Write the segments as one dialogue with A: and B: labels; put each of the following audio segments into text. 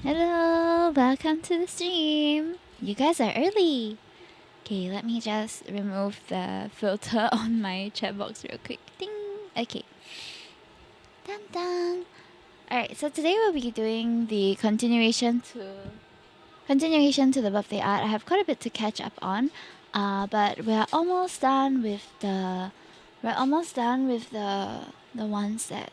A: Hello, welcome to the stream. You guys are early. Okay, let me just remove the filter on my chat box real quick. Ding. Okay. Dun dun. Alright, so today we'll be doing the continuation to the birthday art. I have quite a bit to catch up on. But we're almost done with the ones that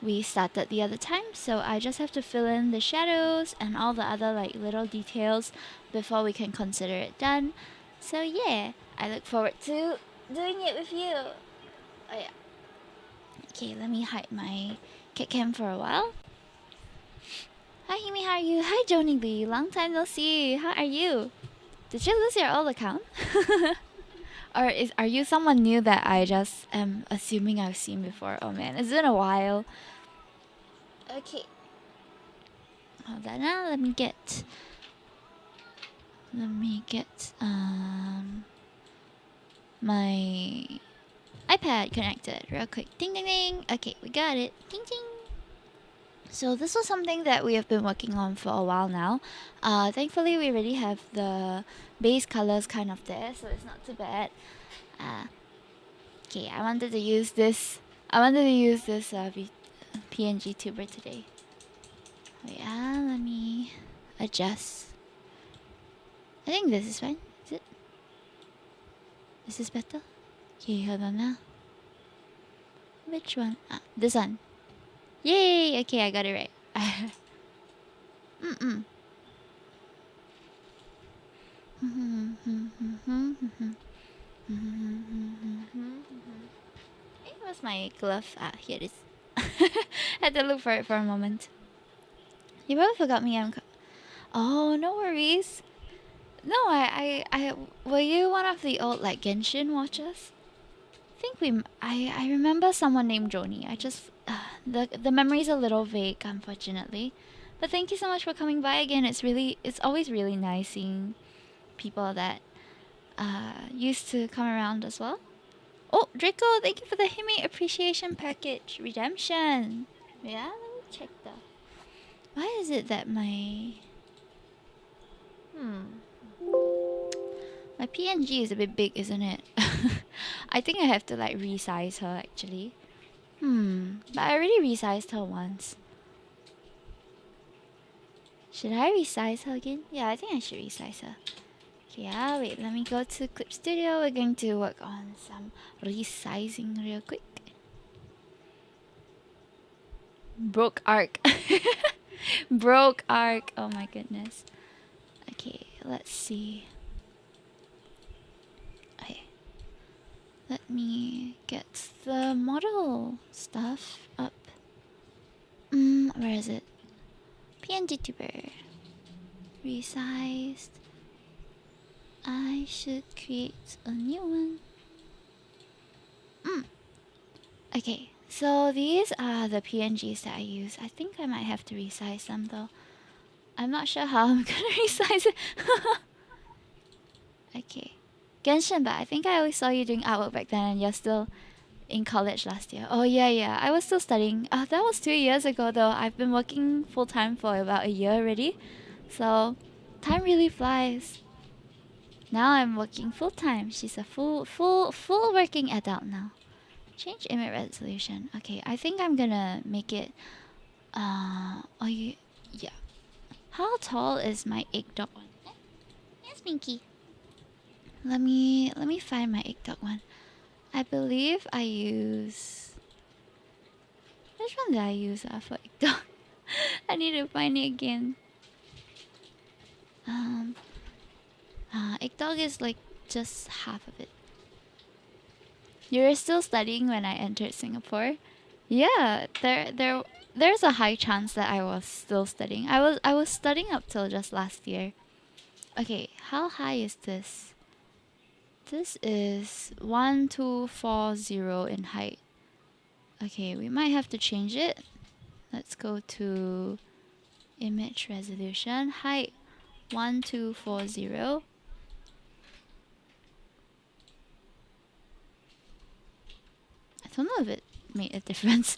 A: we started the other time, so I just have to fill in the shadows and all the other like little details before we can consider it done. So yeah, I look forward to doing it with you. Oh yeah. Okay, let me hide my kit cam for a while. Hi Himi, how are you? Hi Joni Lee, long time no see. How are you? Did you lose your old account? Or are you someone new that I just am assuming I've seen before? Oh man, it's been a while. Okay. Hold on now, let me get my iPad connected real quick. Ding ding ding. Okay, we got it. Ding ding. So this was something that we have been working on for a while now. Thankfully we already have the base colors kind of there, so it's not too bad. Okay, I wanted to use this. PNG tuber today. Oh yeah, let me adjust. I think this is fine. Is it? Is this better? Okay, hold on now. Which one? Ah, this one. Yay! Okay, I got it right. Mm-mm. Hey, where's my glove? Ah, here it is. Had to look for it for a moment. You probably forgot me. Oh, no worries. No, were you one of the old like Genshin watchers? I remember someone named Joni. I just the memory's a little vague, unfortunately. But thank you so much for coming by again. It's always really nice seeing people that used to come around as well. Oh, Draco, thank you for the Hime appreciation package redemption. Yeah, let me check that. Why is it that my PNG is a bit big, isn't it? I think I have to like resize her actually. But I already resized her once. Should I resize her again? Yeah, I think I should resize her. Okay, yeah, wait, let me go to Clip Studio. We're going to work on some resizing real quick. Broke arc. Broke arc. Oh my goodness. Okay, let's see. Okay. Let me get the model stuff up. Where is it? PNG tuber. Resized. I should create a new one. Okay, so these are the PNGs that I use. I think I might have to resize them though. I'm not sure how I'm gonna resize it. Okay. Genshin, but I think I always saw you doing artwork back then and you're still in college last year. Oh yeah, I was still studying. That was 2 years ago though. I've been working full time for about a year already. So time really flies. Now I'm working full time. She's a full working adult now. Change image resolution. Okay, I think I'm gonna make it yeah. How tall is my egg dog one? Yes, Minky. Let me find my egg dog one. I believe I use which one did I use for egg dog? I need to find it again. Egg dog is like just half of it. You were still studying when I entered Singapore? Yeah, there's a high chance that I was still studying. I was studying up till just last year. Okay, how high is this? This is 1240 in height. Okay, we might have to change it. Let's go to image resolution. Height 1240. I don't know if it made a difference.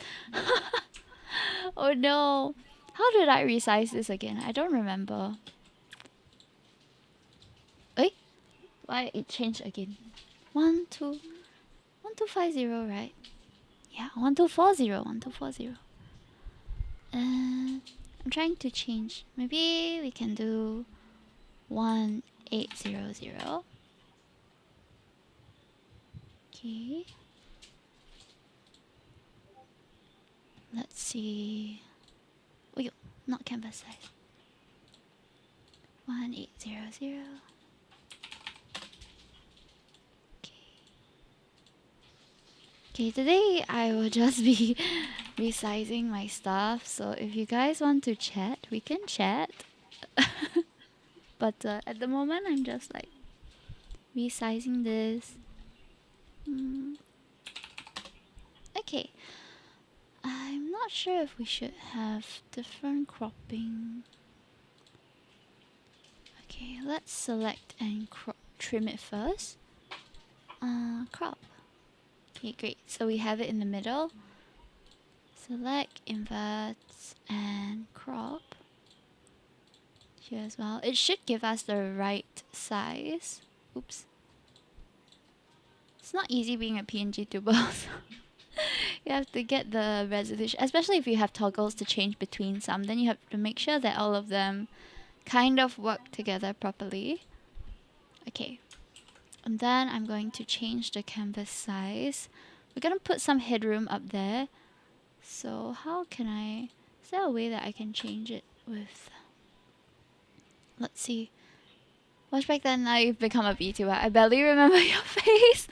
A: Oh no. How did I resize this again? I don't remember. Wait, why it changed again? 1250, right? Yeah, 1240. I'm trying to change. Maybe we can do 1800. Okay. Let's see. Oh, not canvas size. 1800. Okay, today I will just be resizing my stuff. So if you guys want to chat, we can chat. But at the moment, I'm just like resizing this. Okay. I'm not sure if we should have different cropping. Okay, let's select and trim it first. Crop. Okay, great. So we have it in the middle. Select, invert, and crop. Here as well. It should give us the right size. Oops. It's not easy being a PNG tuber. You have to get the resolution, especially if you have toggles to change between some, then you have to make sure that all of them kind of work together properly. Okay. And then I'm going to change the canvas size. We're going to put some headroom up there. So how can I... Is there a way that I can change it with... Let's see. Watch back then, now you've become a VTuber. I barely remember your face.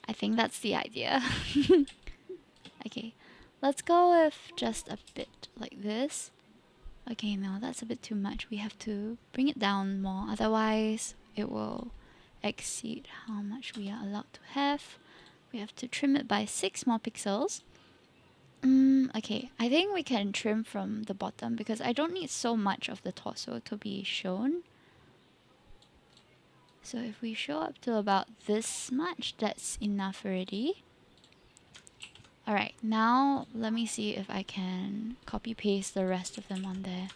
A: I think that's the idea. Okay. Let's go with just a bit like this. Okay, no, that's a bit too much. We have to bring it down more. Otherwise, it will exceed how much we are allowed to have. We have to trim it by 6 more pixels. Okay, I think we can trim from the bottom because I don't need so much of the torso to be shown. So if we show up to about this much, that's enough already. Alright, now let me see if I can copy paste the rest of them on there.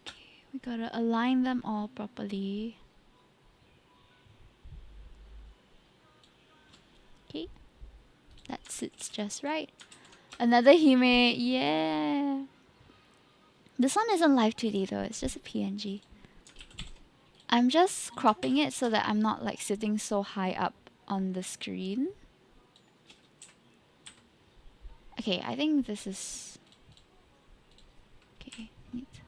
A: Okay, we gotta align them all properly. Okay, that sits just right. Another Hime, yeah! This one isn't live 2D though, it's just a PNG. I'm just cropping it so that I'm not like sitting so high up on the screen. Okay, I think this is... Okay, neat.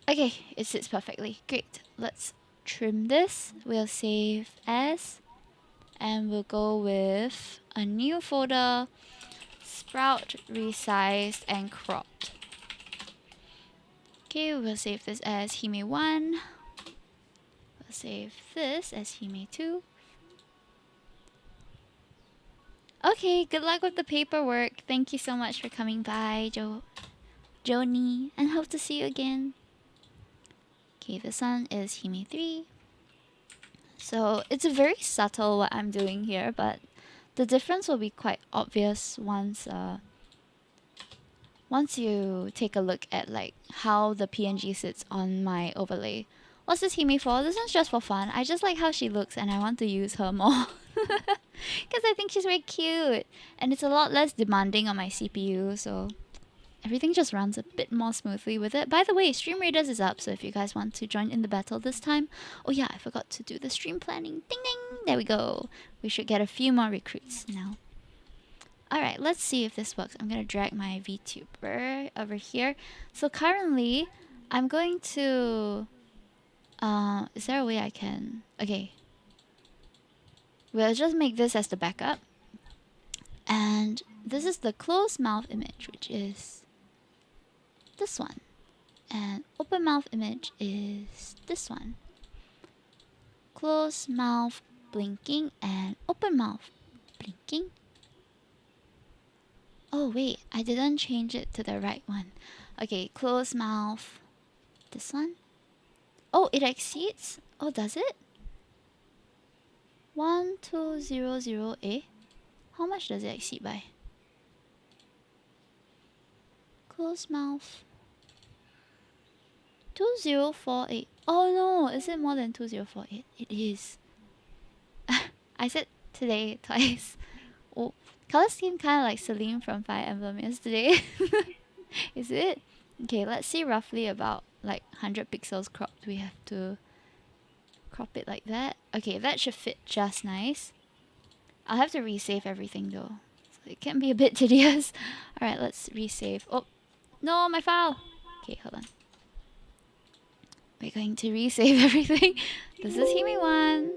A: Okay, it sits perfectly. Great. Let's trim this. We'll save as. And we'll go with a new folder. Sprout, resized, and cropped. Okay, we'll save this as Hime1. We'll save this as Hime2. Okay, good luck with the paperwork. Thank you so much for coming by, Joni, and hope to see you again. Okay, this one is Hime3. So it's very subtle what I'm doing here, but the difference will be quite obvious once you take a look at like how the PNG sits on my overlay. What's this Hime for? This one's just for fun. I just like how she looks and I want to use her more. Because I think she's very cute. And it's a lot less demanding on my CPU, so everything just runs a bit more smoothly with it. By the way, Stream Raiders is up, so if you guys want to join in the battle this time... Oh yeah, I forgot to do the stream planning. Ding ding! There we go. We should get a few more recruits now. Alright, let's see if this works. I'm going to drag my VTuber over here. So currently, I'm going to... is there a way I can... Okay. We'll just make this as the backup. And this is the closed mouth image, which is this one. And open mouth image is this one. Closed mouth blinking and open mouth blinking. Oh wait, I didn't change it to the right one. Okay, closed mouth. This one. Oh, it exceeds? Oh, does it? 1200A. How much does it exceed by? Close mouth. 2048. Oh no, is it more than 2048? It is. I said today twice. Oh, color scheme kind of like Celine from Fire Emblem yesterday. Is it? Okay, let's see roughly about like 100 pixels cropped. We have to crop it like that. Okay, that should fit just nice. I'll have to resave everything though. So it can be a bit tedious. Alright, let's resave. Oh, no, my file. Okay, hold on. We're going to resave everything. This is Hime 1.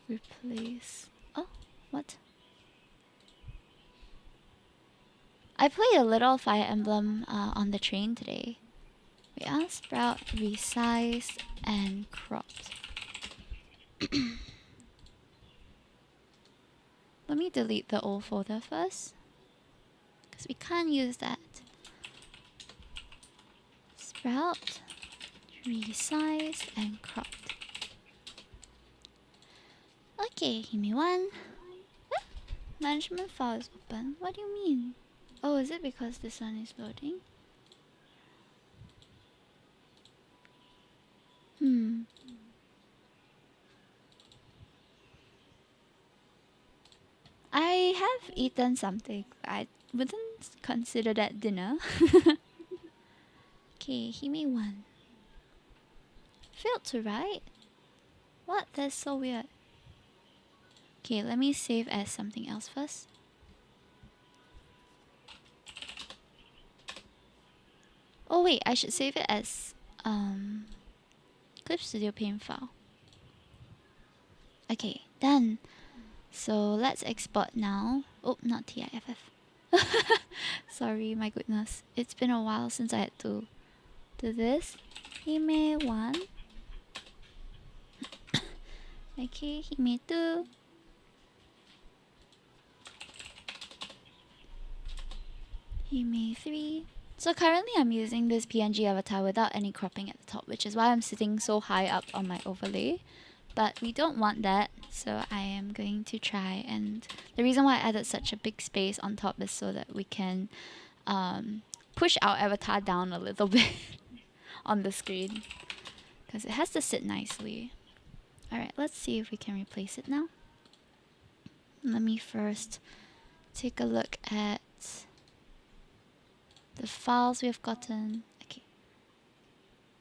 A: Replace. Oh, what? I played a little Fire Emblem on the train today. We are Sprout resized and cropped. Let me delete the old folder first, because we can't use that. Sprout resized and cropped. Okay, Hime 1. Ah, management file is open. What do you mean? Oh, is it because this one is loading? I have eaten something. I wouldn't consider that dinner. Okay, Hime 1. Failed to write? What? That's so weird. Okay, let me save as something else first. Oh wait, I should save it as Clip Studio Paint file. Okay, done. So let's export now. Oh, not TIFF. Sorry, my goodness. It's been a while since I had to do this. Hime 1. Okay, Hime 2. Hime 3. So currently I'm using this PNG avatar without any cropping at the top, which is why I'm sitting so high up on my overlay. But we don't want that, so I am going to try. And the reason why I added such a big space on top is so that we can push our avatar down a little bit on the screen, because it has to sit nicely. Alright, let's see if we can replace it now. Let me first take a look at the files we have gotten. Okay.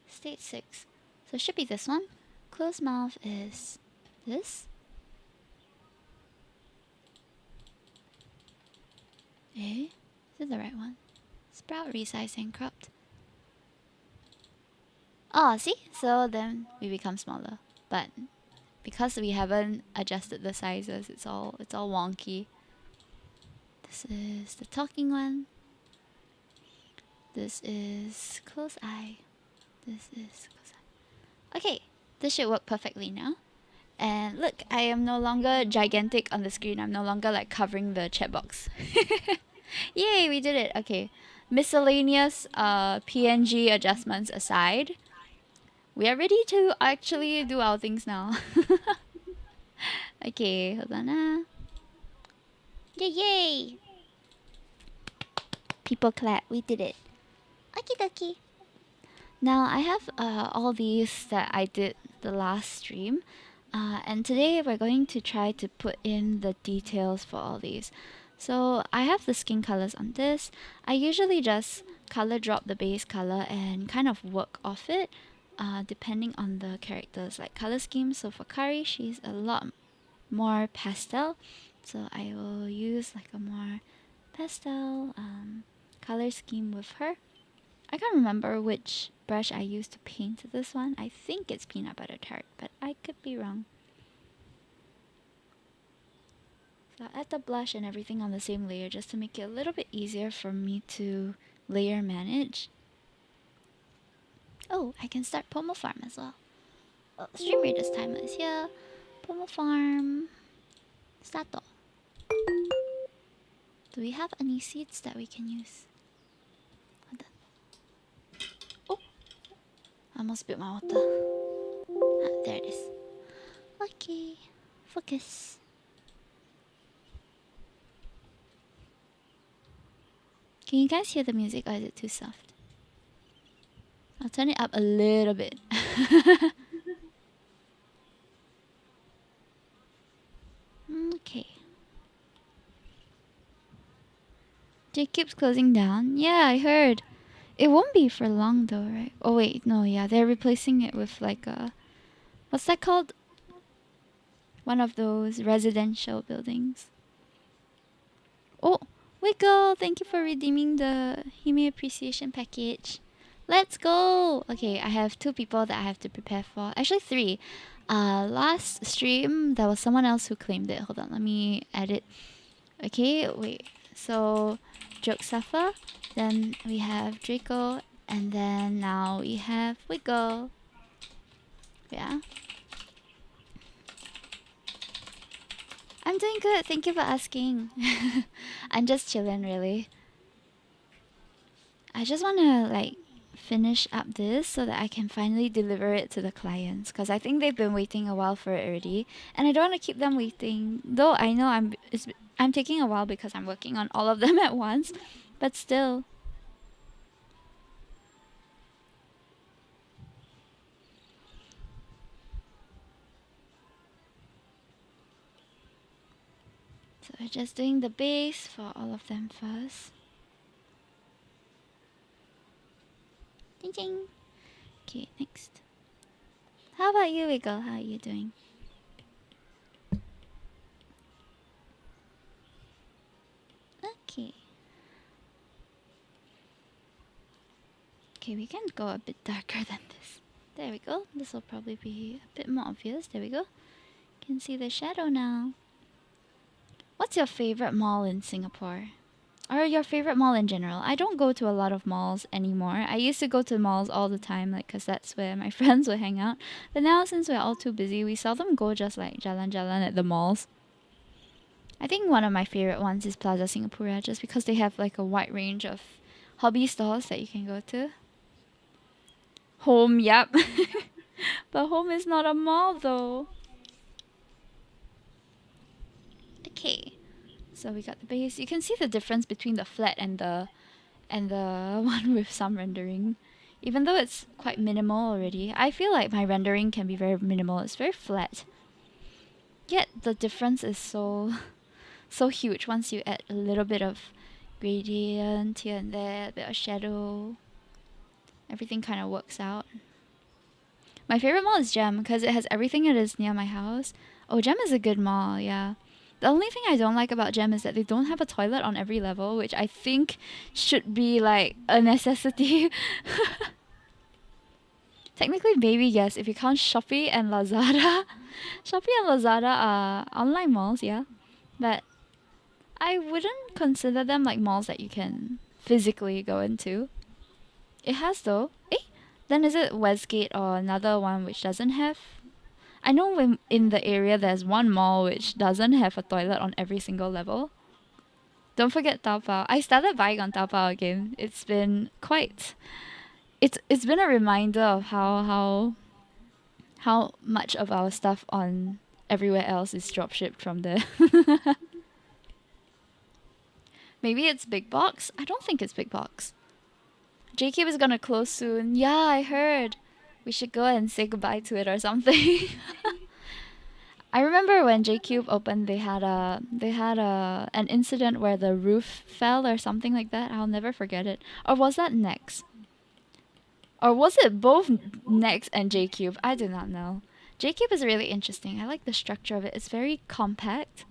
A: State 6. So it should be this one. Closed mouth is this. Eh? Is it the right one? Sprout resized and cropped. Oh, see? So then we become smaller. But because we haven't adjusted the sizes, it's all wonky. This is the talking one. This is close eye. This is close eye. Okay, this should work perfectly now. And look, I am no longer gigantic on the screen. I'm no longer like covering the chat box. Yay, we did it. Okay, miscellaneous PNG adjustments aside, we are ready to actually do our things now. Okay, hold on. Yay, yay! People clap, we did it. Okie dokie. Now I have all these that I did the last stream. And today we're going to try to put in the details for all these. So I have the skin colors on this. I usually just color drop the base color and kind of work off it depending on the characters like color scheme. So for Kari, she's a lot more pastel. So I will use like a more pastel color scheme with her. I can't remember which brush I used to paint this one. I think it's peanut butter tart, but I could be wrong. So I'll add the blush and everything on the same layer just to make it a little bit easier for me to layer manage. Oh, I can start Pomo Farm as well. Oh, Stream Raiders timer is here. Pomo Farm. Start. Do we have any seeds that we can use? Oh, I almost spilled my water. Ah, there it is. Okay. Focus. Can you guys hear the music or is it too soft? I'll turn it up a little bit. Okay. Jacob's closing down. Yeah, I heard. It won't be for long though, right? Oh wait, no, yeah, they're replacing it with like a, what's that called? One of those residential buildings. Oh, Wiggle, thank you for redeeming the Hime Appreciation Package. Let's go! Okay, I have 2 people that I have to prepare for. Actually, 3. Last stream, there was someone else who claimed it. Hold on, let me edit. Okay, wait. So, Joke Suffer, then we have Draco, and then now we have Wiggle. Yeah. I'm doing good. Thank you for asking. I'm just chilling, really. I just want to like finish up this so that I can finally deliver it to the clients because I think they've been waiting a while for it already, and I don't want to keep them waiting. Though I know I'm taking a while because I'm working on all of them at once, but still. So we're just doing the base for all of them first. Ding ding. Okay, next. How about you, Wiggle? How are you doing? Okay. Okay, we can go a bit darker than this. There we go. This will probably be a bit more obvious. There we go. Can see the shadow now. What's your favorite mall in Singapore? Or your favorite mall in general? I don't go to a lot of malls anymore. I used to go to malls all the time, like, cause that's where my friends would hang out. But now, since we're all too busy, we seldom go just like jalan-jalan at the malls. I think one of my favorite ones is Plaza Singapura, just because they have like a wide range of hobby stores that you can go to. Home, yep. But Home is not a mall though. Okay. So we got the base. You can see the difference between the flat and the one with some rendering. Even though it's quite minimal already, I feel like my rendering can be very minimal. It's very flat. Yet the difference is so huge once you add a little bit of gradient here and there, a bit of shadow. Everything kind of works out. My favorite mall is Gem because it has everything that is near my house. Oh, Gem is a good mall, yeah. The only thing I don't like about Gem is that they don't have a toilet on every level, which I think should be like a necessity. Technically, maybe yes, if you count Shopee and Lazada. Shopee and Lazada are online malls, yeah. But I wouldn't consider them like malls that you can physically go into. It has though. Eh? Then is it Westgate or another one which doesn't have? I know in the area there's one mall which doesn't have a toilet on every single level. Don't forget Taobao. I started buying on Taobao again. It's been quite. It's been a reminder of how much of our stuff on everywhere else is dropshipped from there. Maybe it's Big Box. I don't think it's Big Box. JCube is gonna close soon. Yeah, I heard. We should go and say goodbye to it or something. I remember when JCube opened, they had an incident where the roof fell or something like that. I'll never forget it. Or was that Next? Or was it both Next and JCube? I do not know. JCube is really interesting. I like the structure of it. It's very compact.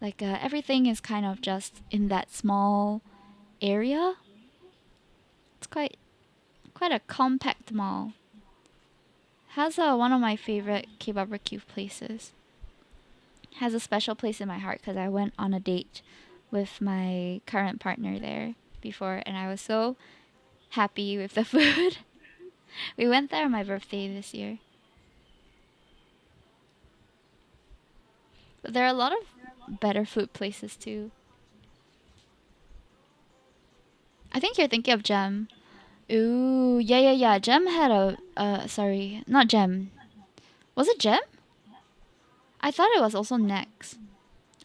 A: Like everything is kind of just in that small area. It's quite a compact mall. Has one of my favorite K-barbecue places. Has a special place in my heart because I went on a date with my current partner there before, and I was so happy with the food. We went there on my birthday this year. But there are a lot of better food places too. I think you're thinking of Gem. Ooh, yeah. Gem had sorry, not Gem. Was it Gem? I thought it was also next.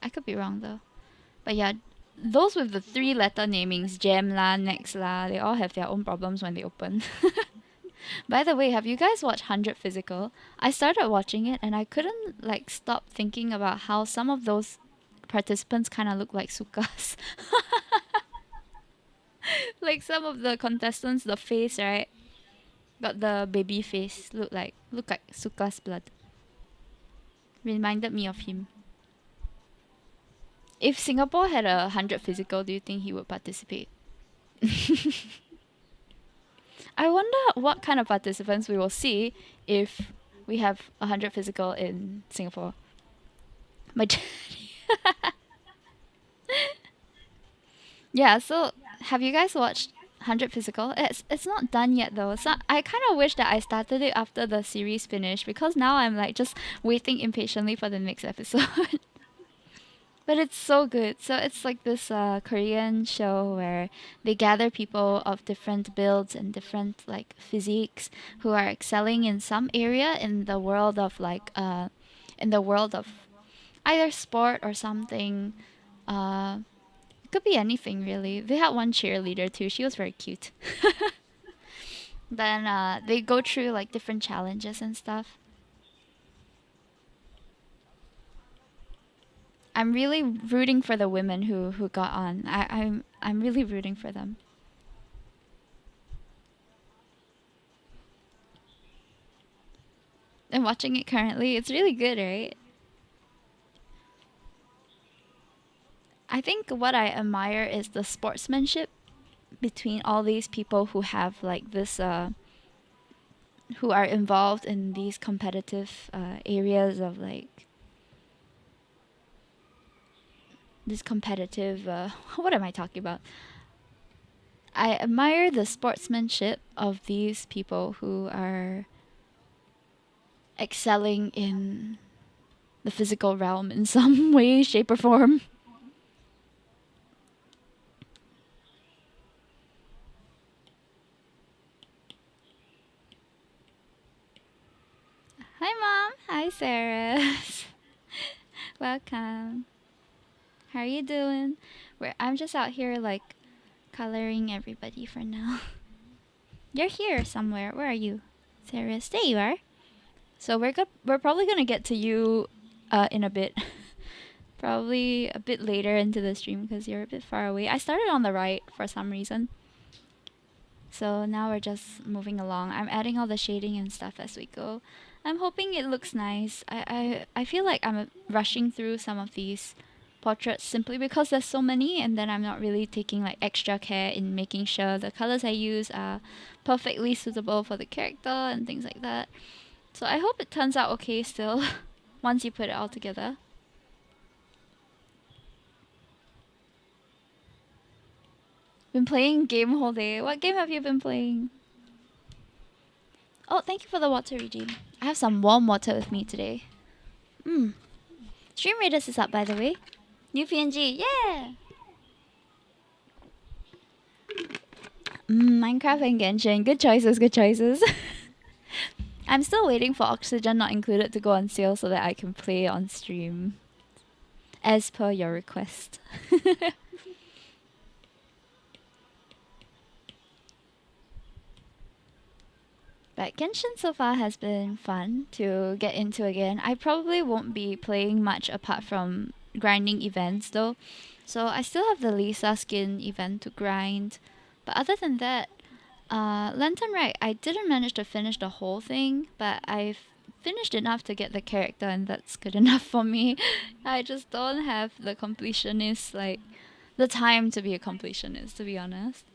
A: I could be wrong though. But yeah, those with the three-letter namings, Gem La, Next La, they all have their own problems when they open. By the way, have you guys watched 100 Physical? I started watching it and I couldn't like stop thinking about how some of those participants kind of look like Sukas. Like some of the contestants, the face, right? Got the baby face, look like Suka's blood. Reminded me of him. If Singapore had 100 Physical, do you think he would participate? I wonder what kind of participants we will see if we have 100 Physical in Singapore. My yeah. So have you guys watched 100 Physical? It's not done yet though. So I kind of wish that I started it after the series finished because now I'm like just waiting impatiently for the next episode. But it's so good. So it's like this Korean show where they gather people of different builds and different like physiques who are excelling in some area in the world of either sport or something. Uh, it could be anything really. They had one cheerleader too. She was very cute. Then they go through like different challenges and stuff. I'm really rooting for the women who got on. I'm really rooting for them. And watching it currently, it's really good, right? I think what I admire is the sportsmanship between all these people who have like this who are involved in these competitive areas of like this competitive what am I talking about? I admire the sportsmanship of these people who are excelling in the physical realm in some way, shape, or form. Hi, Mom. Hi, Sarah. Welcome. How are you doing? I'm just out here like coloring everybody for now. You're here somewhere. Where are you, Sarah? There you are. So we're probably gonna get to you in a bit. Probably a bit later into the stream because you're a bit far away. I started on the right for some reason. So now we're just moving along. I'm adding all the shading and stuff as we go. I'm hoping it looks nice. I feel like I'm rushing through some of these portraits simply because there's so many and then I'm not really taking like extra care in making sure the colors I use are perfectly suitable for the character and things like that. So I hope it turns out okay still once you put it all together. Been playing game whole day. What game have you been playing? Oh, thank you for the water, Regine. I have some warm water with me today. Stream Raiders is up, by the way. New PNG, yeah! Minecraft and Genshin. Good choices, good choices. I'm still waiting for Oxygen Not Included to go on sale so that I can play on stream. As per your request. But Genshin so far has been fun to get into again. I probably won't be playing much apart from grinding events though. So I still have the Lisa skin event to grind. But other than that, Lantern Right, I didn't manage to finish the whole thing, but I've finished enough to get the character and that's good enough for me. I just don't have the completionist, like, the time to be a completionist, to be honest.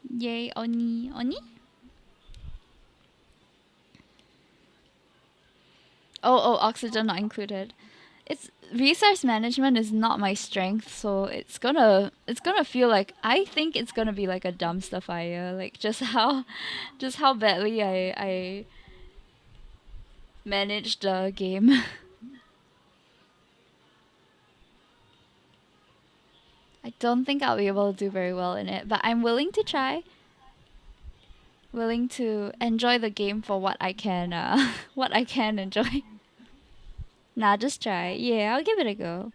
A: Yay, Oni. Oni? Oh, Oxygen Not Included. It's resource management is not my strength, so it's gonna feel like I think it's gonna be like a dumpster fire, like just how badly I managed the game. I don't think I'll be able to do very well in it, but I'm willing to try. Willing to enjoy the game for what I can what I can enjoy. Nah, just try. Yeah, I'll give it a go.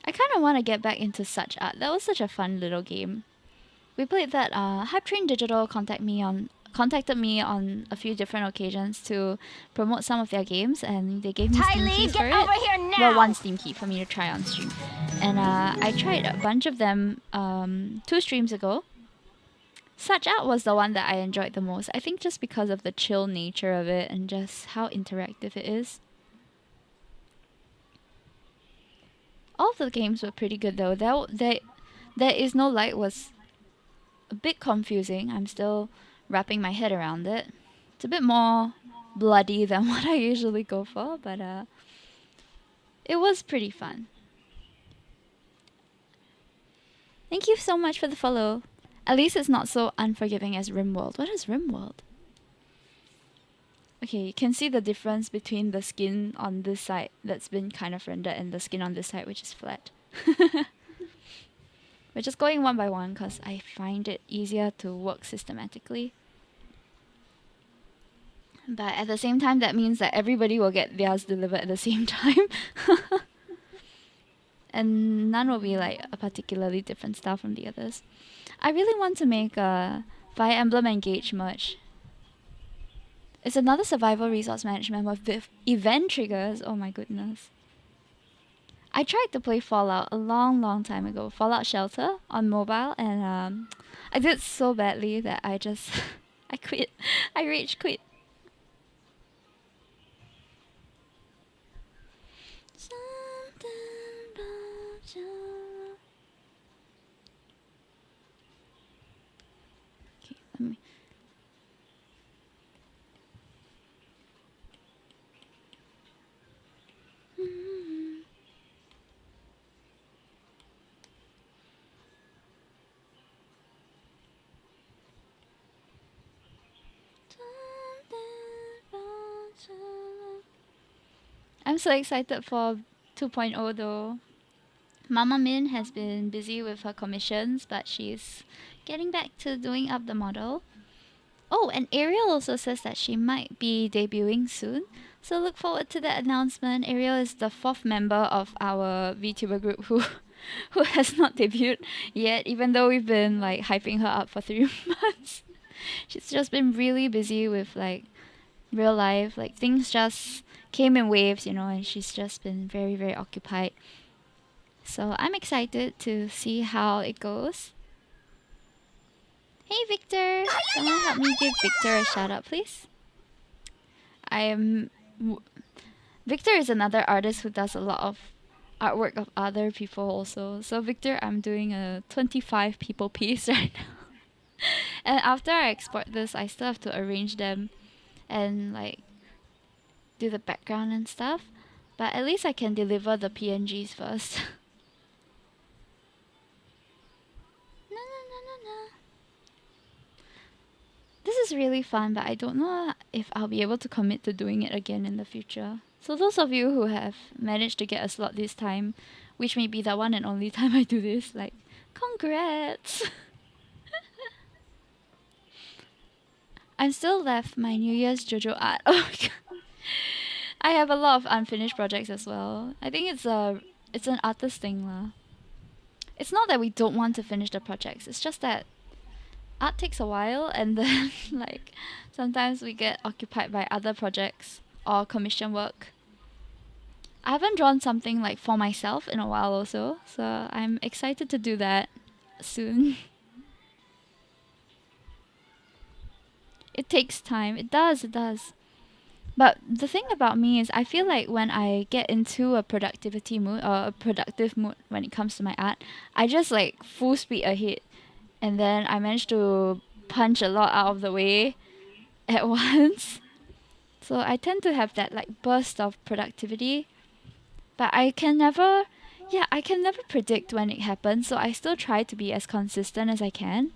A: I kind of want to get back into such art. That was such a fun little game. We played that. Hype Train Digital contacted me on a few different occasions to promote some of their games, and they gave me Steam keys for it. Well, one Steam key for me to try on stream, and I tried a bunch of them 2 streams ago. Such Art was the one that I enjoyed the most. I think just because of the chill nature of it and just how interactive it is. All of the games were pretty good though. There Is No Light was a bit confusing. I'm still wrapping my head around it. It's a bit more bloody than what I usually go for, but it was pretty fun. Thank you so much for the follow. At least it's not so unforgiving as RimWorld. What is RimWorld? Okay, you can see the difference between the skin on this side that's been kind of rendered and the skin on this side which is flat. We're just going one by one because I find it easier to work systematically. But at the same time, that means that everybody will get theirs delivered at the same time. And none will be like a particularly different style from the others. I really want to make a Fire Emblem Engage merge. It's another survival resource management with event triggers. Oh my goodness. I tried to play Fallout a long time ago, Fallout Shelter on mobile, and I did so badly that I just I quit. I rage quit. Okay, let me. I'm so excited for 2.0 though. Mama Min has been busy with her commissions, but she's getting back to doing up the model. Oh, and Ariel also says that she might be debuting soon. So look forward to that announcement. Ariel is the 4th member of our VTuber group who has not debuted yet, even though we've been like hyping her up for 3 months. She's just been really busy with like real life. Like things just came in waves, and she's just been very occupied. So I'm excited to see how it goes. Hey Victor! Someone help me give Victor a shout out, please. Victor is another artist who does a lot of artwork of other people also. So Victor, I'm doing a 25 people piece right now. And after I export this, I still have to arrange them and like do the background and stuff. But at least I can deliver the PNGs first. This is really fun, but I don't know if I'll be able to commit to doing it again in the future. So those of you who have managed to get a slot this time, which may be the one and only time I do this, like, congrats! I'm still left my New Year's JoJo art. Oh my god. I have a lot of unfinished projects as well. I think it's an artist thing lah. It's not that we don't want to finish the projects, it's just that art takes a while, and then like sometimes we get occupied by other projects or commission work. I haven't drawn something like for myself in a while also, so I'm excited to do that soon. It takes time. It does. But the thing about me is I feel like when I get into a productivity mood or a productive mood when it comes to my art, I just like full speed ahead. And then I managed to punch a lot out of the way at once. So I tend to have that like burst of productivity. But I can never predict when it happens. So I still try to be as consistent as I can.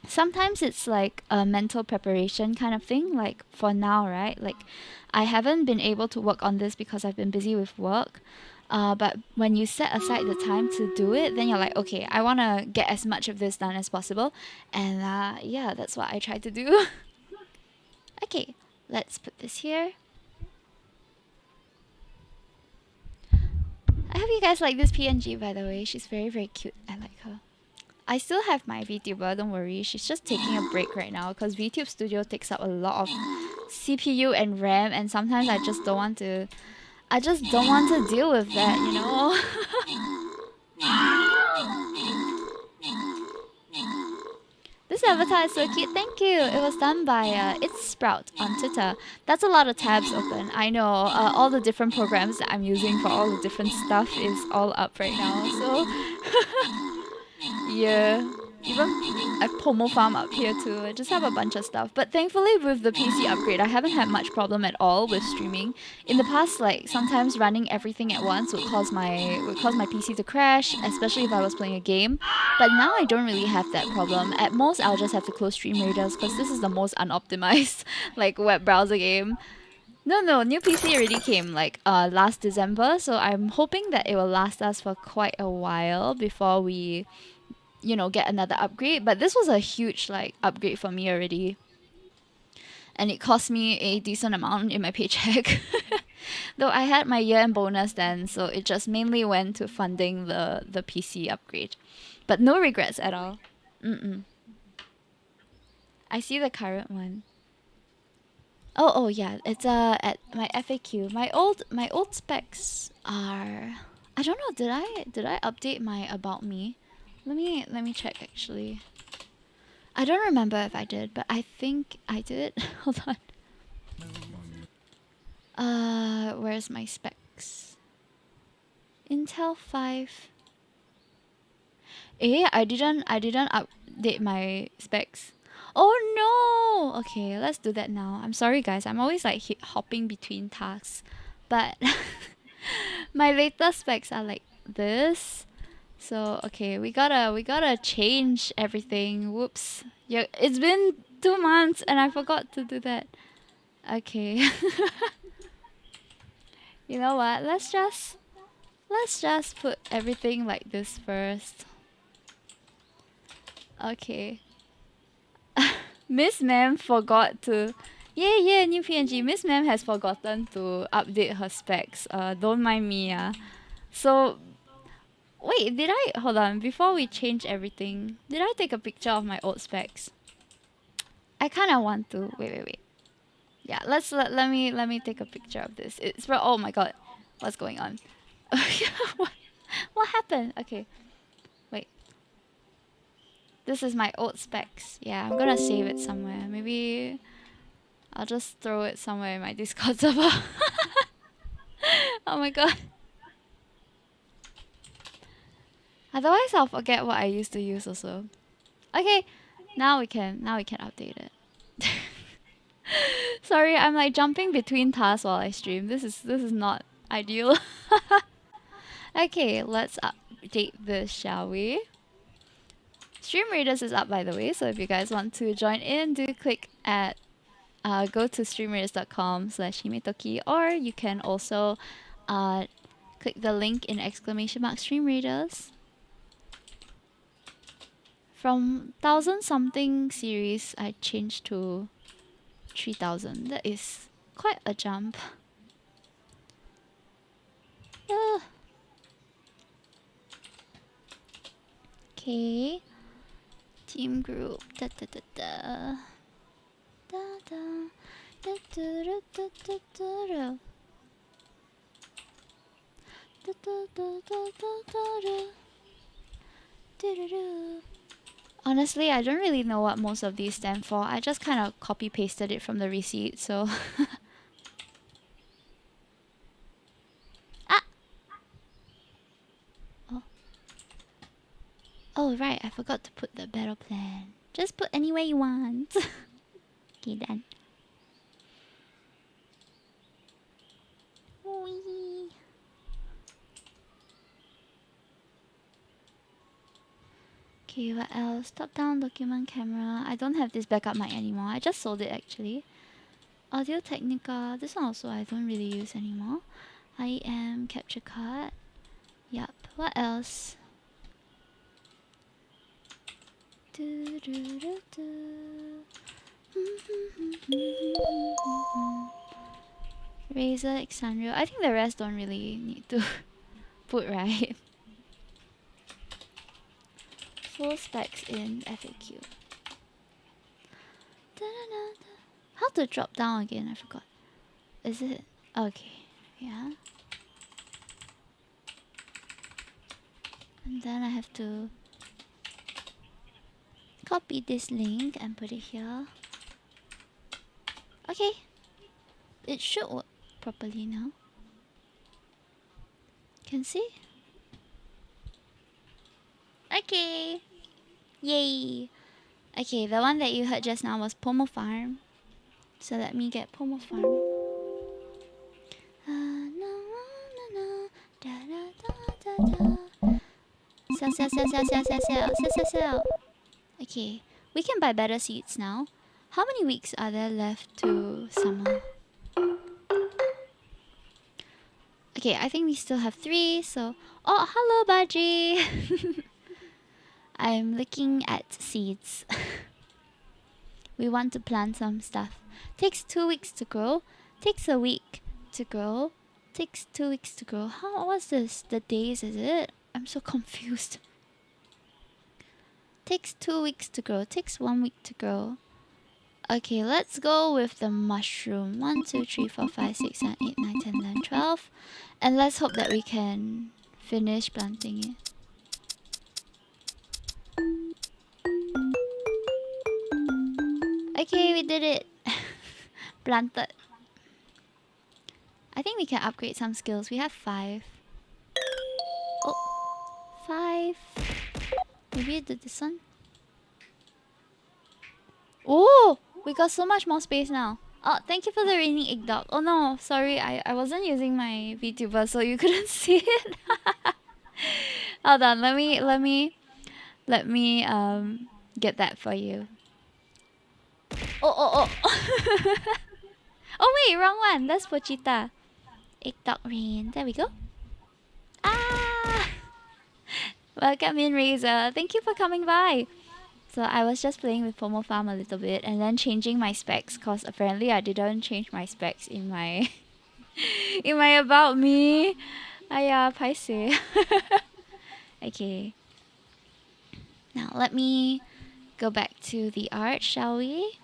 A: Sometimes it's like a mental preparation kind of thing. Like for now, right? Like I haven't been able to work on this because I've been busy with work. But when you set aside the time to do it, then you're like, okay, I want to get as much of this done as possible. And yeah, that's what I try to do. Okay, let's put this here. I hope you guys like this PNG, by the way. She's very, very cute. I like her. I still have my VTuber, don't worry. She's just taking a break right now because VTube Studio takes up a lot of CPU and RAM, and sometimes I just don't want to deal with that, you know? This avatar is so cute, thank you! It was done by It's Sprout on Twitter. That's a lot of tabs open. I know, all the different programs that I'm using for all the different stuff is all up right now, so... yeah. Even I Pomo Farm up here too. I just have a bunch of stuff. But thankfully with the PC upgrade, I haven't had much problem at all with streaming. In the past, like sometimes running everything at once would cause my PC to crash, especially if I was playing a game. But now I don't really have that problem. At most, I'll just have to close Stream Raiders because this is the most unoptimized like web browser game. No, new PC already came like last December, so I'm hoping that it will last us for quite a while before we get another upgrade. But this was a huge like upgrade for me already, and it cost me a decent amount in my paycheck. Though I had my year-end bonus then, so it just mainly went to funding the PC upgrade. But no regrets at all. I see the current one. Oh yeah, it's at my FAQ. My old specs are, I don't know, did I update my about me? Let me check actually. I don't remember if I did, but I think I did. Hold on. Where's my specs? Intel 5. I didn't update my specs. Oh no! Okay, let's do that now. I'm sorry guys, I'm always like hopping between tasks. But my latest specs are like this. So okay, we gotta change everything. Whoops. Yeah, it's been 2 months and I forgot to do that. Okay. You know what? Let's just put everything like this first. Okay. Miss Ma'am forgot to... Yeah, new PNG. Miss Ma'am has forgotten to update her specs. Don't mind me, So, wait, did I... Hold on, before we change everything, did I take a picture of my old specs? I kinda want to. Wait. Yeah, let me take a picture of this. It's for... Oh my god. What's going on? What happened? Okay. Wait. This is my old specs. Yeah, I'm gonna save it somewhere. Maybe I'll just throw it somewhere in my Discord server. Oh my god. Otherwise I'll forget what I used to use also. Okay, now we can update it. Sorry, I'm like jumping between tasks while I stream. This is not ideal. Okay, let's update this, shall we? Stream Raiders is up, by the way, so if you guys want to join in, do click at go to streamraiders.com/himetoki, or you can also click the link in !Stream Raiders. From 1000 something series, I changed to 3000. That is quite a jump. Okay. Team group. Da da da da. Da da. Da da da da da da. Da da da da da da. Da. Honestly, I don't really know what most of these stand for. I just kind of copy pasted it from the receipt, so. Ah! Oh, right, I forgot to put the battle plan. Just put any way you want. Okay, done. Whee! Okay, what else? Top-down document camera. I don't have this backup mic anymore. I just sold it actually. Audio Technica. This one also I don't really use anymore. IEM capture card. Yup. What else? Razor, Exandria. I think the rest don't really need to put right. Full specs in FAQ. How to drop down again? I forgot. Is it? Okay. Yeah. And then I have to copy this link and put it here. Okay. It should work properly now. Can see? Okay. Yay. Okay, the one that you heard just now was Pomo Farm. So let me get Pomo Farm. Sell, sell, sell, sell, sell, sell, sell, sell, sell, sell. Okay, we can buy better seeds now. How many weeks are there left to summer? Okay, I think we still have 3, so... Oh, hello, Baji! I'm looking at seeds. We want to plant some stuff. Takes 2 weeks to grow. Takes a week to grow. Takes 2 weeks to grow. How was this? The days, is it? I'm so confused. Takes 2 weeks to grow. Takes 1 week to grow. Okay, let's go with the mushroom. 1, 2, 3, 4, 5, 6, 7, 8, 9, 10, 11, 12. And let's hope that we can finish planting it. Okay, we did it. Planted. I think we can upgrade some skills. We have 5. Oh, 5. Maybe do this one. Oh, we got so much more space now. Oh, thank you for the raining egg dog. Oh no, sorry, I wasn't using my VTuber, so you couldn't see it. Hold on, let me get that for you. Oh. Oh wait, wrong one. That's Pochita. Egg dog rain. There we go. Ah! Welcome in, Razor. Thank you for coming by. So I was just playing with Pomo Farm a little bit and then changing my specs because apparently I didn't change my specs in my in my about me. Aya, paise. Okay. Now let me go back to the art, shall we?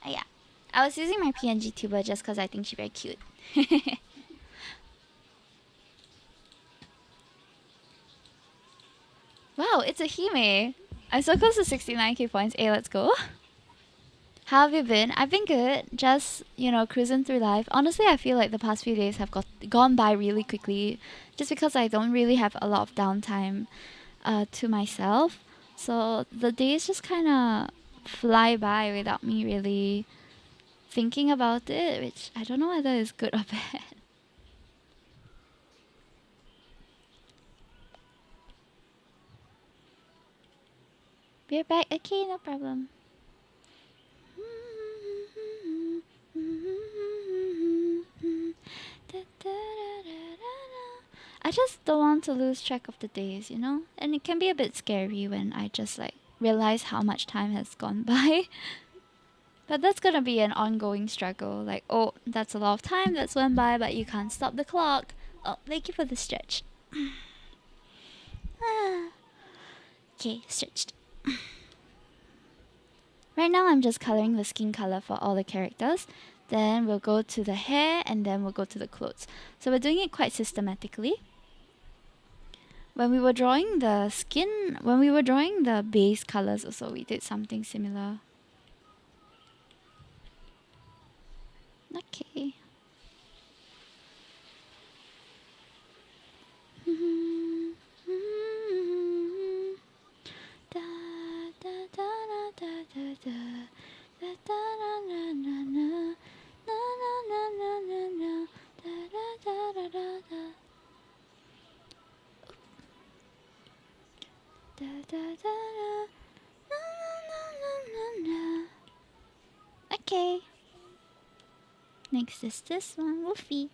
A: Yeah. I was using my PNG tuber just because I think she's very cute. Wow, it's a Hime. I'm so close to 69k points. Hey, let's go. How have you been? I've been good. Just, you know, cruising through life. Honestly, I feel like the past few days have gone by really quickly. Just because I don't really have a lot of downtime to myself. So the days just kind of fly by without me really thinking about it. Which I don't know whether it's good or bad. We're back. Okay, no problem. I just don't want to lose track of the days, you know? And it can be a bit scary when I just like realize how much time has gone by. But that's gonna be an ongoing struggle. Like, oh, that's a lot of time that's went by, but you can't stop the clock. Oh, thank you for the stretch. Okay, stretched. Right now I'm just coloring the skin color for all the characters. Then we'll go to the hair and then we'll go to the clothes. So we're doing it quite systematically. When we were drawing the skin, when we were drawing the base colors also, we did something similar. Okay. Okay. Next is this one, Woofy.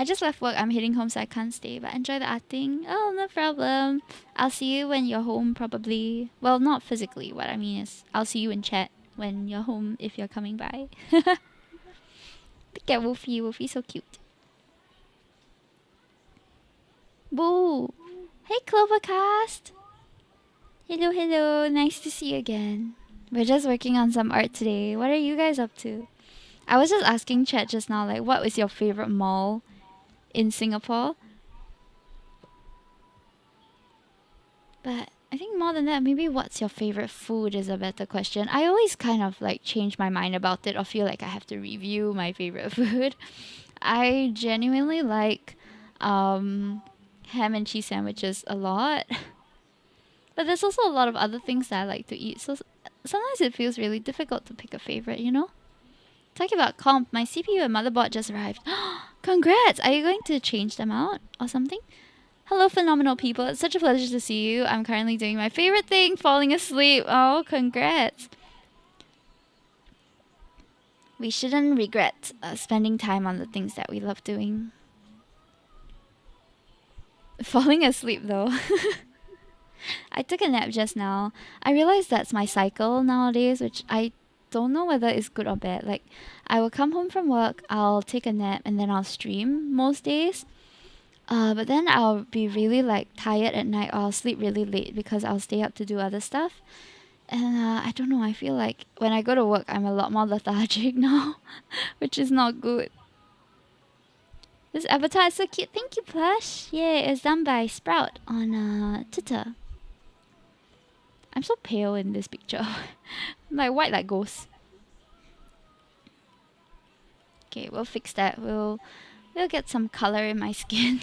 A: I just left work. I'm heading home, so I can't stay. But enjoy the outing. Oh, no problem. I'll see you when you're home, probably. Well, not physically. What I mean is, I'll see you in chat when you're home if you're coming by. Look at Wolfie. Wolfie's so cute. Boo! Hey, Clovercast! Hello, hello. Nice to see you again. We're just working on some art today. What are you guys up to? I was just asking chat just now, like, what was your favorite mall in Singapore? But I think more than that, maybe what's your favorite food is a better question. I always kind of like change my mind about it or feel like I have to review my favorite food. I genuinely like ham and cheese sandwiches a lot. But there's also a lot of other things that I like to eat. So sometimes it feels really difficult to pick a favorite, you know? Talking about comp, my CPU and motherboard just arrived. Congrats! Are you going to change them out or something? Hello, phenomenal people. It's such a pleasure to see you. I'm currently doing my favorite thing, falling asleep. Oh, congrats. We shouldn't regret spending time on the things that we love doing. Falling asleep, though. I took a nap just now. I realized that's my cycle nowadays, which I don't know whether it's good or bad. Like, I will come home from work, I'll take a nap, and then I'll stream most days. But then I'll be really like tired at night, or I'll sleep really late because I'll stay up to do other stuff. And I don't know, I feel like when I go to work, I'm a lot more lethargic now, which is not good. This avatar is so cute. Thank you, Plush. Yeah, it's done by Sprout on Twitter. I'm so pale in this picture. I'm like white like ghost. Okay, we'll fix that. We'll get some color in my skin.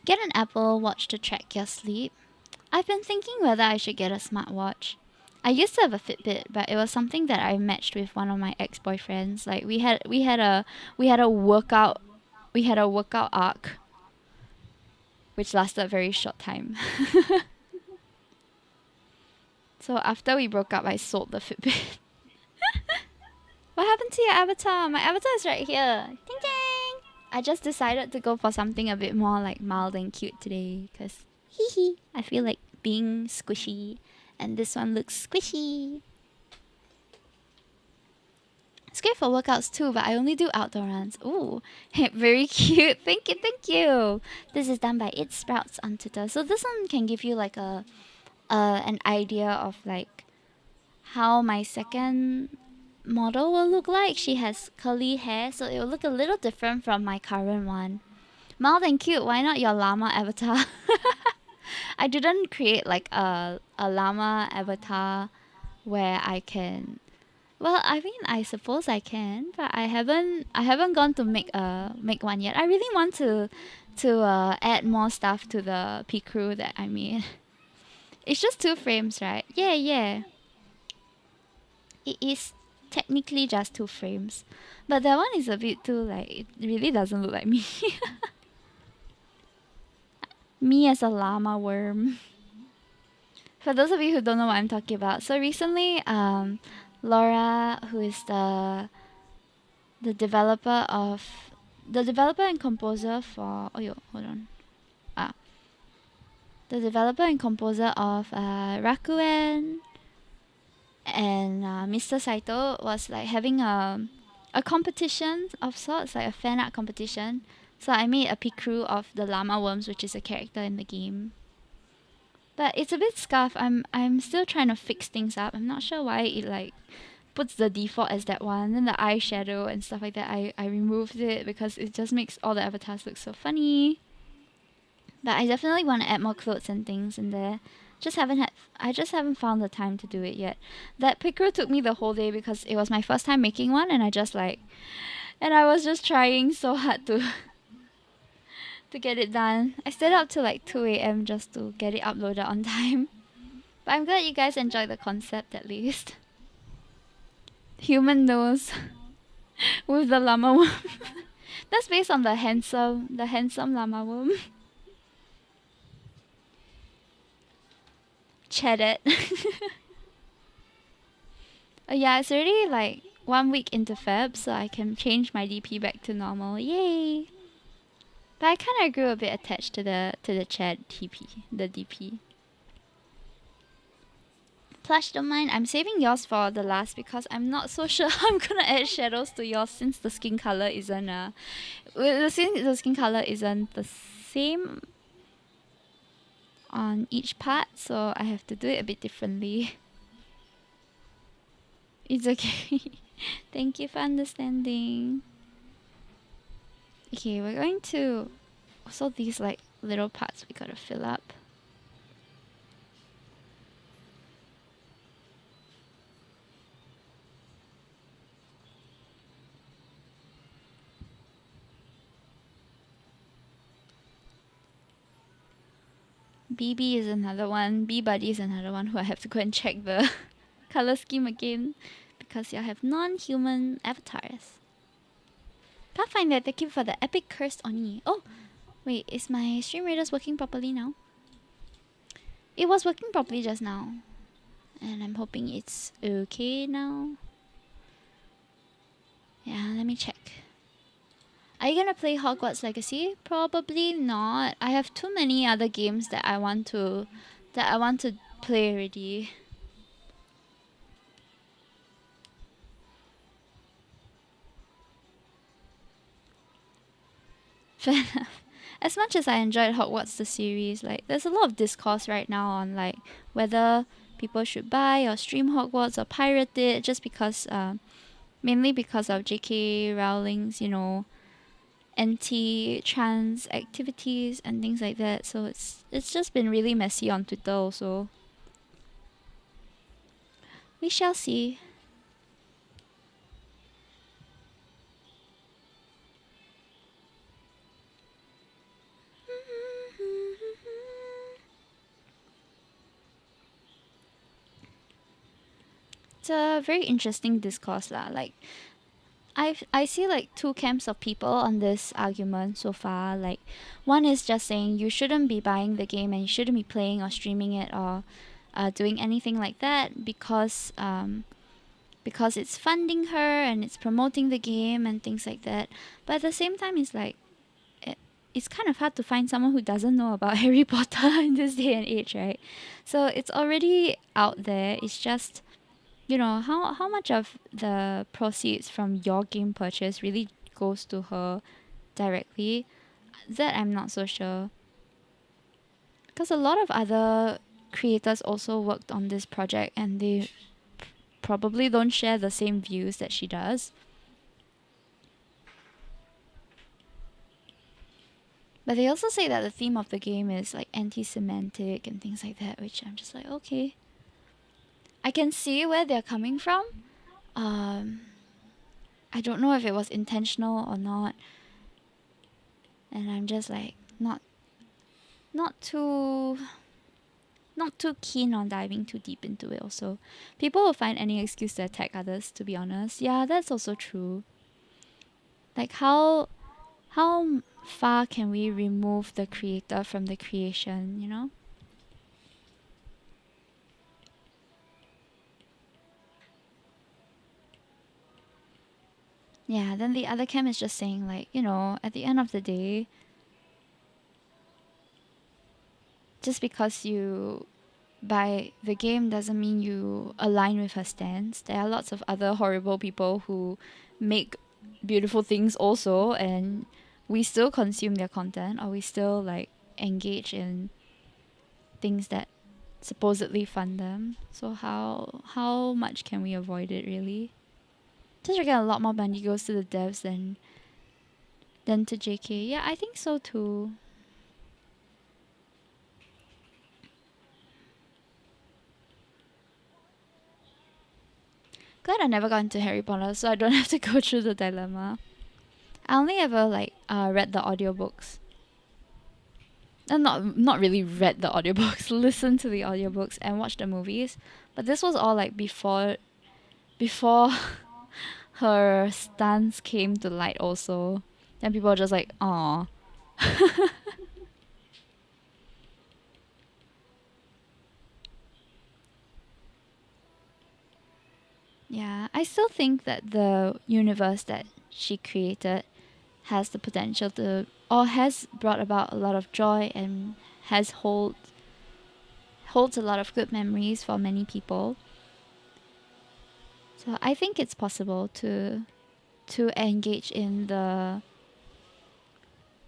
A: Get an Apple Watch to track your sleep. I've been thinking whether I should get a smartwatch. I used to have a Fitbit, but it was something that I matched with one of my ex-boyfriends. Like we had a workout arc, which lasted a very short time. So after we broke up, I sold the Fitbit. What happened to your avatar? My avatar is right here. Ding ding! I just decided to go for something a bit more like mild and cute today, because I feel like being squishy. And this one looks squishy. It's great for workouts too, but I only do outdoor runs. Ooh, very cute. Thank you, thank you. This is done by It Sprouts on Twitter. So this one can give you like an idea of like how my second model will look like. She has curly hair, so it will look a little different from my current one. Mild and cute. Why not your llama avatar? I didn't create like a llama avatar where I can. Well, I mean, I suppose I can, but I haven't gone to make one yet. I really want to add more stuff to the P crew that I made. It's just 2 frames, right? Yeah. It is technically just 2 frames, but that one is a bit too like. It really doesn't look like me. Me as a llama worm. For those of you who don't know what I'm talking about, so recently, Laura, who is the developer and composer for the developer and composer of Rakuen and Mr. Saito was like having a competition of sorts, like a fan art competition. So I made a picrew of the llama worms, which is a character in the game. But it's a bit scuffed. I'm still trying to fix things up. I'm not sure why it like puts the default as that one. Then the eyeshadow and stuff like that, I removed it because it just makes all the avatars look so funny. But I definitely want to add more clothes and things in there. I just haven't found the time to do it yet. That picrew took me the whole day because it was my first time making one, and I was just trying so hard to get it done. I stayed up till like 2 a.m. just to get it uploaded on time. But I'm glad you guys enjoy the concept at least. Human nose with the llama worm. That's based on the handsome llama worm. chat it. Yeah, it's already like 1 week into Feb, so I can change my DP back to normal. Yay! But I kind of grew a bit attached to the chat TP, the DP. Plush, don't mind. I'm saving yours for the last because I'm not so sure how I'm gonna add shadows to yours since the skin color isn't since the skin color isn't the same on each part, so I have to do it a bit differently. It's okay. Thank you for understanding. Okay, we're going to also these like little parts we gotta fill up. BB is another one. B Buddy is another one who I have to go and check the color scheme again because you have non-human avatars. Pathfinder, thank you for the epic cursed Oni. Oh, wait, is my stream readers working properly now? It was working properly just now. And I'm hoping it's okay now. Yeah, let me check. Are you gonna play Hogwarts Legacy? Probably not. I have too many other games that I want to play already. Fair enough. As much as I enjoyed Hogwarts the series, like there's a lot of discourse right now on like whether people should buy or stream Hogwarts or pirate it just because mainly because of J.K. Rowling's, you know, anti-trans activities and things like that. So it's just been really messy on Twitter also. We shall see. It's a very interesting discourse lah. Like I see like two camps of people on this argument so far. Like one is just saying you shouldn't be buying the game and you shouldn't be playing or streaming it or doing anything like that because it's funding her and it's promoting the game and things like that. But at the same time, it's like it's kind of hard to find someone who doesn't know about Harry Potter in this day and age, right? So it's already out there. It's just, you know, how much of the proceeds from your game purchase really goes to her directly? That I'm not so sure. Because a lot of other creators also worked on this project and they probably don't share the same views that she does. But they also say that the theme of the game is like anti-Semitic and things like that, which I'm just like, okay. I can see where they're coming from. I don't know if it was intentional or not. And I'm just like not too keen on diving too deep into it also. People will find any excuse to attack others, to be honest. Yeah, that's also true. Like how far can we remove the creator from the creation, you know? Yeah, then the other camp is just saying like, you know, at the end of the day, just because you buy the game doesn't mean you align with her stance. There are lots of other horrible people who make beautiful things also, and we still consume their content or we still like engage in things that supposedly fund them. So how much can we avoid it really? Just reckon a lot more money goes to the devs than to JK. Yeah, I think so too. Glad I never got into Harry Potter, so I don't have to go through the dilemma. I only ever like read the audiobooks. Not really read the audiobooks, listened to the audiobooks and watched the movies. But this was all like before her stance came to light also. Then people were just like, aw. Yeah, I still think that the universe that she created has the potential to, or has brought about a lot of joy and has holds a lot of good memories for many people. So I think it's possible to engage in the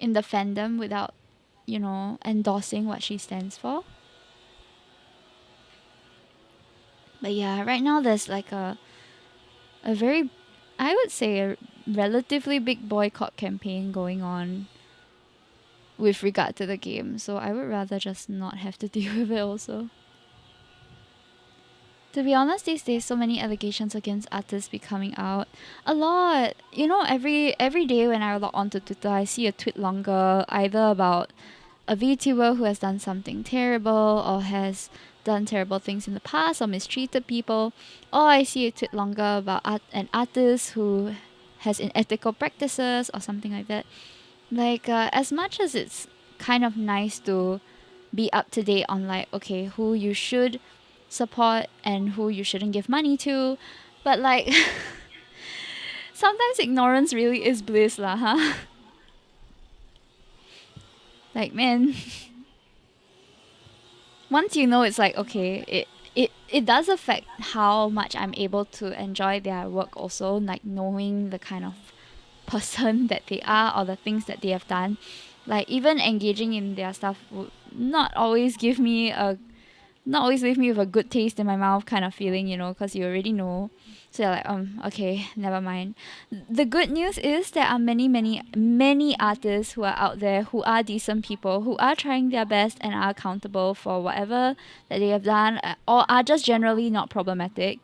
A: fandom without, endorsing what she stands for. But yeah, right now there's like a very, I would say, a relatively big boycott campaign going on with regard to the game. So I would rather just not have to deal with it also. To be honest, these days so many allegations against artists be coming out. A lot. Every day when I log onto Twitter, I see a tweet longer either about a VTuber who has done something terrible or has done terrible things in the past or mistreated people, or I see a tweet longer about an artist who has unethical practices or something like that. Like, as much as it's kind of nice to be up to date on, like, okay, who you should support and who you shouldn't give money to, but like sometimes ignorance really is bliss lah, huh? Like, man, once you know, it's like, okay, it does affect how much I'm able to enjoy their work also, like knowing the kind of person that they are or the things that they have done. Like, even engaging in their stuff would not always leave me with a good taste in my mouth kind of feeling, because you already know. So you're like, okay, never mind. The good news is there are many, many, many artists who are out there who are decent people, who are trying their best and are accountable for whatever that they have done, or are just generally not problematic.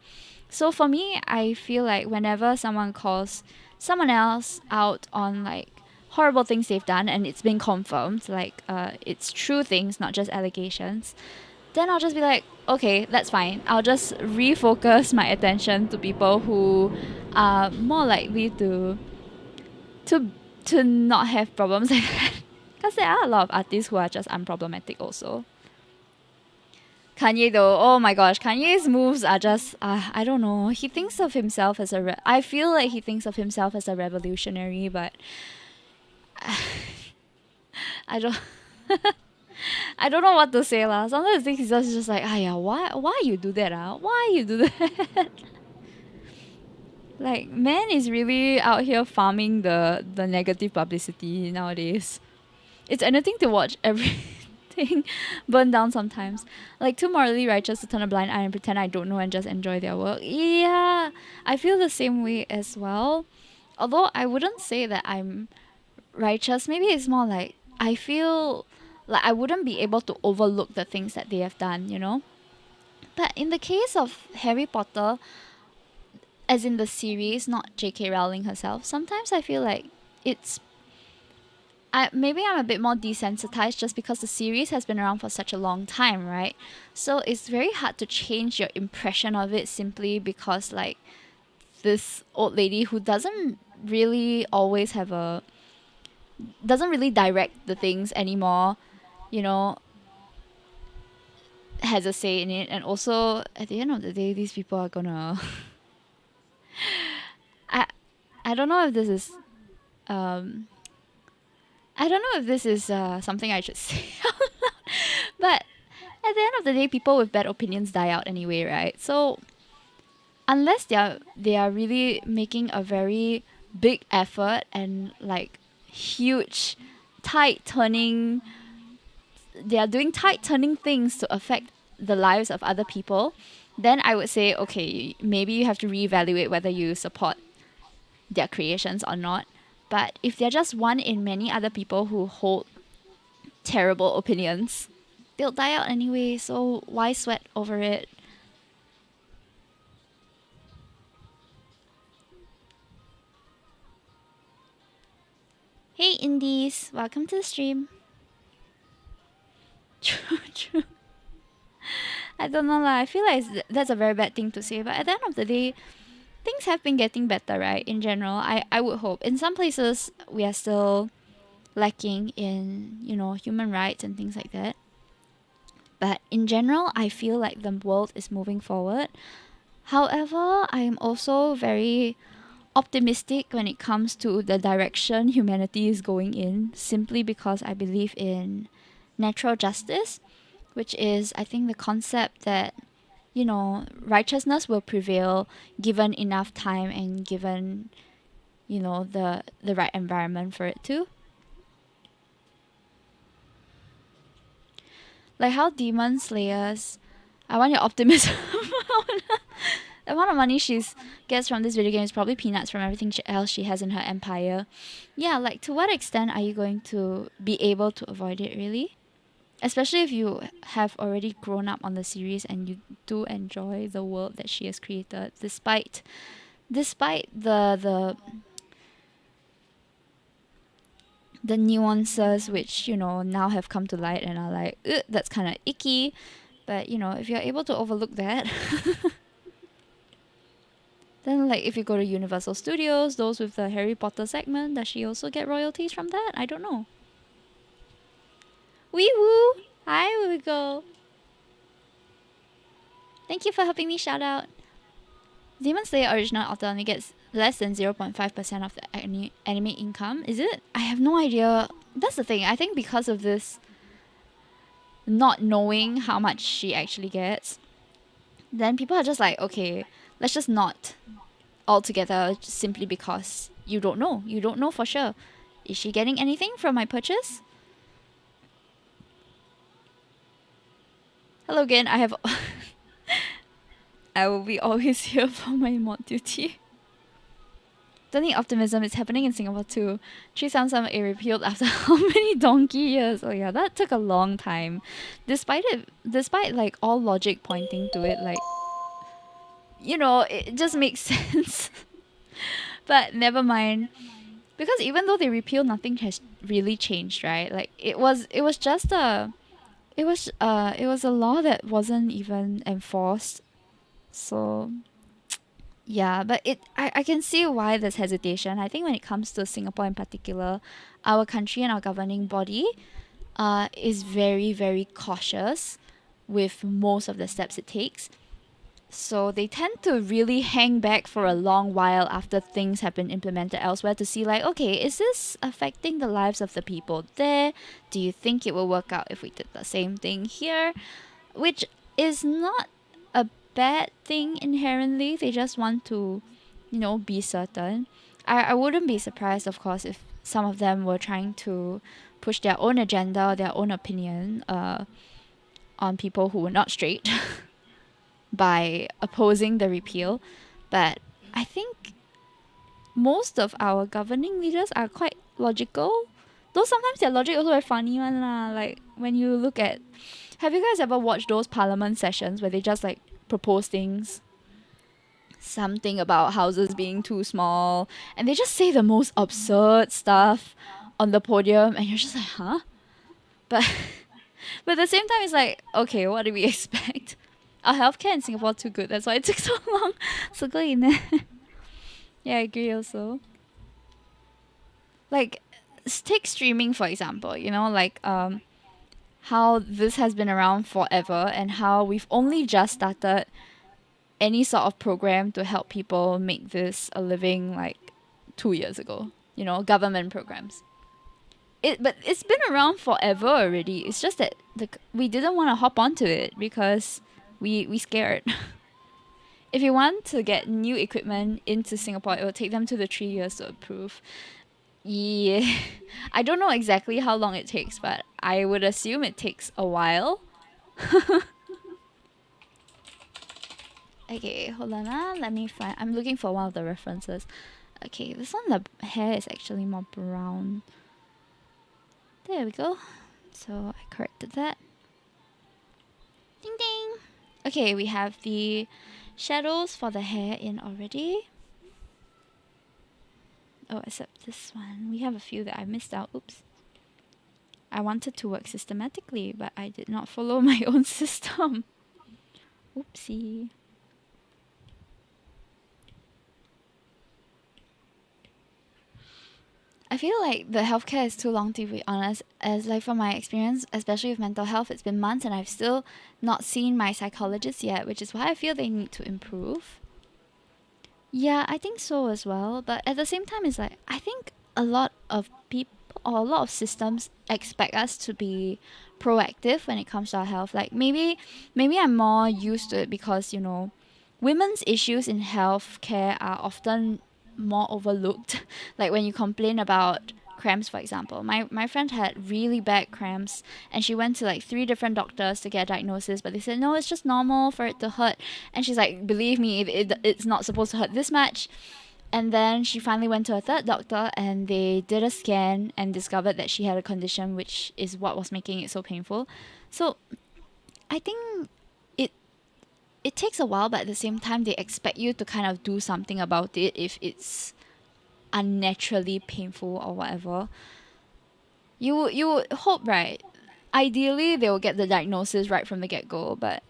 A: So for me, I feel like whenever someone calls someone else out on like horrible things they've done and it's been confirmed, like it's true things, not just allegations, then I'll just be like, okay, that's fine. I'll just refocus my attention to people who are more likely to to not have problems like that. Because there are a lot of artists who are just unproblematic also. Kanye though, oh my gosh, Kanye's moves are just, I don't know. He thinks of himself as I feel like he thinks of himself as a revolutionary, but I don't. I don't know what to say lah. Sometimes I think he's just like, yeah, why you do that? Why you do that? Like, man is really out here farming the negative publicity nowadays. It's anything to watch everything burn down sometimes. Like, too morally righteous to turn a blind eye and pretend I don't know and just enjoy their work. Yeah, I feel the same way as well. Although I wouldn't say that I'm righteous. Maybe it's more like I feel like I wouldn't be able to overlook the things that they have done. But in the case of Harry Potter, as in the series, not J.K. Rowling herself, sometimes I feel like it's. Maybe I'm a bit more desensitized just because the series has been around for such a long time, right? So it's very hard to change your impression of it simply because, like, this old lady who doesn't really always doesn't really direct the things anymore, you know, has a say in it. And also, at the end of the day, these people are gonna. I I don't know if this is I don't know if this is something I should say out loud, but at the end of the day, people with bad opinions die out anyway, right? So unless they are really making a very big effort and like huge tide turning, they are doing tide turning things to affect the lives of other people, then I would say, okay, maybe you have to reevaluate whether you support their creations or not. But if they're just one in many other people who hold terrible opinions, they'll die out anyway, so why sweat over it? Hey indies, welcome to the stream. True, true. I don't know lah. I feel like that's a very bad thing to say, but at the end of the day, things have been getting better, right? In general, I would hope. In some places, we are still lacking in, human rights and things like that. But in general, I feel like the world is moving forward. However, I am also very optimistic when it comes to the direction humanity is going in, simply because I believe in natural justice, which is, I think, the concept that, righteousness will prevail given enough time and given, the right environment for it to. Like how demon slayers, I want your optimism. The amount of money she's gets from this video game is probably peanuts from everything else she has in her empire. Yeah, like to what extent are you going to be able to avoid it, really? Especially if you have already grown up on the series and you do enjoy the world that she has created, despite the nuances which now have come to light and are like, "Ugh, that's kind of icky." But if you're able to overlook that, then like if you go to Universal Studios, those with the Harry Potter segment, does she also get royalties from that? I don't know. Wee woo! Hi, Wiggle. Thank you for helping me shout out. Demon Slayer original author only gets less than 0.5% of the anime income. Is it? I have no idea. That's the thing. I think because of this not knowing how much she actually gets, then people are just like, okay, let's just not altogether, simply because you don't know. You don't know for sure. Is she getting anything from my purchase? Hello again. I will be always here for my mod duty. Don't need optimism. It's happening in Singapore too. 377 it repealed after how many donkey years? Oh yeah, that took a long time. Despite like all logic pointing to it, like it just makes sense. But never mind. Because even though they repealed, nothing has really changed, right? Like it was just it was a law that wasn't even enforced. So yeah, but I can see why there's hesitation. I think when it comes to Singapore in particular, our country and our governing body is very, very cautious with most of the steps it takes. So they tend to really hang back for a long while after things have been implemented elsewhere to see like, okay, is this affecting the lives of the people there? Do you think it will work out if we did the same thing here? Which is not a bad thing inherently. They just want to, be certain. I wouldn't be surprised, of course, if some of them were trying to push their own agenda, their own opinion on people who were not straight by opposing the repeal. But I think most of our governing leaders are quite logical. Though sometimes their logic also very funny one lah. Like when you look at, have you guys ever watched those parliament sessions where they just like propose things? Something about houses being too small, and they just say the most absurd stuff on the podium, and you're just like, huh? But at the same time, it's like, okay, what do we expect? Our healthcare in Singapore too good. That's why it took so long. So go in there. Yeah, I agree also. Like, take streaming for example. Like how this has been around forever and how we've only just started any sort of program to help people make this a living like 2 years ago. Government programs. But it's been around forever already. It's just that we didn't want to hop onto it because we scared. If you want to get new equipment into Singapore, it will take them 3 years to approve. Yeah, I don't know exactly how long it takes, but I would assume it takes a while. Okay, hold on. Let me find. I'm looking for one of the references. Okay, this one, the hair is actually more brown. There we go. So I corrected that. Ding ding. Okay, we have the shadows for the hair in already. Oh, except this one. We have a few that I missed out. Oops. I wanted to work systematically, but I did not follow my own system. Oopsie. I feel like the healthcare is too long, to be honest. As like from my experience, especially with mental health, it's been months and I've still not seen my psychologist yet, which is why I feel they need to improve. Yeah, I think so as well. But at the same time, it's like I think a lot of people or a lot of systems expect us to be proactive when it comes to our health. Like maybe I'm more used to it because, women's issues in healthcare are often more overlooked. Like when you complain about cramps, for example. My friend had really bad cramps and she went to like three different doctors to get a diagnosis, but they said, no, it's just normal for it to hurt. And she's like, believe me, it's not supposed to hurt this much. And then she finally went to a third doctor and they did a scan and discovered that she had a condition which is what was making it so painful. So I think it it takes a while, but at the same time they expect you to kind of do something about it if it's unnaturally painful or whatever. You would hope, right? Ideally they will get the diagnosis right from the get go, but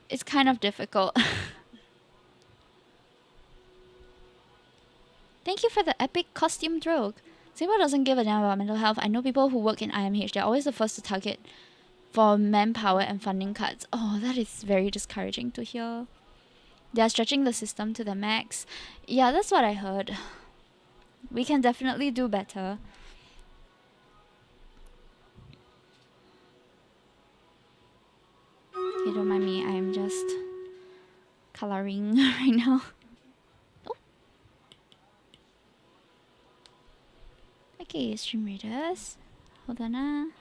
A: it's kind of difficult. Thank you for the epic costume joke. Singapore doesn't give a damn about mental health. I know people who work in IMH, they're always the first to target for manpower and funding cuts. Oh, that is very discouraging to hear. They're stretching the system to the max. Yeah, that's what I heard. We can definitely do better. Okay, don't mind me. I'm just coloring right now. Oh. Okay, stream readers. Hold on.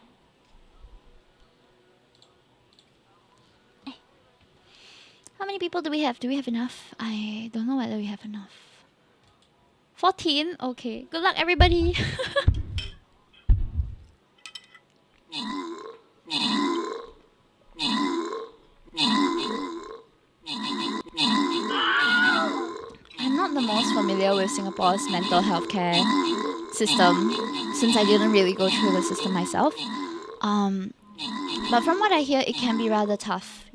A: How many people do we have? Do we have enough? I don't know whether we have enough. 14? Okay. Good luck, everybody. I'm not the most familiar with Singapore's mental health care system since I didn't really go through the system myself. But from what I hear, it can be rather tough,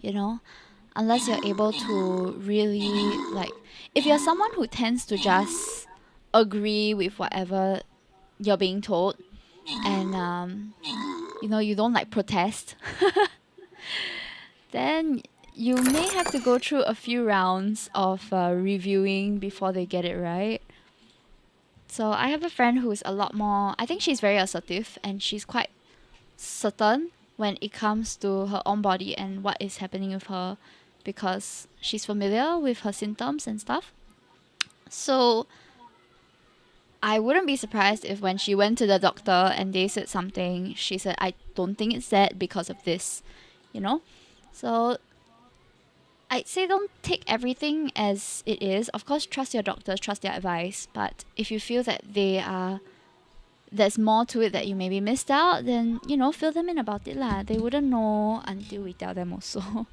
A: unless you're able to really, like, if you're someone who tends to just agree with whatever you're being told and you don't like protest, then you may have to go through a few rounds of reviewing before they get it right. So I have a friend who's a lot more, I think she's very assertive and she's quite certain when it comes to her own body and what is happening with her because she's familiar with her symptoms and stuff. So I wouldn't be surprised if when she went to the doctor and they said something, she said, I don't think it's that because of this, So I'd say don't take everything as it is. Of course, trust your doctors, trust their advice. But if you feel that there's more to it that you maybe missed out, then, fill them in about it lah. They wouldn't know until we tell them also.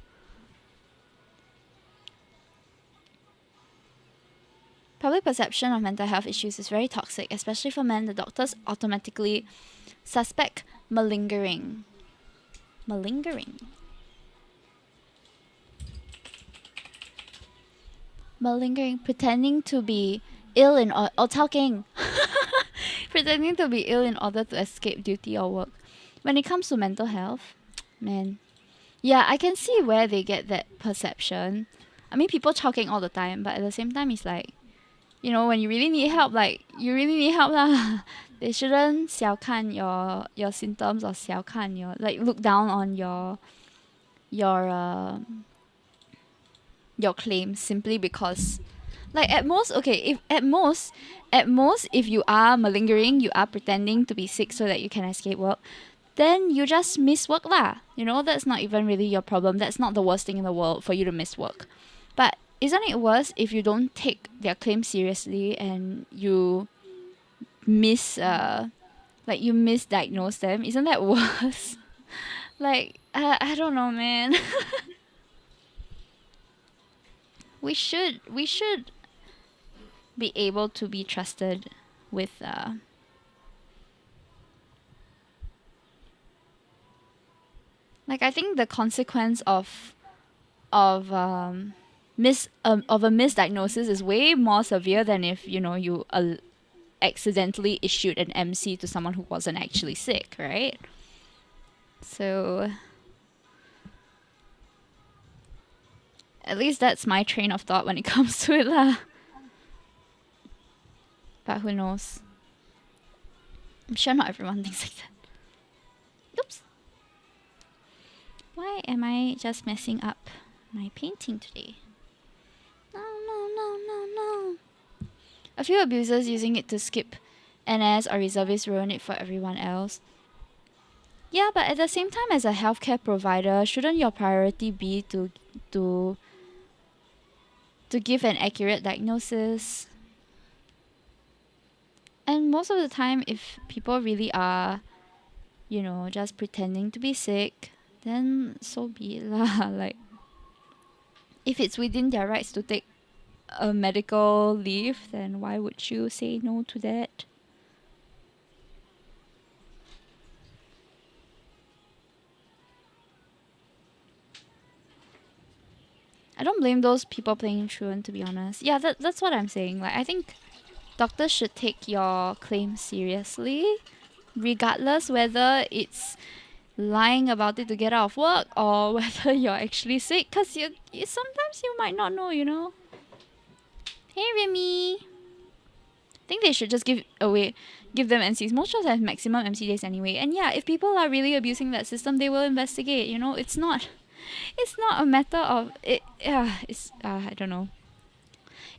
A: Public perception of mental health issues is very toxic, especially for men. The doctors automatically suspect malingering. Malingering, pretending to be ill talking. Pretending to be ill in order to escape duty or work. When it comes to mental health, man, yeah, I can see where they get that perception. I mean, people talking all the time, but at the same time, it's like, when you really need help, like, you really need help lah. They shouldn't 小看 your symptoms or 小看 your, like, look down on your claims simply because, like, at most, okay, if you are malingering, you are pretending to be sick so that you can escape work, then you just miss work lah. That's not even really your problem. That's not the worst thing in the world for you to miss work. But isn't it worse if you don't take their claim seriously and you misdiagnose them? Isn't that worse? Like, I don't know, man. we should be able to be trusted with like, I think the consequence of a misdiagnosis is way more severe than if you accidentally issued an MC to someone who wasn't actually sick, right? So at least that's my train of thought when it comes to it lah. But who knows? I'm sure not everyone thinks like that. Oops. Why am I just messing up my painting today? No, no, no, no, no. A few abusers using it to skip NS or reservists ruin it for everyone else. Yeah, but at the same time, as a healthcare provider, shouldn't your priority be to give an accurate diagnosis? And most of the time, if people really are, just pretending to be sick, then so be it lah. Like, if it's within their rights to take a medical leave, then why would you say no to that? I don't blame those people playing truant, to be honest. Yeah, that's what I'm saying. Like, I think doctors should take your claim seriously, regardless whether it's lying about it to get out of work or whether you're actually sick. Because sometimes you might not know, Hey, Remy. I think they should just give them MCs. Most jobs have maximum MC days anyway. And yeah, if people are really abusing that system, they will investigate. It's not a matter of it. I don't know.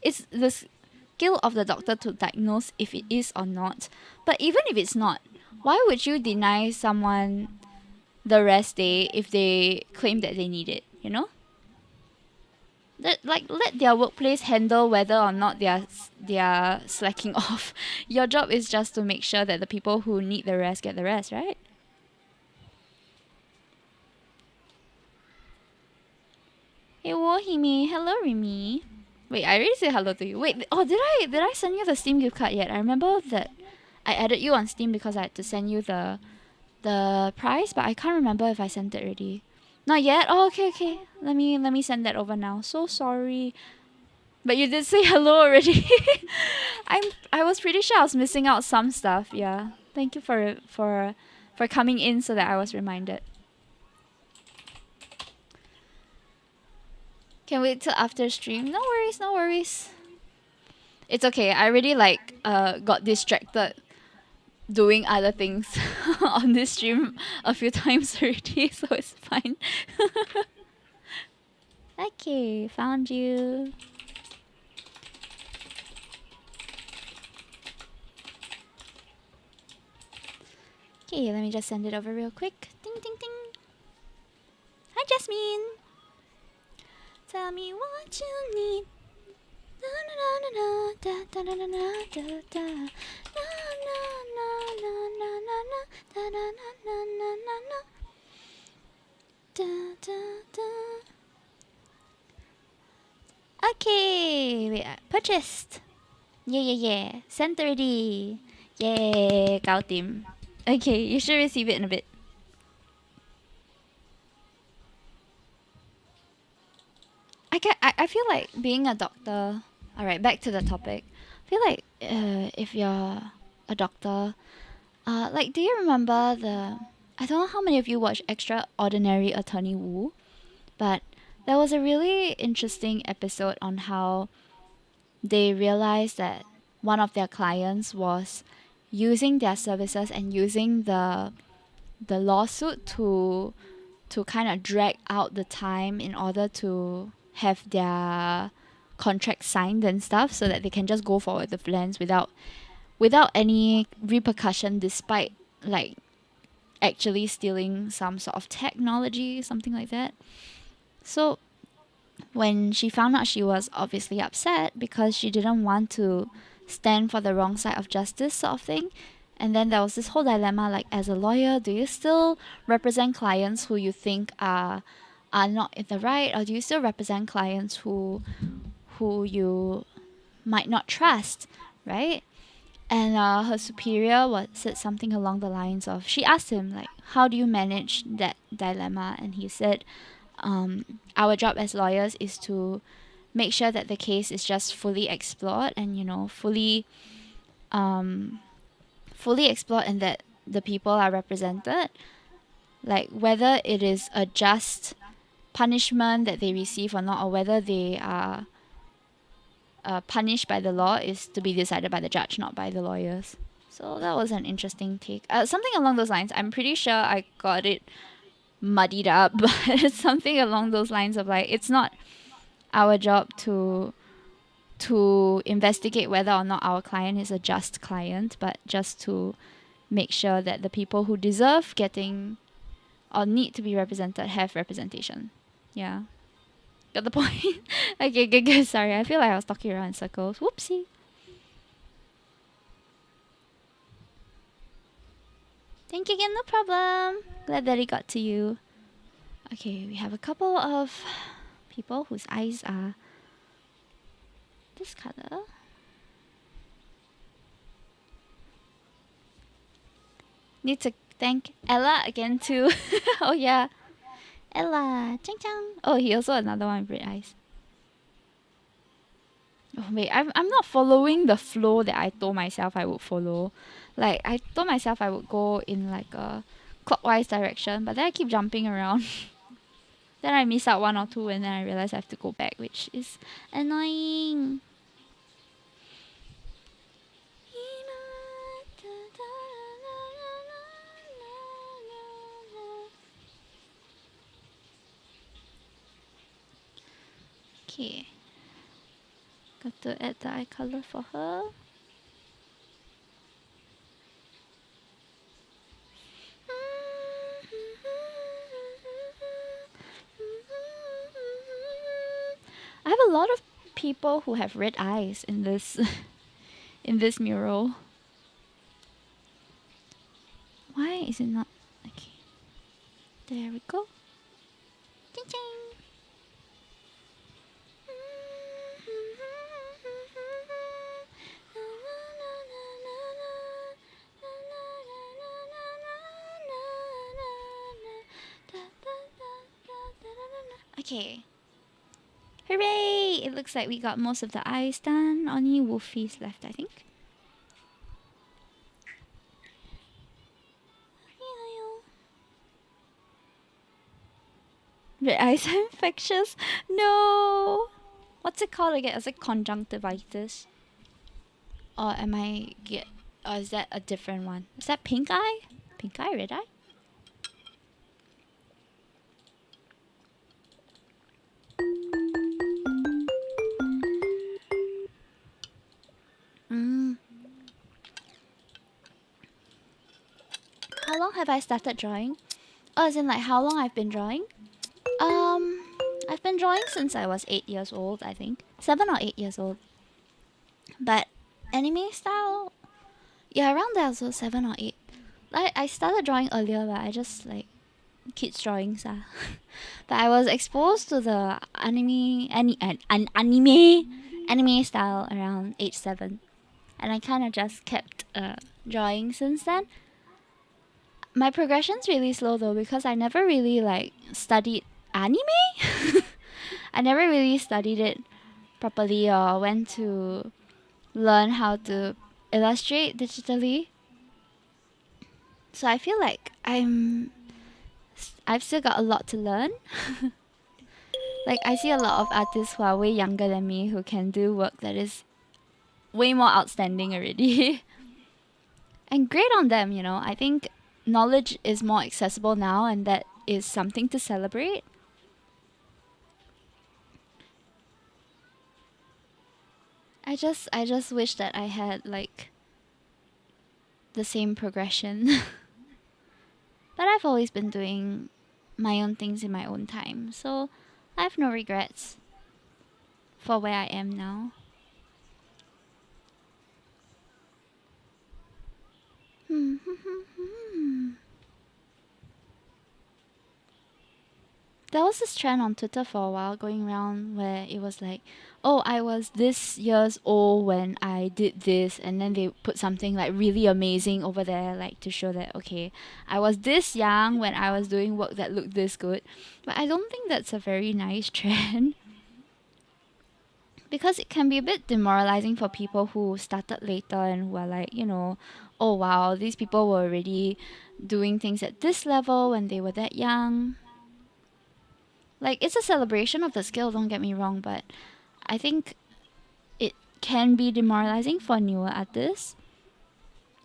A: It's the skill of the doctor to diagnose if it is or not. But even if it's not, why would you deny someone the rest day if they claim that they need it? Let their workplace handle whether or not they're slacking off. Your job is just to make sure that the people who need the rest get the rest, right? Hey, Wohimi. Hello, Remy. Wait, I already said hello to you. Wait, did I send you the Steam gift card yet? I remember that I added you on Steam because I had to send you the price, but I can't remember if I sent it already. Not yet? Oh, okay. Let me send that over now. So sorry. But you did say hello already. I was pretty sure I was missing out some stuff. Yeah. Thank you for coming in so that I was reminded. Can wait till after stream. No worries. It's okay. I already got distracted doing other things on this stream a few times already, so it's fine. Okay, found you. Okay, let me just send it over real quick. Ding, ding, ding. Hi, Jasmine. Tell me what you need. Na na na na da da na na na da da na na na na na na na da na na na na na na da da da. Okay, wait, purchased. Yeah. Sent already. Yay, Gao team. Okay, you should receive it in a bit. I feel like being a doctor. Alright, back to the topic. I feel like if you're a doctor, do you remember I don't know how many of you watched Extraordinary Attorney Woo, but there was a really interesting episode on how they realized that one of their clients was using their services and using the lawsuit to kind of drag out the time in order to have their contract signed and stuff so that they can just go forward with the plans without any repercussion, despite actually stealing some sort of technology, something like that. So when she found out, she was obviously upset because she didn't want to stand for the wrong side of justice, sort of thing. And then there was this whole dilemma, as a lawyer, do you still represent clients who you think are not in the right, or do you still represent clients who you might not trust, right? And her superior said something along the lines of, she asked him, how do you manage that dilemma? And he said, our job as lawyers is to make sure that the case is just fully explored and, fully um, fully explored and that the people are represented, like whether it is a just punishment that they receive or not, or whether they are punished by the law, is to be decided by the judge, not by the lawyers. So that was an interesting take. Something along those lines. I'm pretty sure I got it muddied up, but it's something along those lines of like, it's not our job to investigate whether or not our client is a just client, but just to make sure that the people who deserve getting or need to be represented have representation. Yeah. Got the point? Okay, good, good. Sorry, I feel like I was talking around in circles. Whoopsie. Thank you again, no problem. Glad that it got to you. Okay, we have a couple of people whose eyes are this color. Need to thank Ella again too. Oh yeah. Ella, chang chang. Oh, he also another one with red eyes. Oh wait, I'm not following the flow that I told myself I would follow. Like I told myself I would go in like a clockwise direction, but then I keep jumping around. Then I miss out one or two and then I realize I have to go back, which is annoying. Okay. Got to add the eye color for her. I have a lot of people who have red eyes in this in this mural. Why is it not okay? There we go. Ching ching. Okay. Hooray! It looks like we got most of the eyes done. Only Wolfie's left, I think. Red eyes are infectious. No! What's it called again? Is it conjunctivitis? Or am I get? Or is that a different one? Is that pink eye? Pink eye, red eye? How long have I started drawing? Oh, as in like how long I've been drawing? I've been drawing since I was 8 years old, I think. 7 or 8 years old. But anime style, yeah, around there also 7 or 8. I started drawing earlier, but I just like kids drawings. But I was exposed to the anime style around age 7, and I kind of just kept drawing since then. My progression's really slow though because I never really like studied anime. I never really studied it properly or went to learn how to illustrate digitally. So I feel like I've still got a lot to learn. Like I see a lot of artists who are way younger than me who can do work that is way more outstanding already. And great on them, you know. I think knowledge is more accessible now and that is something to celebrate. I just wish that I had like the same progression. But I've always been doing my own things in my own time, so I have no regrets for where I am now. There was this trend on Twitter for a while going around where it was like, oh, I was this years old when I did this, and then they put something like really amazing over there, like to show that, okay, I was this young when I was doing work that looked this good. But I don't think that's a very nice trend. because it can be a bit demoralizing for people who started later and who are like, oh wow, these people were already doing things at this level when they were that young. Like, it's a celebration of the skill, don't get me wrong, but I think it can be demoralizing for newer artists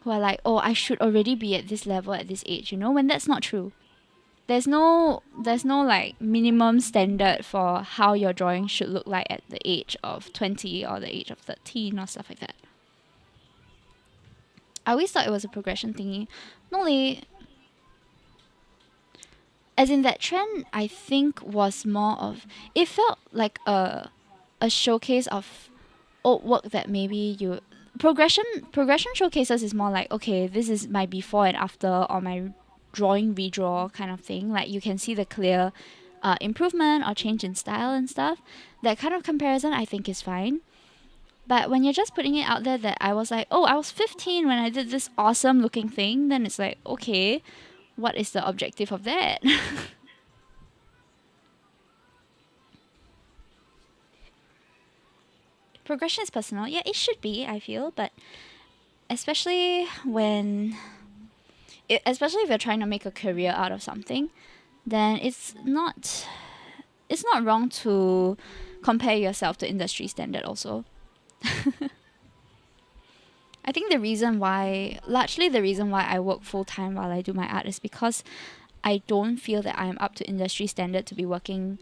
A: who are like, oh, I should already be at this level at this age, when that's not true. There's no like minimum standard for how your drawing should look like at the age of 20 or the age of 13 or stuff like that. I always thought it was a progression thingy. No, as in that trend, I think was more of, it felt like a showcase of old work that maybe you progression showcases is more like, okay, this is my before and after, or my drawing redraw kind of thing. Like, you can see the clear improvement or change in style and stuff. That kind of comparison I think is fine. But when you're just putting it out there that I was like, oh, I was 15 when I did this awesome looking thing, then it's like, okay, what is the objective of that? Progression is personal. Yeah, it should be, I feel, but especially especially if you're trying to make a career out of something, then it's not wrong to compare yourself to industry standard also. I think largely the reason why I work full time while I do my art is because I don't feel that I am up to industry standard to be working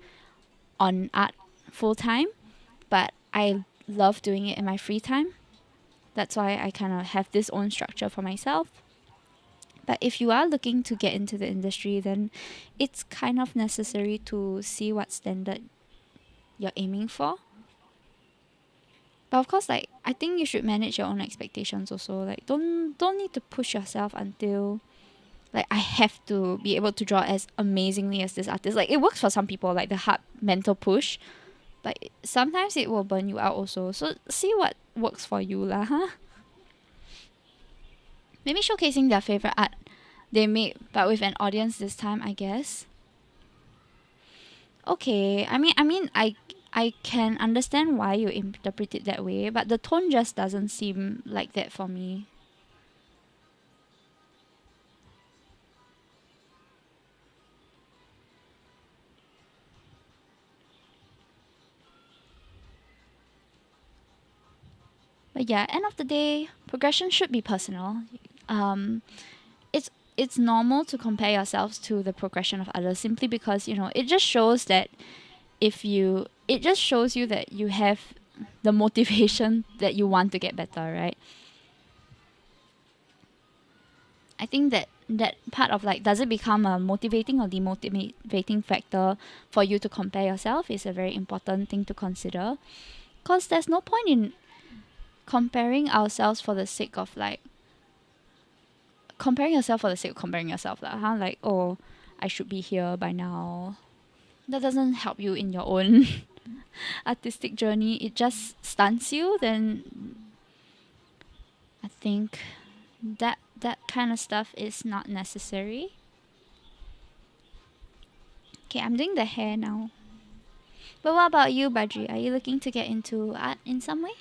A: on art full time, but I love doing it in my free time. That's why I kind of have this own structure for myself. But if you are looking to get into the industry, then it's kind of necessary to see what standard you're aiming for. But of course, like, I think you should manage your own expectations also. Like, don't need to push yourself until, like, I have to be able to draw as amazingly as this artist. Like, it works for some people, like the hard mental push, but sometimes it will burn you out also. So see what works for you lah, huh? Maybe showcasing their favorite art they made, but with an audience this time, I guess. Okay, I can understand why you interpret it that way, but the tone just doesn't seem like that for me. But yeah, end of the day, progression should be personal. Um, it's normal to compare yourselves to the progression of others simply because it just shows that it just shows you that you have the motivation that you want to get better, right? I think that part of, like, does it become a motivating or demotivating factor for you to compare yourself is a very important thing to consider, because there's no point in comparing ourselves for the sake of, like, comparing yourself for the sake of comparing yourself lah, huh? Like, oh, I should be here by now. That doesn't help you in your own artistic journey. It just stunts you. Then I think that kind of stuff is not necessary. Okay, I'm doing the hair now. But what about you, Badri? Are you looking to get into art in some way?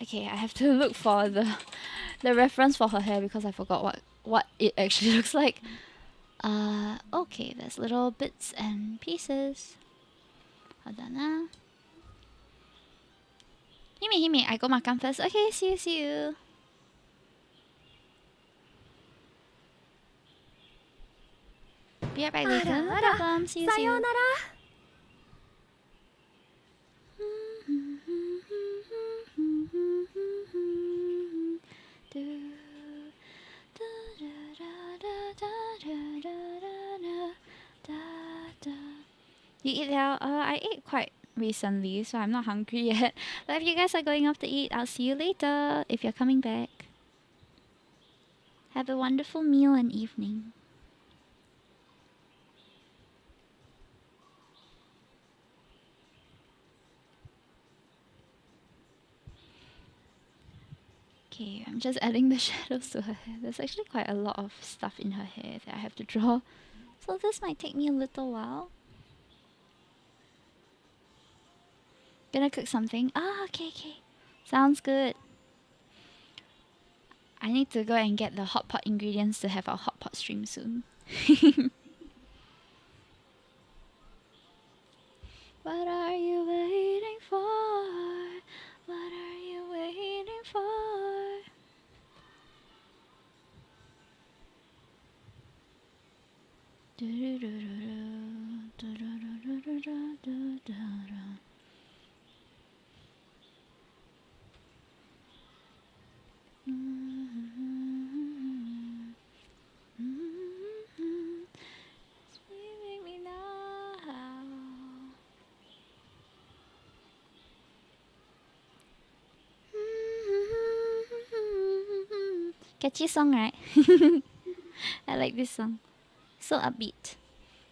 A: Okay, I have to look for the reference for her hair because I forgot what it actually looks like. Okay, there's little bits and pieces. Hold on now. Hime, I go makan first. Okay, see you. Be right back later. No problem. See you. You eat now? I ate quite recently, so I'm not hungry yet. But if you guys are going off to eat, I'll see you later if you're coming back. Have a wonderful meal and evening. Okay, I'm just adding the shadows to her hair. There's actually quite a lot of stuff in her hair that I have to draw. So this might take me a little while. Gonna cook something. Ah, okay, okay. Sounds good. I need to go and get the hot pot ingredients to have our hot pot stream soon. What are you waiting for? What are you waiting for? Leaving me now. Catchy song, right? I like this song. So upbeat.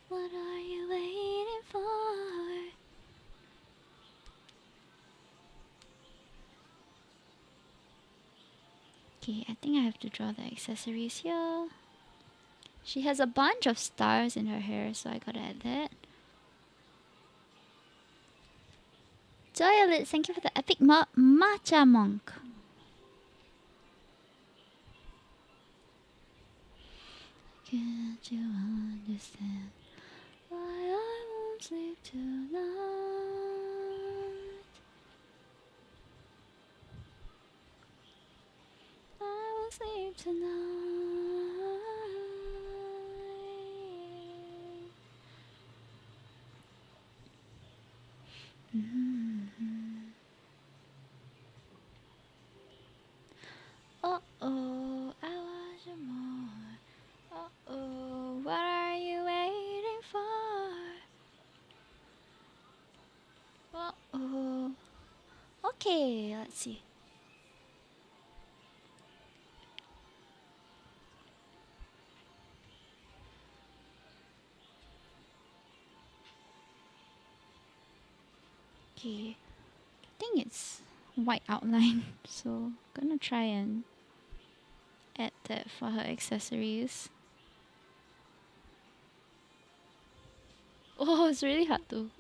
A: What are you waiting for? Okay, I think I have to draw the accessories here. She has a bunch of stars in her hair, so I gotta add that. Joyelit, thank you for the epic matcha monk. Can't you understand why I won't sleep tonight? I won't sleep tonight. Uh-oh, I want you more. Uh-oh, what are you waiting for? Uh-oh. Okay, let's see. Okay, I think it's white outline, so gonna try and add that for her accessories. Oh, it's really hard to.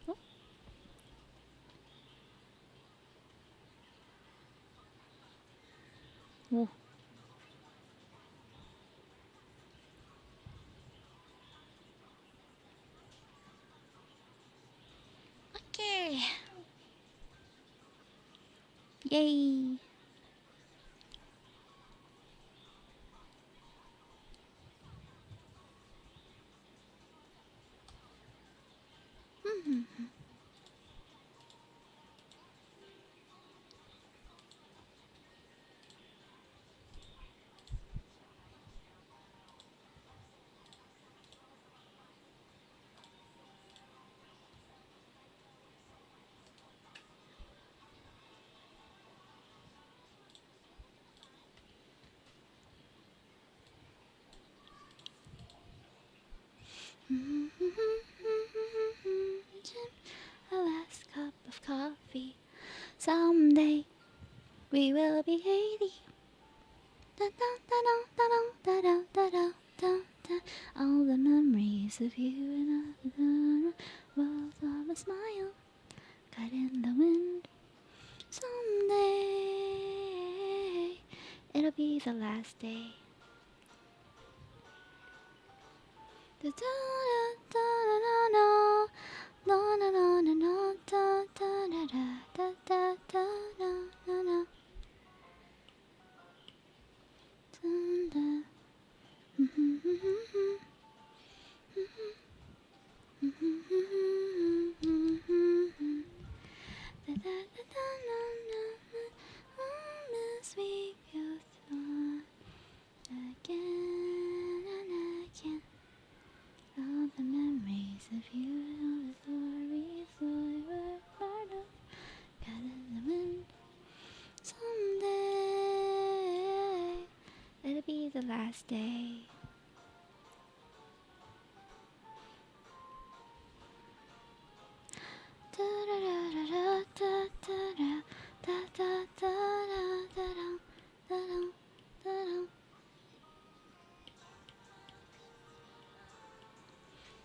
A: Oh. Oh. Okay. Yay. A last cup of coffee. Someday we will be 80. All the memories of you and other worlds of a smile cut in the wind. Someday it'll be the last day. This week you thought again and again. All the memories of you and all the stories we were part of got in the wind. Someday it'll be last day.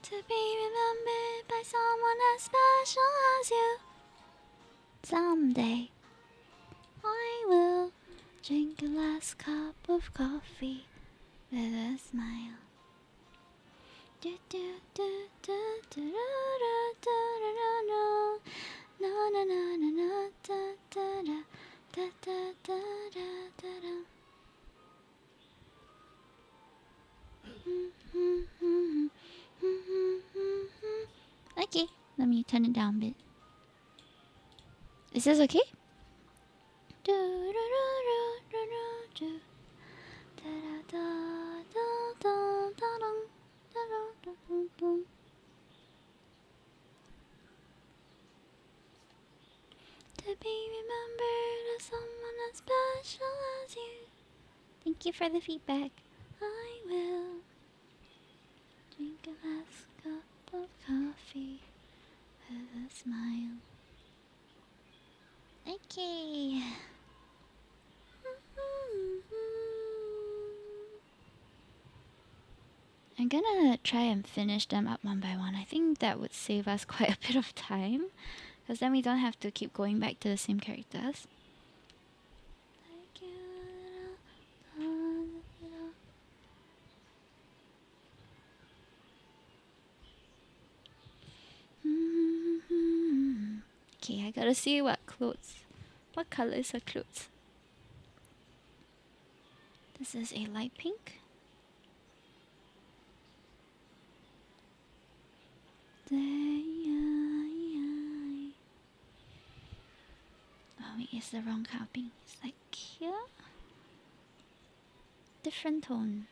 A: To be remembered by someone as special as you. Someday I will drink a last cup of coffee with a smile. Do do do do do do do no no no no no da da da da da da da da. Okay, let me turn it down a bit. Is this okay? To be remembered as someone as special as you. Thank you for the feedback. I will drink a last cup of coffee with a smile. Okay. I'm gonna try and finish them up one by one. I think that would save us quite a bit of time, because then we don't have to keep going back to the same characters. Okay, I gotta see what color is her clothes. This is a light pink. Oh wait, it's the wrong kind of pink. It's like here. Different tone.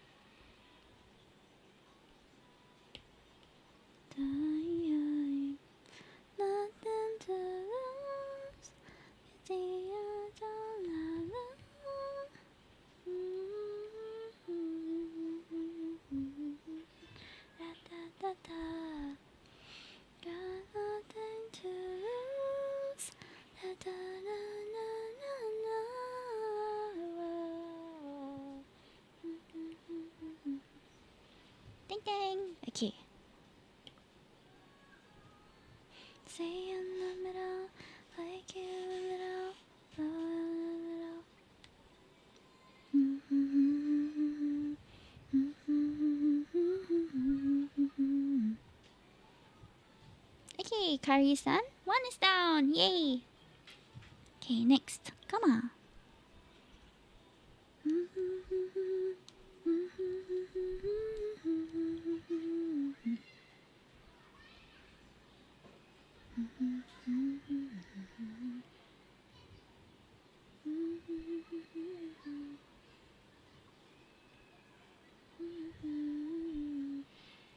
A: Nothing to lose. Got nothing to lose. Ding ding. Okay. Stay in the middle, like you a little, Okay, Kari-san, one is down. Yay. Okay, next. Come on.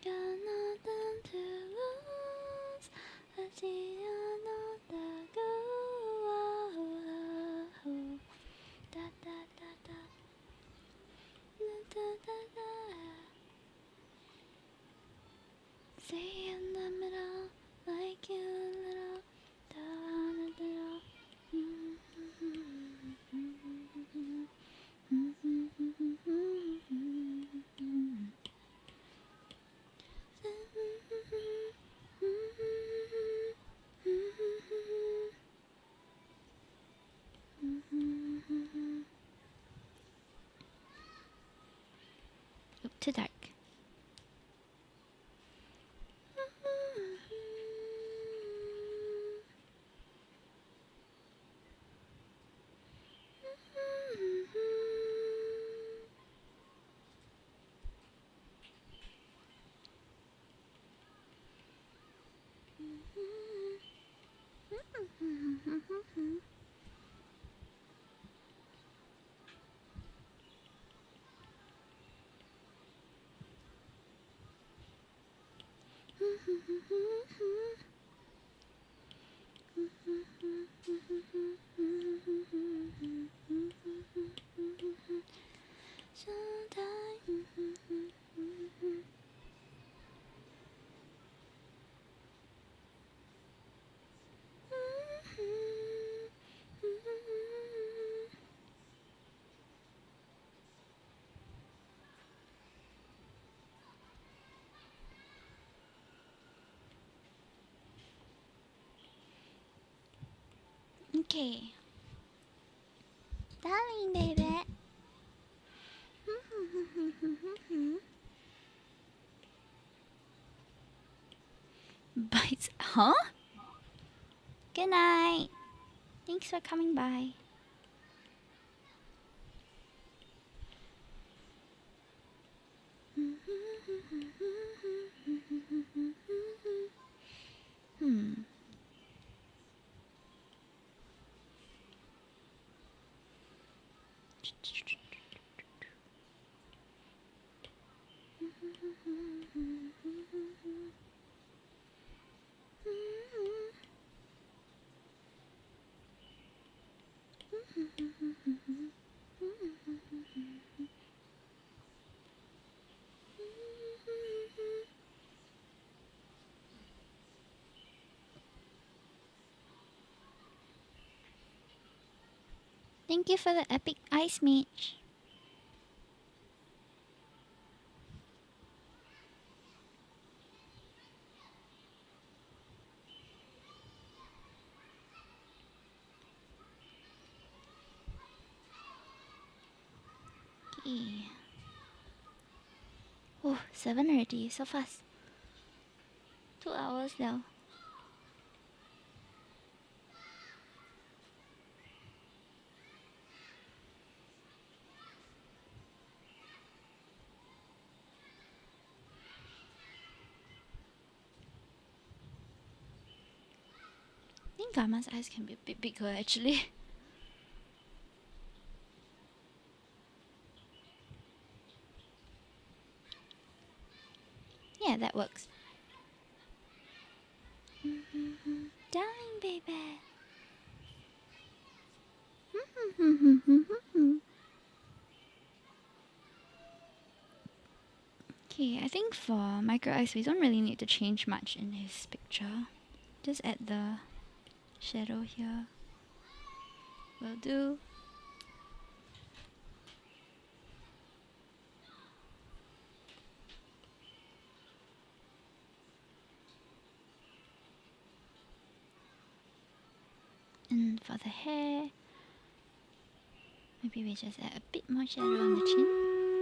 A: Got nothing to lose. I see you know the go. Da da da da. Da da da. Stay in the middle, like you little. Da da da. Oop, too dark. Okay. Darling baby. Bites. Huh? Good night. Thanks for coming by. Thank you for the epic ice mage. Okay. Oh, 7 already, so fast. 2 hours now. I think Gamma's eyes can be a bit bigger actually. Yeah, that works. Darling baby. Okay, I think for micro ice we don't really need to change much in his picture. Just add the shadow here. Will do. And for the hair, maybe we just add a bit more shadow on the chin.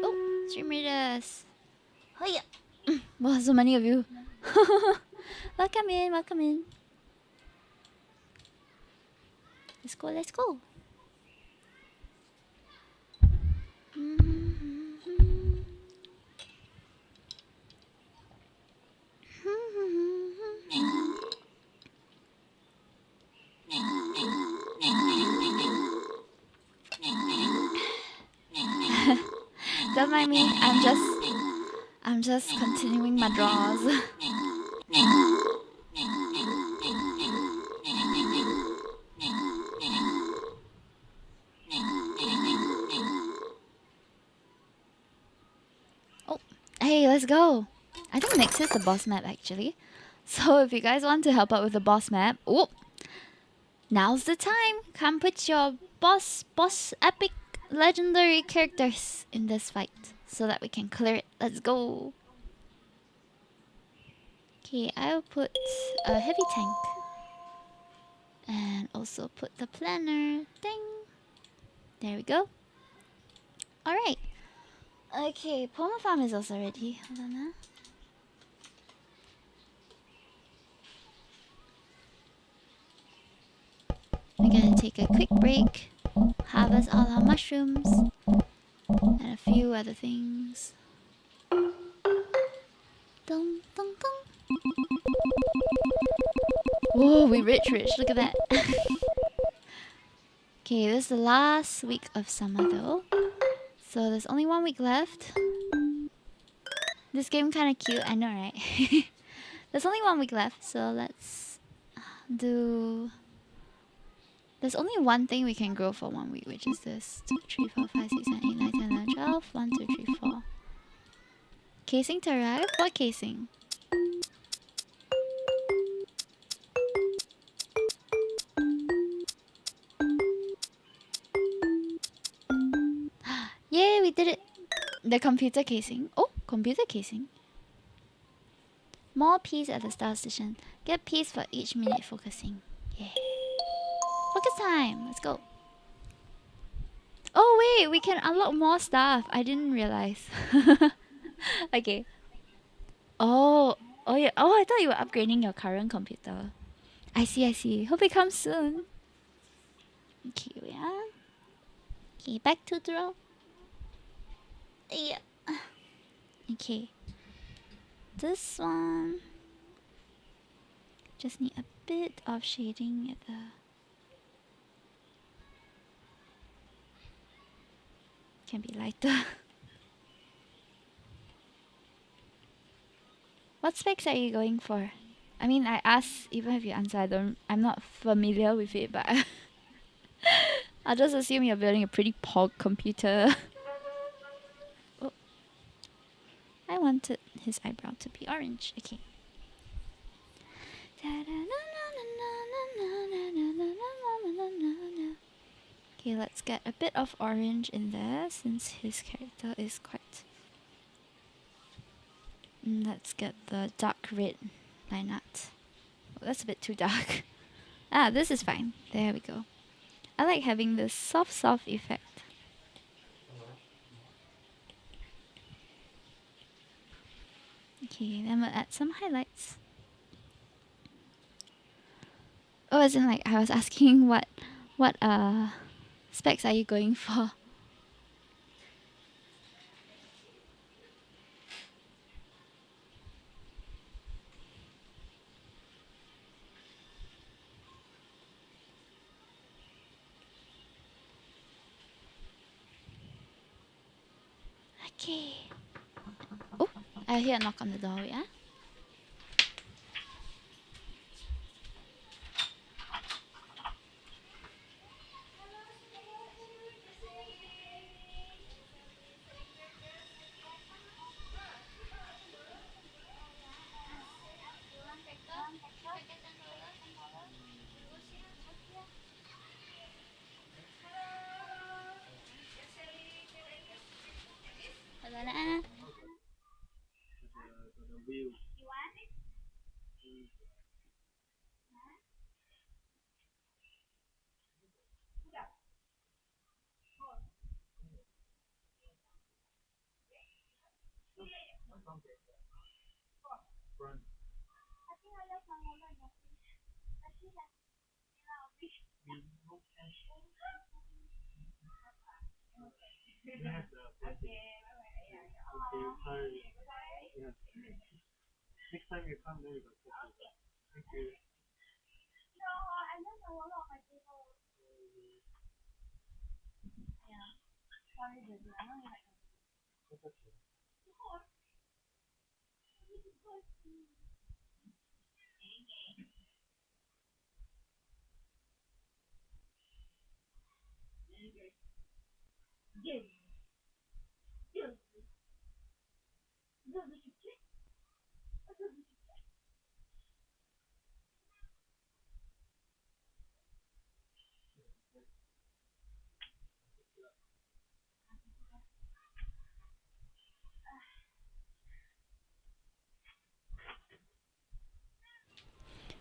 A: Oh, stream readers! Hiya! Wow, so many of you. Welcome in, welcome in. Let's go, let's go. Don't mind me, I'm just continuing my draws. Oh, hey, let's go. I think next is the boss map actually. So if you guys want to help out with the boss map, oh, now's the time. Come put your boss epic legendary characters in this fight so that we can clear it. Let's go. Okay, I'll put a heavy tank. And also put the planner. Ding. There we go. Alright. Okay, Poma Farm is also ready. Hold on. We're gonna take a quick break, harvest all our mushrooms, and a few other things. Dum, dum, dum. Whoa, we rich, look at that. Okay, this is the last week of summer though. So there's only 1 week left. This game kinda cute, I know, right? There's only 1 week left, so let's do... There's only one thing we can grow for 1 week, which is this. 2, 3, 4, 5, 6, 7, 8, 9, 10, 11, 12. 1, 2, 3, 4. Casing to arrive? What casing? Yay, we did it! The computer casing. Oh, computer casing. More peas at the star station. Get peas for each minute focusing. Yeah. Focus time. Let's go. Oh wait, we can unlock more stuff. I didn't realize. Okay. Oh, oh yeah. Oh, I thought you were upgrading your current computer. I see, I see. Hope it comes soon. Okay, wait. Okay, back to draw. Yeah. Okay. This one just need a bit of shading at the. Can be lighter. What specs are you going for? I mean, I asked even if you answer. I'm not familiar with it, but I'll just assume you're building a pretty pog computer. Oh, I wanted his eyebrow to be orange. Okay. Okay, let's get a bit of orange in there since his character is quite. Let's get the dark red line art. Oh, that's a bit too dark. Ah, this is fine. There we go. I like having this soft effect. Okay, then we'll add some highlights. Oh, as in like I was asking what specs are you going for? Okay. Oh, I hear a knock on the door, yeah? Wala na.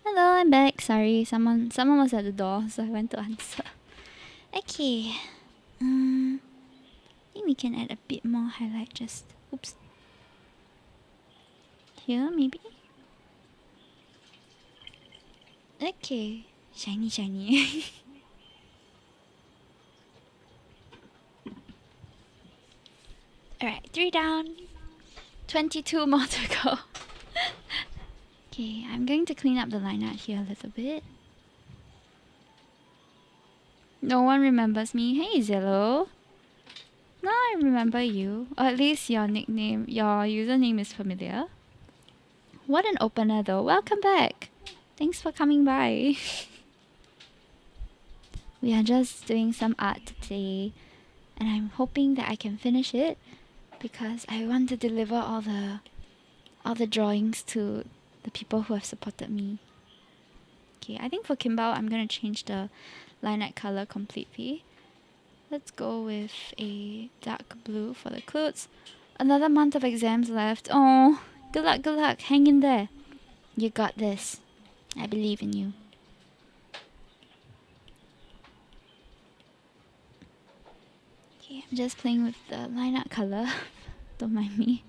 A: Hello, I'm back. Sorry, someone was at the door, so I went to answer. Okay. I think we can add a bit more highlight. Just oops. Here, maybe. Okay, shiny. Alright, 3 down. 22 more to go. Okay, I'm going to clean up the line art here a little bit. No one remembers me. Hey, Zillow. No, I remember you. Or at least your nickname, your username is familiar. What an opener though. Welcome back. Thanks for coming by. We are just doing some art today, and I'm hoping that I can finish it because I want to deliver all the drawings to the people who have supported me. Okay, I think for Kimbao I'm gonna change the line art color completely. Let's go with a dark blue for the clothes. Another month of exams left. Oh, good luck. Hang in there. You got this. I believe in you. Okay, I'm just playing with the line art color. Don't mind me.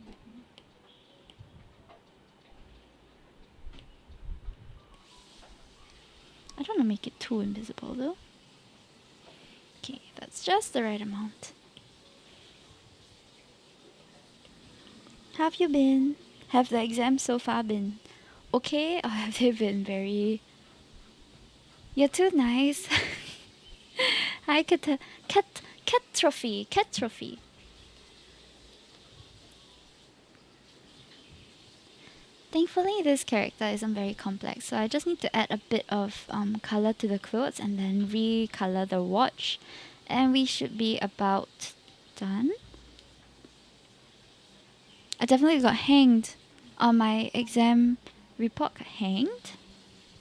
A: I don't want to make it too invisible though. Okay, that's just the right amount. How have you been? Have the exams so far been okay, or have they been very... You're too nice. Hi, cat trophy. Thankfully, this character isn't very complex, so I just need to add a bit of color to the clothes and then recolor the watch, and we should be about done. I definitely got hanged on my exam report. Hanged?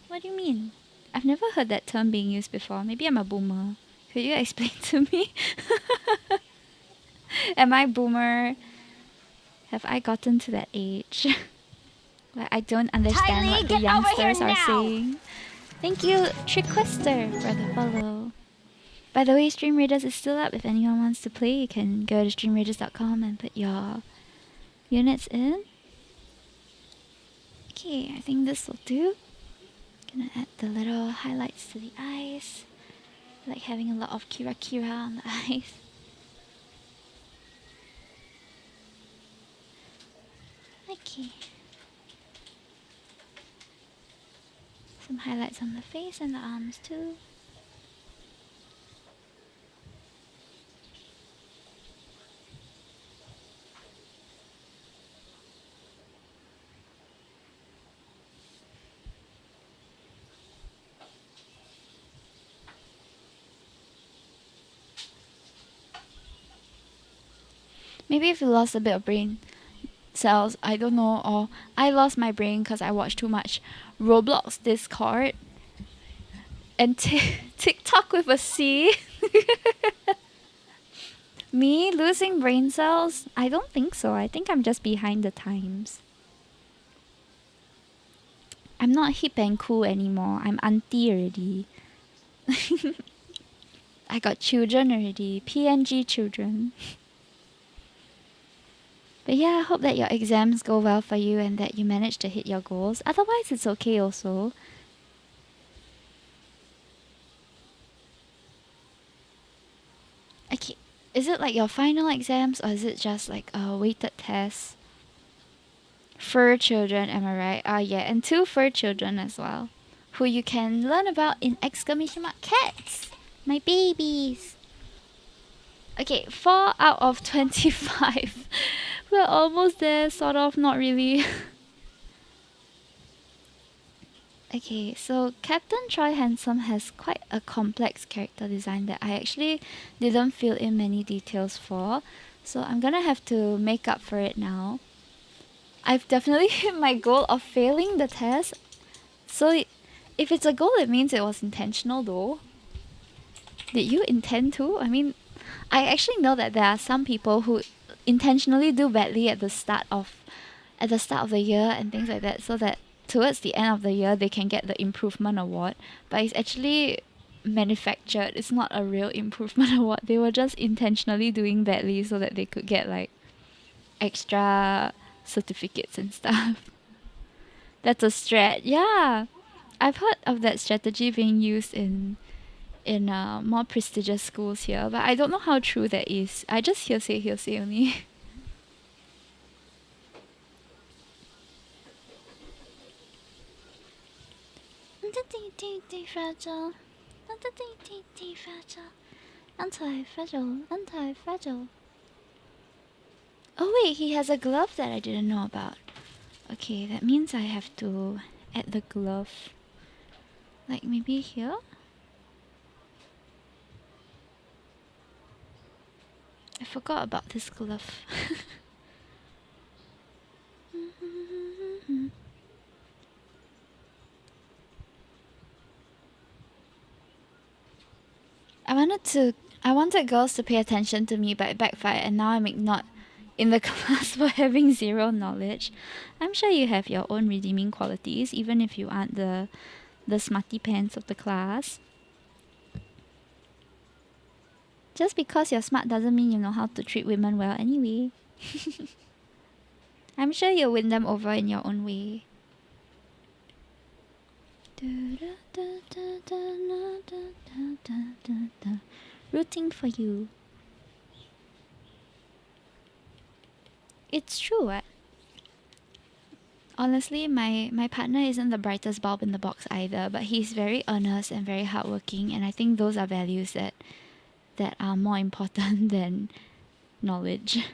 A: What do you mean? I've never heard that term being used before. Maybe I'm a boomer. Could you explain to me? Am I boomer? Have I gotten to that age? Like, I don't understand
B: Tylee,
A: what the
B: get
A: youngsters
B: over
A: are
B: here now.
A: saying. Thank you, Trickquester, for the follow. By the way, Stream Raiders is still up. If anyone wants to play, you can go to streamraiders.com and put your units in. Okay, I think this will do. Gonna add the little highlights to the eyes. I like having a lot of Kira on the eyes. Okay. Some highlights on the face and the arms too. Maybe if you lost a bit of brain cells, I don't know, or I lost my brain because I watched too much Roblox Discord and TikTok with a C. Me losing brain cells? I don't think so. I think I'm just behind the times. I'm not hip and cool anymore. I'm auntie already. I got children already. PNG children. But yeah, I hope that your exams go well for you and that you manage to hit your goals. Otherwise, it's okay also. Okay, is it like your final exams or is it just like a weighted test? Fur children, am I right? Yeah, and 2 fur children as well, who you can learn about in exclamation mark cats. My babies. Okay, 4 out of 25. We're almost there, sort of, not really. Okay, so Captain Troy Handsome has quite a complex character design that I actually didn't fill in many details for. So I'm gonna have to make up for it now. I've definitely hit my goal of failing the test. So if it's a goal, it means it was intentional though. Did you intend to? I mean, I actually know that there are some people who intentionally do badly at the start of the year and things like that, so that towards the end of the year they can get the improvement award. But it's actually manufactured. It's not a real improvement award. They were just intentionally doing badly so that they could get like extra certificates and stuff. That's a strat. Yeah, I've heard of that strategy being used in more prestigious schools here, but I don't know how true that is. I just hearsay only. Fragile. Anti-fragile. Oh wait, he has a glove that I didn't know about. Okay, that means I have to add the glove. Like maybe here? I forgot about this glove. I wanted girls to pay attention to me, but it backfired, and now I'm ignored in the class for having zero knowledge. I'm sure you have your own redeeming qualities, even if you aren't the smarty pants of the class. Just because you're smart doesn't mean you know how to treat women well anyway. I'm sure you'll win them over in your own way. Rooting for you. It's true, what? Honestly, my partner isn't the brightest bulb in the box either, but he's very earnest and very hardworking, and I think those are values that are more important than knowledge.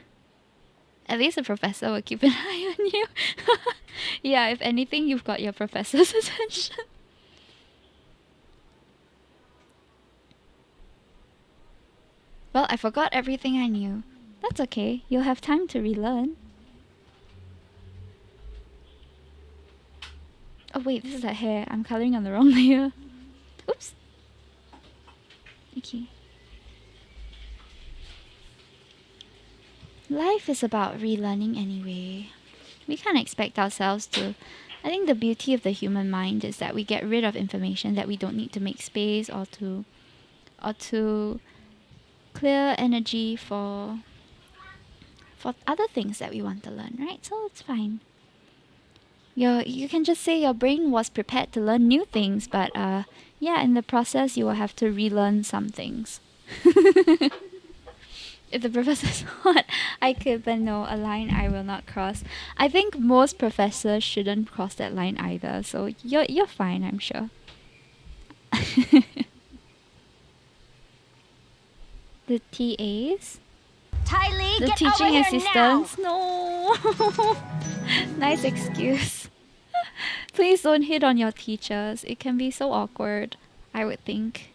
A: At least a professor will keep an eye on you. Yeah, if anything, you've got your professor's attention. Well, I forgot everything I knew. That's okay. You'll have time to relearn. Oh wait, this is a hair. I'm coloring on the wrong layer. Oops. Okay. Life is about relearning anyway. We can't expect ourselves to. I think the beauty of the human mind is that we get rid of information that we don't need to make space or to clear energy for other things that we want to learn, right? So it's fine. You can just say your brain was prepared to learn new things, but yeah, in the process you will have to relearn some things. If the professor's hot, I could, but no, a line I will not cross. I think most professors shouldn't cross that line either, so you're fine, I'm sure. The TAs?
B: Tylee,
A: The
B: get
A: teaching
B: over
A: assistants? No! Nice excuse. Please don't hit on your teachers. It can be so awkward, I would think.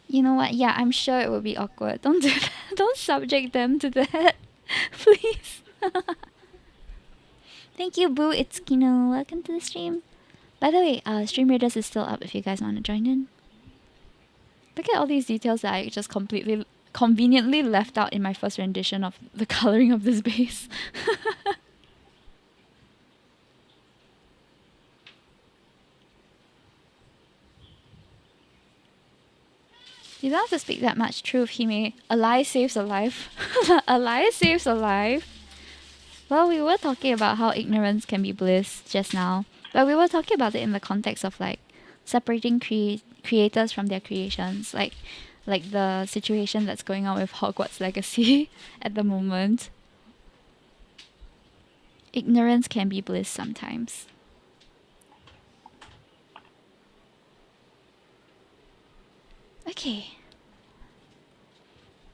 A: You know what? Yeah, I'm sure it will be awkward. Don't do that. Don't subject them to that. Please. Thank you, Boo. It's Kino. Welcome to the stream. By the way, Stream Raiders is still up if you guys want to join in. Look at all these details that I just completely conveniently left out in my first rendition of the coloring of this base. You don't have to speak that much truth, Hime. A lie saves a life. A lie saves a life. Well, we were talking about how ignorance can be bliss just now. But we were talking about it in the context of like separating creators from their creations. Like the situation that's going on with Hogwarts Legacy at the moment. Ignorance can be bliss sometimes. Okay.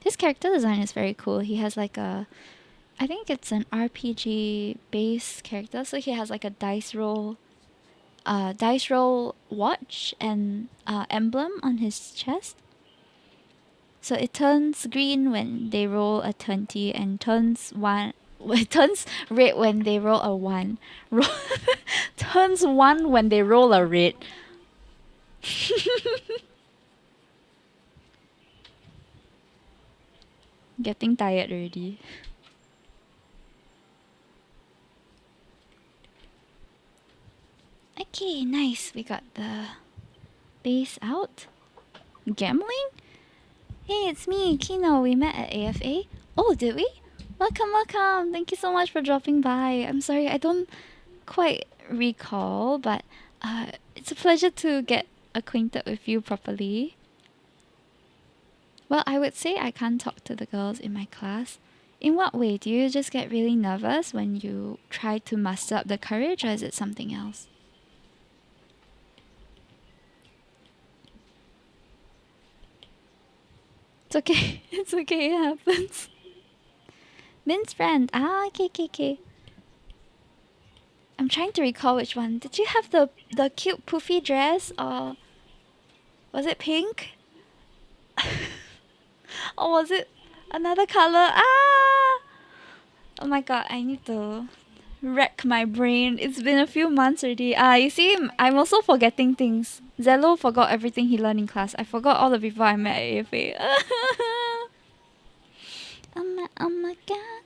A: His character design is very cool. He has like a... I think it's an RPG base character. So he has like a dice roll watch and emblem on his chest. So it turns green when they roll a 20 and turns red when they roll a 1. Turns 1 when they roll a red. Getting tired already. Okay, nice. We got the base out. Gambling? Hey, it's me, Kino. We met at AFA. Oh, did we? Welcome, welcome. Thank you so much for dropping by. I'm sorry, I don't quite recall, but it's a pleasure to get acquainted with you properly. Well, I would say I can't talk to the girls in my class. In what way? Do you just get really nervous when you try to muster up the courage, or is it something else? It's okay. It's okay. It happens. Min's friend. Ah, okay. I'm trying to recall which one. Did you have the cute poofy dress, or was it pink? Or was it another color? Ah! Oh my god, I need to rack my brain. It's been a few months already. You see, I'm also forgetting things. Zello forgot everything he learned in class. I forgot all the people I met at AFA. Oh my god.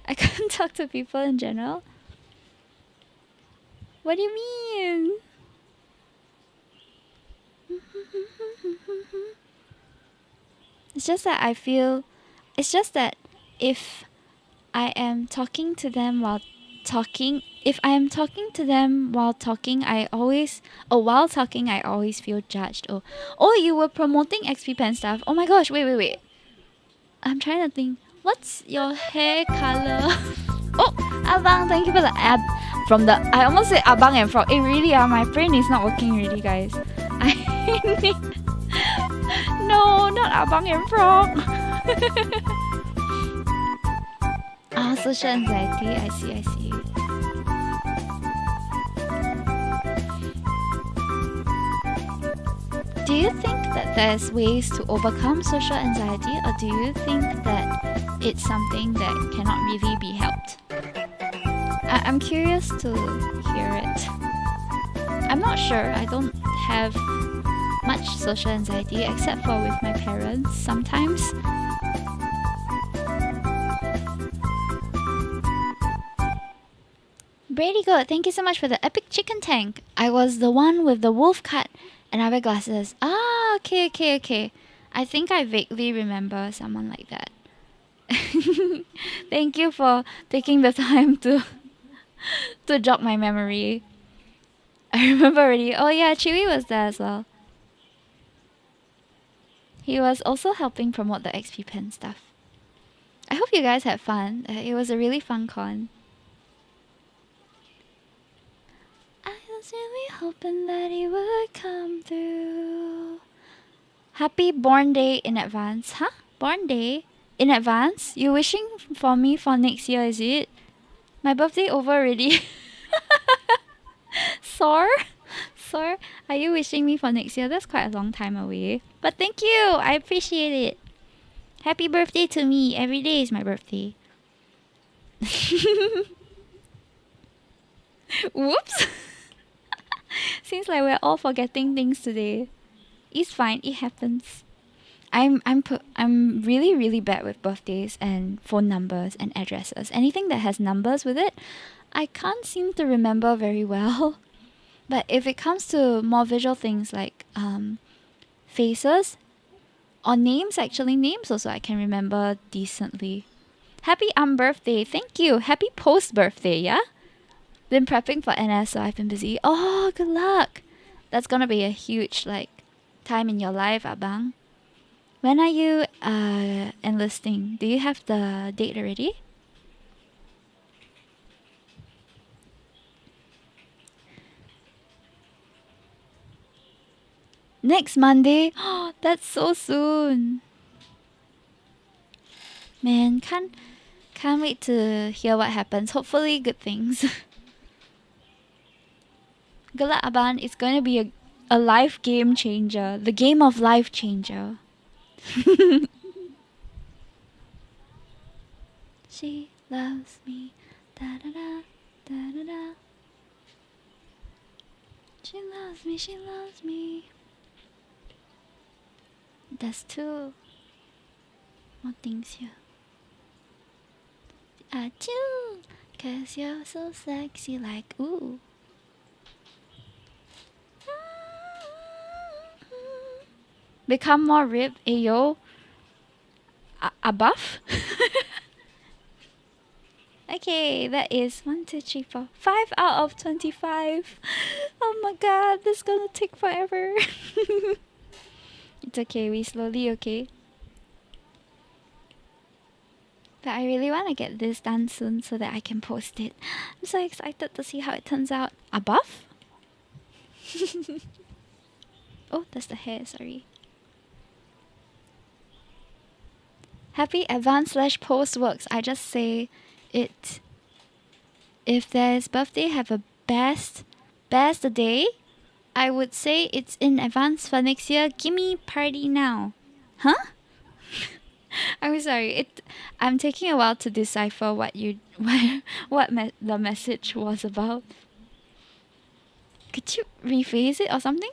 A: I can't talk to people in general. What do you mean? It's just that I feel. It's just that if I am talking to them while talking. If I am talking to them while talking, while talking, I always feel judged. Oh, you were promoting XP Pen stuff. Oh my gosh, wait. I'm trying to think. What's your hair color? Oh, Abang, thank you for the ad. I almost said Abang and Frog. Really, my brain is not working really, guys. No, not Abang and Frog. Social anxiety. I see. Do you think that there's ways to overcome social anxiety, or do you think that it's something that cannot really be helped? I'm curious to hear it. I'm not sure. I don't have much social anxiety except for with my parents sometimes. Brady Goat, thank you so much for the epic chicken tank. I was the one with the wolf cut and I wear glasses. Okay. I think I vaguely remember someone like that. Thank you for taking the time to jog my memory. I remember already. Oh yeah, Chewy was there as well. He was also helping promote the XP Pen stuff. I hope you guys had fun. It was a really fun con. I was really hoping that he would come through. Happy born day in advance. Huh? Born day? In advance? You wishing for me for next year, is it? My birthday over already. Sore? Are you wishing me for next year? That's quite a long time away. But thank you! I appreciate it. Happy birthday to me. Every day is my birthday. Whoops! Seems like we're all forgetting things today. It's fine, it happens. I'm really, really bad with birthdays and phone numbers and addresses. Anything that has numbers with it, I can't seem to remember very well. But if it comes to more visual things like faces or names, actually names also I can remember decently. Happy birthday, thank you. Happy post birthday, yeah? Been prepping for NS, so I've been busy. Oh, good luck. That's gonna be a huge time in your life, Abang. When are you enlisting? Do you have the date already? Next Monday? Oh, that's so soon. Man, can't wait to hear what happens. Hopefully good things. Good luck, Aban. It's going to be a life game changer. The game of life changer. She loves me. Da da da da da da. She loves me. There's two more things here. I do, 'cause you're so sexy, like ooh. Become more ripped, ayo. A buff? Okay, that is 1, 2, 3, 4, 5 out of 25. Oh my god, this is gonna take forever. It's okay, we slowly, okay? But I really want to get this done soon so that I can post it. I'm so excited to see how it turns out. A buff? Oh, that's the hair, sorry. Happy advance / post works. I just say it. If there's birthday, have a best day. I would say it's in advance for next year. Gimme party now. Huh? I'm sorry. I'm taking a while to decipher what the message was about. Could you rephrase it or something?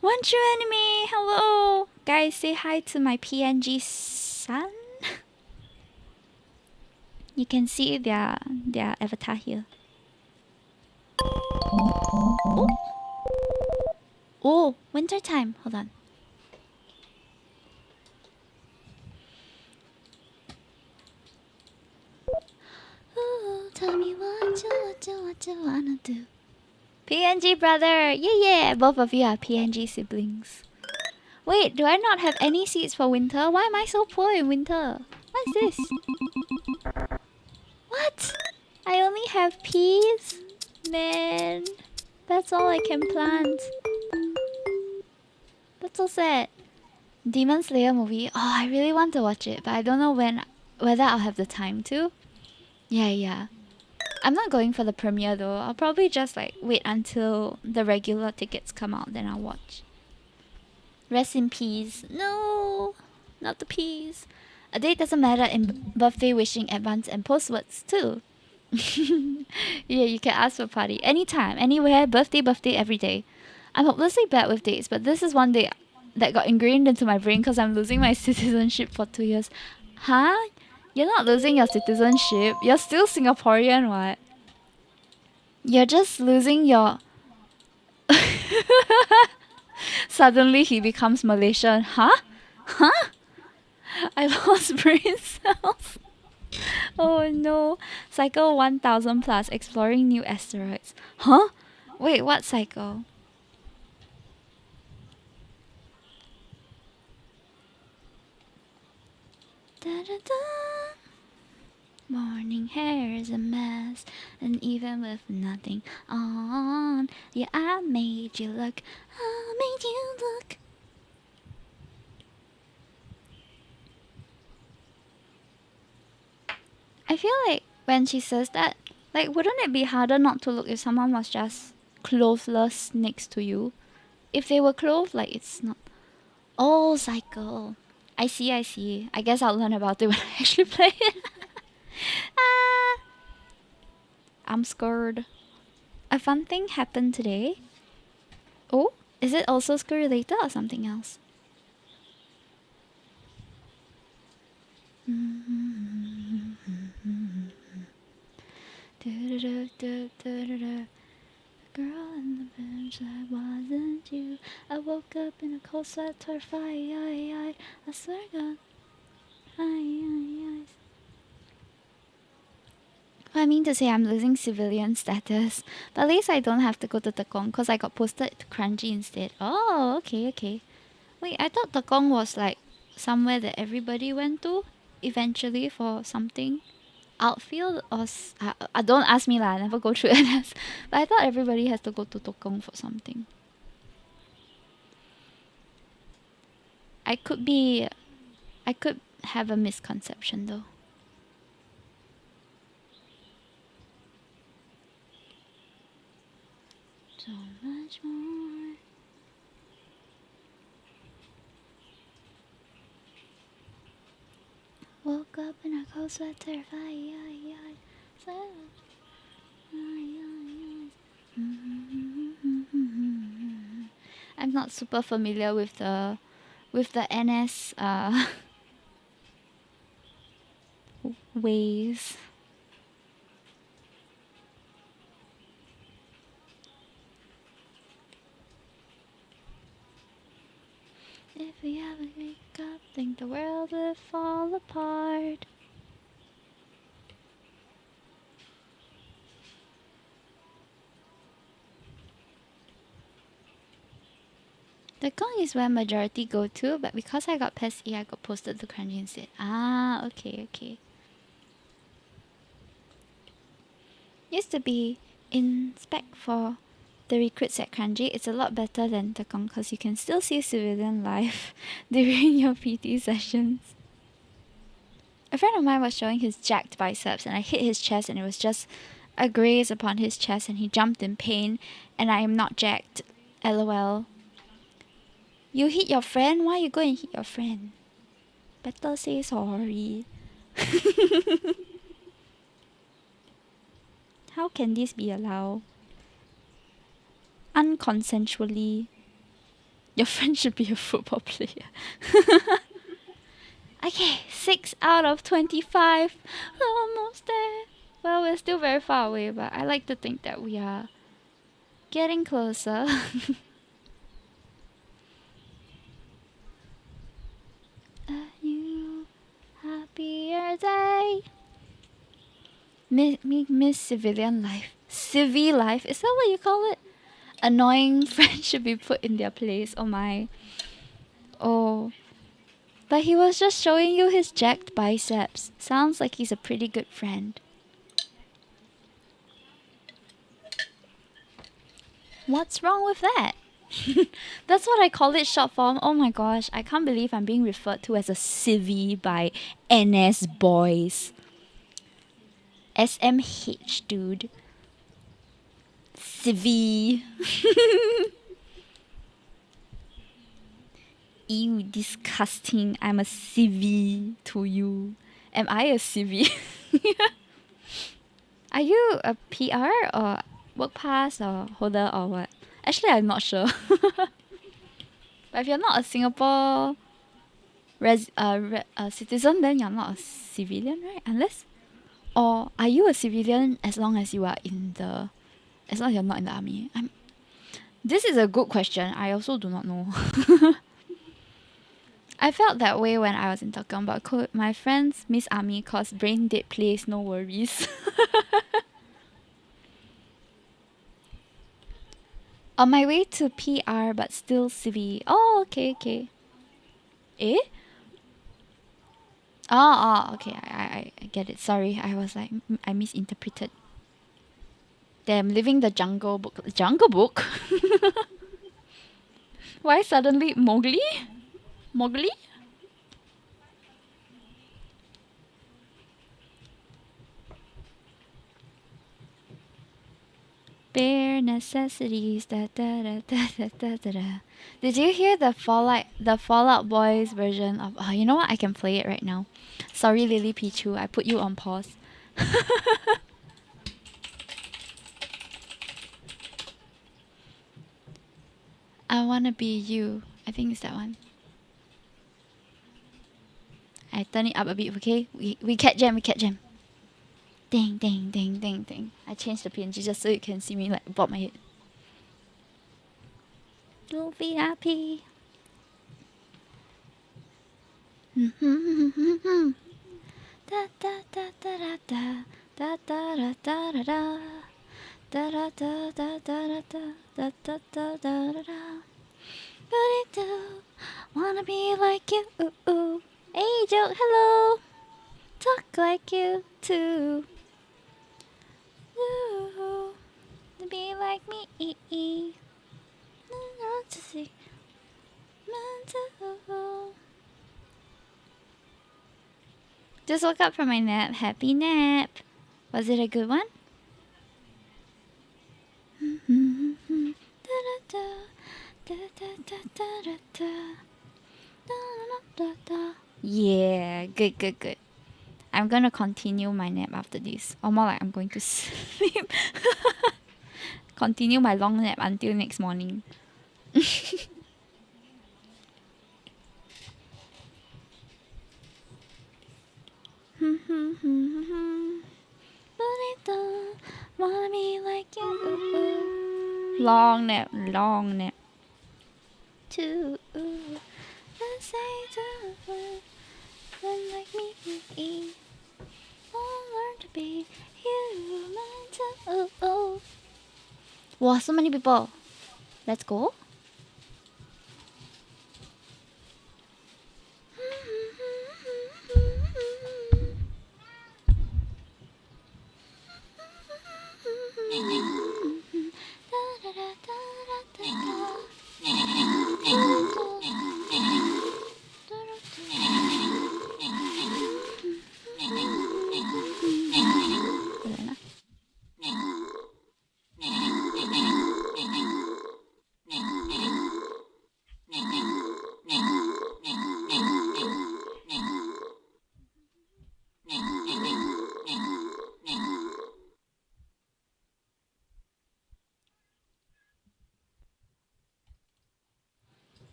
A: One True Anime. Hello, guys. Say hi to my PNG son. You can see their avatar here. Oh, oh, winter time. Hold on. Ooh, tell me what you wanna do. PNG brother, yeah, yeah. Both of you are PNG siblings. Wait, do I not have any seeds for winter? Why am I so poor in winter? What is this? What? I only have peas? Man, that's all I can plant. That's so sad. Demon Slayer movie. Oh, I really want to watch it, but I don't know whether I'll have the time to. Yeah, yeah. I'm not going for the premiere though. I'll probably just like wait until the regular tickets come out, then I'll watch. Rest in peace. No, not the peas. A date doesn't matter in birthday wishing, advance, and post words too. Yeah, you can ask for a party anytime, anywhere, birthday, every day. I'm hopelessly bad with dates, but this is one day that got ingrained into my brain because I'm losing my citizenship for 2 years. Huh? You're not losing your citizenship. You're still Singaporean, what? You're just losing your... Suddenly he becomes Malaysian. Huh? Huh? I lost brain cells. Oh no. Cycle 1000 plus, exploring new asteroids. Huh? Wait, what cycle? Da, da, da. Morning hair is a mess, and even with nothing on, yeah, I made you look. I made you look. I feel like when she says that, like, wouldn't it be harder not to look if someone was just clothless next to you? If they were clothed, like, it's not. Oh, cycle. I see, I see. I guess I'll learn about it when I actually play it. Ah, I'm scared. A fun thing happened today. Oh, is it also school related or something else? Girl in the bench, that wasn't you. I woke up in a cold sweat, terrified. I swear to God. I mean to say I'm losing civilian status, but at least I don't have to go to Tekong because I got posted to Kranji instead. Oh, okay, okay. Wait, I thought Tekong was like somewhere that everybody went to eventually for something. Outfield or don't ask me lah, I never go through NS. But I thought everybody has to go to Tekong for something. I could have a misconception though. So much more. Woke up in a cold sweat, terrified. I'm not super familiar with the NS ways. If we ever wake up, think the world will fall apart. Tekong is where majority go to, but because I got PES E, I got posted to Kranji instead. Ah, okay, okay. Used to be in spec for the recruits at Kranji. It's a lot better than Tekong because you can still see civilian life during your PT sessions. A friend of mine was showing his jacked biceps and I hit his chest and it was just a graze upon his chest and he jumped in pain and I am not jacked. LOL. You hit your friend? Why you go and hit your friend? Better say sorry. How can this be allowed? Unconsensually. Your friend should be a football player. Okay, 6 out of 25. Almost there. Well, we're still very far away, but I like to think that we are Getting closer. A new, happier day. Miss civilian life. Civvy life? Is that what you call it? Annoying friends should be put in their place. Oh my. Oh. But he was just showing you his jacked biceps. Sounds like he's a pretty good friend. What's wrong with that? That's what I call it short form. Oh my gosh, I can't believe I'm being referred to as a civvy by NS boys. SMH, dude. Civvy. Ew, disgusting. I'm a civvy to you. Am I a civvy? Are you a PR or work pass or holder or what? Actually, I'm not sure. But if you're not a Singapore citizen, then you're not a civilian, right? Unless, or are you a civilian as long as you are as long as you're not in the army? This is a good question. I also do not know. I felt that way when I was in Tekong, but my friends miss army cause brain dead place, no worries. On my way to PR, but still civvy. Oh, okay. Eh? Okay. I get it. Sorry, I was like, I misinterpreted. Damn, living the jungle book. Jungle book? Why suddenly Mowgli? Mowgli? Bare necessities. Da, da, da, da, da, da, da, da. Did you hear the Fallout Boys version of? Oh, you know what? I can play it right now. Sorry, Lily Pichu. I put you on pause. I wanna be you. I think it's that one. I turn it up a bit, okay? We cat jam. Ding, ding, ding, ding, ding. I changed the PNG just so you can see me like bob my head. You'll be happy. Da da da da da da da da da da da. Da da da da da da da da da da da da. What do? Wanna be like you? Hey, joke, hello. Talk like you too. Ooh, to be like me. Not to see. Just woke up from my nap. Happy nap. Was it a good one? Yeah, good. I'm gonna continue my nap after this. Or more like I'm going to sleep. Continue my long nap until next morning. Wanna be like you. Long nap. Too. Let's say too. Like me. I'll learn to be human too. Wow, so many people. Let's go.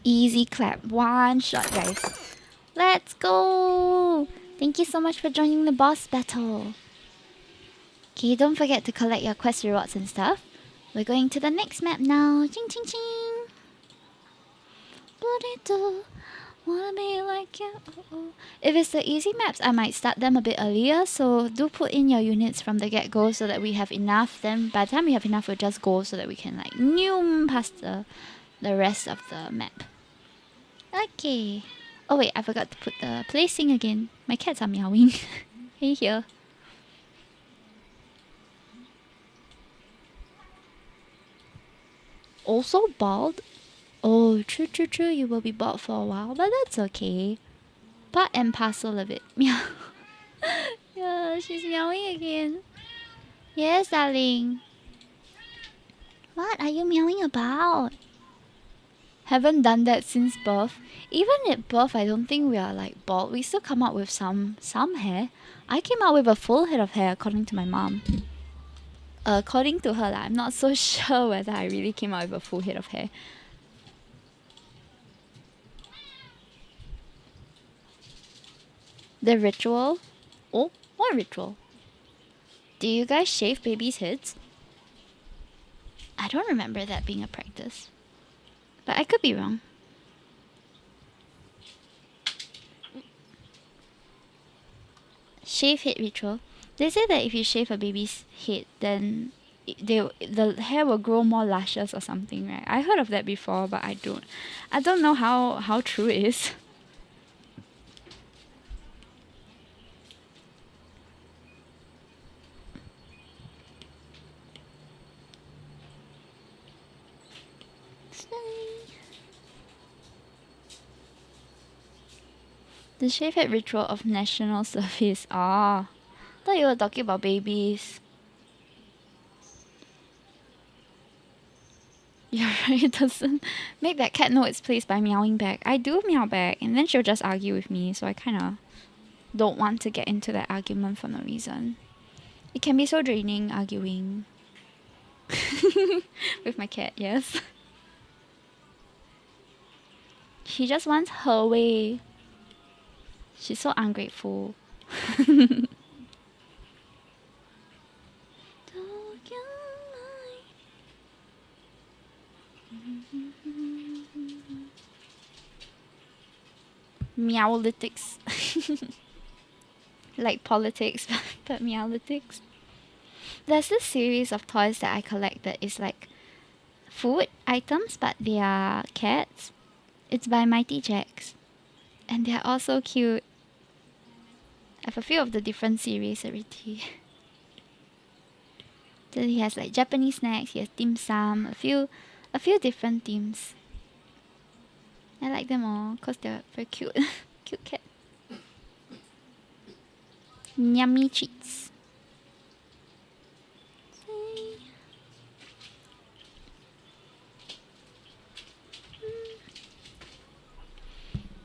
A: Easy clap. One shot, guys. Let's go. Thank you so much for joining the boss battle. Okay, don't forget to collect your quest rewards and stuff. We're going to the next map now. Ching ching ching. Burrito, wanna be like you. Oh, oh. If it's the easy maps, I might start them a bit earlier. So do put in your units from the get-go so that we have enough. Then by the time we have enough, we'll just go so that we can like noom past the rest of the map. Okay. Oh wait, I forgot to put the placing again. My cats are meowing. Hey here. Also bald? Oh, true, true, true. You will be bald for a while, but that's okay. Part and parcel of it. Meow. Yeah, she's meowing again. Yes, darling. What are you meowing about? Haven't done that since birth. Even at birth, I don't think we are like bald. We still come out with some hair. I came out with a full head of hair, according to my mom. According to her, I'm not so sure whether I really came out with a full head of hair. The ritual? Oh, what ritual? Do you guys shave babies' heads? I don't remember that being a practice. But I could be wrong. Shave head ritual. They say that if you shave a baby's head, then the hair will grow more luscious or something, right? I heard of that before, but I don't know how true it is. The shave head ritual of national service. Ah, thought you were talking about babies. You're right, it doesn't make that cat know its place by meowing back. I do meow back, and then she'll just argue with me, so I kinda don't want to get into that argument for no reason. It can be so draining arguing. With my cat, yes. She just wants her way. She's so ungrateful. Meowlytics. Like politics, but meowlytics. There's this series of toys that I collect that is like food items, but they are cats. It's by Mighty Jacks. And they're all so cute. I have a few of the different series already. Then he has like Japanese snacks, he has dim sum, a few different themes. I like them all because they're very cute. Cute cat. Yummy treats.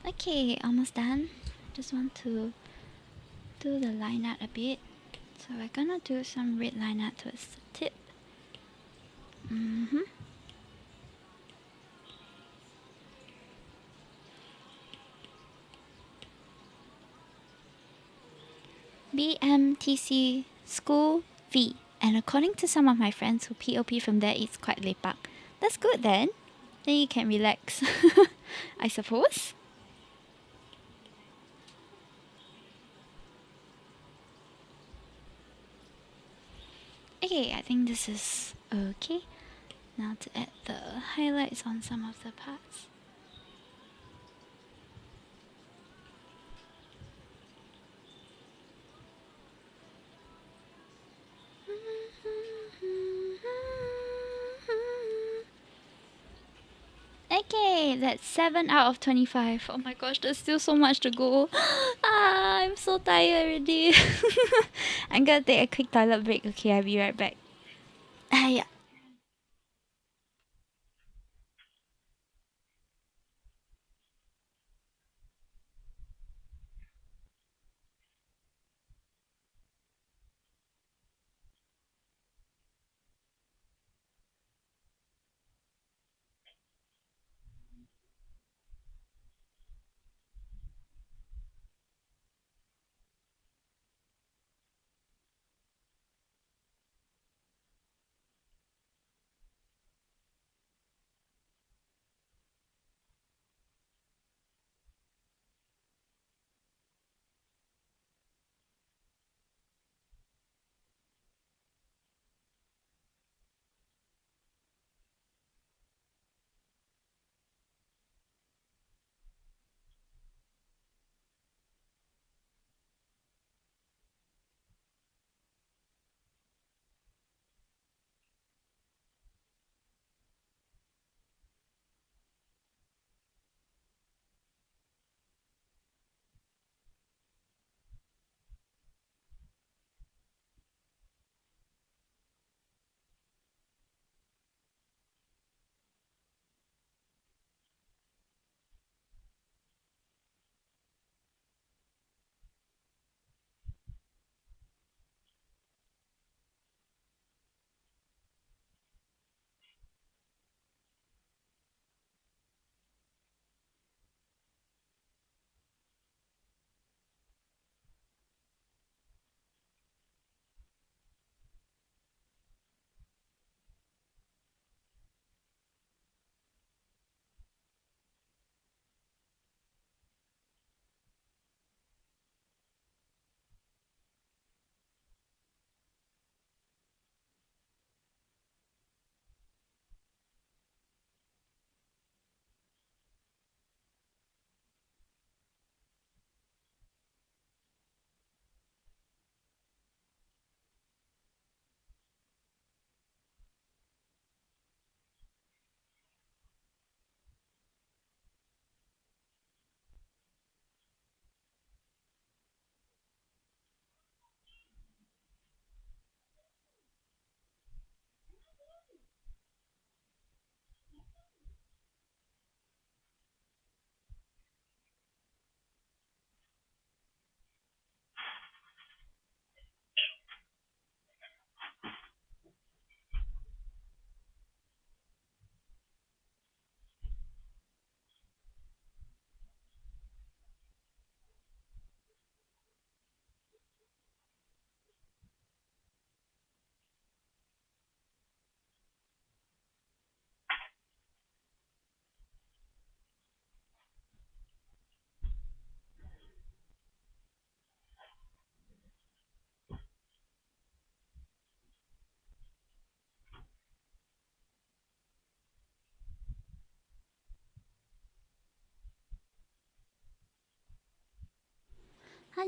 A: Okay, almost done. Just want to do the line art a bit. So we're gonna do some red line art towards the tip. BMTC School V. And according to some of my friends who POP from there, it's quite lepak. That's good then. Then you can relax. I suppose. Okay, I think this is okay. Now to add the highlights on some of the parts. Okay, that's 7 out of 25. Oh my gosh, there's still so much to go. I'm so tired already. I'm gonna take a quick toilet break. Okay, I'll be right back. Yeah.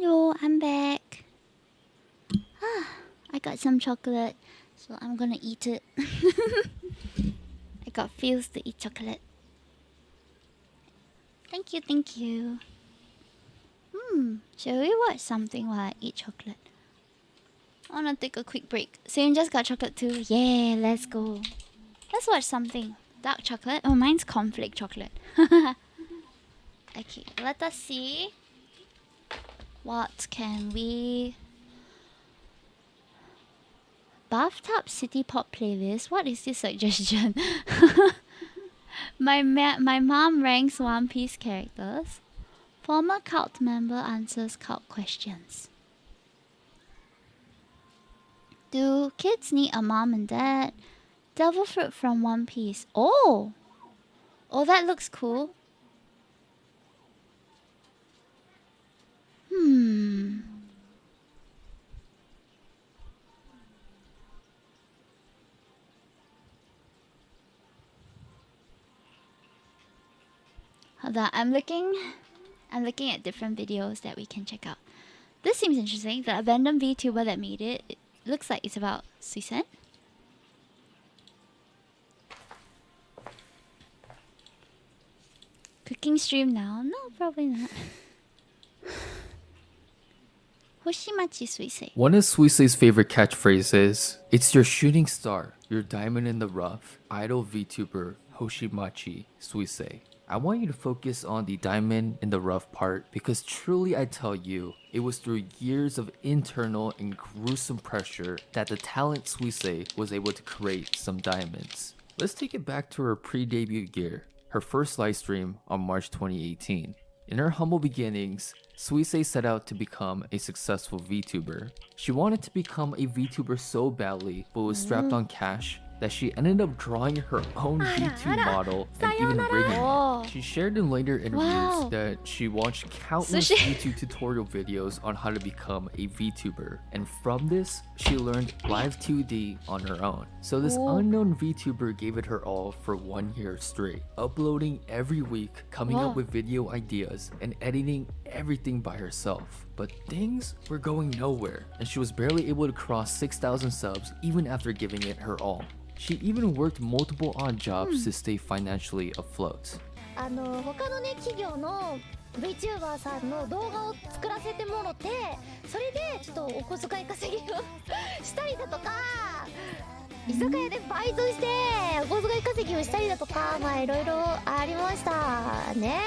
A: Hello, I'm back. I got some chocolate, so I'm gonna eat it. I got feels to eat chocolate. Thank you, thank you. Shall we watch something while I eat chocolate? I wanna take a quick break. Sam just got chocolate too. Yeah, let's go. Let's watch something. Dark chocolate. Oh, mine's cornflake chocolate. Okay, let us see. What can we... Bathtub City Pop playlist? What is this suggestion? My mom ranks One Piece characters. Former cult member answers cult questions. Do kids need a mom and dad? Devil fruit from One Piece. Oh! Oh, that looks cool. Hold on, I'm looking at different videos that we can check out. This seems interesting. The abandoned VTuber that made it. It looks like it's about Suisen. Cooking stream now? No, probably not. Hoshimachi Suisei.
B: One of Suisei's favorite catchphrases, "It's your shooting star, your diamond in the rough," idol VTuber Hoshimachi Suisei. I want you to focus on the diamond in the rough part because truly I tell you, it was through years of internal and gruesome pressure that the talent Suisei was able to create some diamonds. Let's take it back to her pre-debut year, her first livestream on March 2018. In her humble beginnings, Suisei set out to become a successful VTuber. She wanted to become a VTuber so badly, but was strapped on cash, that she ended up drawing her own VTube model and even rigging it. She shared in later interviews that she watched countless YouTube tutorial videos on how to become a VTuber, and from this, she learned live 2D on her own. So this unknown VTuber gave it her all for 1 year straight, uploading every week, coming up with video ideas, and editing everything by herself. But things were going nowhere, and she was barely able to cross 6,000 subs even after giving it her all. She even worked multiple odd jobs to stay financially afloat.
C: 他のね企業の VTuber さんの動画を作らせてもろて、それでちょっとお小遣い稼ぎをしたりだとか、居酒屋でバイトしてお小遣い稼ぎをしたりだとか、まあいろいろありましたね。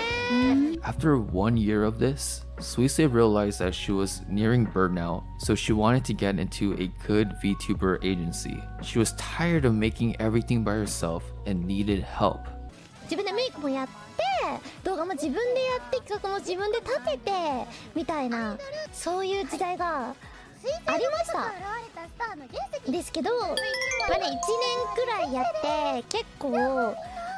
B: After 1 year of this, Suisei realized that she was nearing burnout, so she wanted to get into a good VTuber agency. She was tired of making everything by herself and needed help.
C: 自分でメイクもやって動画も自分でやって企画も自分で立ててみたいな、そういう時代がありましたですけど、まあね、1年くらいやって結構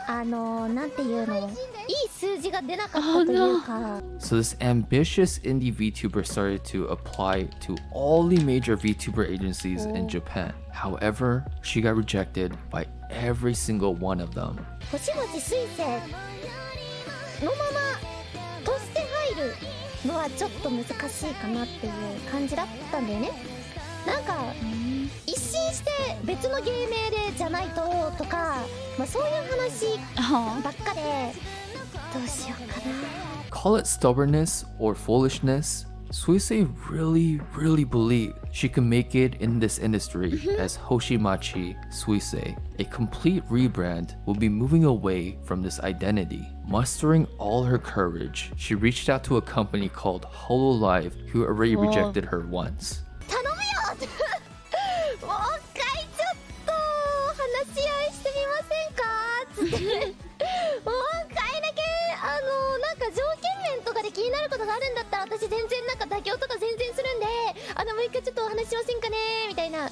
C: なんていうの、いい数字が出なかったというか。
B: So this ambitious indie VTuber started to apply to all the major VTuber agencies in Japan. However, she got rejected by every single one of them.
C: 星町水星のままとして入るのはちょっと難しいかなっていう感じだったんだよね。なんか一新して別の芸名でじゃないととか、まあ、そういう話ばっかでどうしようかな。
B: Call it stubbornness or foolishness, Suisei really believed she could make it in this industry as Hoshimachi Suisei. A complete rebrand will be moving away from this identity. Mustering all her courage, she reached out to a company called HoloLive, who already rejected her once.
C: 頼むよもう一回ちょっと話し合いしてみませんかつってもう一回だけなんか条件面とかで気になることがあるんだったら私全然なんか妥協とか全然するんでもう一回ちょっとお話ししませんかねみたいな。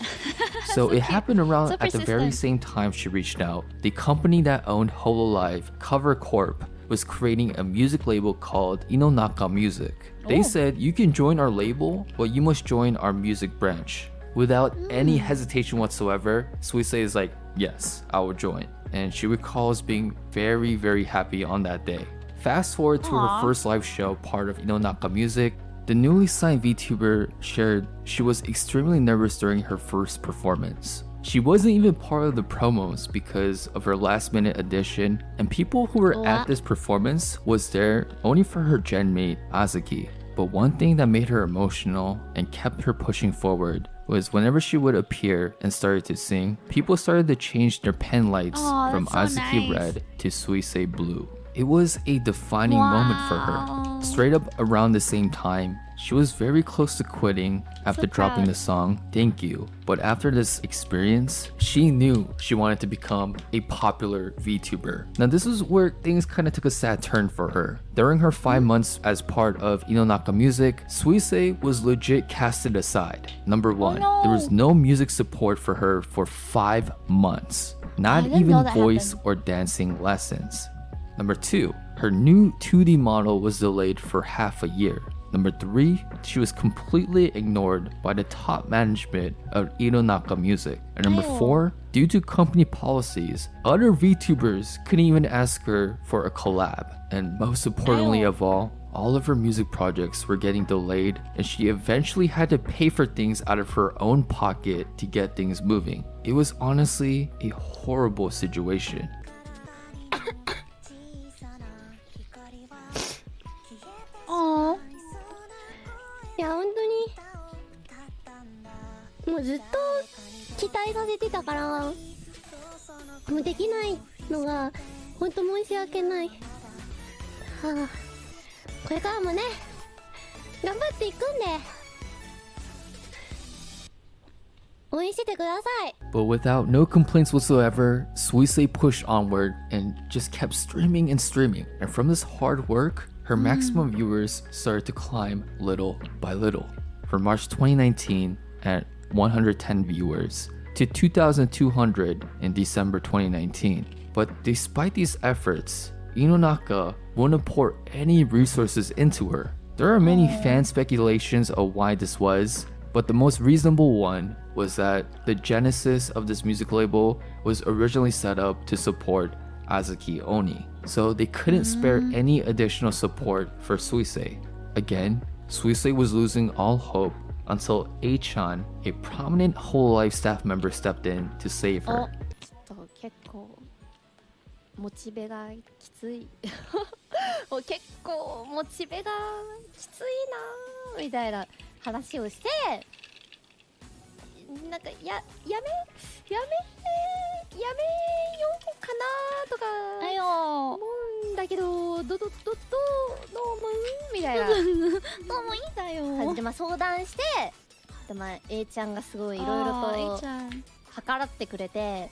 B: So it happened around at the very same time she reached out. The company that owned HoloLive, Cover Corp, was creating a music label called Inonaka Music. They said, you can join our label, but you must join our music branch. Without any hesitation whatsoever, Suisei is like, yes, I will join. And she recalls being very happy on that day. Fast forward to her first live show, part of Inonaka Music. The newly signed VTuber shared she was extremely nervous during her first performance. She wasn't even part of the promos because of her last minute addition, and people who were at this performance was there only for her gen mate Azuki. But one thing that made her emotional and kept her pushing forward was whenever she would appear and started to sing, people started to change their pen lights from
A: that's so
B: Azuki
A: nice.
B: red to Suisei blue. It was a defining moment for her. Straight up around the same time, she was very close to quitting after dropping
A: proud.
B: the song Thank You. But after this experience, she knew she wanted to become a popular VTuber. Now this is where things kind of took a sad turn for her. During her 5 months as part of Inonaka Music, Suisei was legit casted aside. Number one,
A: no.
B: there was no music support for her for 5 months. Not
A: didn't know
B: even
A: that
B: voice
A: happened.
B: or dancing lessons. Number 2, her new 2D model was delayed for half a year. Number 3, she was completely ignored by the top management of Inonaka Music. And number 4, due to company policies, other VTubers couldn't even ask her for a collab. And most importantly of all of her music projects were getting delayed, and she eventually had to pay for things out of her own pocket to get things moving. It was honestly a horrible situation.
A: あ
C: いや本当にもうずっと期待させてたからもうできないのが本当申し訳ない。はあ、これからもね頑張っていくんで応援しててください。
B: But without no complaints whatsoever, Suisei pushed onward and just kept streaming and streaming. And from this hard work, her maximum viewers started to climb little by little. From March 2019 at 110 viewers to 2,200 in December 2019. But despite these efforts, Inonaka wouldn't pour any resources into her. There are many fan speculations of why this was, but the most reasonable one was that the genesis of this music label was originally set up to support Azuki Oni, so they couldn't spare any additional support for Suisei. Again, Suisei was losing all hope until A-chan, a prominent Hololive staff member, stepped in to save her.
C: ちょっと結構モチベがきついもう結構モチベがきついなみたいな話をしてなんかやめようかなとか
A: あよ
C: 思うんだけどどう思うみたいな
A: どうもいいんだよ
C: 感じで、まあ、相談してで、まあ、A ちゃんがすごいいろいろと計らってくれて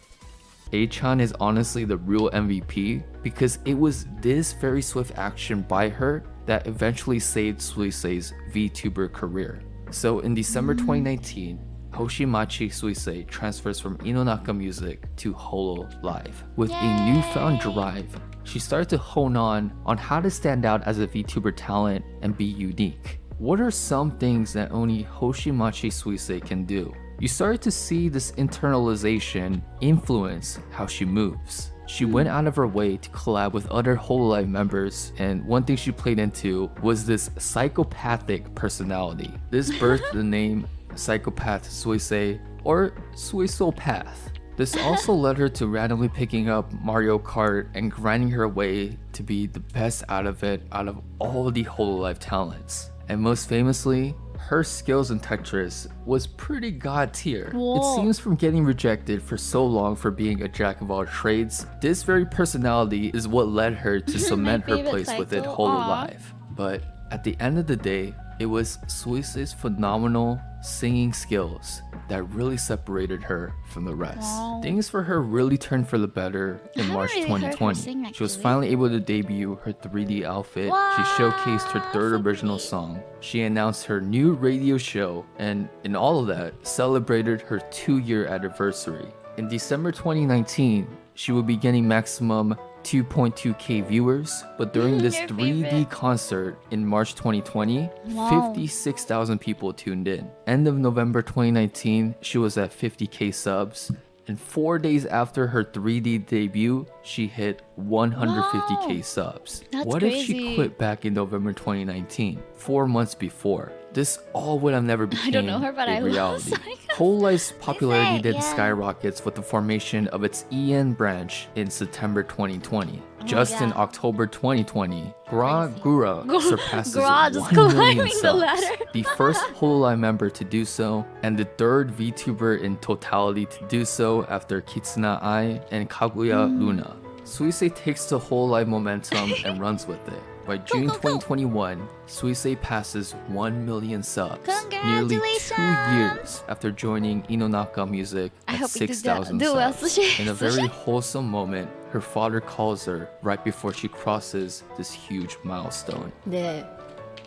B: A-chan is honestly the real MVP because it was this very swift action by her that eventually saved Suisei's VTuber career. So in December 2019, Hoshimachi Suisei transfers from Inonaka Music to Hololive. With a newfound drive, she started to hone on how to stand out as a VTuber talent and be unique. What are some things that only Hoshimachi Suisei can do? You started to see this internalization influence how she moves. She went out of her way to collab with other Hololive members, and one thing she played into was this psychopathic personality. This birthed the name Psychopath Suisei, or Suisopath. This also led her to randomly picking up Mario Kart and grinding her way to be the best out of it out of all the Hololive talents. And most famously, her skills in Tetris was pretty god tier. It seems from getting rejected for so long for being a jack of all trades, this very personality is what led her to cement her place within Hololive. But at the end of the day, it was Suisei's phenomenal singing skills that really separated her from the rest. Things for her really turned for the better in
A: haven't
B: March
A: really heard her
B: 2020.
A: sing,
B: She was
A: actually.
B: finally able to debut her 3D outfit. She showcased her third original song. She announced her new radio show, and in all of that, celebrated her 2-year anniversary. In December 2019, she would be getting maximum 2.2k viewers, but during this
A: Your
B: 3D
A: favorite.
B: concert in March 2020,
A: Wow.
B: 56,000 people tuned in. End of November 2019, she was at 50k subs. And 4 days after her 3D debut, she hit 150k subs.
A: That's
B: What if she
A: crazy.
B: quit back in November 2019, 4 months before? This all would have never become
A: don't know her, but
B: a
A: I love
B: reality.
A: Psycho.
B: Whole Life's popularity then
A: yeah.
B: skyrockets with the formation of its EN branch in September 2020. Just in
A: yeah.
B: October 2020, Gura surpasses
A: Gra just
B: 1 million
A: climbing the
B: subs.
A: ladder.
B: The first Hololive member to do so, and the third VTuber in totality to do so after Kitsuna Ai and Kaguya Luna. Suisei takes the Hololive momentum and runs with it. By June 2021, Suisei passes 1 million subs, nearly 2 years after joining Inonaka Music
A: I
B: at
A: hope you
B: 6,000
A: do well,
B: subs.
A: Sushi.
B: In a very wholesome moment, her father calls her right before she crosses this huge milestone.
D: で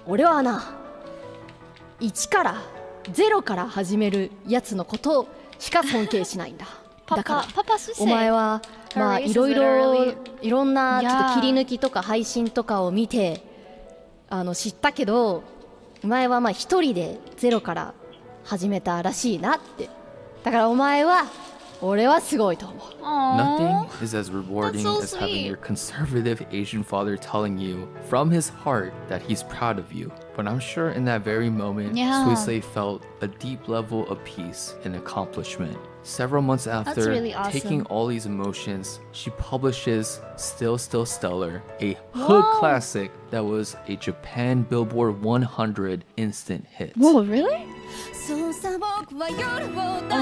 D: 俺はな1から0から始めるやつのことしか尊敬しないんだだから
A: Papa Suisei.
D: お前はまあ
A: Her race
D: いろい
A: is
D: ろ
A: literally-
D: いろんなちょっ
A: Yeah.
D: と切り抜きとか配信とかを見て知ったけどお前はまあ一人でゼロから始めたらしいなってだからお前は俺はすごいと思う
B: Nothing is as rewarding
A: so
B: as having
A: sweet.
B: your conservative Asian father telling you from his heart that he's proud of you. But I'm sure in that very moment,
A: Yeah.
B: Suisei felt a deep level of peace and accomplishment. Several months after
A: really awesome.
B: taking all these emotions, she publishes Still Stellar, a hood
A: Whoa.
B: classic that was a Japan Billboard 100 instant hit.
A: Whoa, really? Oh my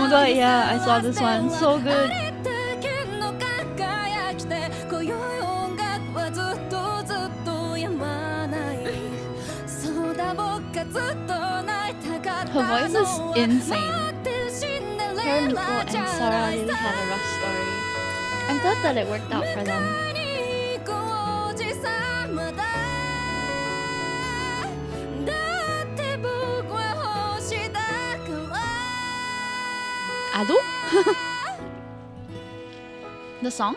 A: god, yeah, I saw this one. So good. Her voice is insane. Her, Miko, and Sarah really had a rough story. I'm glad that it worked out for them. Ado? The song?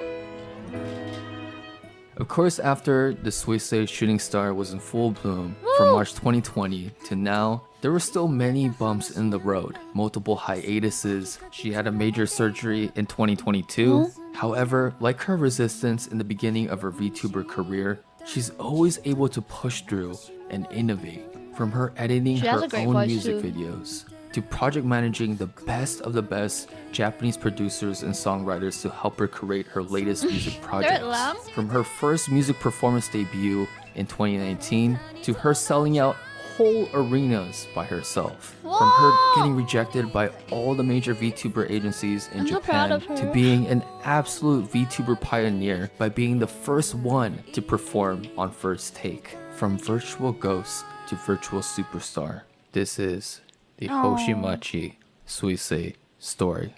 B: Of course, after the Suisei shooting star was in full bloom from March 2020 to now, there were still many bumps in the road, multiple hiatuses. She had a major surgery in 2022. However, like her resistance in the beginning of her VTuber career, she's always able to push through and innovate. From her editing
A: She has
B: her
A: a great
B: own
A: voice
B: music
A: too.
B: videos to project managing the best of the best Japanese producers and songwriters to help her create her latest music projects.
A: lamb?
B: From her first music performance debut in 2019 to her selling out whole arenas by herself. From her getting rejected by all the major VTuber agencies in
A: I'm so proud
B: Japan
A: of her.
B: to being an absolute VTuber pioneer by being the first one to perform on First Take. From virtual ghost to virtual superstar. This is the Hoshimachi Suisei story.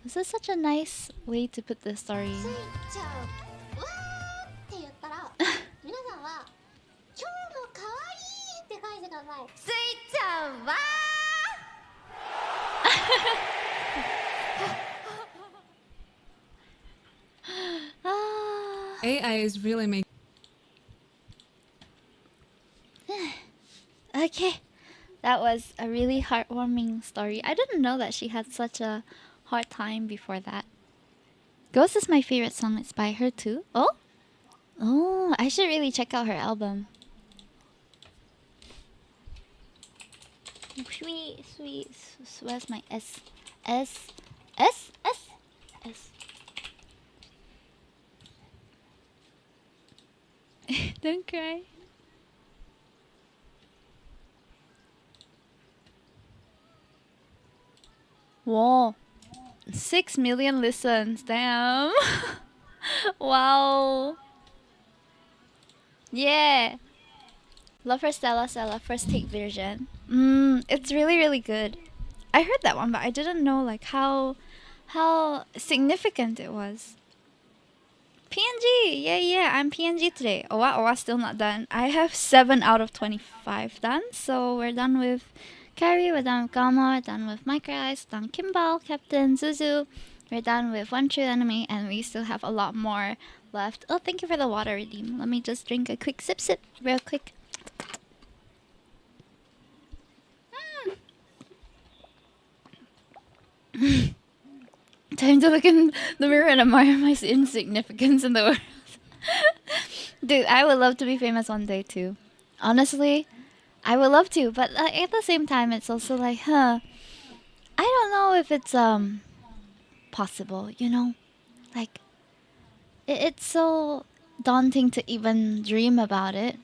A: This is such a nice way to put this story.
C: ちゃうわーって言ったら皆さんは今日も可愛いって書いてくださいスイちゃんは
A: Ah.
E: AI is really making
A: Okay. That was a really heartwarming story. I didn't know that she had such a hard time before that. Ghost is my favorite song. It's by her too. Oh? Oh, I should really check out her album. Sweet, sweet. Where's my S? S? S? S? S. Don't cry. Whoa. 6 million listens. Damn. Wow. Yeah. Love her Stella first take version. It's really, really good. I heard that one, but I didn't know like how significant it was. PNG, yeah, I'm PNG today. Owa still not done. I have 7 out of 25 done, so we're done with Carrie, we're done with Gama, we're done with Micro Ice, done Kimball, Captain, Zuzu. We're done with One True Enemy, and we still have a lot more left. Oh, thank you for the water, Redeem. Let me just drink a quick sip, real quick. Time to look in the mirror and admire my insignificance in the world. Dude, I would love to be famous one day too. Honestly, I would love to, but at the same time, it's also like, I don't know if it's possible. You know, like it's so daunting to even dream about it.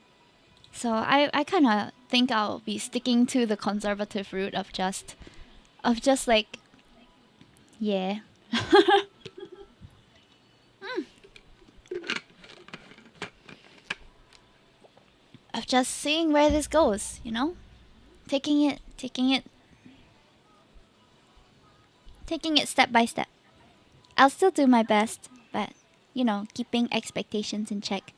A: So I kind of think I'll be sticking to the conservative route of just like, yeah. Of just seeing where this goes, you know? Taking it step by step. I'll still do my best, but you know, keeping expectations in check.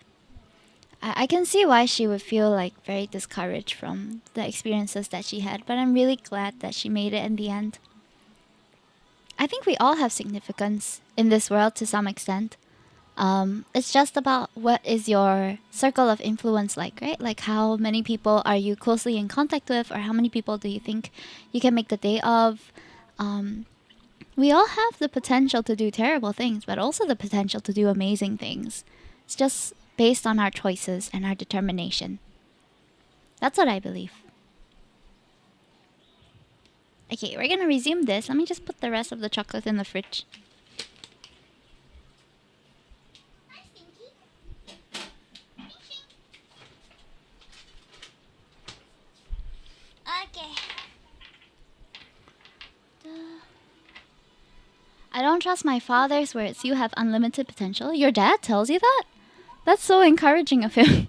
A: I can see why she would feel like very discouraged from the experiences that she had, but I'm really glad that she made it in the end. I think we all have significance in this world to some extent. It's just about what is your circle of influence like, right? Like how many people are you closely in contact with, or how many people do you think you can make the day of? We all have the potential to do terrible things, but also the potential to do amazing things. It's just based on our choices and our determination. That's what I believe. Okay, we're gonna resume this. Let me just put the rest of the chocolate in the fridge. Okay. I don't trust my father's words. You have unlimited potential. Your dad tells you that? That's so encouraging of him.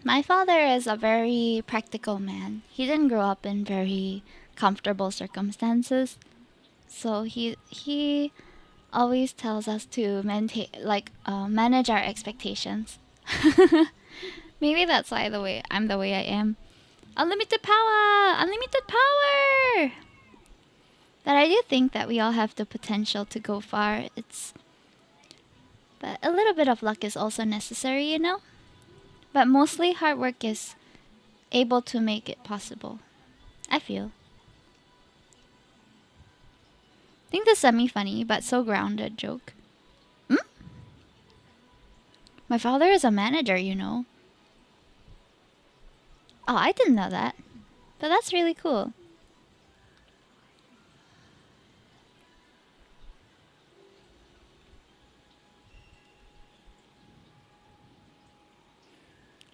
A: My father is a very practical man. He didn't grow up in very comfortable circumstances. So he always tells us to manage our expectations. Maybe that's why I'm the way I am. Unlimited power! Unlimited power! But I do think that we all have the potential to go far. But a little bit of luck is also necessary, you know? But mostly hard work is able to make it possible. I feel. I think the semi-funny but so grounded joke. My father is a manager, you know. Oh, I didn't know that. But that's really cool.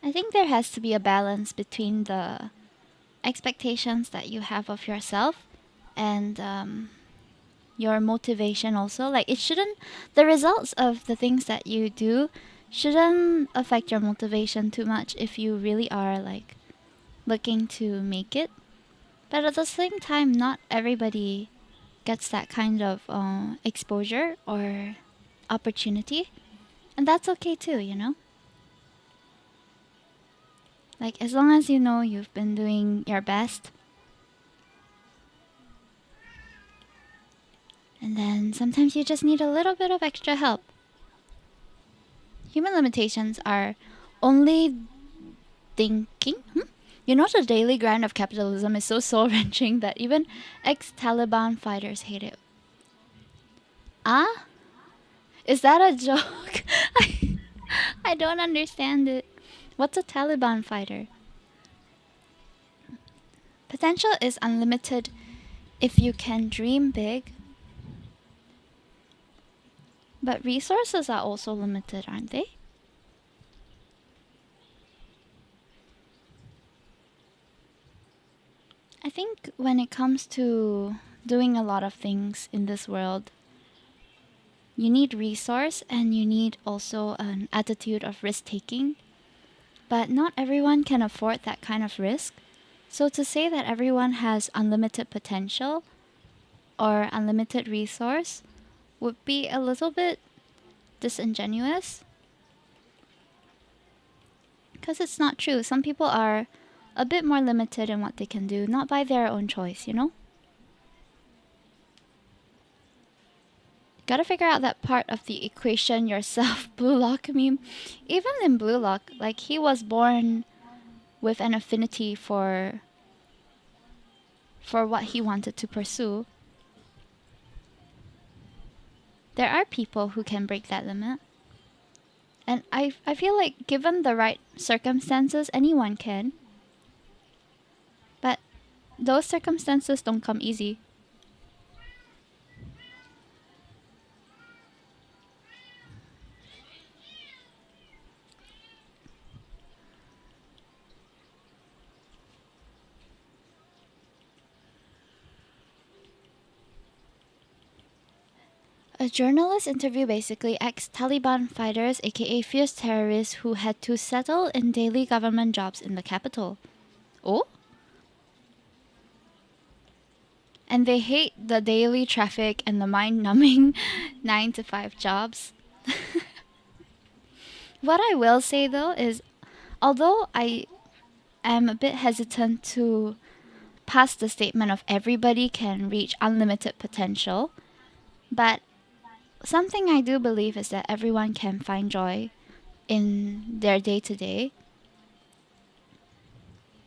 A: I think there has to be a balance between the expectations that you have of yourself and your motivation also. Like the results of the things that you do shouldn't affect your motivation too much if you really are like looking to make it. But at the same time, not everybody gets that kind of exposure or opportunity. And that's okay too, you know? Like, as long as you know you've been doing your best. And then sometimes you just need a little bit of extra help. Human limitations are only thinking. You know, the daily grind of capitalism is so soul-wrenching that even ex-Taliban fighters hate it. Ah? Is that a joke? I don't understand it. What's a Taliban fighter? Potential is unlimited if you can dream big. But resources are also limited, aren't they? I think when it comes to doing a lot of things in this world, you need resource and you need also an attitude of risk-taking. But not everyone can afford that kind of risk. So to say that everyone has unlimited potential or unlimited resource would be a little bit disingenuous. Because it's not true. Some people are a bit more limited in what they can do, not by their own choice, you know? Gotta figure out that part of the equation yourself, Blue Lock meme. Even in Blue Lock, like, he was born with an affinity for what he wanted to pursue. there are people who can break that limit. And I feel like given the right circumstances, anyone can. But those circumstances don't come easy. A journalist interview basically ex-Taliban fighters, aka fierce terrorists who had to settle in daily government jobs in the capital. Oh? And they hate the daily traffic and the mind-numbing 9 to 5 jobs. What I will say though is, although I am a bit hesitant to pass the statement of everybody can reach unlimited potential, but something I do believe is that everyone can find joy in their day-to-day.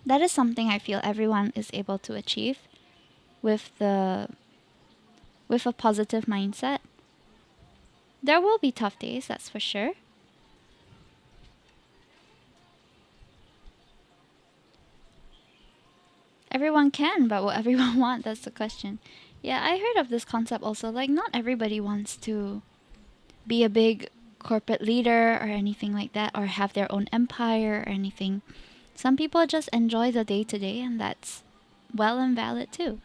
A: That is something I feel everyone is able to achieve with a positive mindset. There will be tough days, that's for sure. Everyone can, but will everyone want? That's the question. Yeah, I heard of this concept also. Like, not everybody wants to be a big corporate leader or anything like that, or have their own empire or anything. Some people just enjoy the day-to-day, and that's well and valid too.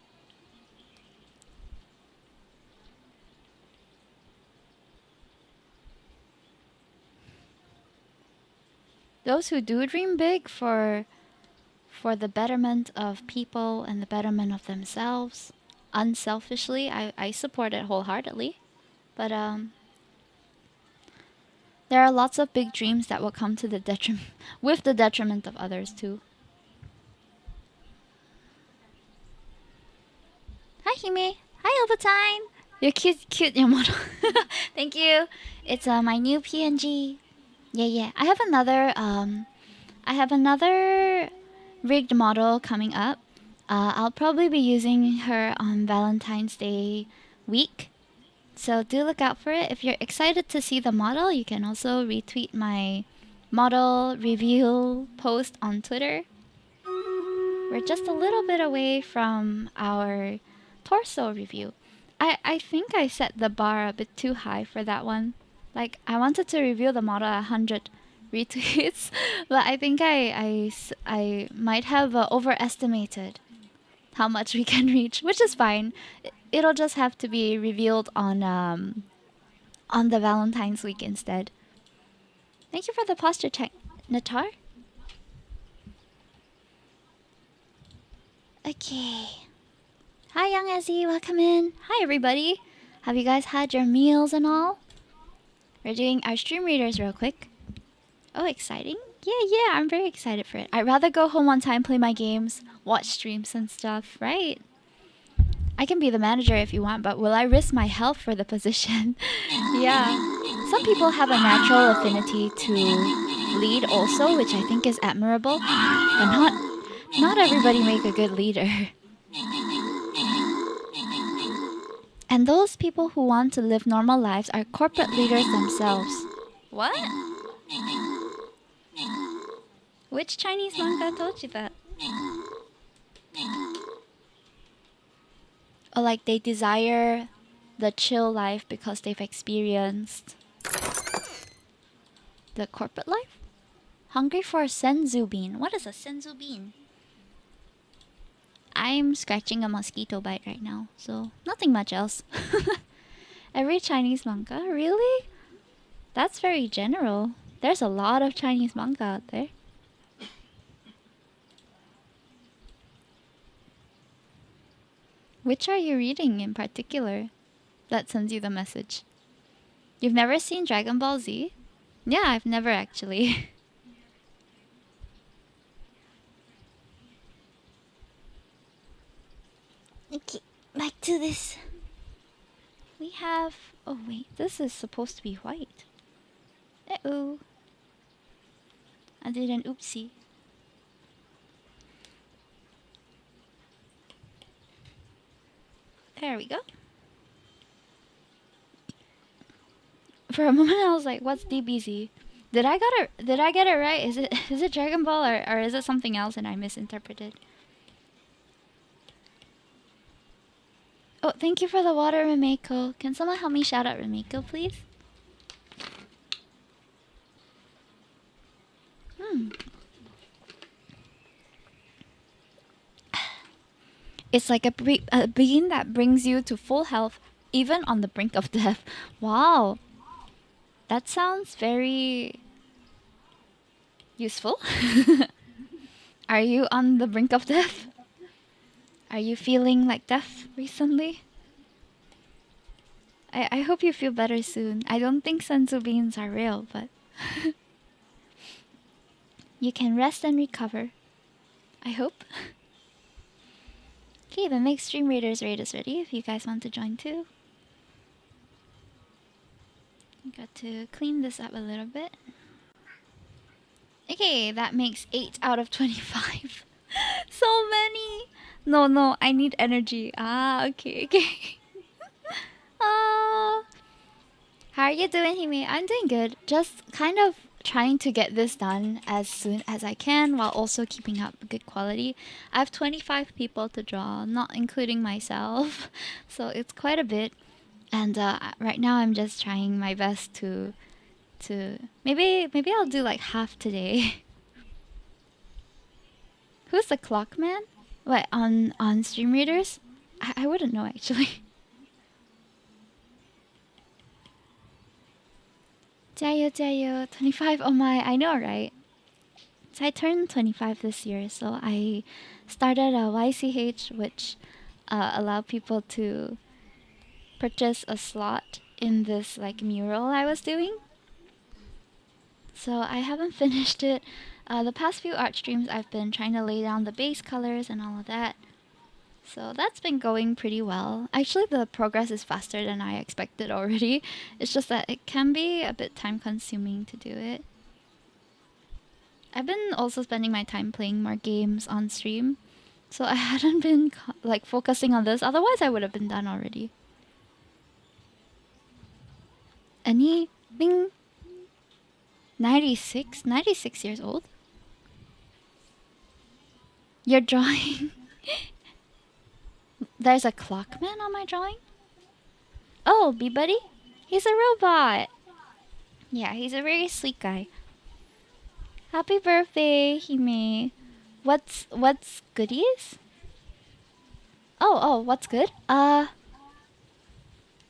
A: Those who do dream big for the betterment of people and the betterment of themselves, unselfishly, I support it wholeheartedly. But there are lots of big dreams that will come to the detriment with the detriment of others too. Hi Hime. Hi Overtime. You're cute your model. Thank you. It's my new PNG. Yeah. I have another rigged model coming up. I'll probably be using her on Valentine's Day week. So do look out for it. If you're excited to see the model, you can also retweet my model review post on Twitter. We're just a little bit away from our torso review. I think I set the bar a bit too high for that one. Like, I wanted to review the model at 100 retweets, but I think I might have overestimated how much we can reach, which is fine. It'll just have to be revealed on the Valentine's week instead. Thank you for the posture check, Natar. Okay. Hi, Young Ezzy. Welcome in. Hi, everybody. Have you guys had your meals and all? We're doing our stream readers real quick. Oh, exciting. Yeah, I'm very excited for it. I'd rather go home on time, play my games, watch streams and stuff, right? I can be the manager if you want, but will I risk my health for the position? Yeah. Some people have a natural affinity to lead also, which I think is admirable. But not everybody make a good leader. And those people who want to live normal lives are corporate leaders themselves. What? Which Chinese manga told you that? Or like they desire the chill life because they've experienced the corporate life? Hungry for a senzu bean. What is a senzu bean? I'm scratching a mosquito bite right now, so nothing much else. Every Chinese manga? Really? That's very general. There's a lot of Chinese manga out there. Which are you reading in particular that sends you the message? You've never seen Dragon Ball Z? Yeah, I've never actually. Okay, back to this. We have... Oh wait, this is supposed to be white. Uh-oh. I did an oopsie. There we go. For a moment, I was like, "What's DBZ? Did I get it right? Is it Dragon Ball or is it something else and I misinterpreted?" Oh, thank you for the water, Remeko. Can someone help me shout out Remeko, please? It's like a bean that brings you to full health, even on the brink of death. Wow, that sounds very useful. Are you on the brink of death? Are you feeling like death recently? I hope you feel better soon. I don't think senzu beans are real, but you can rest and recover. I hope. Okay, the next Stream Raiders raid is ready if you guys want to join too. Got to clean this up a little bit. Okay, that makes 8 out of 25. So many! No, I need energy. Okay. How are you doing, Hime? I'm doing good. Just kind of trying to get this done as soon as I can while also keeping up good quality. I have 25 people to draw, not including myself. So it's quite a bit. And right now I'm just trying my best to maybe I'll do like half today. Who's the clock man? What, on Stream Readers? I wouldn't know actually. 加油加油 25, oh my, I know, right? So I turned 25 this year, so I started a YCH, which allowed people to purchase a slot in this like mural I was doing. So I haven't finished it. The past few art streams I've been trying to lay down the base colors and all of that. So that's been going pretty well. Actually, the progress is faster than I expected already. It's just that it can be a bit time consuming to do it. I've been also spending my time playing more games on stream. So I hadn't been like focusing on this. Otherwise, I would have been done already. Any bing 96 years old. You're drawing. There's a clockman on my drawing? Oh, B-Buddy? He's a robot! Yeah, he's a very sleek guy. Happy birthday, Hime. What's goodies? Oh, what's good?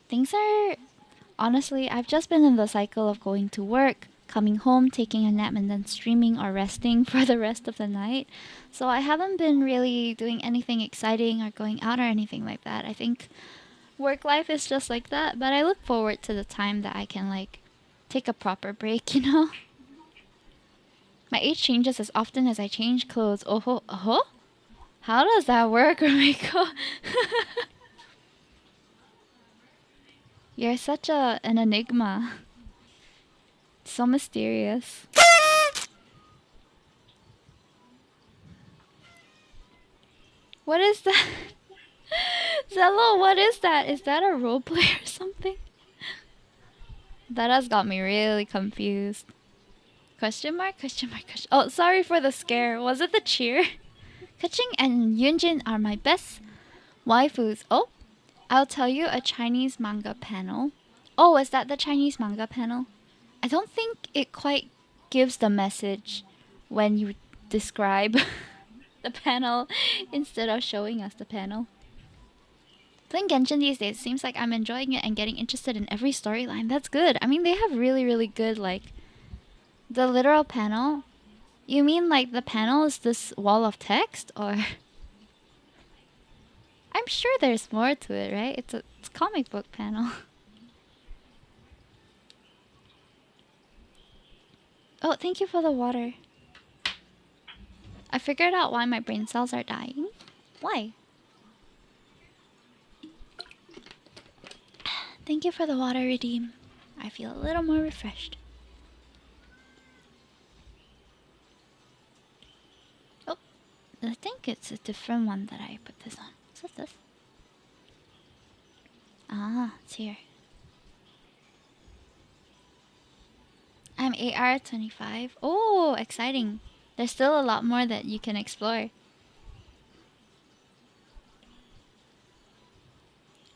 A: Things are... Honestly, I've just been in the cycle of going to work, coming home, taking a nap, and then streaming or resting for the rest of the night. So I haven't been really doing anything exciting or going out or anything like that. I think work life is just like that, but I look forward to the time that I can like take a proper break, you know? My age changes as often as I change clothes. Oh? How does that work, Rumiko? You're such an enigma. So mysterious. What is that? Zello, what is that? Is that a roleplay or something? That has got me really confused. Question mark? Oh, sorry for the scare. Was it the cheer? Kaching and Yunjin are my best waifus. Oh, I'll tell you a Chinese manga panel. Oh, is that the Chinese manga panel? I don't think it quite gives the message when you describe the panel instead of showing us the panel. Playing Genshin these days seems like I'm enjoying it and getting interested in every storyline. That's good. I mean, they have really, really good, like, the literal panel. You mean like the panel is this wall of text, or? I'm sure there's more to it, right? It's a comic book panel. Oh, thank you for the water. I figured out why my brain cells are dying. Why? Thank you for the water, Redeem. I feel a little more refreshed. Oh, I think it's a different one that I put this on. Is it this? Ah, it's here. AR25. Oh, exciting. There's still a lot more that you can explore.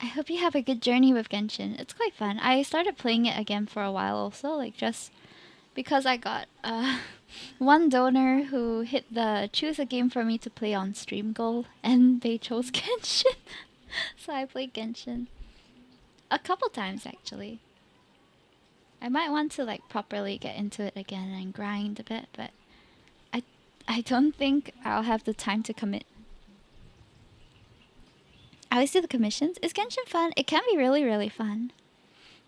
A: I hope you have a good journey with Genshin. It's quite fun. I started playing it again for a while also, like just because I got one donor who hit the choose a game for me to play on stream goal, and they chose Genshin. So I played Genshin a couple times actually. I might want to like properly get into it again and grind a bit, but I don't think I'll have the time to commit. I always do the commissions. Is Genshin fun? It can be really, really fun.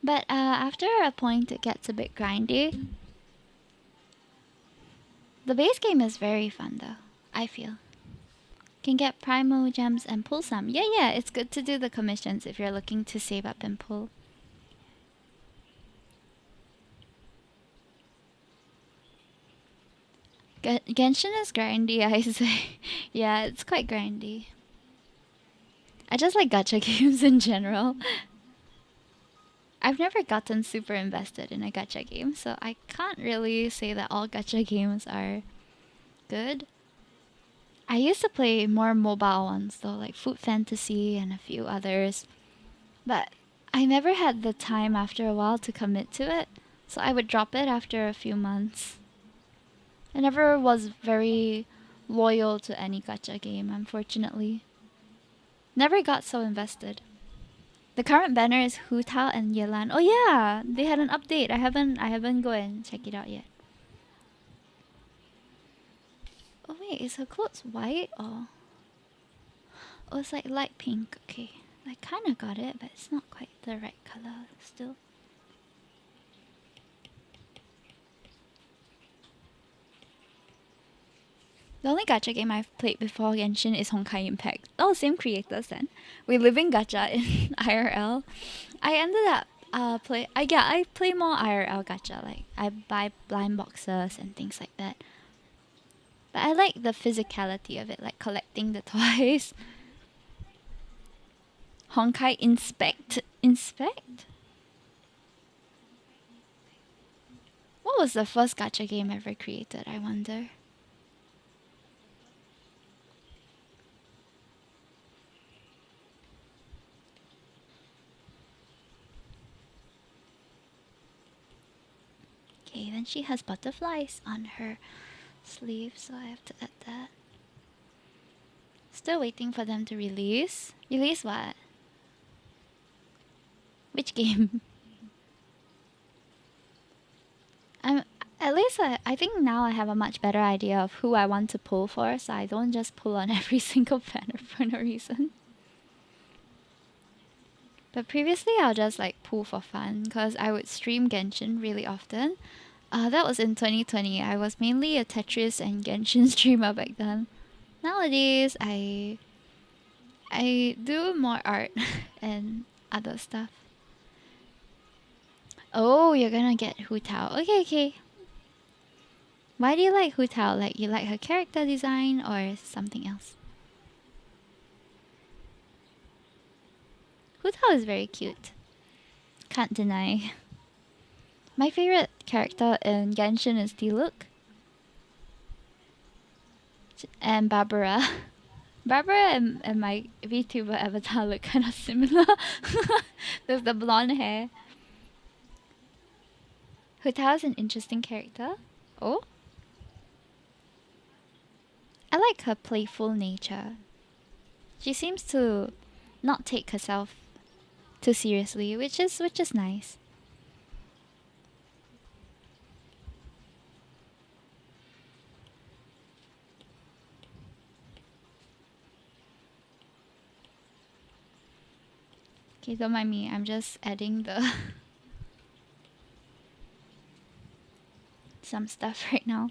A: But after a point, it gets a bit grindy. The base game is very fun, though, I feel. Can get Primo gems and pull some. Yeah, it's good to do the commissions if you're looking to save up and pull. Genshin is grindy, I say. Yeah, it's quite grindy. I just like gacha games in general. I've never gotten super invested in a gacha game, so I can't really say that all gacha games are good. I used to play more mobile ones though, like Food Fantasy and a few others. But I never had the time after a while to commit to it, so I would drop it after a few months. I never was very loyal to any gacha game, unfortunately. Never got so invested. The current banner is Hu Tao and Yelan. Oh yeah, they had an update. I haven't go and check it out yet. Oh wait, is her clothes white or? Oh, it's like light pink. Okay, I kind of got it, but it's not quite the right color still. The only gacha game I've played before Genshin is Honkai Impact. Oh, same creators then. We live in gacha in IRL. I ended up I play more IRL gacha. Like I buy blind boxes and things like that. But I like the physicality of it, like collecting the toys. Honkai Inspect? What was the first gacha game ever created, I wonder? Okay, then she has butterflies on her sleeve, so I have to add that. Still waiting for them to release. Release what? Which game? At least I think now I have a much better idea of who I want to pull for, so I don't just pull on every single banner for no reason. But previously I'll just like pull for fun, because I would stream Genshin really often. That was in 2020. I was mainly a Tetris and Genshin streamer back then. Nowadays I do more art and other stuff. Oh, you're gonna get Hu Tao. Okay. Why do you like Hu Tao? Like you like her character design or something else? Hu Tao is very cute. Can't deny. My favorite character in Genshin is Diluc. And Barbara. Barbara and my VTuber avatar look kind of similar. There's the blonde hair. Hu Tao is an interesting character. Oh? I like her playful nature. She seems to not take herself too seriously, which is nice. Okay, don't mind me. I'm just adding the some stuff right now.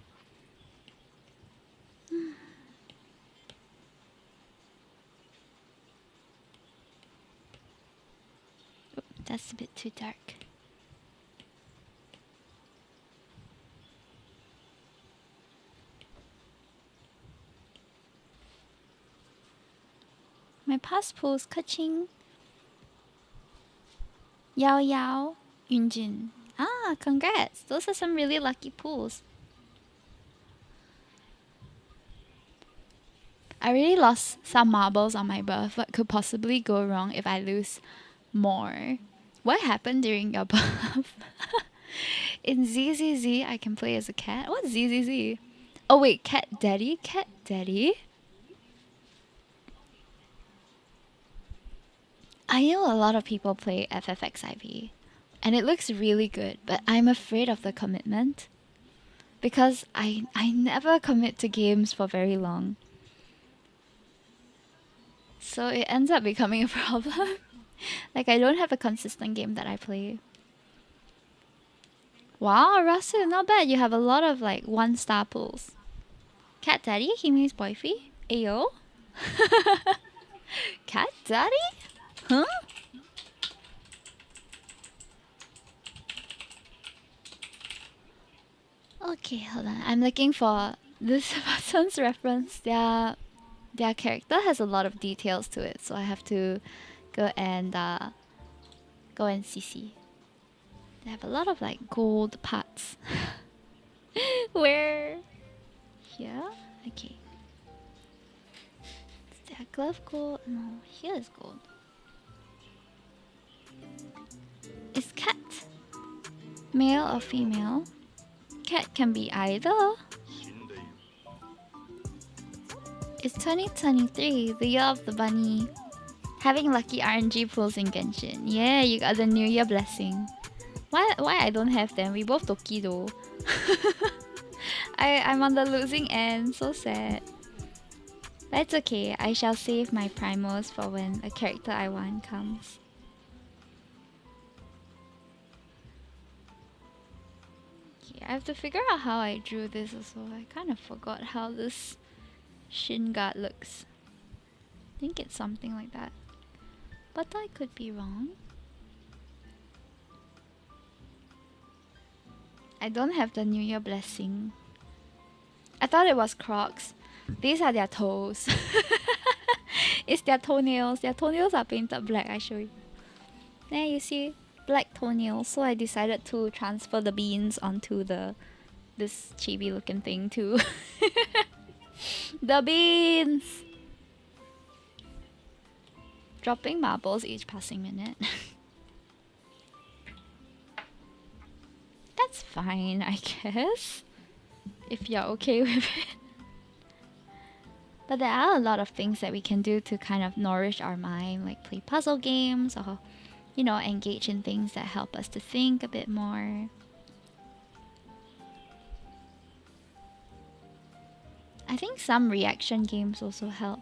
A: Oop, that's a bit too dark. My past pulls, Kaching, Yao Yao, Yunjin. Ah, congrats. Those are some really lucky pulls. I really lost some marbles on my birth. What could possibly go wrong if I lose more? What happened during your birth? In ZZZ, I can play as a cat. What's ZZZ? Oh wait, cat daddy? Cat daddy? I know a lot of people play FFXIV, and it looks really good, but I'm afraid of the commitment. Because I never commit to games for very long. So it ends up becoming a problem. Like, I don't have a consistent game that I play. Wow, Rasu, not bad. You have a lot of, like, 1-star pulls. Cat Daddy? He means boyfie? Ayo? Cat Daddy? Huh? Okay, hold on. I'm looking for this person's reference. Their character has a lot of details to it, so I have to go and CC. They have a lot of like gold parts. Where? Here? Okay. Is there glove gold? No, here is gold. Is cat male or female? Cat can be either. It's 2023, the year of the bunny. Having lucky RNG pulls in Genshin. Yeah, you got the New Year blessing. Why I don't have them? We both Toki though. I'm on the losing end, so sad. But it's okay, I shall save my primals for when a character I want comes. Okay, I have to figure out how I drew this also. I kind of forgot how this shin guard looks. I think it's something like that. But I could be wrong. I don't have the New Year blessing. I thought it was Crocs. These are their toes. It's their toenails. Their toenails are painted black, I show you. There you see, black toenails. So I decided to transfer the beans onto this chibi looking thing too. The beans! Dropping marbles each passing minute. That's fine, I guess. If you're okay with it. But there are a lot of things that we can do to kind of nourish our mind, like play puzzle games or, you know, engage in things that help us to think a bit more. I think some reaction games also help.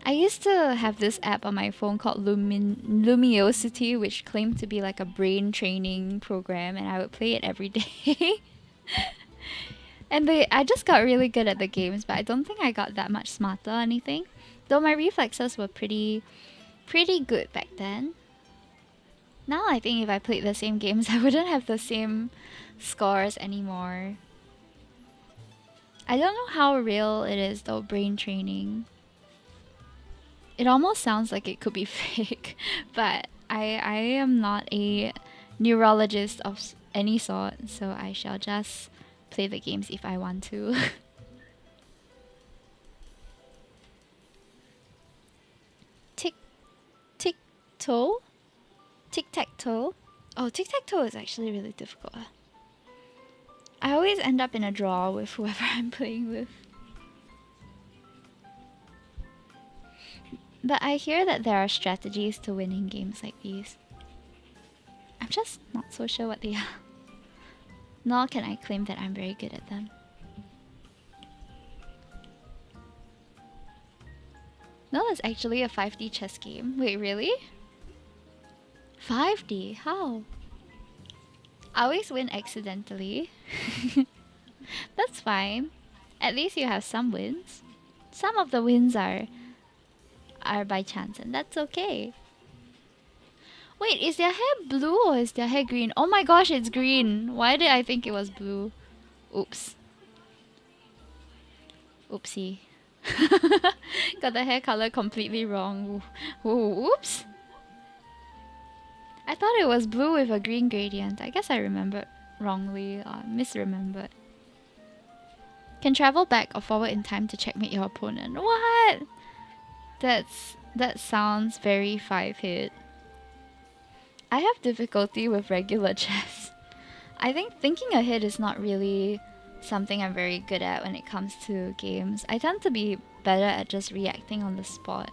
A: I used to have this app on my phone called Lumiosity, which claimed to be like a brain training program, and I would play it every day. And I just got really good at the games, but I don't think I got that much smarter or anything. Though my reflexes were pretty good back then. Now I think if I played the same games, I wouldn't have the same scores anymore. I don't know how real it is though, brain training. It almost sounds like it could be fake, but I am not a neurologist of any sort, so I shall just play the games if I want to. Tic-toe? Tic-tac-toe? Oh, tic-tac-toe is actually really difficult. I always end up in a draw with whoever I'm playing with. But I hear that there are strategies to winning games like these. I'm just not so sure what they are. Nor can I claim that I'm very good at them. No, it's actually a 5D chess game. Wait, really? 5D? How? I always win accidentally. That's fine. At least you have some wins. Some of the wins are by chance, and that's okay. Wait, is their hair blue or is their hair green? Oh my gosh, it's green. Why did I think it was blue? Oops. Oopsie. Got the hair color completely wrong. Ooh, oops. I thought it was blue with a green gradient. I guess I remembered wrongly or misremembered. Can travel back or forward in time to checkmate your opponent. What? That sounds very 5-hit. I have difficulty with regular chess. I think thinking ahead is not really something I'm very good at when it comes to games. I tend to be better at just reacting on the spot.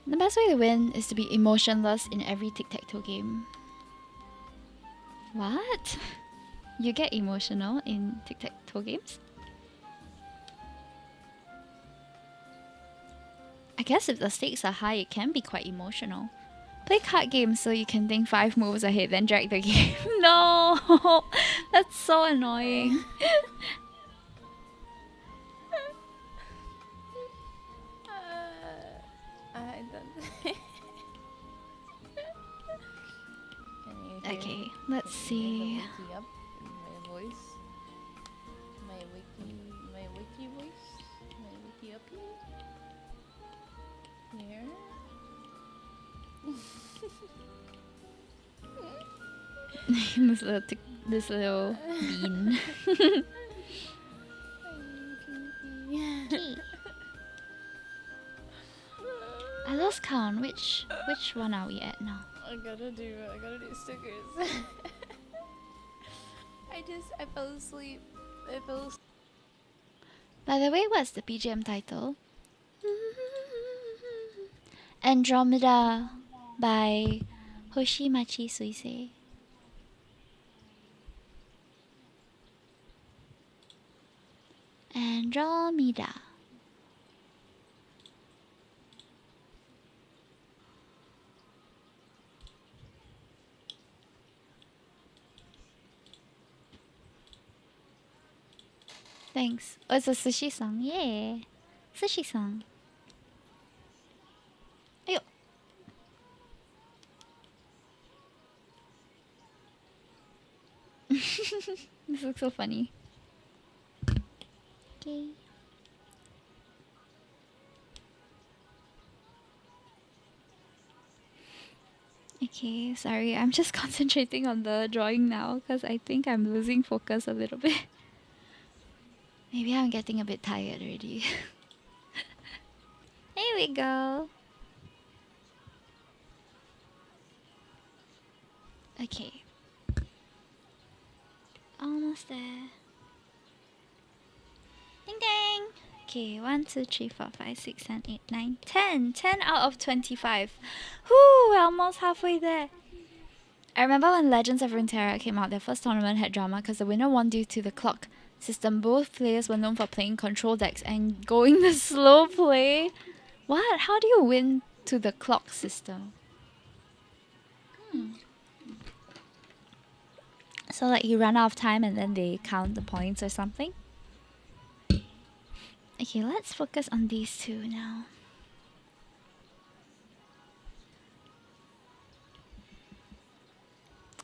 A: The best way to win is to be emotionless in every tic-tac-toe game. What? You get emotional in tic-tac-toe games? I guess if the stakes are high, it can be quite emotional. Play card games so you can think 5 moves ahead, then drag the game. No! That's so annoying.
D: I don't.
A: Okay, let's see.
D: Up my voice, my wiki voice, my wiki up here.
A: this little bean. I lost count. Which one are we at now?
D: I gotta do stickers. I fell asleep.
A: By the way, what's the BGM title? Andromeda by Hoshimachi Suisei. Andromeda. Thanks. Oh, it's a sushi song. Yeah. Sushi song. Ayo. This looks so funny. Okay. Okay, sorry. I'm just concentrating on the drawing now because I think I'm losing focus a little bit. Maybe I'm getting a bit tired already. Here we go. Okay. Almost there. Ding dang! Okay, 1, 2, 3, 4, 5, 6, 7, 8, 9, 10. 10 out of 25. Whoo! We're almost halfway there. I remember when Legends of Runeterra came out, their first tournament had drama because the winner won due to the clock system. Both players were known for playing control decks and going the slow play. What? How do you win to the clock system? So like you run out of time and then they count the points or something? Okay, let's focus on these two now.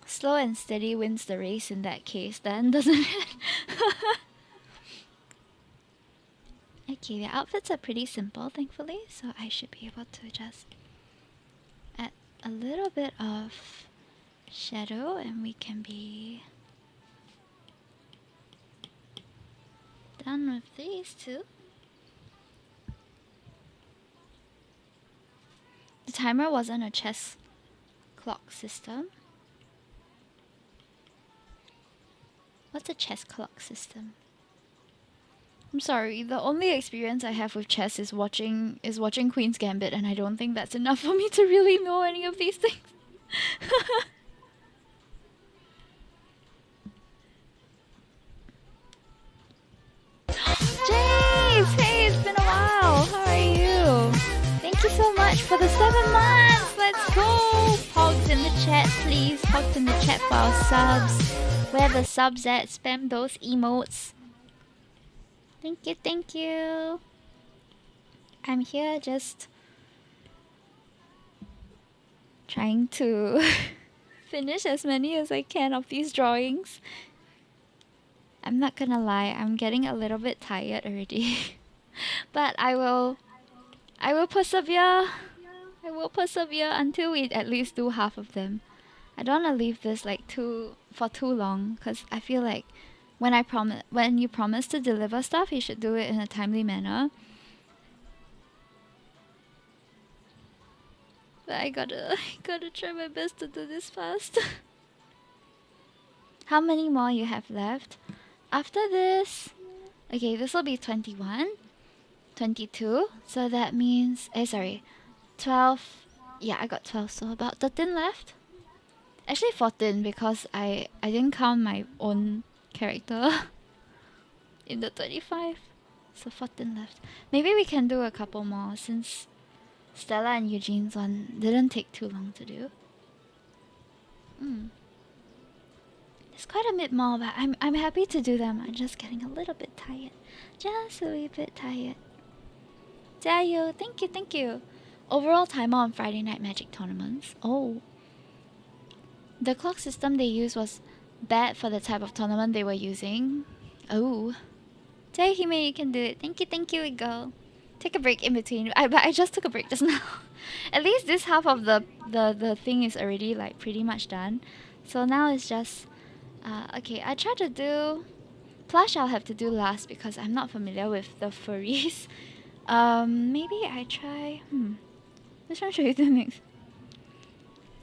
A: Slow and steady wins the race in that case then, doesn't it? Okay, the outfits are pretty simple, thankfully, so I should be able to just add a little bit of shadow and we can be done with these two. The timer wasn't a chess clock system. What's a chess clock system? I'm sorry, the only experience I have with chess is watching Queen's Gambit, and I don't think that's enough for me to really know any of these things. James! Hey, it's been a while! How are you? Thank you so much for the 7 months! Let's go! Pogs in the chat, please. Pogs in the chat for our subs. Where the subs at? Spam those emotes. Thank you, thank you. I'm here just trying to finish as many as I can of these drawings. I'm not gonna lie, I'm getting a little bit tired already. But I will persevere. I will persevere until we at least do half of them. I don't want to leave this like for too long, because I feel like when you promise to deliver stuff, you should do it in a timely manner. But I gotta try my best to do this fast. How many more you have left? After this, okay, this will be 21, 22. So that means, sorry, 12. Yeah, I got 12, so about 13 left. Actually 14, because I didn't count my own character in the 25. So 14 left. Maybe we can do a couple more, since Stella and Eugene's one didn't take too long to do. It's quite a bit more, but I'm happy to do them. I'm just getting a little bit tired. Just a wee bit tired. Jayo, thank you. Overall timer on Friday Night Magic tournaments. Oh. The clock system they used was bad for the type of tournament they were using. Oh. Jayhime, you can do it. Thank you, Igor. Take a break in between. But I just took a break just now. At least this half of the thing is already like pretty much done. So now it's just okay, I try to do plush. I'll have to do last because I'm not familiar with the furries. Maybe I try which one should we do next?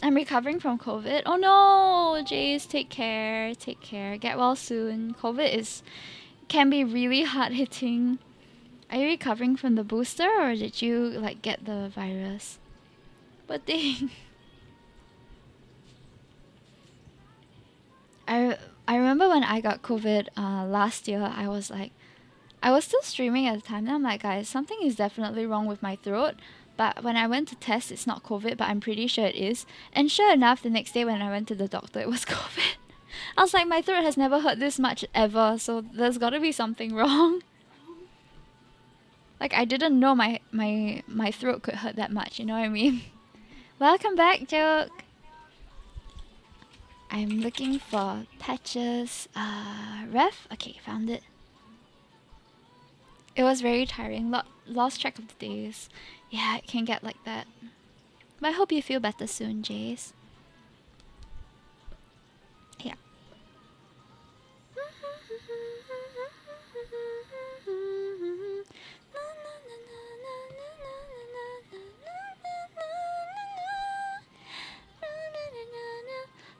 A: I'm recovering from COVID. Oh no, Jace, take care. Get well soon. COVID can be really hard hitting. Are you recovering from the booster, or did you like get the virus? What thing? I remember when I got COVID last year, I was still streaming at the time, and I'm like, guys, something is definitely wrong with my throat. But when I went to test, it's not COVID, but I'm pretty sure it is. And sure enough, the next day when I went to the doctor, it was COVID. I was like, my throat has never hurt this much ever, so there's gotta be something wrong. Like, I didn't know my throat could hurt that much, you know what I mean? Welcome back, Joke! I'm looking for patches. Ref? Okay, found it. It was very tiring. Lost track of the days. Yeah, it can get like that. But I hope you feel better soon, Jace. Yeah.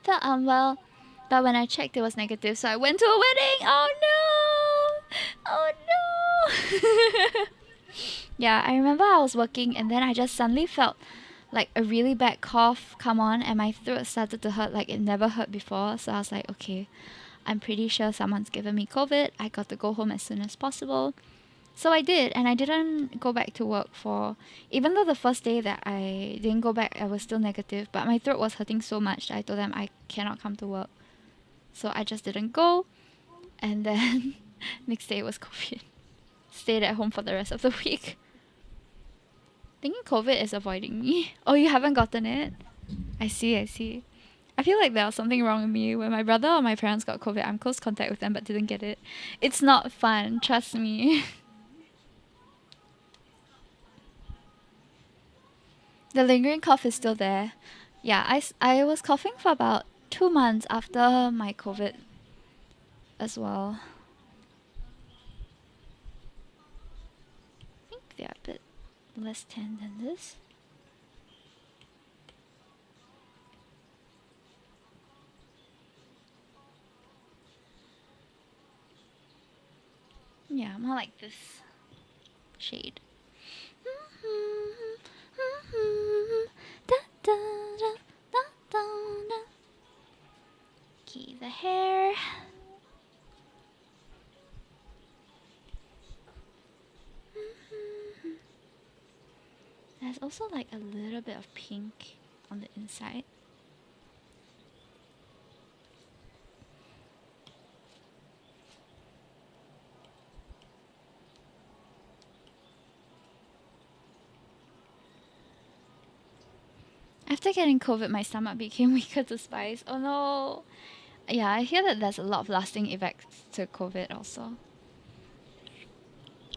A: Felt unwell, but when I checked, it was negative, so I went to a wedding. Oh no! Oh no! Yeah, I remember I was working, and then I just suddenly felt like a really bad cough come on, and my throat started to hurt like it never hurt before. So I was like, okay, I'm pretty sure someone's given me COVID. I got to go home as soon as possible. So I did, and I didn't go back to work even though the first day that I didn't go back, I was still negative, but my throat was hurting so much that I told them I cannot come to work. So I just didn't go, and then next day it was COVID. Stayed at home for the rest of the week. Thinking COVID is avoiding me. Oh, you haven't gotten it? I see. I feel like there was something wrong with me. When my brother or my parents got COVID, I'm close contact with them but didn't get it. It's not fun, trust me. The lingering cough is still there. Yeah, I was coughing for about 2 months after my COVID as well. I think they're a bit less tan than this. Yeah, more like this shade. Okay, the hair. There's also like a little bit of pink on the inside. After getting COVID, my stomach became weaker to spice. Oh no! Yeah, I hear that there's a lot of lasting effects to COVID also.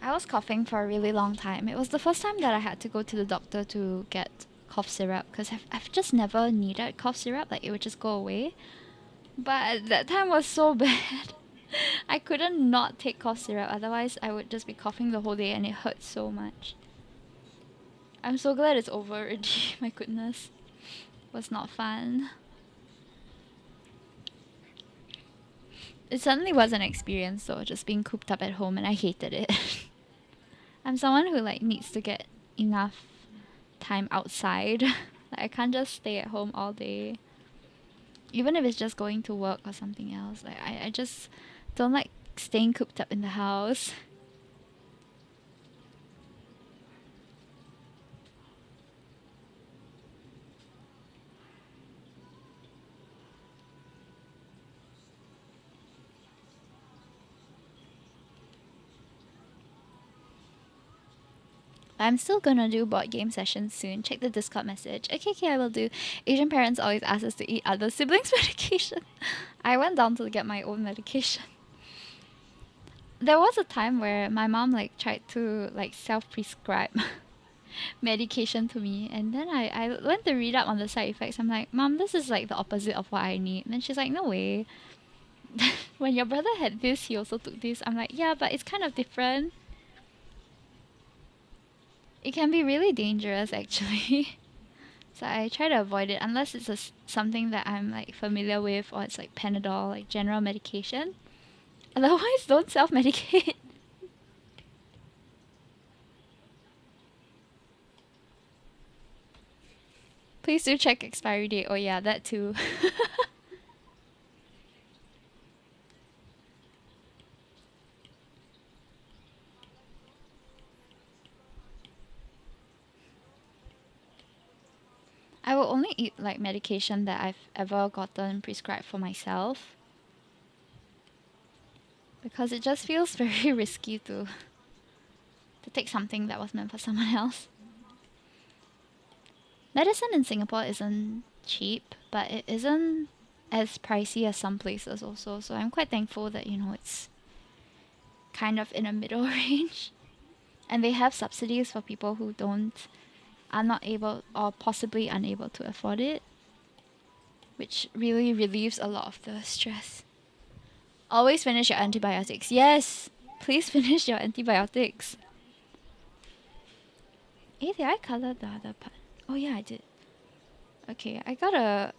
A: I was coughing for a really long time. It was the first time that I had to go to the doctor to get cough syrup because I've just never needed cough syrup. Like, it would just go away. But that time was so bad. I couldn't not take cough syrup. Otherwise, I would just be coughing the whole day and it hurt so much. I'm so glad it's over already. My goodness. It was not fun. It certainly was an experience though, just being cooped up at home, and I hated it. I'm someone who like needs to get enough time outside. Like, I can't just stay at home all day. Even if it's just going to work or something else. Like, I just don't like staying cooped up in the house. I'm still gonna do board game sessions soon. Check the Discord message. Okay, I will do. Asian parents always ask us to eat other siblings' medication. I went down to get my own medication. There was a time where my mom like tried to like self-prescribe medication to me, and then I went to read up on the side effects. I'm like, Mom, this is like the opposite of what I need. And then she's like, no way. When your brother had this, he also took this. I'm like, yeah, but it's kind of different. It can be really dangerous actually. So I try to avoid it unless it's something that I'm like familiar with, or it's like Panadol, like general medication. Otherwise, don't self-medicate. Please do check expiry date. Oh yeah, that too. I will only eat like medication that I've ever gotten prescribed for myself, because it just feels very risky to take something that was meant for someone else. Medicine in Singapore isn't cheap, but it isn't as pricey as some places also. So I'm quite thankful that, you know, it's kind of in a middle range. And they have subsidies for people who are not able or possibly unable to afford it, which really relieves a lot of the stress. Always finish your antibiotics. Yes, please finish your antibiotics. Hey, did I color the other part? Oh yeah, I did. Okay, I gotta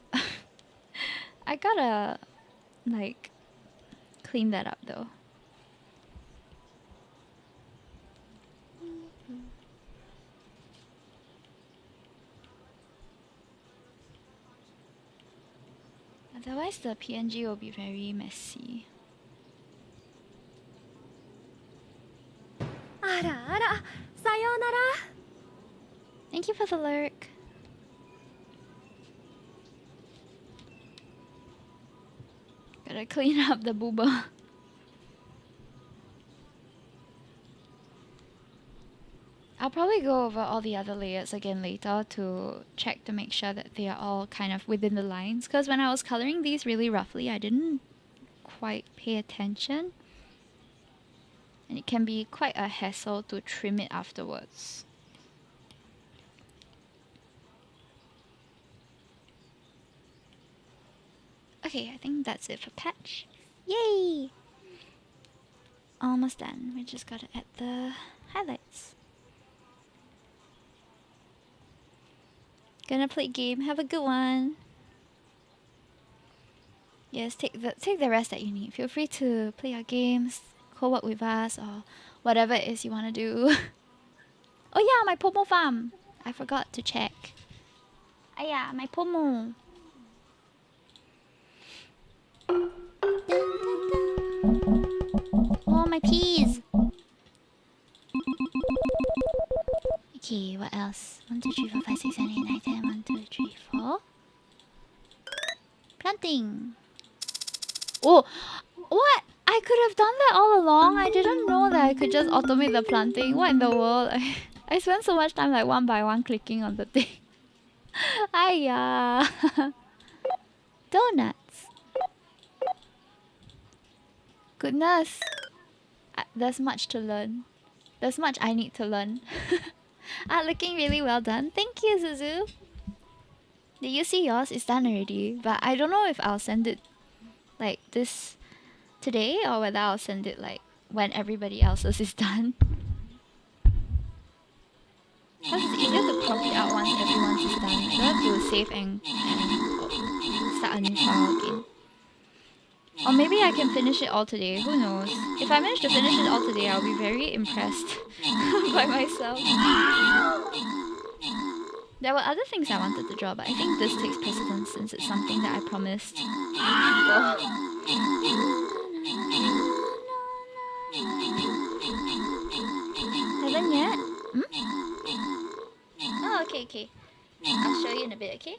A: like clean that up though. Otherwise the PNG will be very messy.
C: Ara, sayonara.
A: Thank you for the lurk. Gotta clean up the booba. I'll probably go over all the other layers again later to check to make sure that they are all kind of within the lines. Because when I was coloring these really roughly, I didn't quite pay attention. And it can be quite a hassle to trim it afterwards. Okay, I think that's it for patch. Yay! Almost done. We just gotta add the highlights. Gonna play game. Have a good one. Yes, take the rest that you need. Feel free to play your games, co-work with us, or whatever it is you want to do. Oh yeah, my Pomo farm. I forgot to check. Ah yeah, my Pomo. Oh, my peas. Okay, what else? 1, 2, 3, 4, 5, 6, 7, 8, 9, 10. 1, 2, 3, 4. Planting. Oh, what? I could have done that all along. I didn't know that I could just automate the planting. What in the world? I spent so much time like one by one clicking on the thing. Hiya. Donuts. Goodness. There's much to learn. There's much I need to learn. Looking really well done. Thank you, Zuzu. Did you see yours? It's done already. But I don't know if I'll send it like this today or whether I'll send it like when everybody else's is done. Because it's easier to crop it out once everyone's is done. I don't have to save and start a new file again. Or maybe I can finish it all today. Who knows? If I manage to finish it all today, I'll be very impressed by myself. There were other things I wanted to draw, but I think this takes precedence since it's something that I promised people. Haven't yet? Hmm? Oh, okay. I'll show you in a bit, okay?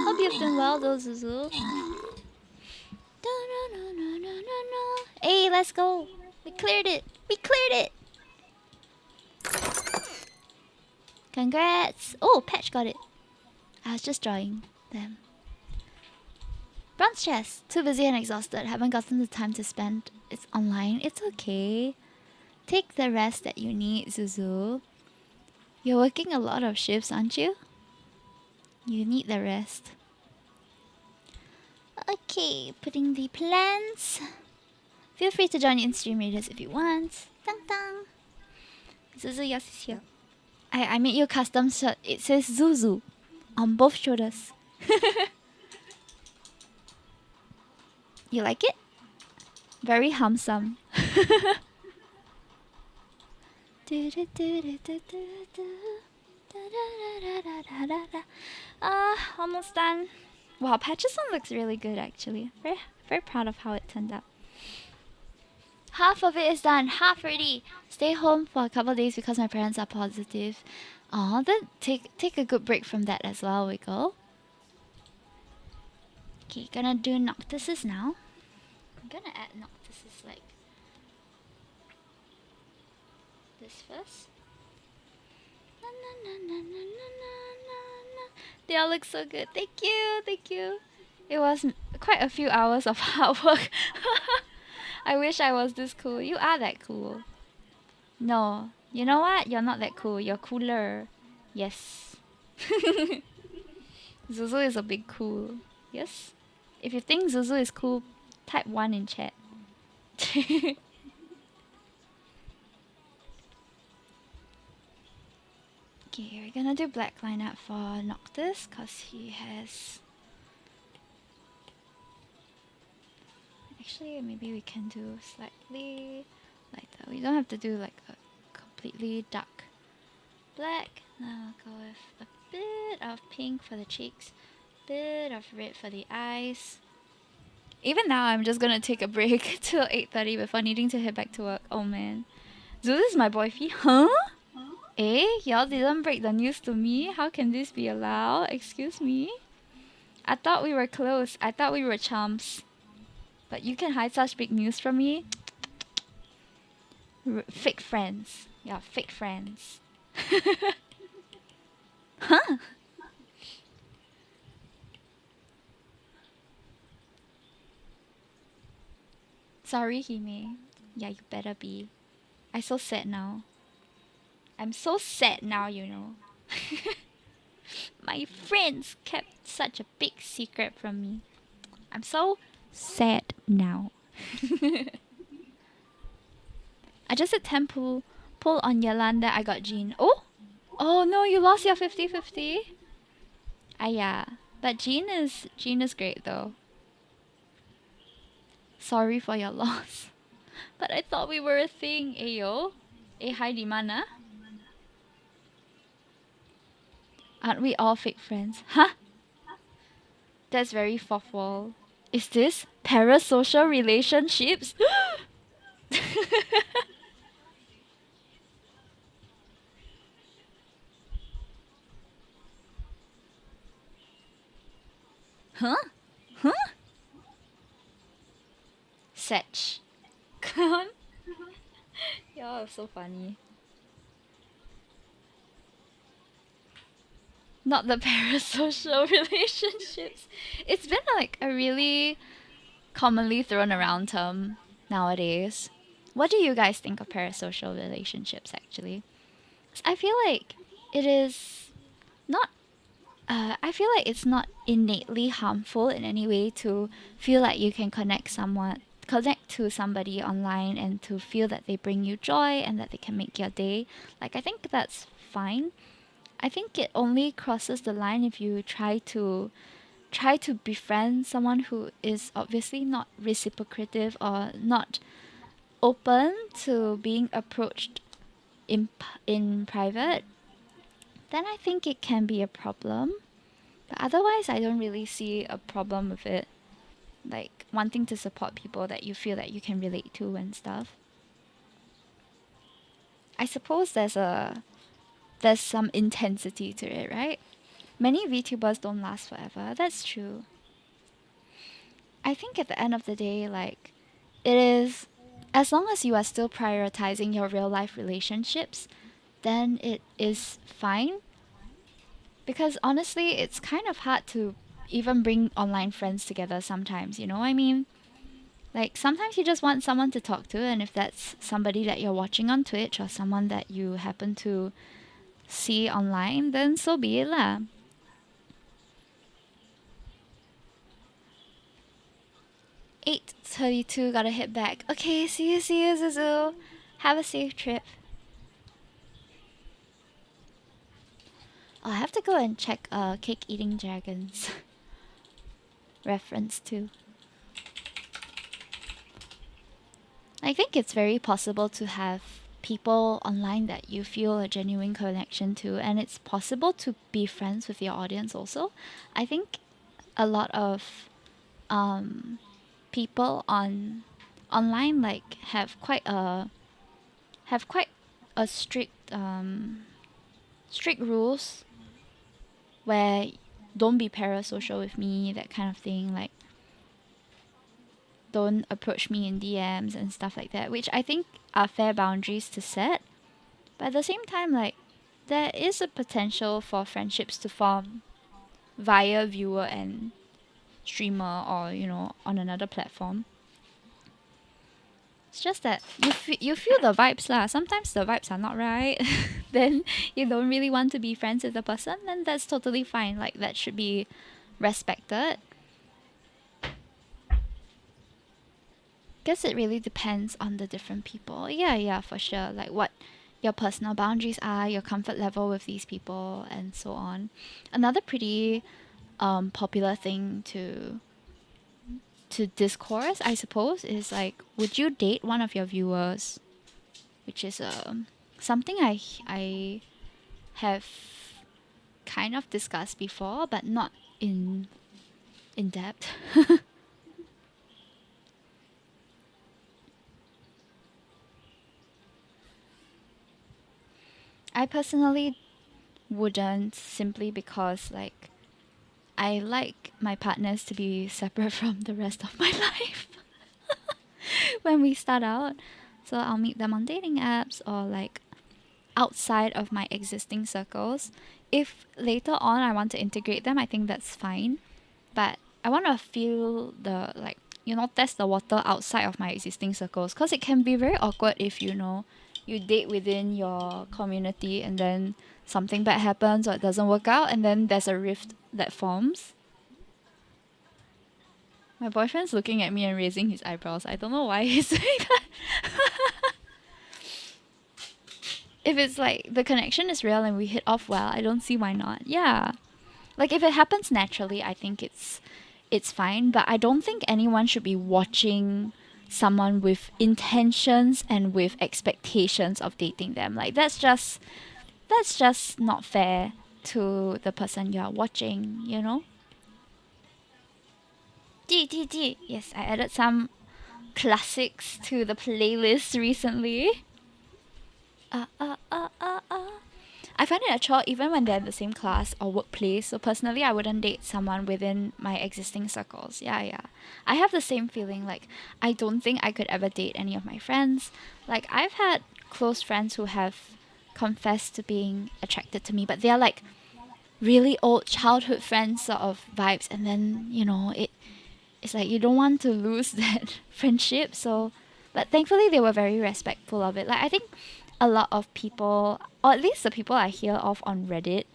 A: Hope you've been well though, Zuzu. Hey, let's go. We cleared it. Congrats. Oh, Patch got it. I was just drawing them. Bronze chest. Too busy and exhausted. Haven't gotten the time to spend. It's online. It's okay. Take the rest that you need, Zuzu. You're working a lot of shifts, aren't you? You need the rest. Okay, putting the plans. Feel free to join in stream readers if you want. Tang tang. Zuzu, yours is here. I made you a custom shirt. It says Zuzu on both shoulders. You like it? Very handsome. Almost done. Wow, Patch's one looks really good actually. Very proud of how it turned out. Half of it is done. Half already. Stay home for a couple of days because my parents are positive. Aw, then take a good break from that as well, Wiggle. Okay, gonna do Noctises now. I'm gonna add Noctises like this first. They all look so good. Thank you. It was quite a few hours of hard work. I wish I was this cool. You are that cool. No, you know what? You're not that cool. You're cooler. Yes. Zuzu is a big cool. Yes? If you think Zuzu is cool, type 1 in chat. Okay, we're gonna do black line art for Noctis because he has... Actually, maybe we can do slightly lighter. We don't have to do like a completely dark black. Now I'll go with a bit of pink for the cheeks, bit of red for the eyes. Even now, I'm just gonna take a break till 8:30 before needing to head back to work. Oh man. Zuzu is my boyfriend. Huh? Eh? Y'all didn't break the news to me? How can this be allowed? Excuse me? I thought we were close. I thought we were chums. But you can hide such big news from me? Fake friends. Yeah, fake friends. Huh? Sorry, Hime. Yeah, you better be. I'm so sad now. I'm so sad now, you know. My friends kept such a big secret from me. I'm so sad now. I just had 10 pull on Yolanda. I got Jean. Oh no, you lost your 50-50. Yeah. But Jean is great though. Sorry for your loss. But I thought we were a thing, Ayo. Hi di mana? Aren't we all fake friends? Huh? That's very fourth wall. Is this parasocial relationships? Huh? Setch. Clown. Y'all are so funny. Not the parasocial relationships. It's been like a really commonly thrown around term nowadays. What do you guys think of parasocial relationships actually? 'Cause I feel like it is not I feel like it's not innately harmful in any way to feel like you can connect to somebody online and to feel that they bring you joy and that they can make your day. Like I think that's fine. I think it only crosses the line if you try to befriend someone who is obviously not reciprocative or not open to being approached in private. Then I think it can be a problem. But otherwise, I don't really see a problem with it. Like wanting to support people that you feel that you can relate to and stuff. I suppose there's some intensity to it, right? Many VTubers don't last forever. That's true. I think at the end of the day, like, it is, as long as you are still prioritizing your real life relationships, then it is fine. Because honestly, it's kind of hard to even bring online friends together sometimes, you know what I mean? Like, sometimes you just want someone to talk to, and if that's somebody that you're watching on Twitch or someone that you happen to see online, then so be it lah. "8:32, gotta hit back. Okay, see you, Zuzu. Have a safe trip." I'll have to go and check Cake Eating Dragons reference too. I think it's very possible to have people online that you feel a genuine connection to, and it's possible to be friends with your audience also. I think a lot of people online like have quite a strict strict rules where don't be parasocial with me, that kind of thing, like don't approach me in DMs and stuff like that, which I think are fair boundaries to set. But at the same time, like, there is a potential for friendships to form via viewer and streamer or, you know, on another platform. It's just that you feel the vibes lah. Sometimes the vibes are not right. Then you don't really want to be friends with the person, then that's totally fine. Like, that should be respected. Guess it really depends on the different people. Yeah, for sure. Like what your personal boundaries are, your comfort level with these people, and so on. Another pretty popular thing to discourse, I suppose, is like, would you date one of your viewers? Which is something I have kind of discussed before, but not in depth. I personally wouldn't, simply because like I like my partners to be separate from the rest of my life when we start out. So I'll meet them on dating apps or like outside of my existing circles. If later on I want to integrate them, I think that's fine. But I want to feel the, like, you know, test the water outside of my existing circles, because it can be very awkward if, you know, you date within your community and then something bad happens or it doesn't work out, and then there's a rift that forms. My boyfriend's looking at me and raising his eyebrows. I don't know why he's doing that. If it's like the connection is real and we hit off well, I don't see why not. Yeah. Like if it happens naturally, I think it's fine, but I don't think anyone should be watching someone with intentions and with expectations of dating them. Like that's just not fair to the person you are watching, you know? G. Yes, I added some classics to the playlist recently. I find it a chore even when they're in the same class or workplace. So personally, I wouldn't date someone within my existing circles. Yeah. I have the same feeling. Like, I don't think I could ever date any of my friends. Like, I've had close friends who have confessed to being attracted to me, but they're like really old childhood friends sort of vibes. And then, it's like you don't want to lose that friendship. So, but thankfully, they were very respectful of it. Like, I think a lot of people, or at least the people I hear of on Reddit.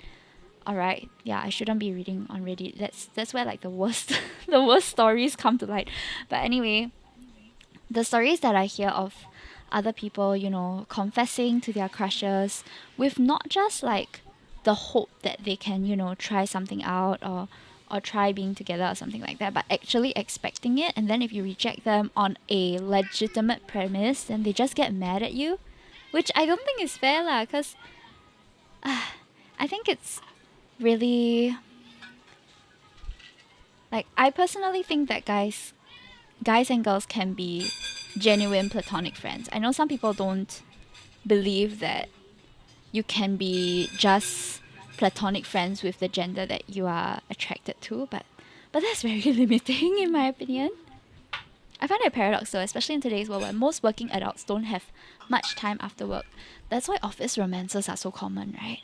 A: Alright, yeah, I shouldn't be reading on Reddit. That's where like the worst the worst stories come to light. But anyway, the stories that I hear of other people, confessing to their crushes with not just like the hope that they can, try something out or try being together or something like that, but actually expecting it, and then if you reject them on a legitimate premise, then they just get mad at you, which I don't think is fair lah, because I think it's really, like, I personally think that guys and girls can be genuine platonic friends. I know some people don't believe that you can be just platonic friends with the gender that you are attracted to, but that's very limiting in my opinion. I find it a paradox though, especially in today's world where most working adults don't have much time after work. That's why office romances are so common, right?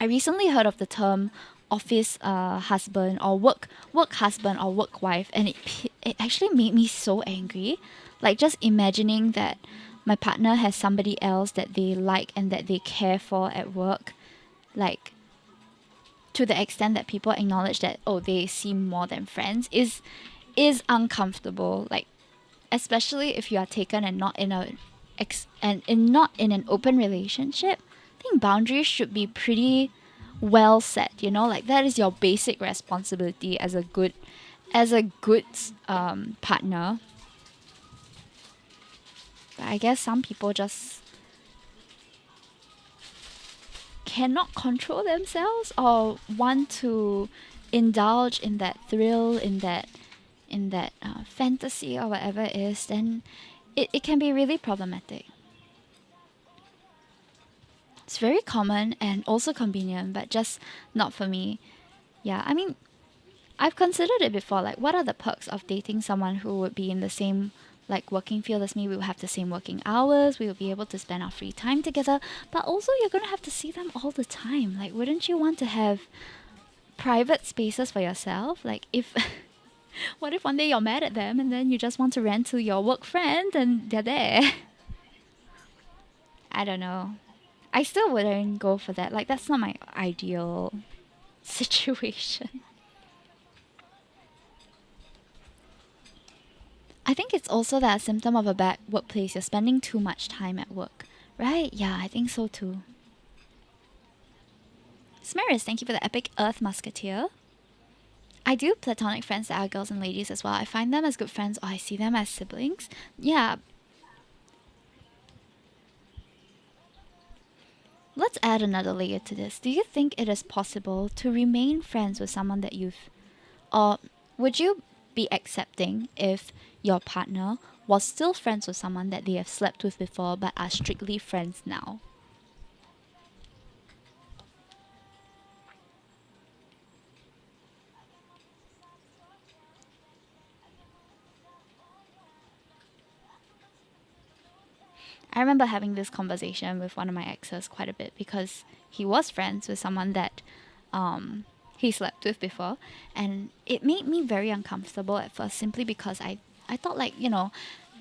A: I recently heard of the term office husband or work husband or work wife, and it actually made me so angry. Like, just imagining that my partner has somebody else that they like and that they care for at work, like to the extent that people acknowledge that, oh, they seem more than friends, is uncomfortable. Like, especially if you are taken and not in not in an open relationship. I think boundaries should be pretty well set, like that is your basic responsibility as a good partner. But I guess some people just cannot control themselves or want to indulge in that thrill, in that fantasy or whatever it is, then it can be really problematic. It's very common and also convenient, but just not for me. Yeah, I mean, I've considered it before. Like, what are the perks of dating someone who would be in the same like working field as me? We will have the same working hours. We will be able to spend our free time together. But also, you're gonna have to see them all the time. Like, wouldn't you want to have private spaces for yourself? Like, if what if one day you're mad at them and then you just want to rant to your work friend and they're there? I don't know. I still wouldn't go for that. Like, that's not my ideal situation. I think it's also that a symptom of a bad workplace. You're spending too much time at work, right? Yeah, I think so too. Smeris, thank you for the epic Earth Musketeer. I do platonic friends that are girls and ladies as well. I find them as good friends, or I see them as siblings. Yeah. Let's add another layer to this. Do you think it is possible to remain friends with someone that or would you be accepting if your partner was still friends with someone that they have slept with before but are strictly friends now? I remember having this conversation with one of my exes quite a bit because he was friends with someone that he slept with before, and it made me very uncomfortable at first simply because I thought, like,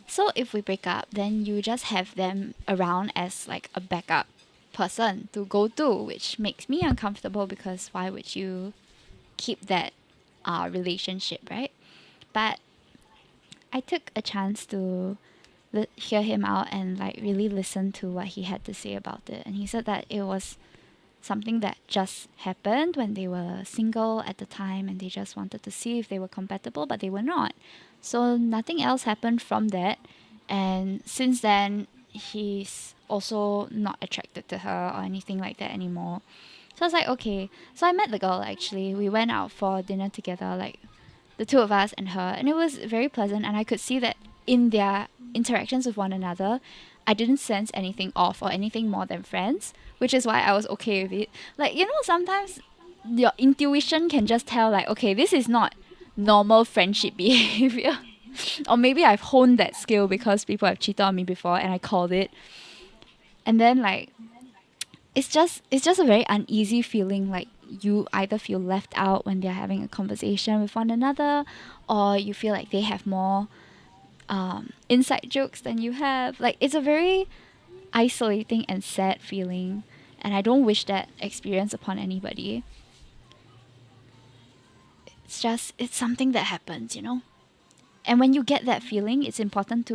A: so if we break up, then you just have them around as like a backup person to go to, which makes me uncomfortable because why would you keep that relationship, right? But I took a chance to hear him out and like really listen to what he had to say about it, and he said that it was something that just happened when they were single at the time and they just wanted to see if they were compatible, but they were not. So nothing else happened from that, and since then he's also not attracted to her or anything like that anymore. So I was like, okay. So I met the girl actually. We went out for dinner together, like the two of us and her, and it was very pleasant, and I could see that in their interactions with one another, I didn't sense anything off or anything more than friends, which is why I was okay with it. Like, you know, sometimes your intuition can just tell, like, okay, this is not normal friendship behavior. Or maybe I've honed that skill because people have cheated on me before and I called it. And then, like, it's just a very uneasy feeling, like you either feel left out when they're having a conversation with one another, or you feel like they have more inside jokes than you have. Like, it's a very isolating and sad feeling, and I don't wish that experience upon anybody. It's something that happens, you know. And when you get that feeling, it's important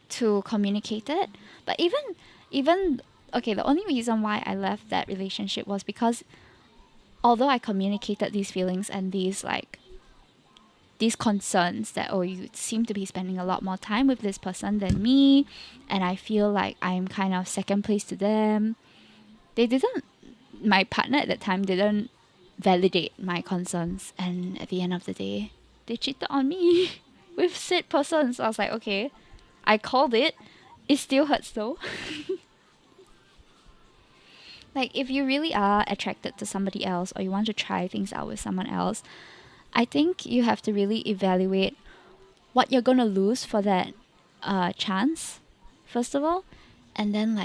A: to communicate it. But even okay, the only reason why I left that relationship was because although I communicated these feelings and these concerns that, oh, you seem to be spending a lot more time with this person than me, and I feel like I'm kind of second place to them, my partner at that time didn't validate my concerns, and at the end of the day they cheated on me with said person. So I was like, okay, I called it. It still hurts though. Like, if you really are attracted to somebody else or you want to try things out with someone else, I think you have to really evaluate what you're gonna lose for that chance, first of all, and then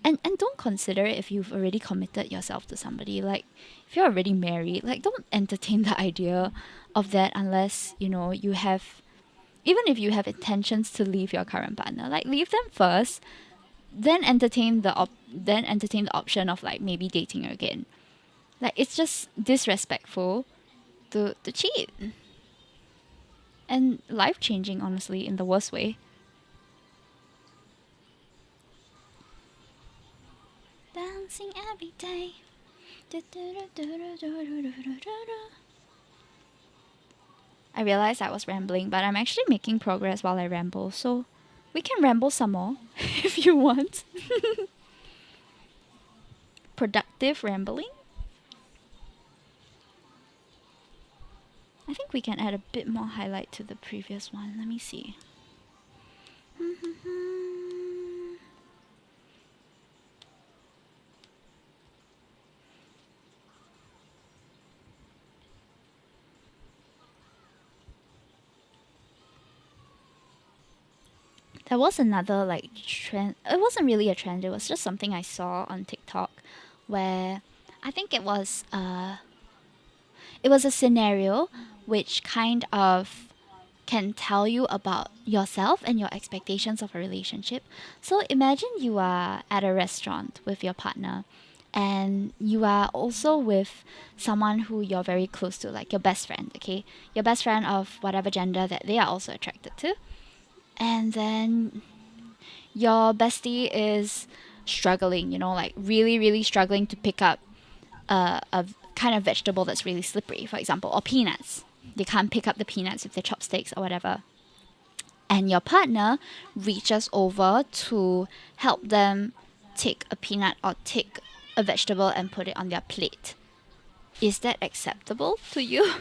A: and don't consider it if you've already committed yourself to somebody. Like, if you're already married, like, don't entertain the idea of that unless you have, even if you have intentions to leave your current partner, like, leave them first, then entertain the option of, like, maybe dating again. Like, it's just disrespectful to cheat, and life changing, honestly, in the worst way. Dancing every day. I realized I was rambling, but I'm actually making progress while I ramble, so we can ramble some more if you want. Productive rambling. I think we can add a bit more highlight to the previous one. Let me see. There was another, like, trend. It wasn't really a trend. It was just something I saw on TikTok, where I think it was a scenario which kind of can tell you about yourself and your expectations of a relationship. So imagine you are at a restaurant with your partner, and you are also with someone who you're very close to, like your best friend, okay? Your best friend of whatever gender that they are also attracted to. And then your bestie is struggling, like really, really struggling to pick up a kind of vegetable that's really slippery, for example, or peanuts. They can't pick up the peanuts with their chopsticks or whatever. And your partner reaches over to help them take a peanut or take a vegetable and put it on their plate. Is that acceptable to you?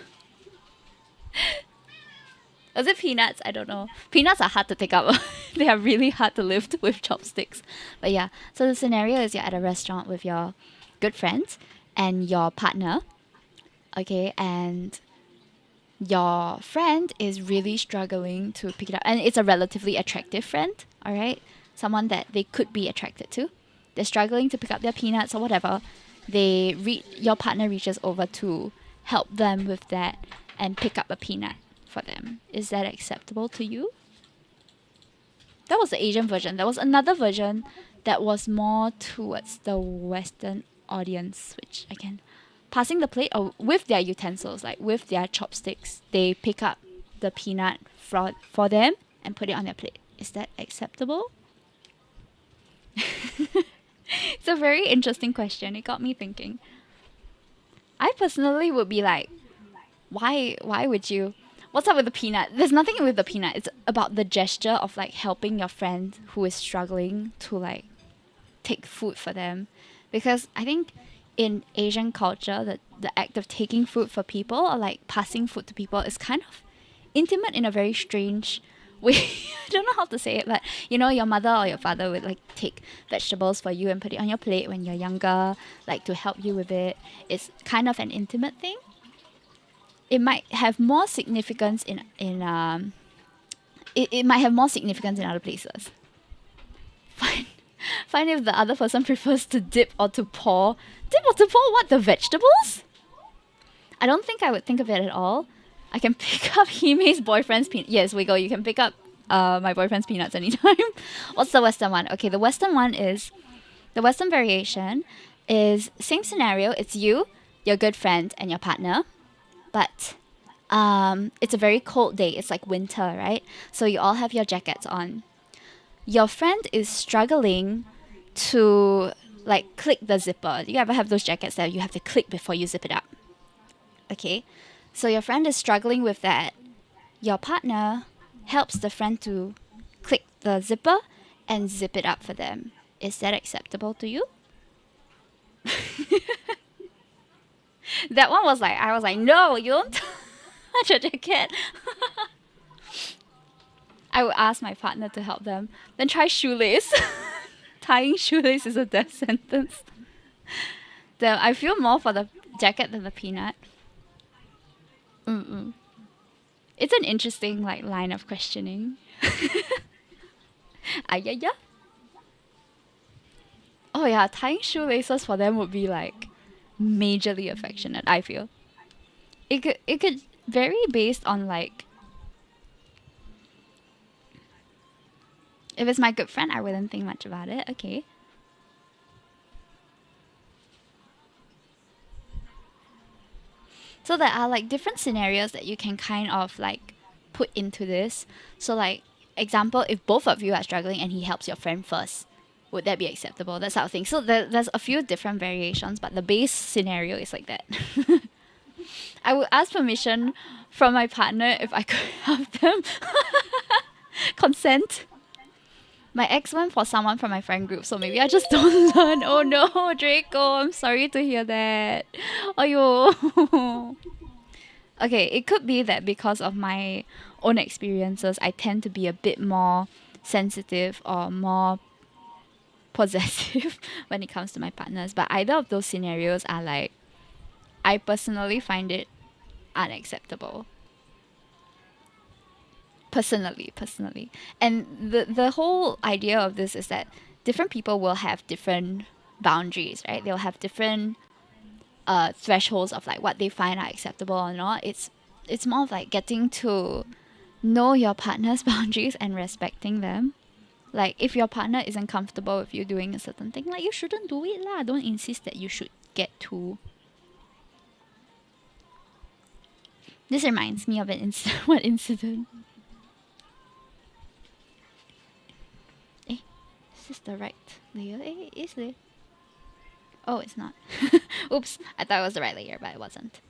A: Was it peanuts? I don't know. Peanuts are hard to pick up. They are really hard to lift with chopsticks. But yeah, so the scenario is you're at a restaurant with your good friends and your partner, okay, and your friend is really struggling to pick it up, and it's a relatively attractive friend, all right, someone that they could be attracted to. They're struggling to pick up their peanuts or whatever. Your partner reaches over to help them with that and pick up a peanut for them. Is that acceptable to you? That was the Asian version. There was another version that was more towards the Western audience, which again, passing the plate or with their utensils, like with their chopsticks, they pick up the peanut for them and put it on their plate. Is that acceptable? It's a very interesting question. It got me thinking. I personally would be like, why would you? What's up with the peanut? There's nothing with the peanut. It's about the gesture of, like, helping your friend who is struggling to, like, take food for them. Because I think in Asian culture, the act of taking food for people or, like, passing food to people is kind of intimate in a very strange we I don't know how to say it, but you know, your mother or your father would like take vegetables for you and put it on your plate when you're younger, like to help you with it. It's kind of an intimate thing. It might have more significance it might have more significance in other places. Fine if the other person prefers to dip or to pour. Dip or to pour what? The vegetables? I don't think I would think of it at all. I can pick up Hime's boyfriend's peanuts. Yes, we go. You can pick up my boyfriend's peanuts anytime. What's the Western one? Okay, the Western one is... The Western variation is same scenario. It's you, your good friend, and your partner. But it's a very cold day. It's like winter, right? So you all have your jackets on. Your friend is struggling to like click the zipper. You ever have those jackets that you have to click before you zip it up? Okay, so your friend is struggling with that. Your partner helps the friend to click the zipper and zip it up for them. Is that acceptable to you? That one was like, I was like, no, you don't touch your jacket. I would ask my partner to help them. Then try shoelace. Tying shoelace is a death sentence. I feel more for the jacket than the peanut. It's an interesting like line of questioning. Ayaya. Oh yeah, tying shoelaces for them would be like majorly affectionate, I feel. It could vary based on like, if it's my good friend, I wouldn't think much about it. Okay. So there are like different scenarios that you can kind of like put into this. So like, example, if both of you are struggling and he helps your friend first, would that be acceptable? That sort of thing. So there's a few different variations, but the base scenario is like that. I would ask permission from my partner if I could help them. Consent. My ex went for someone from my friend group, so maybe I just don't learn. Oh no, Draco, I'm sorry to hear that. Ayo. Okay, it could be that because of my own experiences, I tend to be a bit more sensitive or more possessive when it comes to my partners. But either of those scenarios are like, I personally find it unacceptable. Personally. And the whole idea of this is that different people will have different boundaries, right? They'll have different thresholds of like what they find are acceptable or not. It's more of like getting to know your partner's boundaries and respecting them. Like if your partner isn't comfortable with you doing a certain thing, like you shouldn't do it lah. Don't insist that you should get to. This reminds me of an incident. What incident? Is this the right layer? Is there? Oh, it's not. Oops, I thought it was the right layer, but it wasn't.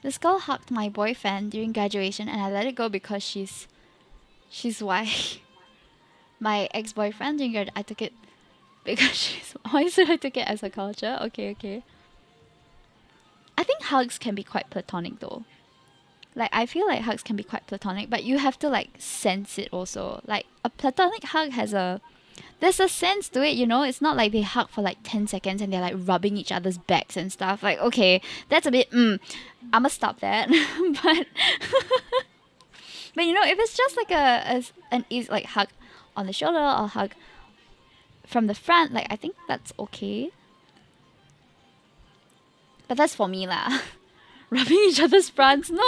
A: This girl hugged my boyfriend during graduation and I let it go because she's why my ex-boyfriend during I took it because she's why so I took it as a culture. Okay. I think hugs can be quite platonic though. Like, I feel like hugs can be quite platonic, but you have to, like, sense it also. Like, a platonic hug there's a sense to it, you know? It's not like they hug for, like, 10 seconds and they're, like, rubbing each other's backs and stuff. Like, okay, that's a bit, I'ma stop that. But, you know, if it's just, like, an easy, like, hug on the shoulder or hug from the front, like, I think that's okay. But that's for me, lah. Rubbing each other's fronts. No!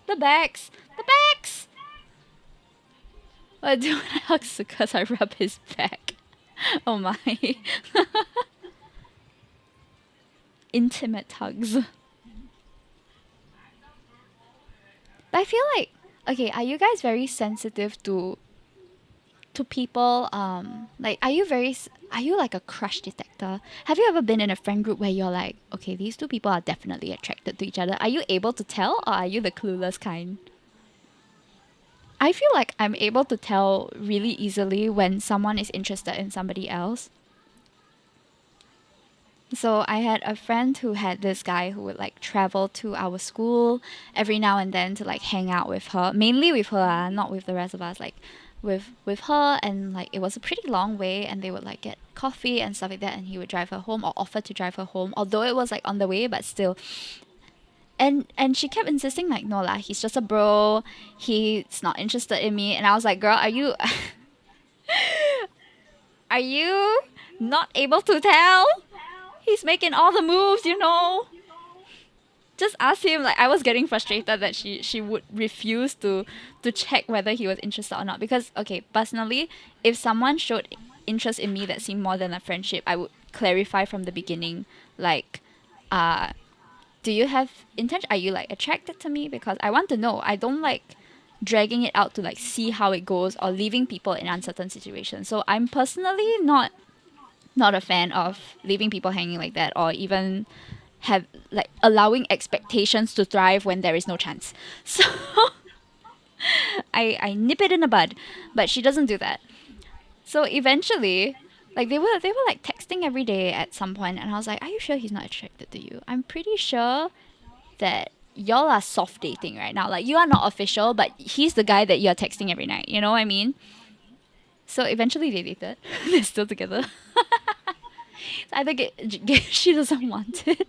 A: The backs. I do hugs because I rub his back. Oh my. Intimate hugs. But I feel like, okay, are you guys very sensitive to people, like, are you like a crush detector? Have you ever been in a friend group where you're like, okay, these two people are definitely attracted to each other? Are you able to tell, or are you the clueless kind? I feel like I'm able to tell really easily when someone is interested in somebody else. So I had a friend who had this guy who would like travel to our school every now and then to like hang out with her, mainly with her, not with the rest of us, like with her. And like it was a pretty long way, and they would like get coffee and stuff like that, and he would drive her home or offer to drive her home, although it was like on the way, but still. And she kept insisting like, no lah, he's just a bro, he's not interested in me. And I was like, girl, are you are you not able to tell? He's making all the moves, you know. Just ask him. Like, I was getting frustrated that she would refuse to check whether he was interested or not. Because okay, personally, if someone showed interest in me that seemed more than a friendship, I would clarify from the beginning. Like, do you have intention? Are you like attracted to me? Because I want to know. I don't like dragging it out to like see how it goes or leaving people in uncertain situations. So I'm personally not a fan of leaving people hanging like that, or even have like allowing expectations to thrive when there is no chance. So I nip it in the bud, but she doesn't do that. So eventually, like they were like texting every day at some point, and I was like, are you sure he's not attracted to you? I'm pretty sure that y'all are soft dating right now. Like, you are not official, but he's the guy that you're texting every night. You know what I mean? So eventually they dated. They're still together. I think she doesn't want it.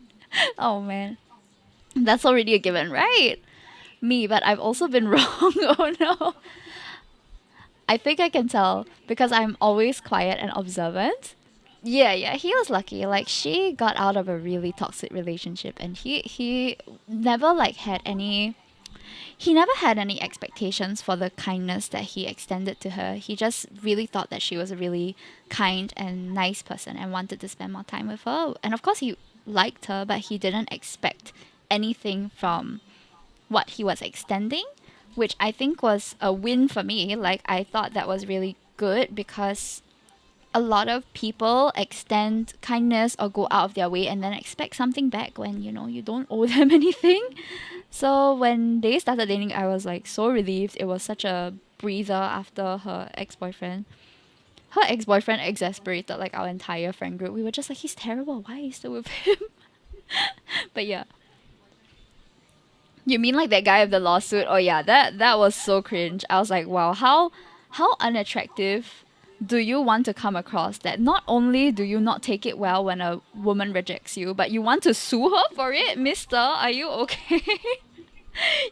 A: Oh man. That's already a given, right? Me, but I've also been wrong. Oh no. I think I can tell because I'm always quiet and observant. Yeah, he was lucky. Like, she got out of a really toxic relationship, and he never like had any he never had any expectations for the kindness that he extended to her. He just really thought that she was a really kind and nice person and wanted to spend more time with her. And of course, he liked her, but he didn't expect anything from what he was extending, which I think was a win for me. Like, I thought that was really good because a lot of people extend kindness or go out of their way and then expect something back when, you know, you don't owe them anything. So when they started dating, I was like so relieved. It was such a breather after her ex-boyfriend. Her ex-boyfriend exasperated like our entire friend group. We were just like, he's terrible. Why are you still with him? But yeah. You mean like that guy with the lawsuit? Oh yeah, that was so cringe. I was like, wow, how unattractive do you want to come across that not only do you not take it well when a woman rejects you, but you want to sue her for it? Mister, are you okay?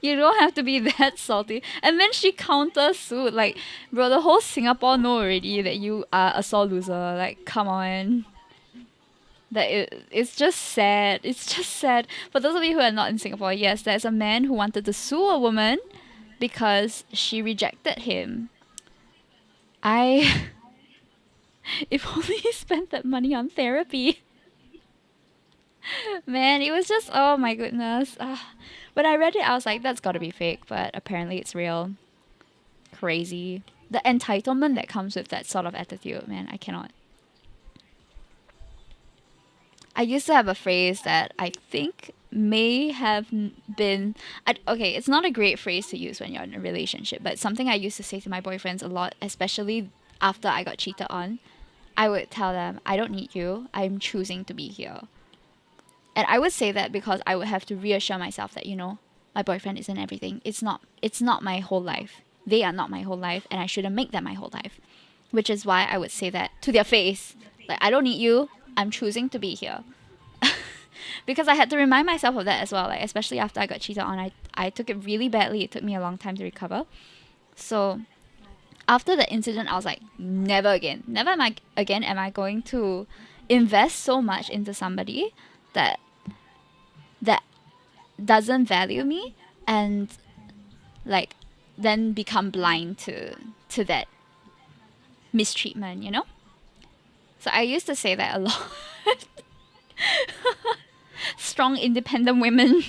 A: You don't have to be that salty. And then she counter sued. Like, bro, the whole Singapore know already that you are a sore loser. Like, come on. It's just sad. It's just sad. For those of you who are not in Singapore, yes, there's a man who wanted to sue a woman because she rejected him. If only he spent that money on therapy. Man, it was just, oh my goodness. When I read it, I was like, that's gotta be fake, but apparently it's real. Crazy. The entitlement that comes with that sort of attitude, man, I cannot. I used to have a phrase that I think may have been... okay, it's not a great phrase to use when you're in a relationship, but it's something I used to say to my boyfriends a lot, especially after I got cheated on. I would tell them, I don't need you. I'm choosing to be here. And I would say that because I would have to reassure myself that, you know, my boyfriend isn't everything. It's not my whole life. They are not my whole life, and I shouldn't make them my whole life. Which is why I would say that to their face. Like, I don't need you. I'm choosing to be here. Because I had to remind myself of that as well. Like, especially after I got cheated on, I took it really badly. It took me a long time to recover. So after the incident, I was like, never again. Never again am I going to invest so much into somebody that doesn't value me and like then become blind to that mistreatment, you know? So I used to say that a lot. Strong, independent women.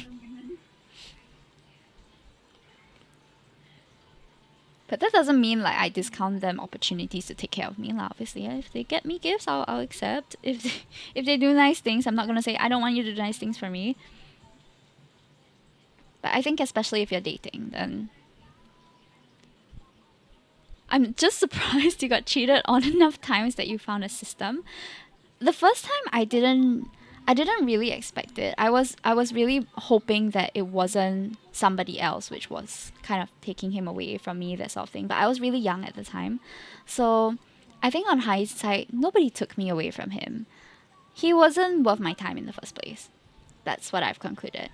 A: But that doesn't mean like I discount them opportunities to take care of me. Obviously, if they get me gifts, I'll accept. If they do nice things, I'm not gonna say I don't want you to do nice things for me. But I think especially if you're dating, then I'm just surprised you got cheated on enough times that you found a system. The first time I I didn't really expect it. I was really hoping that it wasn't somebody else, which was kind of taking him away from me, that sort of thing. But I was really young at the time. So I think on hindsight, nobody took me away from him. He wasn't worth my time in the first place. That's what I've concluded.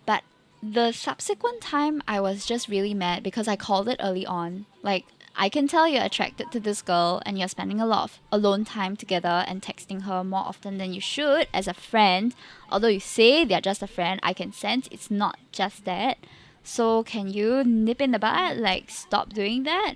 A: But the subsequent time, I was just really mad because I called it early on. Like, I can tell you're attracted to this girl and you're spending a lot of alone time together and texting her more often than you should as a friend. Although you say they're just a friend, I can sense it's not just that. So can you nip in the bud? Like, stop doing that?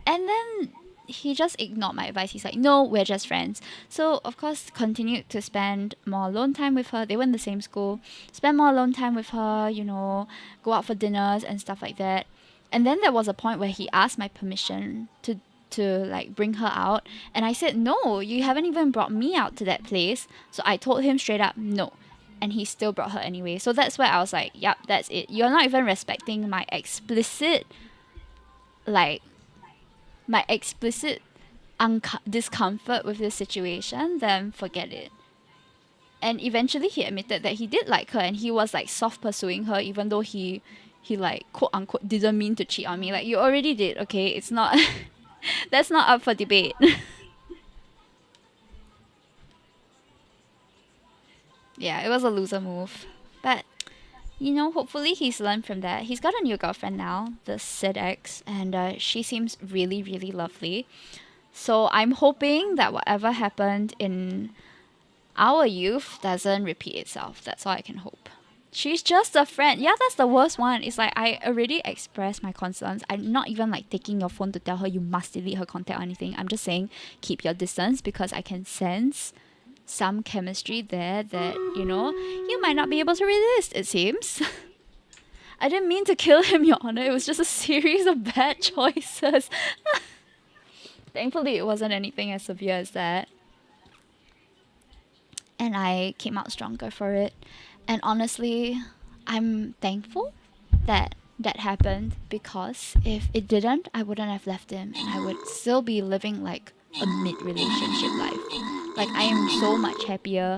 A: And then he just ignored my advice. He's like, no, we're just friends. So, of course, continued to spend more alone time with her. They were in the same school. Spend more alone time with her, you know, go out for dinners and stuff like that. And then there was a point where he asked my permission to like bring her out. And I said, no, you haven't even brought me out to that place. So I told him straight up, no. And he still brought her anyway. So that's where I was like, yep, that's it. You're not even respecting my explicit, like, discomfort with this situation, then forget it. And eventually he admitted that he did like her and he was like soft pursuing her, even though he like quote unquote didn't mean to cheat on me. Like, you already did, okay? It's not that's not up for debate. Yeah, it was a loser move. But, you know, hopefully he's learned from that. He's got a new girlfriend now, the Sid ex, and she seems really, really lovely. So I'm hoping that whatever happened in our youth doesn't repeat itself. That's all I can hope. She's just a friend. Yeah, that's the worst one. It's like, I already expressed my concerns. I'm not even like taking your phone to tell her you must delete her contact or anything. I'm just saying keep your distance because I can sense some chemistry there that, you know, you might not be able to resist, it seems. I didn't mean to kill him, Your Honor. It was just a series of bad choices. Thankfully, it wasn't anything as severe as that. And I came out stronger for it. And honestly, I'm thankful that that happened, because if it didn't, I wouldn't have left him and I would still be living like a mid-relationship life. Like, I am so much happier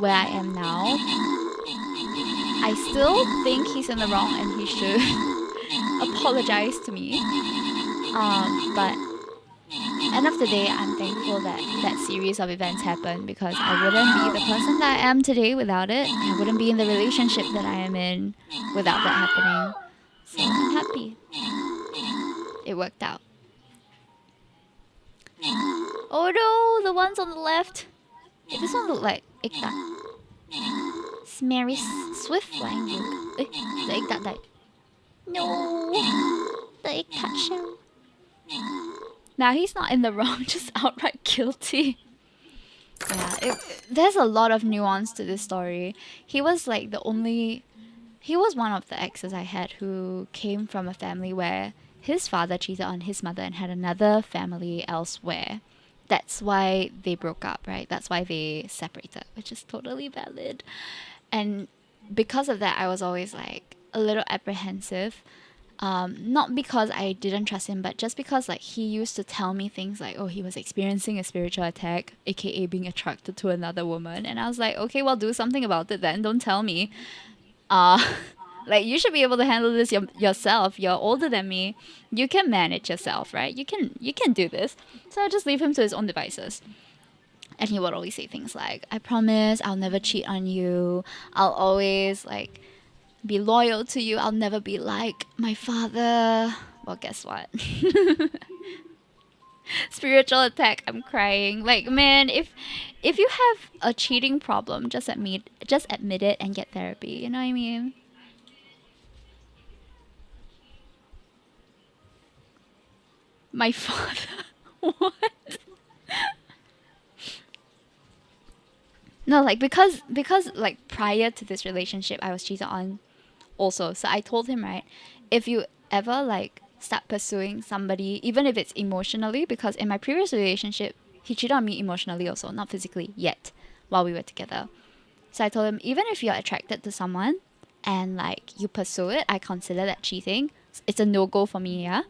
A: where I am now. I still think he's in the wrong and he should apologize to me. But end of the day, I'm thankful that that series of events happened, because I wouldn't be the person that I am today without it. I wouldn't be in the relationship that I am in without that happening. So I'm happy. It worked out. Oh no, the ones on the left. This one looked like egg tart. Smerry swift flying look. The egg tart died. No, the egg tart shell. Now he's not in the wrong, just outright guilty. Yeah, there's a lot of nuance to this story. He was like he was one of the exes I had who came from a family where his father cheated on his mother and had another family elsewhere. That's why they broke up, right? That's why they separated, which is totally valid. And because of that, I was always like a little apprehensive. Not because I didn't trust him, but just because like he used to tell me things like, oh, he was experiencing a spiritual attack, aka being attracted to another woman. And I was like, okay, well, do something about it then. Don't tell me. Like, you should be able to handle this yourself. You're older than me. You can manage yourself, right? You can do this. So I just leave him to his own devices. And he would always say things like, I promise I'll never cheat on you. I'll always like be loyal to you. I'll never be like my father. Well, guess what? Spiritual attack. I'm crying. Like, man, if you have a cheating problem, just admit it and get therapy. You know what I mean? My father. What? No, like, because like prior to this relationship, I was cheated on also. So I told him, right, if you ever like start pursuing somebody, even if it's emotionally, because in my previous relationship, he cheated on me emotionally also, not physically yet, while we were together. So I told him, even if you're attracted to someone and like you pursue it, I consider that cheating. It's a no-go for me, yeah?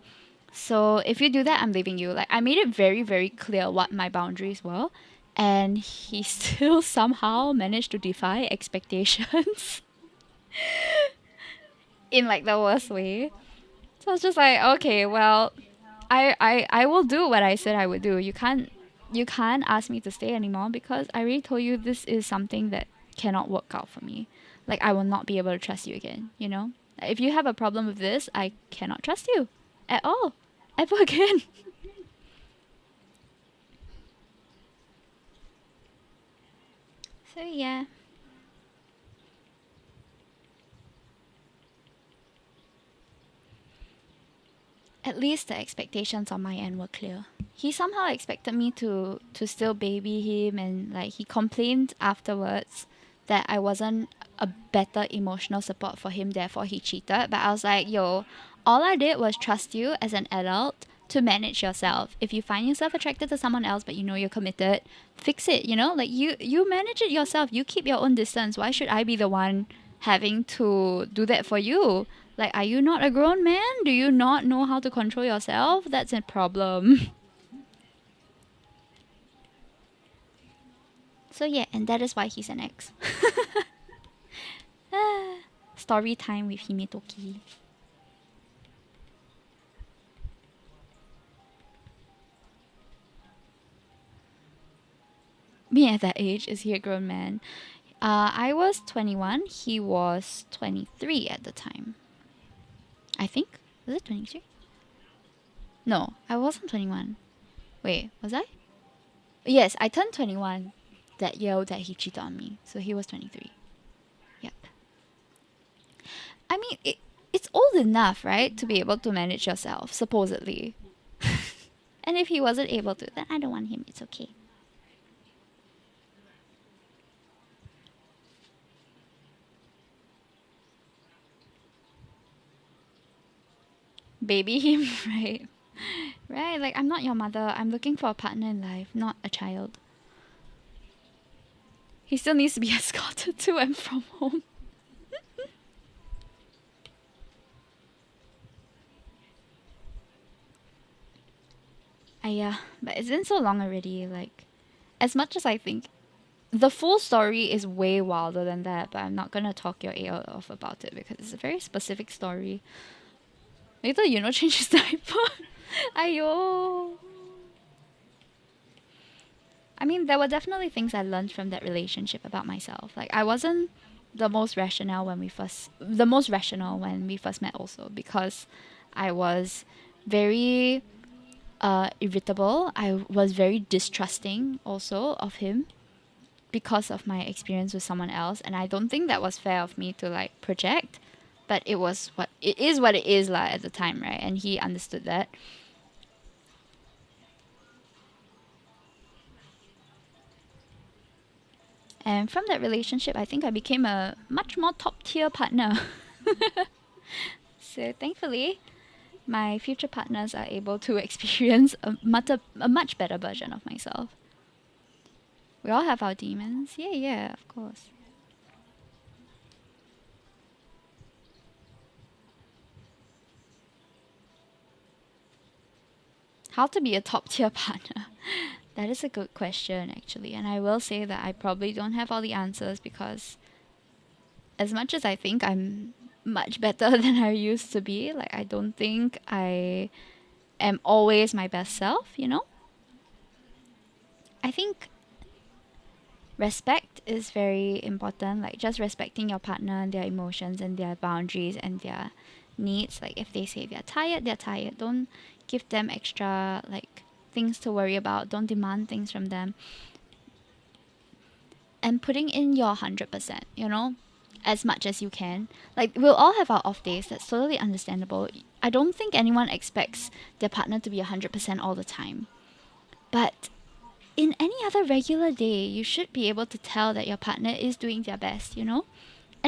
A: So if you do that, I'm leaving you. Like, I made it very, very clear what my boundaries were, and he still somehow managed to defy expectations in like the worst way. So I was just like, okay, well, I will do what I said I would do. You can't ask me to stay anymore because I already told you this is something that cannot work out for me. Like, I will not be able to trust you again, you know? If you have a problem with this, I cannot trust you at all. Ever again. So yeah. At least the expectations on my end were clear. He somehow expected me to still baby him, and like he complained afterwards that I wasn't a better emotional support for him, therefore he cheated. But I was like, yo, all I did was trust you as an adult to manage yourself. If you find yourself attracted to someone else but you know you're committed, fix it, you know? Like you manage it yourself. You keep your own distance. Why should I be the one having to do that for you? Like, are you not a grown man? Do you not know how to control yourself? That's a problem. So yeah, and that is why he's an ex. Story time with Himetoki. Me at that age, is he a grown man? I was 21, he was 23 at the time. I think. Was it 23? No, I wasn't 21. Wait, was I? Yes, I turned 21 that year that he cheated on me. So he was 23. Yep. I mean, it's old enough, right, to be able to manage yourself, supposedly. And if he wasn't able to, then I don't want him. It's okay. Baby him, right? Right, like, I'm not your mother. I'm looking for a partner in life, not a child. He still needs to be escorted to and from home. Yeah, but it's been so long already. Like, as much as I think the full story is way wilder than that, but I'm not gonna talk your ear off about it because it's a very specific story. Later, change his diaper. Ayo. I mean, there were definitely things I learned from that relationship about myself. Like, I wasn't the most rational when we first met also, because I was very irritable. I was very distrusting also of him because of my experience with someone else, and I don't think that was fair of me to like project, but it is what it is at the time, right? And he understood that. And from that relationship, I think I became a much more top tier partner. So thankfully, my future partners are able to experience a much better version of myself. We all have our demons. Yeah, of course. How to be a top tier partner? That is a good question, actually. And I will say that I probably don't have all the answers because as much as I think I'm much better than I used to be, like, I don't think I am always my best self, I think respect is very important, like just respecting your partner and their emotions and their boundaries and their needs. Like, if they say they're tired, they're tired. Don't give them extra like things to worry about. Don't demand things from them. And putting in your 100%, as much as you can. Like, we'll all have our off days. That's totally understandable. I don't think anyone expects their partner to be 100% all the time. But in any other regular day, you should be able to tell that your partner is doing their best, And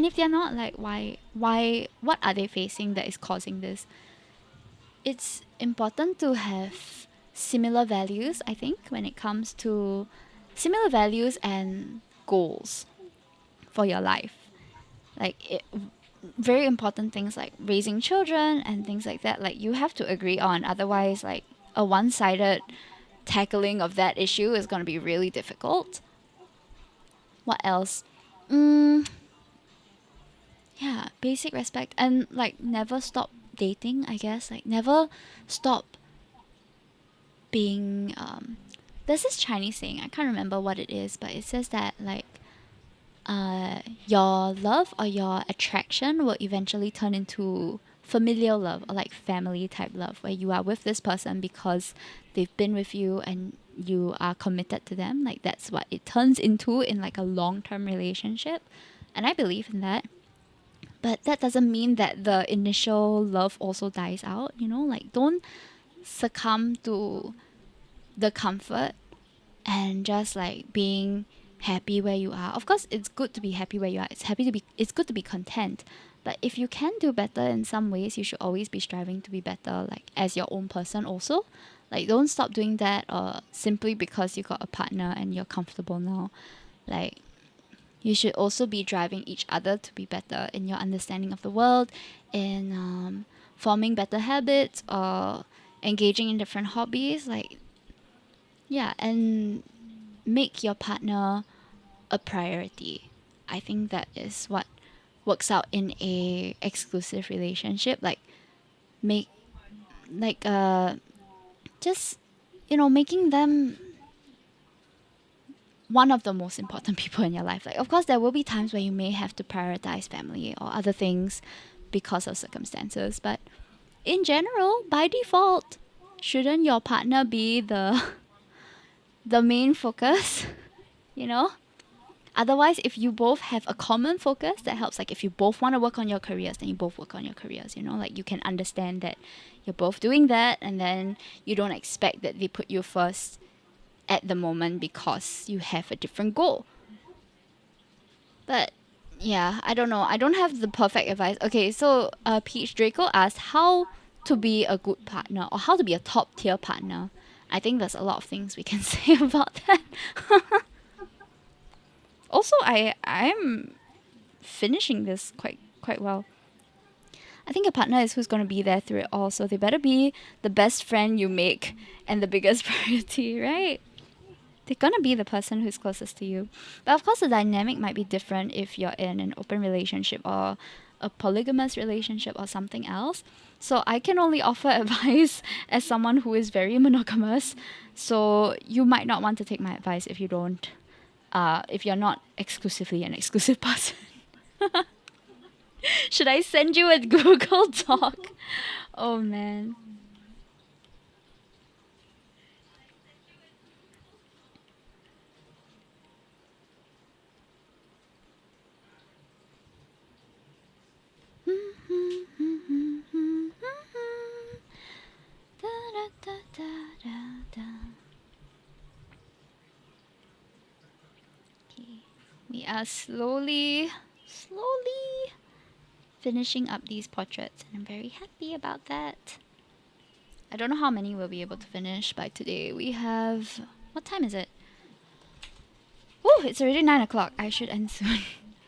A: if they're not, like, what are they facing that is causing this? It's important to have similar values, I think, when it comes to similar values and goals for your life. Like, very important things like raising children and things like that, like you have to agree on. Otherwise, like a one-sided tackling of that issue is going to be really difficult. What else? Yeah, basic respect and like never stop dating, I guess. Like never stop being there's this Chinese saying, I can't remember what it is, but it says that like your love or your attraction will eventually turn into familial love or like family type love, where you are with this person because they've been with you and you are committed to them. Like that's what it turns into in like a long-term relationship, and I believe in that. But that doesn't mean that the initial love also dies out, you know? Like don't succumb to the comfort and just like being happy where you are. Of course, it's good to be happy where you are. It's good to be content. But if you can do better in some ways, you should always be striving to be better, like as your own person also. Like don't stop doing that simply because you got a partner and you're comfortable now. Like you should also be driving each other to be better in your understanding of the world, in forming better habits or engaging in different hobbies. Like yeah, and make your partner a priority. I think that is what works out in a exclusive relationship. Like make like just making them one of the most important people in your life. Like of course there will be times where you may have to prioritize family or other things because of circumstances, but in general, by default, shouldn't your partner be the main focus? you know Otherwise, if you both have a common focus, that helps. Like if you both want to work on your careers, then you both work on your careers, like you can understand that you're both doing that, and then you don't expect that they put you first at the moment because you have a different goal. But yeah, I don't know. I don't have the perfect advice. Okay, so Peach Draco asked how to be a good partner or how to be a top tier partner. I think there's a lot of things we can say about that. Also, I'm finishing this quite well. I think a partner is who's going to be there through it all, so they better be the best friend you make and the biggest priority, right? They're going to be the person who's closest to you. But of course, the dynamic might be different if you're in an open relationship or a polygamous relationship or something else. So I can only offer advice as someone who is very monogamous. So you might not want to take my advice if you don't, if you're not exclusively an exclusive person. Should I send you a Google Doc? Oh man. Okay. We are slowly finishing up these portraits, and I'm very happy about that. I don't know how many we'll be able to finish by today. We have... What time is it? Oh, it's already 9 o'clock. I should end soon.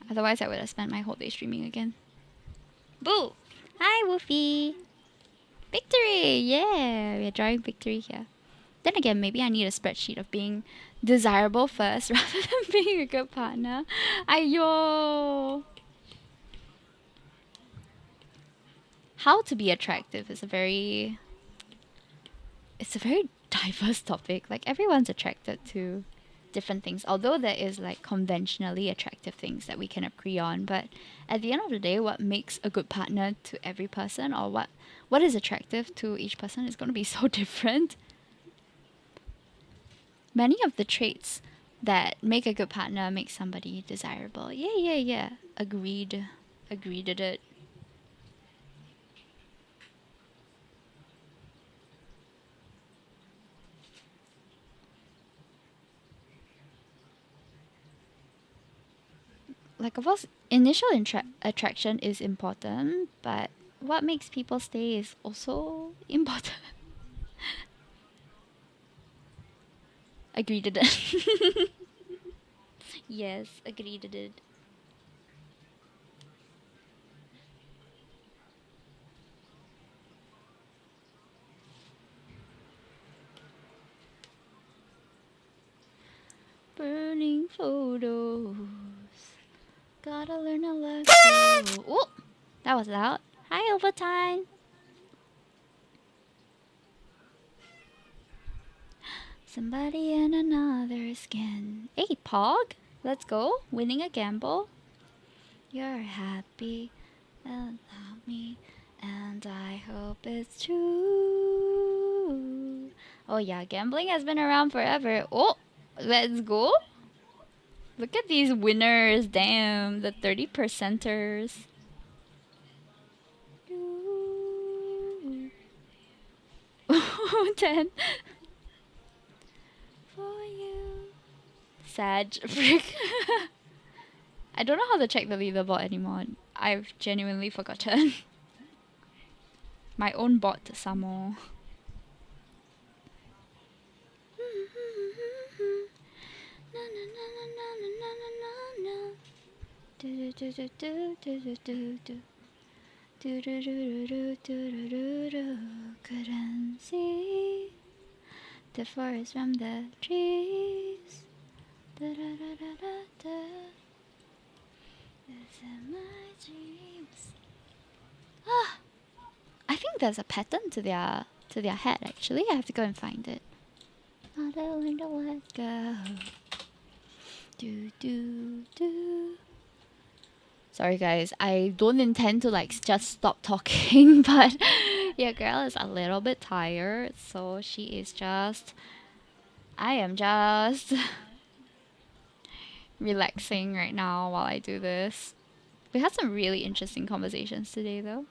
A: Otherwise, I would have spent my whole day streaming again. Boo! Hi, Woofy! Victory! Yeah! We're drawing victory here. Then again, maybe I need a spreadsheet of being desirable first rather than being a good partner. Aiyo! How to be attractive is a very diverse topic. Like everyone's attracted to different things, although there is like conventionally attractive things that we can agree on. But at the end of the day, what makes a good partner to every person, or what is attractive to each person, is going to be so different. Many of the traits that make a good partner make somebody desirable. Yeah. Agreed at it. Like, of course, initial attraction is important, but what makes people stay is also important. Agreed to it. Yes, agreed to it. Gotta learn a lesson. Oh, that was loud. Hi, Overtime. Somebody in another skin. Hey, Pog. Let's go. Winning a gamble. You're happy about me, and I hope it's true. Oh yeah, gambling has been around forever. Oh, let's go. Look at these winners. Damn, the 30 percenters. 10 for you. Sad freak. I don't know how to check the leaderboard anymore. I've genuinely forgotten. My own bot some more. Couldn't see the forest from the trees. This are my dreams. Ah, I think there's a pattern to their head. Actually, I have to go and find it. I don't know where to go. Do do do. Sorry guys, I don't intend to like just stop talking, but your girl is a little bit tired, so she is just. I am just relaxing right now while I do this. We had some really interesting conversations today, though.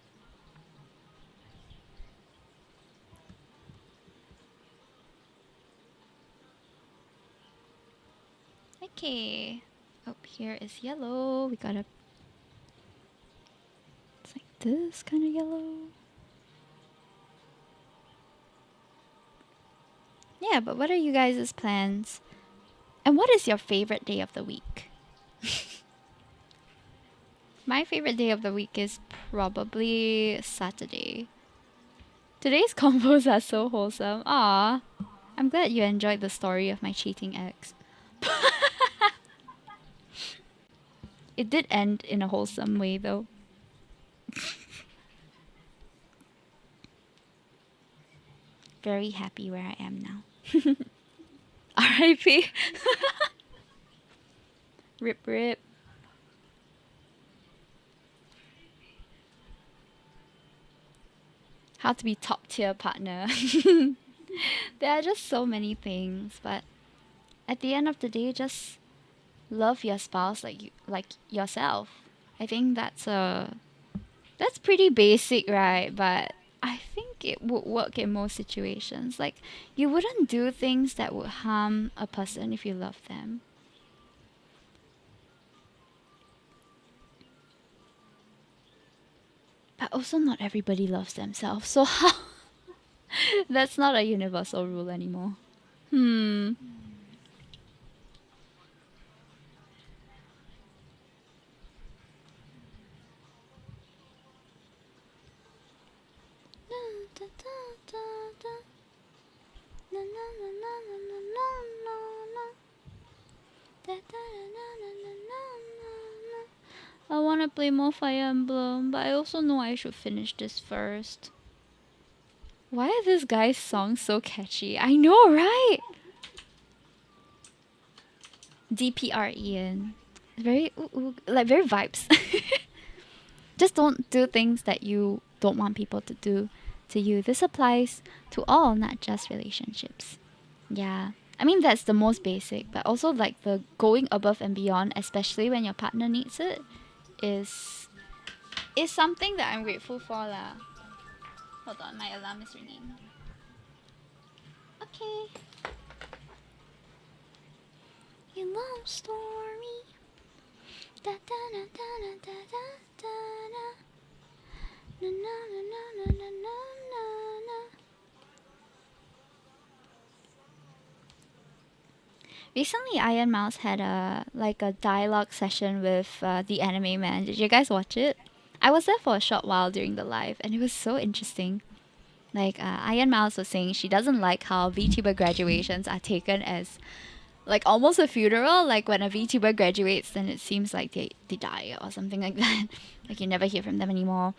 A: Okay. Oh, here is yellow. We gotta. It's like this kind of yellow. Yeah, but what are you guys' plans? And what is your favorite day of the week? My favorite day of the week is probably Saturday. Today's combos are so wholesome. Ah, I'm glad you enjoyed the story of my cheating ex. It did end in a wholesome way, though. Very happy where I am now. R.I.P. Rip rip. How to be top tier partner. There are just so many things, but at the end of the day, just love your spouse like yourself. I think that's pretty basic, right? But I think it would work in most situations. Like, you wouldn't do things that would harm a person if you love them. But also not everybody loves themselves, so how? That's not a universal rule anymore. I want to play more Fire Emblem, but I also know I should finish this first. Why are this guy's songs so catchy? I know, right? DPR Ian. Very, like very vibes. Just don't do things that you don't want people to do to you. This applies to all, not just relationships. Yeah. I mean, that's the most basic, but also like the going above and beyond, especially when your partner needs it, is something that I'm grateful for lah. Hold on, my alarm is ringing. Okay. Your love story. Da da da da da da da da. Na na na na na na na na. Recently, Iron Mouse had a dialogue session with the anime man. Did you guys watch it? I was there for a short while during the live, and it was so interesting. Like Iron Mouse was saying, she doesn't like how VTuber graduations are taken as like almost a funeral. Like when a VTuber graduates, then it seems like they die or something like that. Like you never hear from them anymore,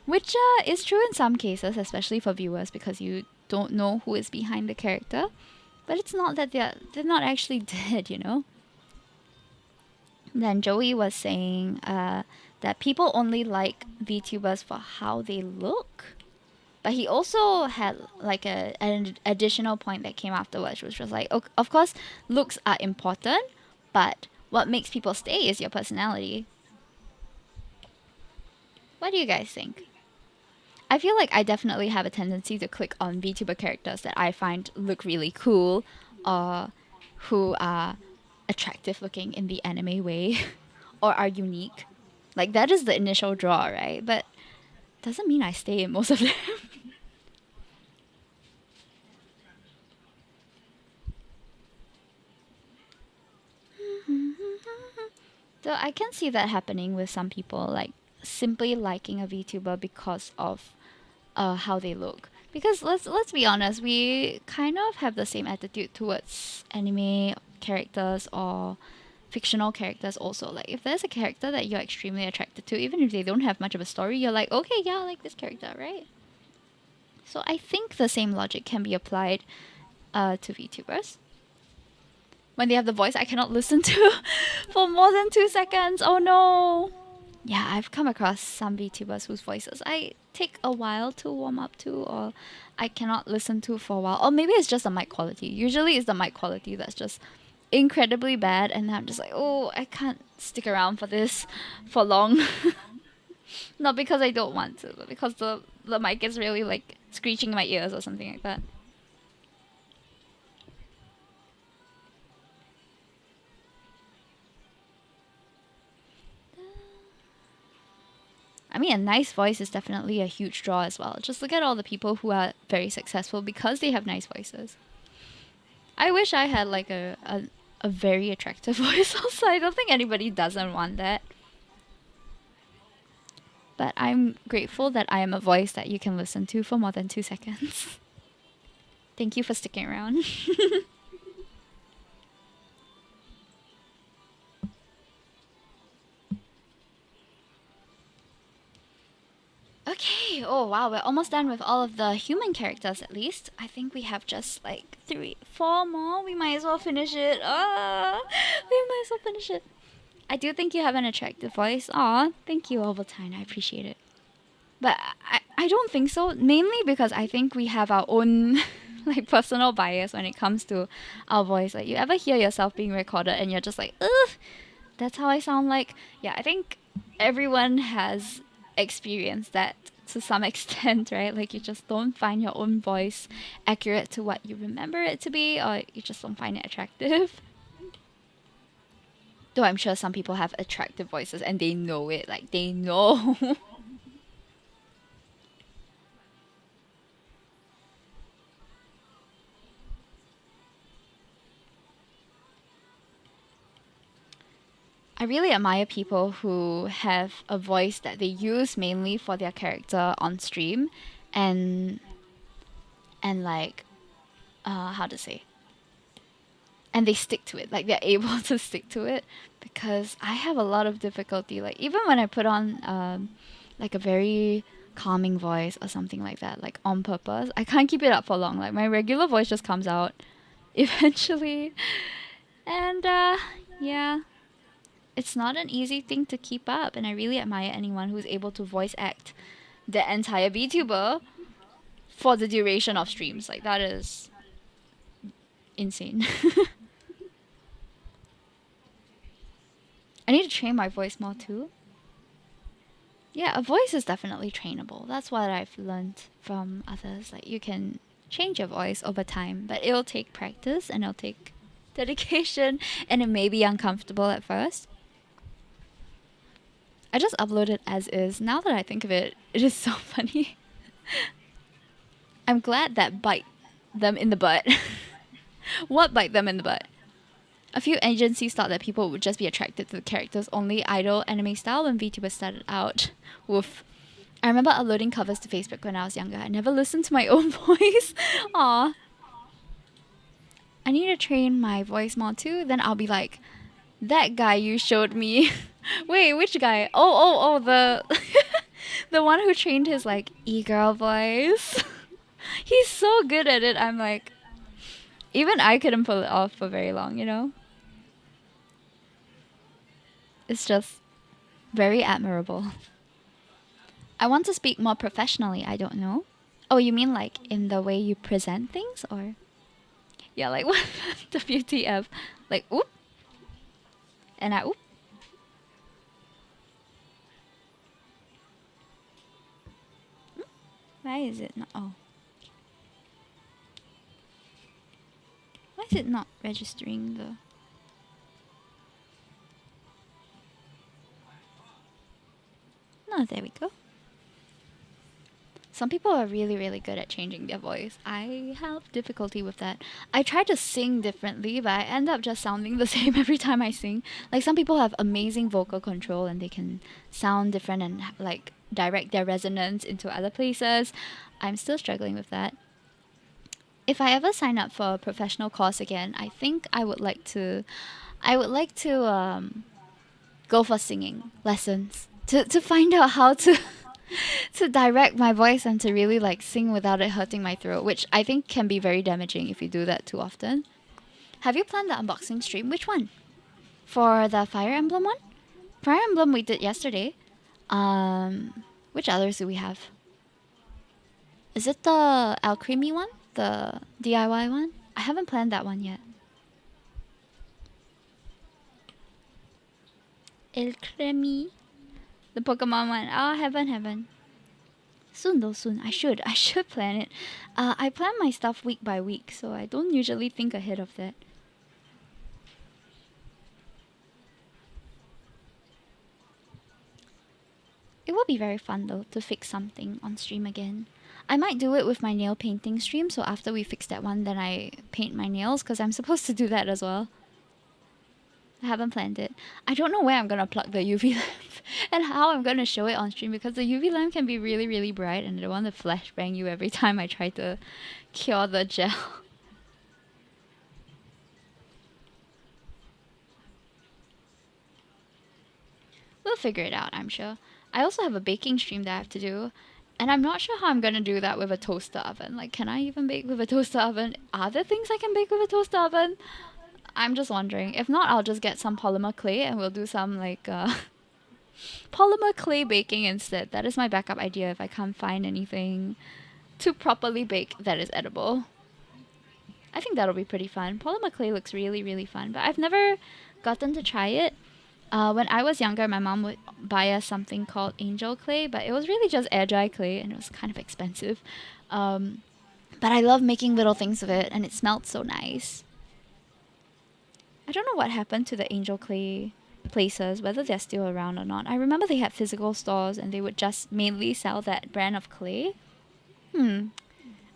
A: which is true in some cases, especially for viewers, because you don't know who is behind the character. But it's not that they're not actually dead, you know. Then Joey was saying that people only like VTubers for how they look. But he also had like an additional point that came afterwards, which was like, of course, looks are important, but what makes people stay is your personality. What do you guys think? I feel like I definitely have a tendency to click on VTuber characters that I find look really cool or who are attractive looking in the anime way or are unique. Like that is the initial draw, right? But doesn't mean I stay in most of them. So I can see that happening with some people, like simply liking a VTuber because of how they look. Because let's be honest, we kind of have the same attitude towards anime characters or fictional characters also. Like if there's a character that you're extremely attracted to, even if they don't have much of a story, you're like, okay, yeah, I like this character, right? So I think the same logic can be applied to VTubers. When they have the voice I cannot listen to for more than 2 seconds. Oh no. Yeah, I've come across some VTubers whose voices I take a while to warm up to, or I cannot listen to for a while. Or maybe it's just the mic quality. Usually it's the mic quality that's just incredibly bad, and I'm just like, oh, I can't stick around for this for long. Not because I don't want to, but because the mic is really like screeching in my ears or something like that. I mean, a nice voice is definitely a huge draw as well. Just look at all the people who are very successful because they have nice voices. I wish I had like a very attractive voice also. I don't think anybody doesn't want that. But I'm grateful that I am a voice that you can listen to for more than 2 seconds. Thank you for sticking around. Okay, oh wow, we're almost done with all of the human characters at least. I think we have just like 4 more. We might as well finish it. We might as well finish it. I do think you have an attractive voice. Aw, thank you, Ovaltine. I appreciate it. But I don't think so. Mainly because I think we have our own like personal bias when it comes to our voice. Like you ever hear yourself being recorded and you're just like, ugh, that's how I sound like. Yeah, I think everyone has experienced that to some extent, right? Like you just don't find your own voice accurate to what you remember it to be, or you just don't find it attractive. Though I'm sure some people have attractive voices and they know it, like they know. I really admire people who have a voice that they use mainly for their character on stream and like how to say, and they stick to it, like they're able to stick to it, because I have a lot of difficulty, like even when I put on like a very calming voice or something like that, like on purpose, I can't keep it up for long. Like my regular voice just comes out eventually, and yeah, it's not an easy thing to keep up, and I really admire anyone who's able to voice act the entire VTuber for the duration of streams. Like that is insane. I need to train my voice more too. Yeah, a voice is definitely trainable. That's what I've learned from others. Like you can change your voice over time, but it'll take practice and it'll take dedication, and it may be uncomfortable at first. I just uploaded as is. Now that I think of it, it is so funny. I'm glad that bite them in the butt. What bite them in the butt? A few agencies thought that people would just be attracted to the characters only idol anime style when VTubers started out. Woof. I remember uploading covers to Facebook when I was younger. I never listened to my own voice. Aw. I need to train my voice more too. Then I'll be like, that guy you showed me. Wait, which guy? Oh, the the one who trained his like e-girl voice. He's so good at it. I'm like, even I couldn't pull it off for very long, you know? It's just very admirable. I want to speak more professionally, I don't know. Oh, you mean like in the way you present things or? Yeah, like what WTF? Like oop. And I oop. Why is it not? Oh. Why is it not registering the? No, there we go. Some people are really, really good at changing their voice. I have difficulty with that. I try to sing differently, but I end up just sounding the same every time I sing. Like some people have amazing vocal control and they can sound different and like direct their resonance into other places. I'm still struggling with that. If I ever sign up for a professional course again, I think I would like to go for singing lessons to find out how to to direct my voice and to really like sing without it hurting my throat, which I think can be very damaging if you do that too often. Have you planned the unboxing stream? Which one? For the Fire Emblem one? Fire Emblem we did yesterday. Which others do we have? Is it the Alchemy one? The DIY one? I haven't planned that one yet. Alchemy. The Pokemon one. Oh, heaven. Soon though, soon. I should plan it. I plan my stuff week by week, so I don't usually think ahead of that. It would be very fun though to fix something on stream again. I might do it with my nail painting stream, so after we fix that one, then I paint my nails, because I'm supposed to do that as well. I haven't planned it. I don't know where I'm gonna plug the UV lamp and how I'm gonna show it on stream, because the UV lamp can be really, really bright and I don't want to flashbang you every time I try to cure the gel. We'll figure it out, I'm sure. I also have a baking stream that I have to do, and I'm not sure how I'm gonna do that with a toaster oven. Like, can I even bake with a toaster oven? Are there things I can bake with a toaster oven? I'm just wondering. If not, I'll just get some polymer clay and we'll do some like polymer clay baking instead. That is my backup idea if I can't find anything to properly bake that is edible. I think that'll be pretty fun. Polymer clay looks really, really fun, but I've never gotten to try it. When I was younger, my mom would buy us something called angel clay, but it was really just air dry clay and it was kind of expensive. But I love making little things of it and it smelled so nice. I don't know what happened to the angel clay places, whether they're still around or not. I remember they had physical stores and they would just mainly sell that brand of clay.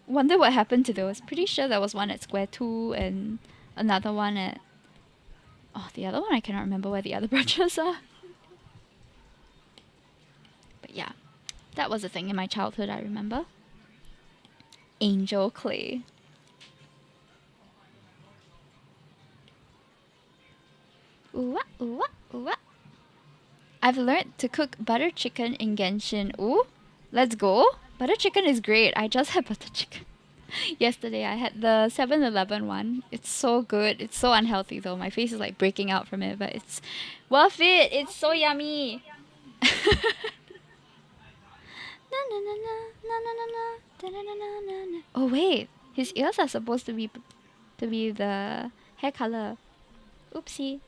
A: Wonder what happened to those. Pretty sure there was one at Square 2 and another one at... Oh, the other one I cannot remember where the other branches are. But yeah, that was a thing in my childhood, I remember. Angel clay. Ooh, ooh, ooh. I've learned to cook butter chicken in Genshin. Ooh, let's go. Butter chicken is great. I just had butter chicken yesterday. I had the 7-Eleven one. It's so good. It's so unhealthy though. My face is like breaking out from it, but it's worth it. It's so yummy. Oh wait, his ears are supposed to be the hair color. Oopsie.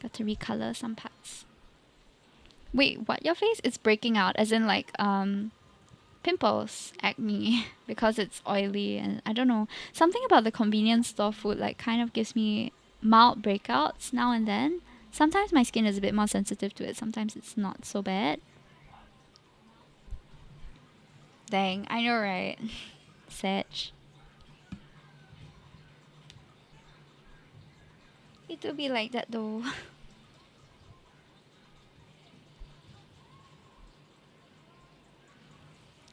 A: Got to recolor some parts. Wait, what? Your face? It's breaking out, as in like pimples, acne, because it's oily and I don't know. Something about the convenience store food like kind of gives me mild breakouts now and then. Sometimes my skin is a bit more sensitive to it. Sometimes it's not so bad. Dang, I know, right? Sedge. It will be like that though.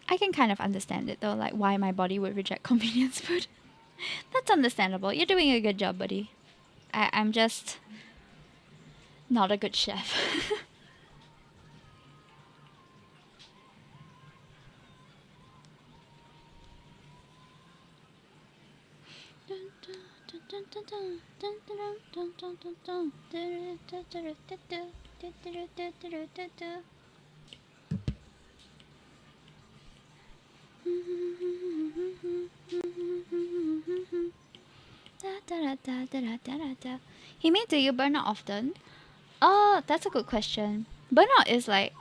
A: I can kind of understand it though, like why my body would reject convenience food. That's understandable. You're doing a good job, buddy. I'm just not a good chef. Hime, do you burn out often? Oh, that's a good question. Burnout is like,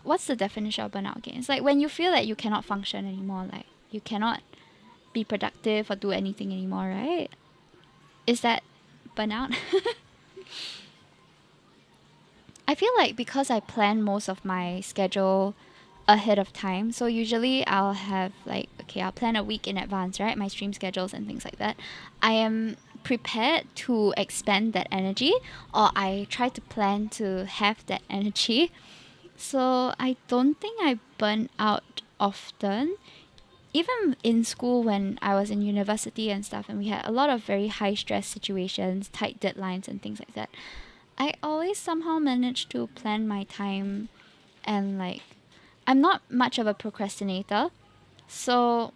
A: what's the definition of burnout again? It's like when you feel that you cannot function anymore, like you cannot be productive or do anything anymore, right? Is that burnout? I feel like because I plan most of my schedule ahead of time, so usually I'll have like, okay, I'll plan a week in advance, right? My stream schedules and things like that. I am prepared to expend that energy, or I try to plan to have that energy. So I don't think I burn out often. Even in school when I was in university and stuff, and we had a lot of very high stress situations, tight deadlines and things like that, I always somehow managed to plan my time. And like, I'm not much of a procrastinator, so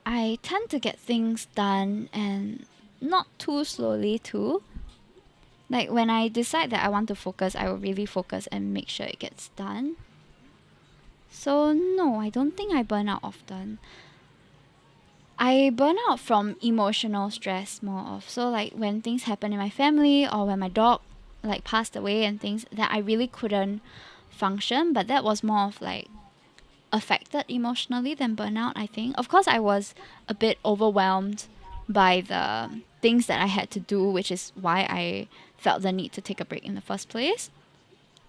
A: I tend to get things done, and not too slowly too. Like when I decide that I want to focus, I will really focus and make sure it gets done. So no, I don't think I burn out often. I burn out from emotional stress more of. So like when things happen in my family, or when my dog like passed away and things that I really couldn't function, but that was more of like affected emotionally than burnout, I think. Of course I was a bit overwhelmed by the things that I had to do, which is why I felt the need to take a break in the first place.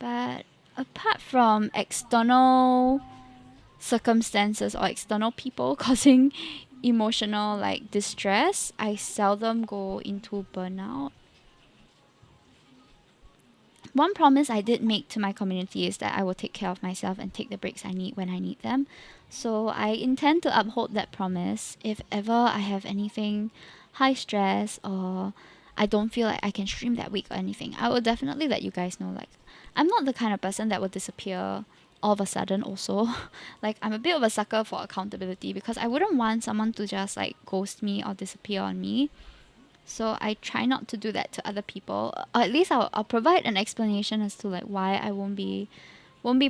A: But apart from external circumstances or external people causing emotional like distress, I seldom go into burnout. One promise I did make to my community is that I will take care of myself and take the breaks I need when I need them. So I intend to uphold that promise. If ever I have anything high stress, or I don't feel like I can stream that week or anything, I will definitely let you guys know. Like, I'm not the kind of person that will disappear all of a sudden also. Like, I'm a bit of a sucker for accountability, because I wouldn't want someone to just like ghost me or disappear on me. So I try not to do that to other people. Or at least I'll provide an explanation as to like why I won't be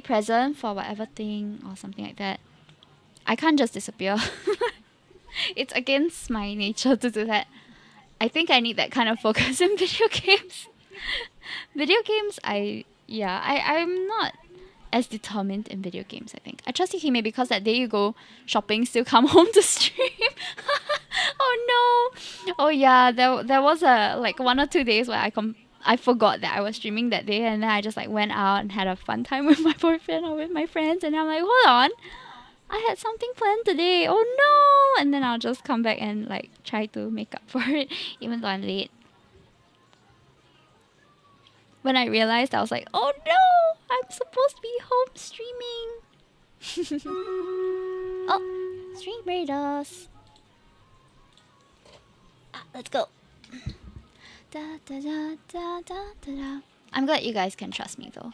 A: present for whatever thing or something like that. I can't just disappear. It's against my nature to do that. I think I need that kind of focus in video games. Video games, I'm not as determined in video games, I think. I trust you, Hime, because that day you go shopping, still come home to stream. Oh no! Oh yeah, there was a like 1 or 2 days where I forgot that I was streaming that day, and then I just like went out and had a fun time with my boyfriend or with my friends, and I'm like, hold on, I had something planned today. Oh no! And then I'll just come back and like try to make up for it, even though I'm late. When I realized, I was like, oh no! I'm supposed to be home streaming. Oh, stream raiders. Let's go. I'm glad you guys can trust me though.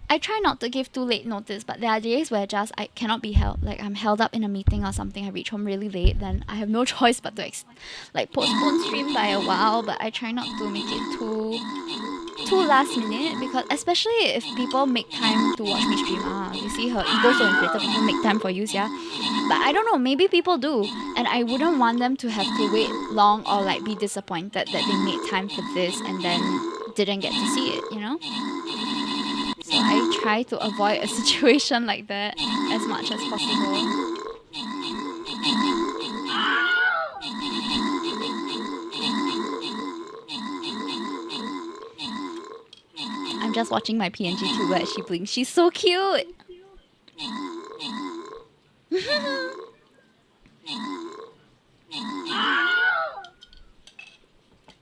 A: I try not to give too late notice, but there are days where just I cannot be held. Like I'm held up in a meeting or something, I reach home really late, then I have no choice but to postpone stream by a while. But I try not to make it too last minute, because especially if people make time to watch me stream. You see her ego so inflated, people make time for you, yeah. But I don't know, maybe people do, and I wouldn't want them to have to wait long or like be disappointed that they made time for this and then didn't get to see it, you know? So I try to avoid a situation like that as much as possible. I'm just watching my PNG tuber as she blinks. She's so cute!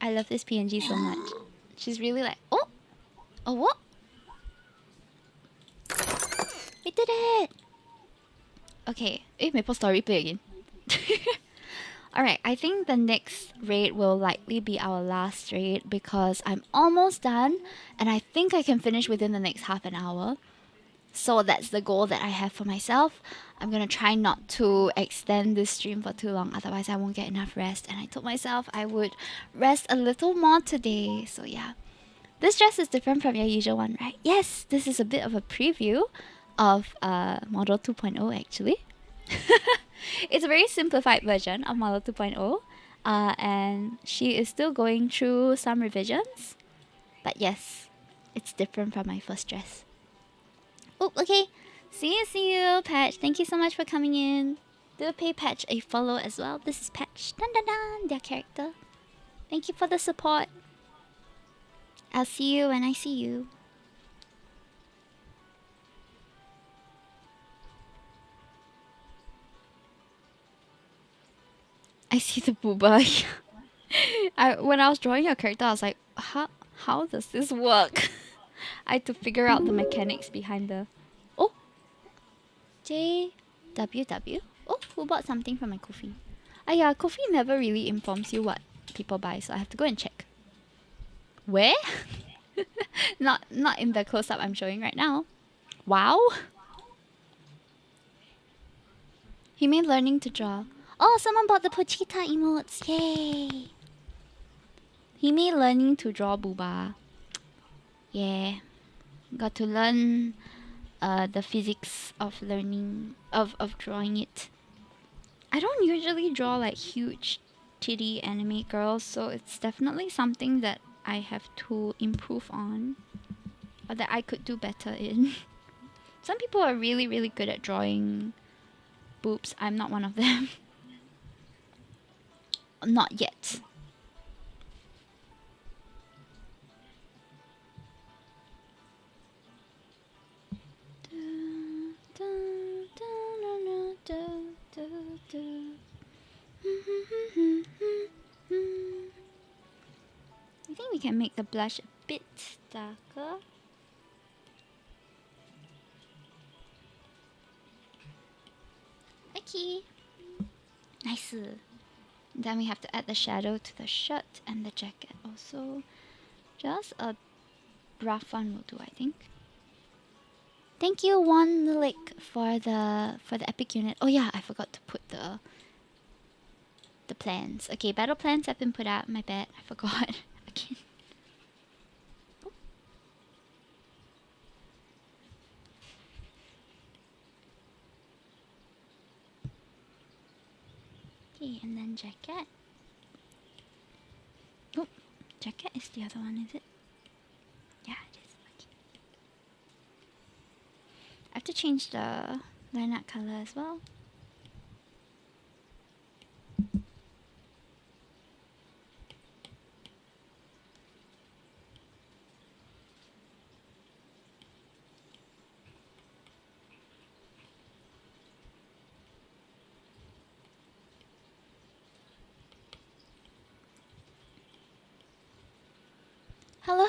A: I love this PNG so much. She's really like, oh! Oh, what? We did it! Okay. Maple Story play again. Alright, I think the next raid will likely be our last raid because I'm almost done and I think I can finish within the next half an hour. So that's the goal that I have for myself. I'm gonna try not to extend this stream for too long, otherwise I won't get enough rest. And I told myself I would rest a little more today. So yeah. This dress is different from your usual one, right? Yes, this is a bit of a preview of Model 2.0 actually. It's a very simplified version of Model 2.0. And she is still going through some revisions. But yes, it's different from my first dress. Oh, okay. See you, Patch. Thank you so much for coming in. Do pay Patch a follow as well. This is Patch. Dun dun dun, their character. Thank you for the support. I'll see you when I see you. I see the booba. When I was drawing your character, I was like, how does this work? I had to figure out the mechanics behind the... Oh! JWW? Oh, who bought something from my kofi? Ah yeah, kofi never really informs you what people buy, so I have to go and check. Where? not in the close-up I'm showing right now. Wow! He made learning to draw. Oh, someone bought the Pochita emotes. Yay! He made learning to draw booba. Yeah. Got to learn the physics of learning, of drawing it. I don't usually draw like huge titty anime girls, so it's definitely something that I have to improve on. Or that I could do better in. Some people are really, really good at drawing boobs. I'm not one of them. Not yet. I think we can make the blush a bit darker. Okay. Nice. Then we have to add the shadow to the shirt and the jacket also. Just a rough one will do, I think. Thank you, One Lick, for the epic unit. Oh yeah, I forgot to put the plans. Okay, battle plans have been put out. My bad, I forgot again. Okay, and then jacket. Oh, jacket is the other one, is it? Yeah, it is. Okay. I have to change the lineup color as well.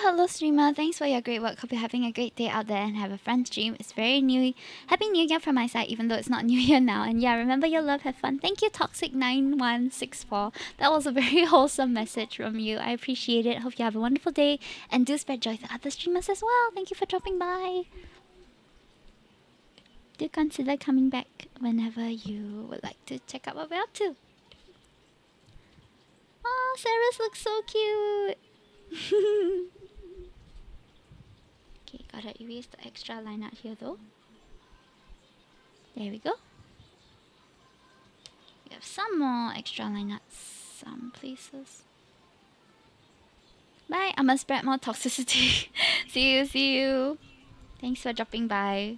A: Hello streamer, thanks for your great work. Hope you're having a great day out there and have a fun stream. It's very new. Happy New Year from my side, even though it's not New Year now. And yeah, remember your love, have fun. Thank you, Toxic9164. That was a very wholesome message from you. I appreciate it. Hope you have a wonderful day. And do spread joy to other streamers as well. Thank you for dropping by. Do consider coming back whenever you would like to check out what we're up to. Oh, Sarah's looks so cute. Okay, gotta erase the extra line out here though. There we go. We have some more extra line out some places. Bye, I'ma spread more toxicity. See you. Thanks for dropping by.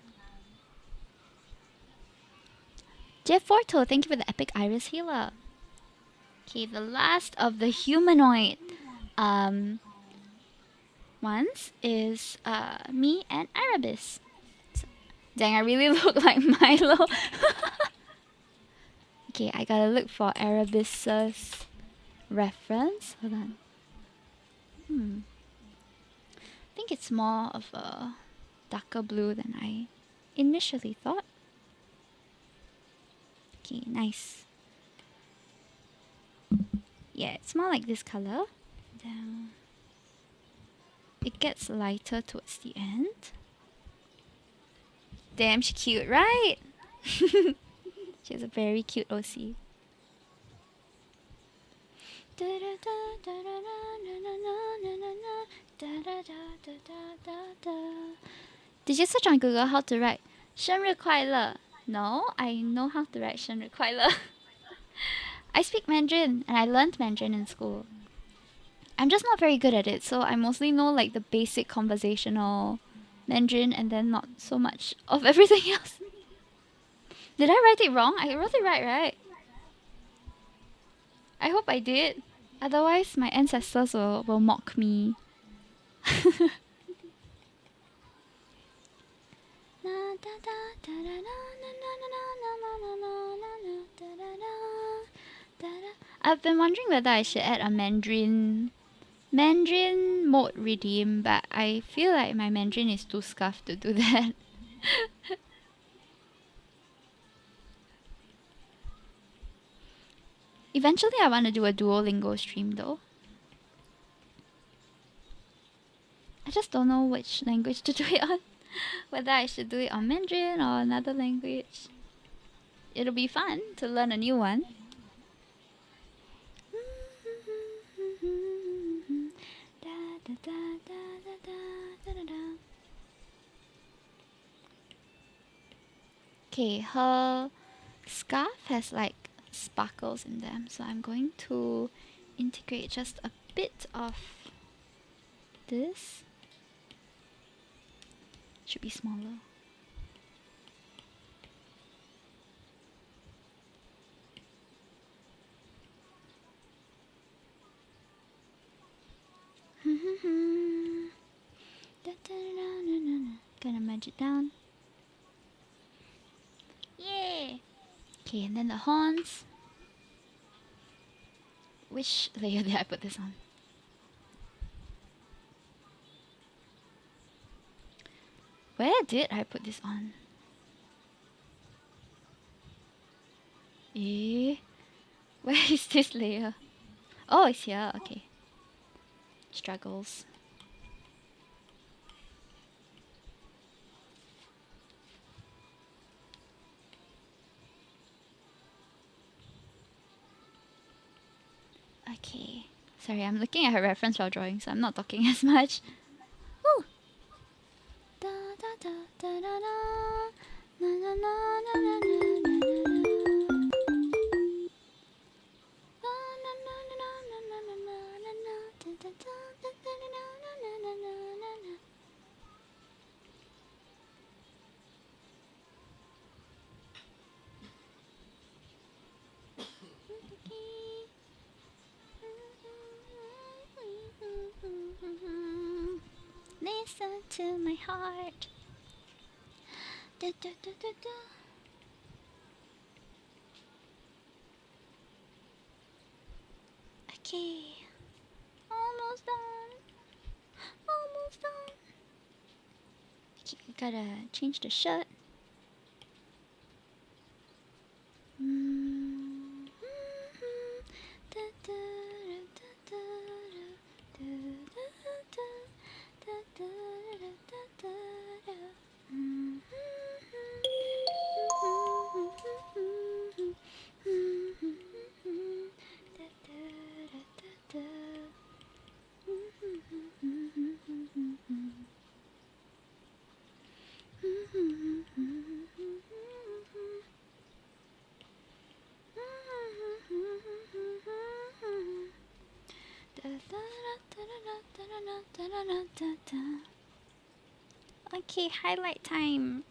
A: Jeff Forto, thank you for the epic iris healer. Okay, the last of the humanoid ones is me and Arabis. So, dang, I really look like Milo. Okay, I gotta look for Arabis's reference. Hold on. I think it's more of a darker blue than I initially thought. Okay, nice. Yeah, it's more like this color. Down. It gets lighter towards the end. Damn, she's cute, right? She has a very cute OC. Did you search on Google how to write 生日快乐? No, I know how to write 生日快乐. I speak Mandarin and I learned Mandarin in school. I'm just not very good at it, so I mostly know like the basic conversational Mandarin and then not so much of everything else. Did I write it wrong? I wrote it right? I hope I did. Otherwise, my ancestors will mock me. I've been wondering whether I should add a Mandarin mode redeem, but I feel like my Mandarin is too scuffed to do that. Eventually, I want to do a Duolingo stream though. I just don't know which language to do it on. Whether I should do it on Mandarin or another language. It'll be fun to learn a new one. Okay, her scarf has like sparkles in them, so I'm going to integrate just a bit of this. Should be smaller. Gonna merge it down. Yay! Okay, and then the horns. Which layer did I put this on? Where did I put this on? Where is this layer? Oh, it's here. Okay. Struggles. Okay. Sorry, I'm looking at her reference while drawing, so I'm not talking as much. Woo! Da da da da da da. Na na na na na na na na. Na na na na na na na na na. Da da da da da na na na na na na. Listen to my heart. Da, da, da, da, da. Okay, almost done. Almost done. Okay, gotta change the shirt. Da, da, da, da, da, da, da, da, da, da, da. Okay, highlight time.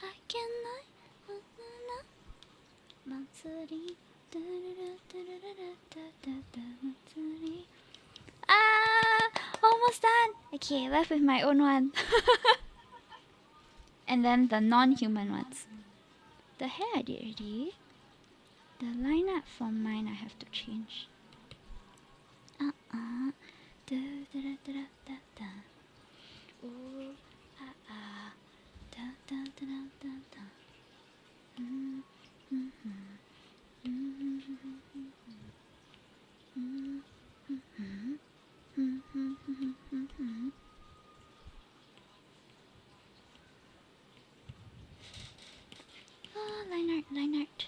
A: I can Ah, almost done. Okay, left with my own one. And then the non-human ones. The hair I did already. The line art for mine I have to change. Da, da, da, da, da, da. Ooh, da, da, da, da, da. Oh, line art, line art.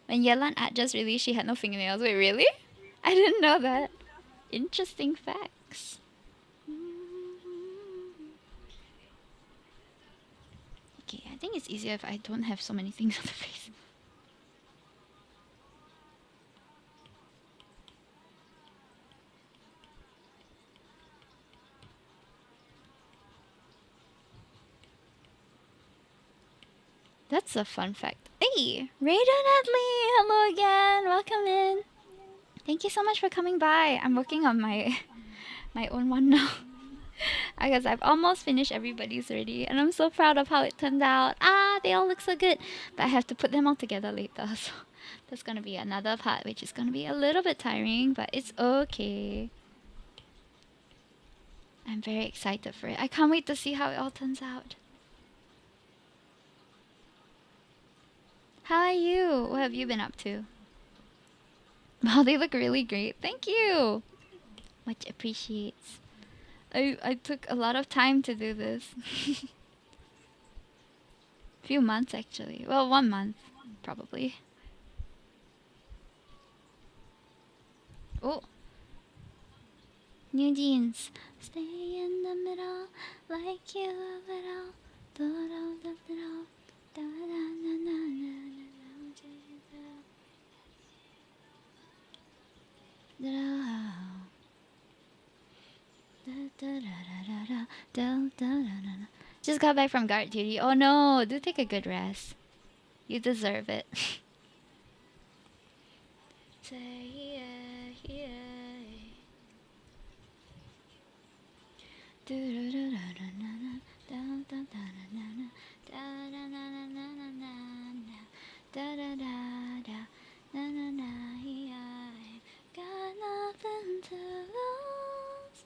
A: When Yelan Art just released, she had no fingernails. Wait, really? I didn't know that. Interesting facts. Okay, I think it's easier if I don't have so many things on the face. That's a fun fact. Hey, Raiden Hadley! Hello again! Welcome in! Thank you so much for coming by. I'm working on my own one now. I guess I've almost finished everybody's already, and I'm so proud of how it turned out. Ah, they all look so good. But I have to put them all together later, so that's gonna be another part, which is gonna be a little bit tiring, but it's okay. I'm very excited for it. I can't wait to see how it all turns out. How are you? What have you been up to? Wow, they look really great. Thank you! Much appreciates. I took a lot of time to do this. Few months actually. Well, 1 month, probably. Oh! New jeans. Stay in the middle, like you a little. Just got back from guard duty. Oh no, do take a good rest. You deserve it. Got nothing to lose.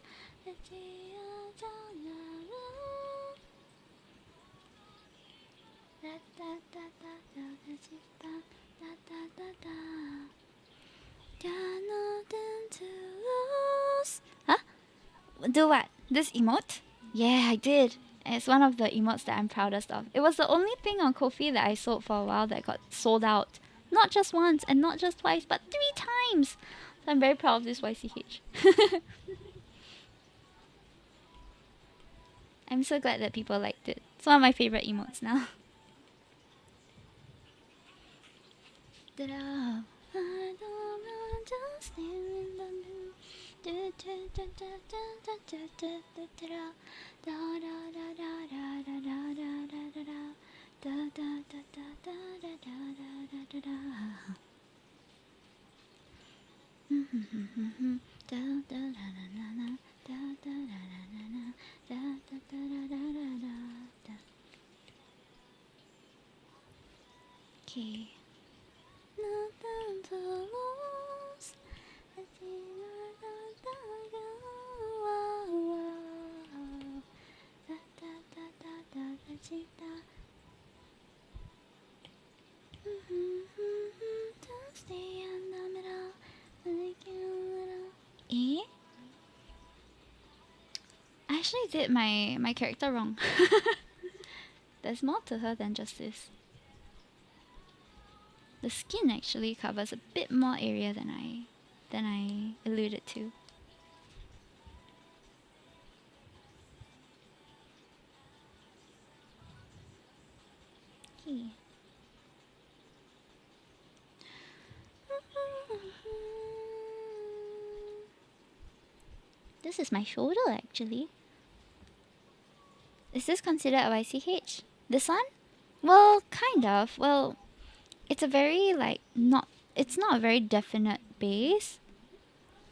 A: Got nothing to lose. Huh? Do what? This emote? Yeah, I did. It's one of the emotes that I'm proudest of. It was the only thing on Kofi that I sold for a while that got sold out. Not just once and not just twice, but 3 times. So I'm very proud of this YCH. I'm so glad that people liked it. It's one of my favorite emotes now. Okay. Nothing to lose. Stay in the middle, like you little. Eh? I actually did my character wrong. There's more to her than just this. the skin actually covers a bit more area than I alluded to. Okay. This is my shoulder actually. Is this considered a YCH? This one? Well, kind of. Well, it's a very it's not a very definite base.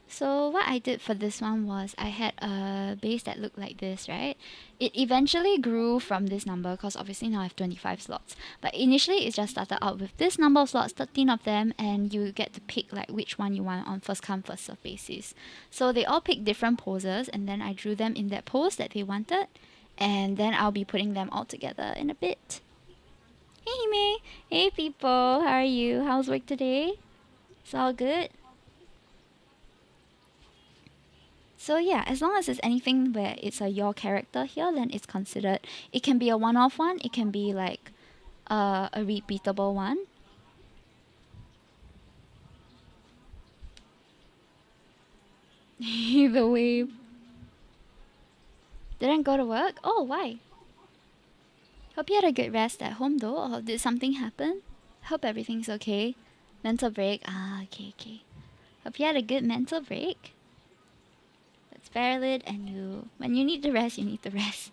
A: So what I did for this one was I had a base that looked like this, right? It eventually grew from this number because obviously now I have 25 slots. But initially it just started out with this number of slots, 13 of them, and you get to pick like which one you want on first come first serve basis. So they all picked different poses and then I drew them in that pose that they wanted. And then I'll be putting them all together in a bit. Hey Hime! Hey people! How are you? How's work today? It's all good? So yeah, as long as it's anything where it's a your character here, then it's considered. It can be a one-off one. It can be like a repeatable one. The wave. Didn't go to work? Oh, why? Hope you had a good rest at home though, or did something happen? Hope everything's okay. Mental break? Ah, okay. Hope you had a good mental break. That's valid, and when you need to rest, you need to rest.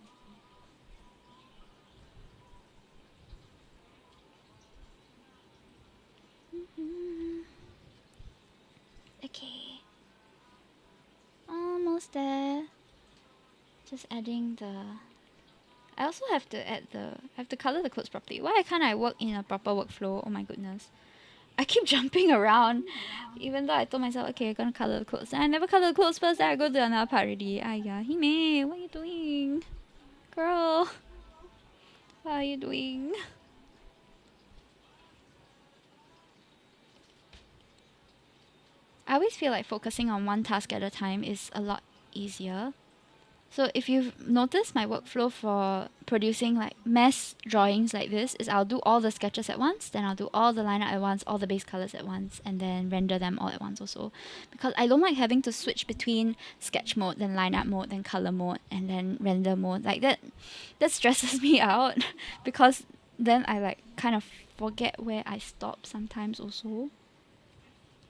A: Okay. Almost there. Just adding the... I also have to color the clothes properly. Why can't I work in a proper workflow? Oh my goodness. I keep jumping around. Even though I told myself, okay, I'm gonna color the clothes. And I never color the clothes first, then I go to another part already. Aiya, Hime, what are you doing? Girl. What are you doing? I always feel like focusing on one task at a time is a lot easier. So if you've noticed, my workflow for producing like mass drawings like this is I'll do all the sketches at once, then I'll do all the line art at once, all the base colors at once, and then render them all at once also. Because I don't like having to switch between sketch mode, then line art mode, then color mode, and then render mode. Like that stresses me out because then I like kind of forget where I stop sometimes also.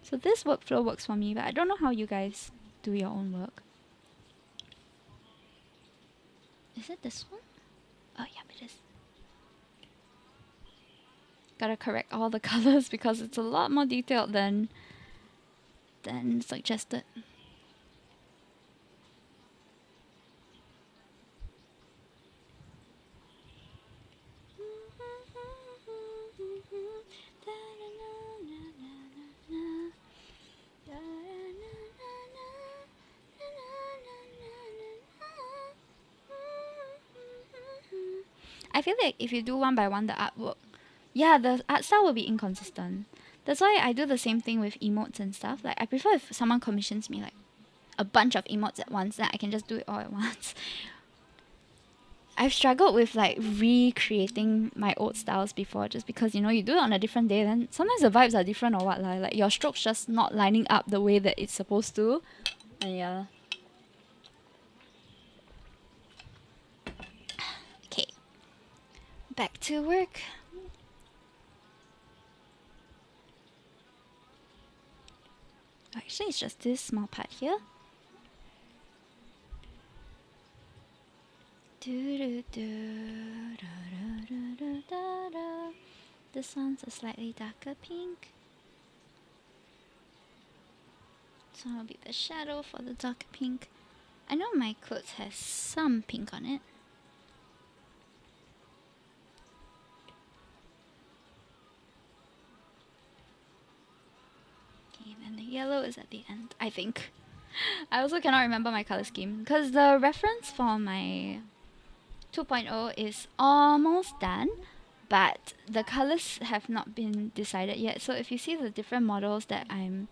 A: So this workflow works for me, but I don't know how you guys do your own work. Is it this one? Oh yeah, it is. Gotta correct all the colors because it's a lot more detailed than suggested. I feel like if you do one by one the artwork, yeah, the art style will be inconsistent. That's why I do the same thing with emotes and stuff. Like I prefer if someone commissions me like a bunch of emotes at once, then I can just do it all at once. I've struggled with like recreating my old styles before just because, you know, you do it on a different day, then sometimes the vibes are different or what, like your strokes just not lining up the way that it's supposed to. And yeah. Okay. Back to work. Actually, it's just this small part here. This one's a slightly darker pink. This one will be the shadow for the darker pink. I know my clothes has some pink on it. Okay, then the yellow is at the end, I think. I also cannot remember my color scheme because the reference for my 2.0 is almost done, but the colors have not been decided yet. So if you see the different models that I'm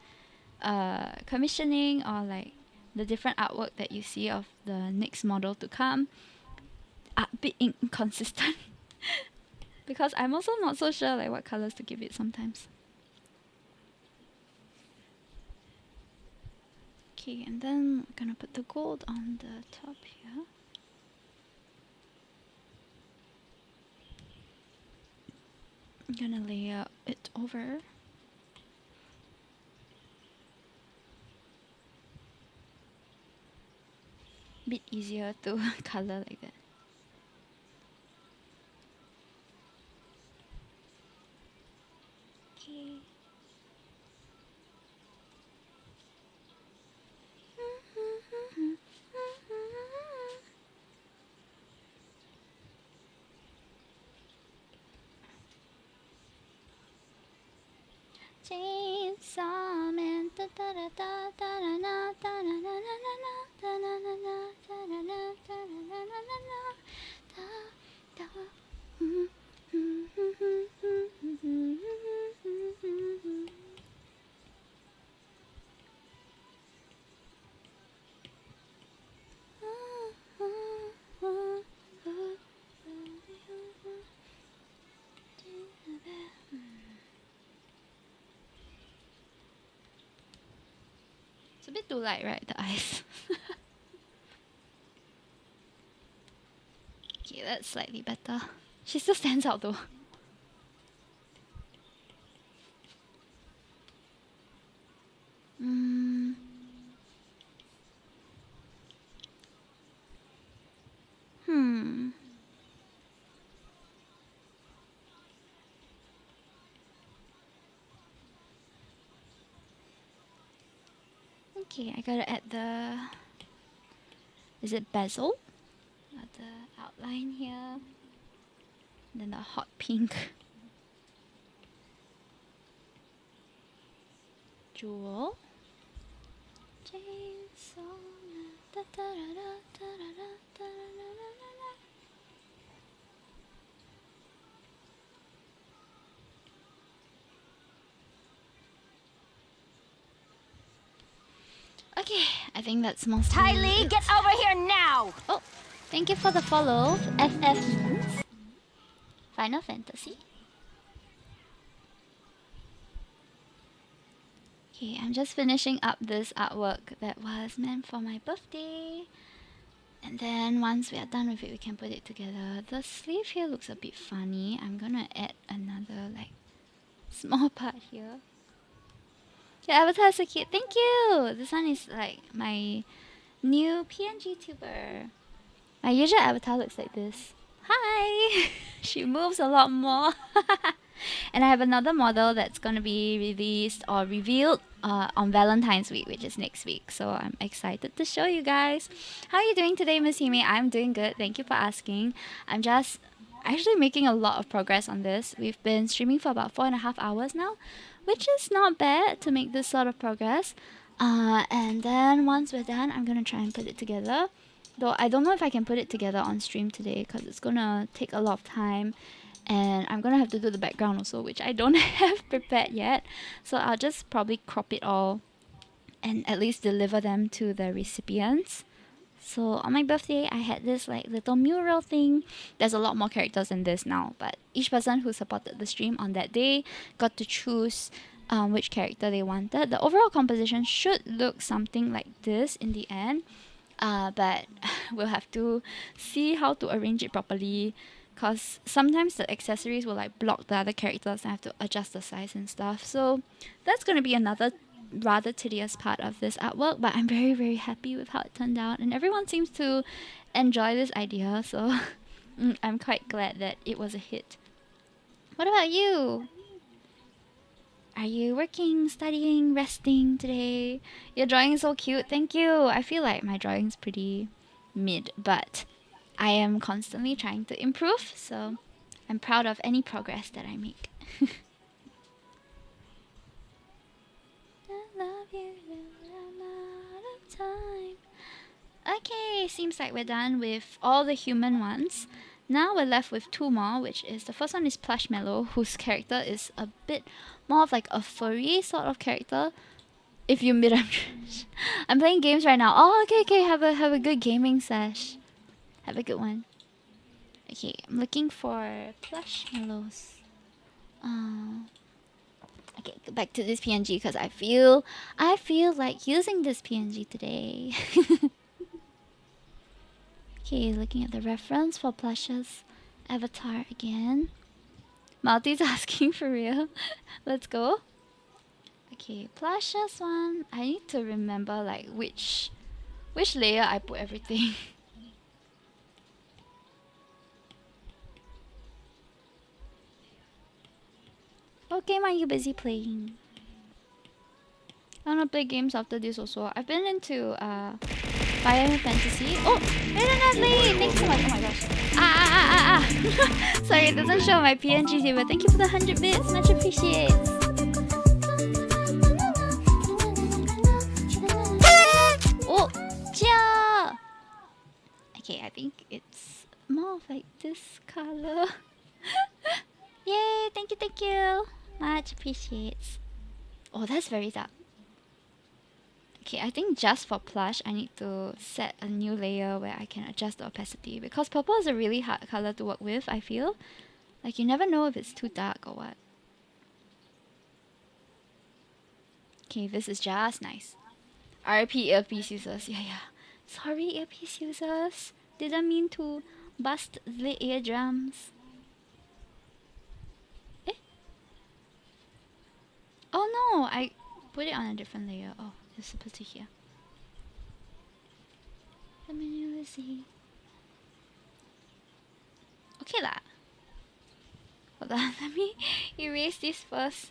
A: commissioning, or like the different artwork that you see of the next model to come, are a bit inconsistent because I'm also not so sure like what colors to give it sometimes. Okay, and then I'm gonna put the gold on the top here. I'm gonna lay it over. Bit easier to color like that. Okay. Chainsaw Man. Da da da da da da da da da da da da da da. It's a bit too light, right? The eyes. Okay, that's slightly better. She still stands out though. Mm. Hmm. Okay, I gotta add the... Is it bezel? The outline here. Then the hot pink jewel. Chainsaw Man. Da, da, da, da, da, da, da, da, da, da. Okay, I think that's mostly
C: Tylee,
A: it.
C: get over here now!
A: Oh, thank you for the follow. FF means Final Fantasy. Okay, I'm just finishing up this artwork that was meant for my birthday. And then once we are done with it, we can put it together. The sleeve here looks a bit funny. I'm gonna add another like small part here. Your avatar is so cute. Thank you! This one is like my new PNG tuber. My usual avatar looks like this. Hi! She moves a lot more. And I have another model that's gonna be released or revealed on Valentine's week, which is next week. So I'm excited to show you guys. How are you doing today, Miss Hime? I'm doing good. Thank you for asking. I'm just actually making a lot of progress on this. We've been streaming for about 4.5 hours now, which is not bad to make this sort of progress. And then once we're done, I'm gonna try and put it together. Though I don't know if I can put it together on stream today because it's gonna take a lot of time. And I'm gonna have to do the background also, which I don't have prepared yet. So I'll just probably crop it all and at least deliver them to the recipients. So on my birthday, I had this like little mural thing. There's a lot more characters than this now, but each person who supported the stream on that day got to choose which character they wanted. The overall composition should look something like this in the end, but we'll have to see how to arrange it properly. Because sometimes the accessories will like block the other characters and I have to adjust the size and stuff. So that's going to be another rather tedious part of this artwork. But I'm very, very happy with how it turned out. And everyone seems to enjoy this idea. So I'm quite glad that it was a hit. What about you? Are you working, studying, resting today? Your drawing is so cute. Thank you. I feel like my drawing's pretty mid, but I am constantly trying to improve, so I'm proud of any progress that I make. I love you, I'm out of time. Okay, seems like we're done with all the human ones. Now we're left with two more, which is the first one is Plushmallow, whose character is a bit more of like a furry sort of character. If you mid, I'm playing games right now. Oh, okay, have a good gaming sesh. Have a good one. Okay, I'm looking for Plushmallows. Okay, back to this PNG because I feel like using this PNG today. Okay, looking at the reference for Plush's avatar again. Multitasking for real. Let's go. Okay, Plush's one. I need to remember like which layer I put everything. What game are you busy playing? I wanna play games after this also. I've been into Fire Fantasy. Oh, Rena Natalie! Thanks so much. Oh my gosh. Sorry, it doesn't show my PNG here, but thank you for the 100 bits. Much appreciated. Oh, chia! Okay, I think it's more of like this color. Yay, thank you. Much appreciates. Oh, that's very dark. Okay, I think just for Plush, I need to set a new layer where I can adjust the opacity. Because purple is a really hard color to work with, I feel. Like, you never know if it's too dark or what. Okay, this is just nice. RP earpiece users. Yeah. Sorry, earpiece users. Didn't mean to bust the eardrums. Eh? Oh no, I put it on a different layer. Oh, it's supposed to hear. Let me see. Okay lah. Hold on, let me erase this first.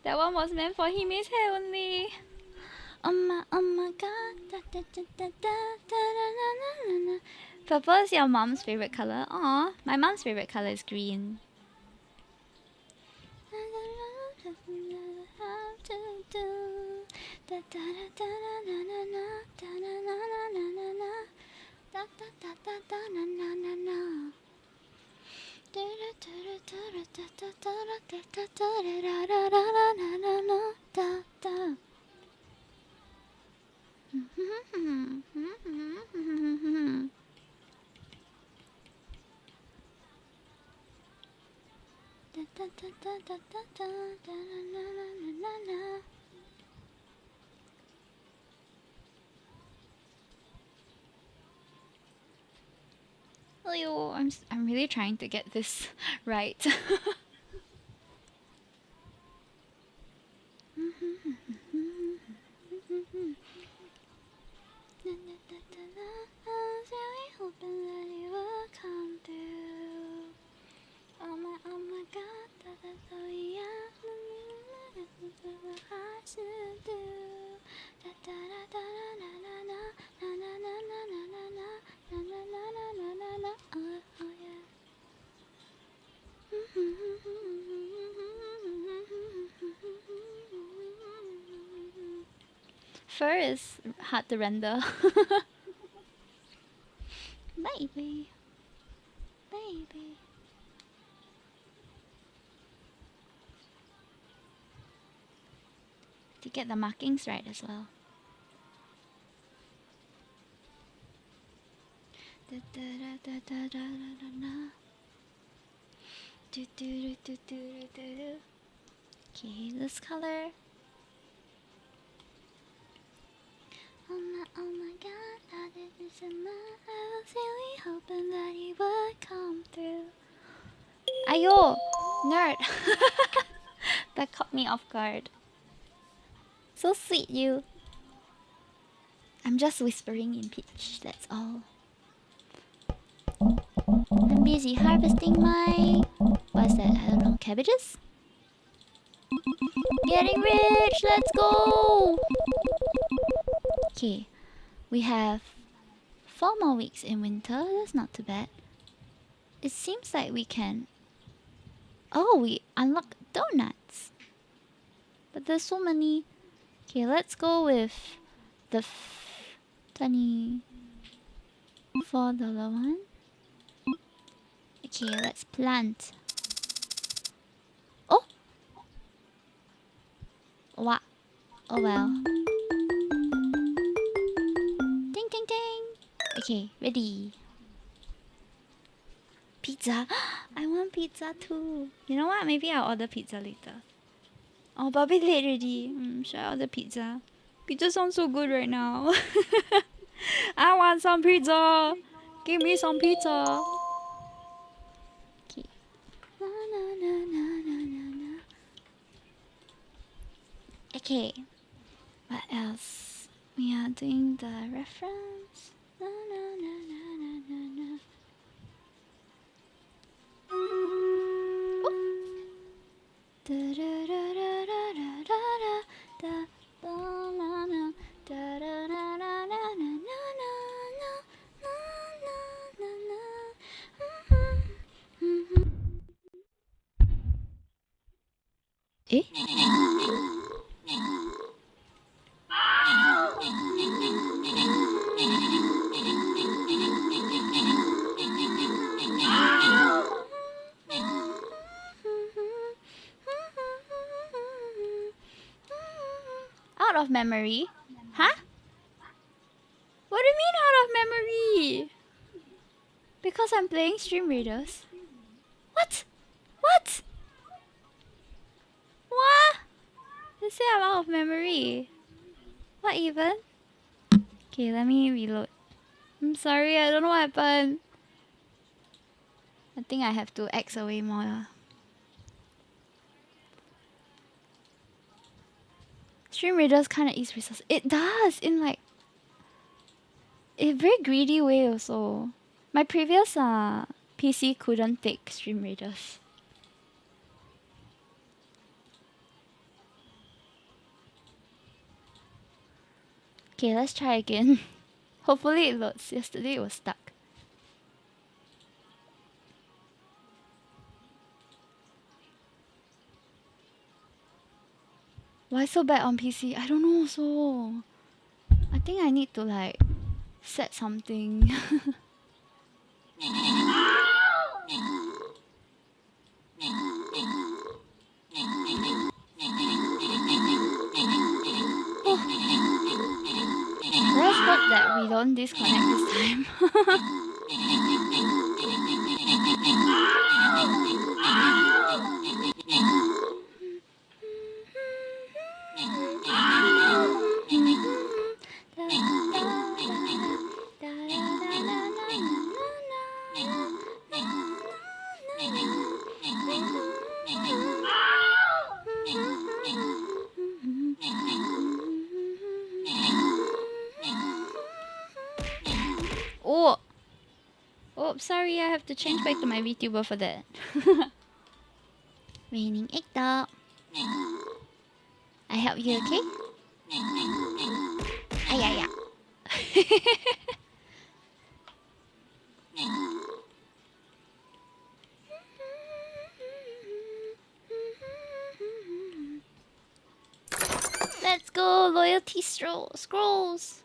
A: That one was meant for Hime's hair only. Oh my god. Purple is your mom's favorite color. Aw, my mom's favorite color is green. Leo, I'm really trying to get this right. Oh my god, that's so Fur is hard to render. Baby. To get the markings right as well. Okay, this color. Oh my god, that is a man. I was really hoping that he would come through. Ayo, nerd. That caught me off guard. So sweet, you. I'm just whispering in pitch, that's all. I'm busy harvesting my... what's that? I don't know, cabbages? Getting rich, let's go! Okay, we have 4 more weeks in winter, that's not too bad. It seems like we can... oh, we unlock donuts! But there's so many... okay, let's go with the $24 one. Okay, let's plant. Oh! What? Oh well. Ding ding ding! Okay, ready. Pizza! I want pizza too. You know what? Maybe I'll order pizza later. Oh, Bobby late already. Shout out the pizza. Pizza sounds so good right now. I want some pizza. Give me some pizza. Okay. Na, na, na, na, na, na, na. Okay. What else? We are doing the reference. Na, na, na, na, na, na, na. Da, da, da, da, da, da, da, da, da, na, na, da, da, da, da, na, na, na, na, na, na, na, na, mhm. Eh? Out of memory? Huh? What do you mean out of memory? Because I'm playing Stream Raiders. What? What? What? They say I'm out of memory. What even? Okay, let me reload. I'm sorry, I don't know what happened. I think I have to X away more. Stream Raiders kinda eats resources. It does, in like a very greedy way also. My previous PC couldn't take Stream Raiders. Okay, let's try again. Hopefully it loads. Yesterday it was stuck. Why so bad on PC? I don't know also. I think I need to like set something. Let's hope that we don't disconnect this time. Oh! Oh, sorry, I have to change back to my VTuber for that. Raining egg dog. I help you, okay? Ay. Let's go, loyalty scrolls.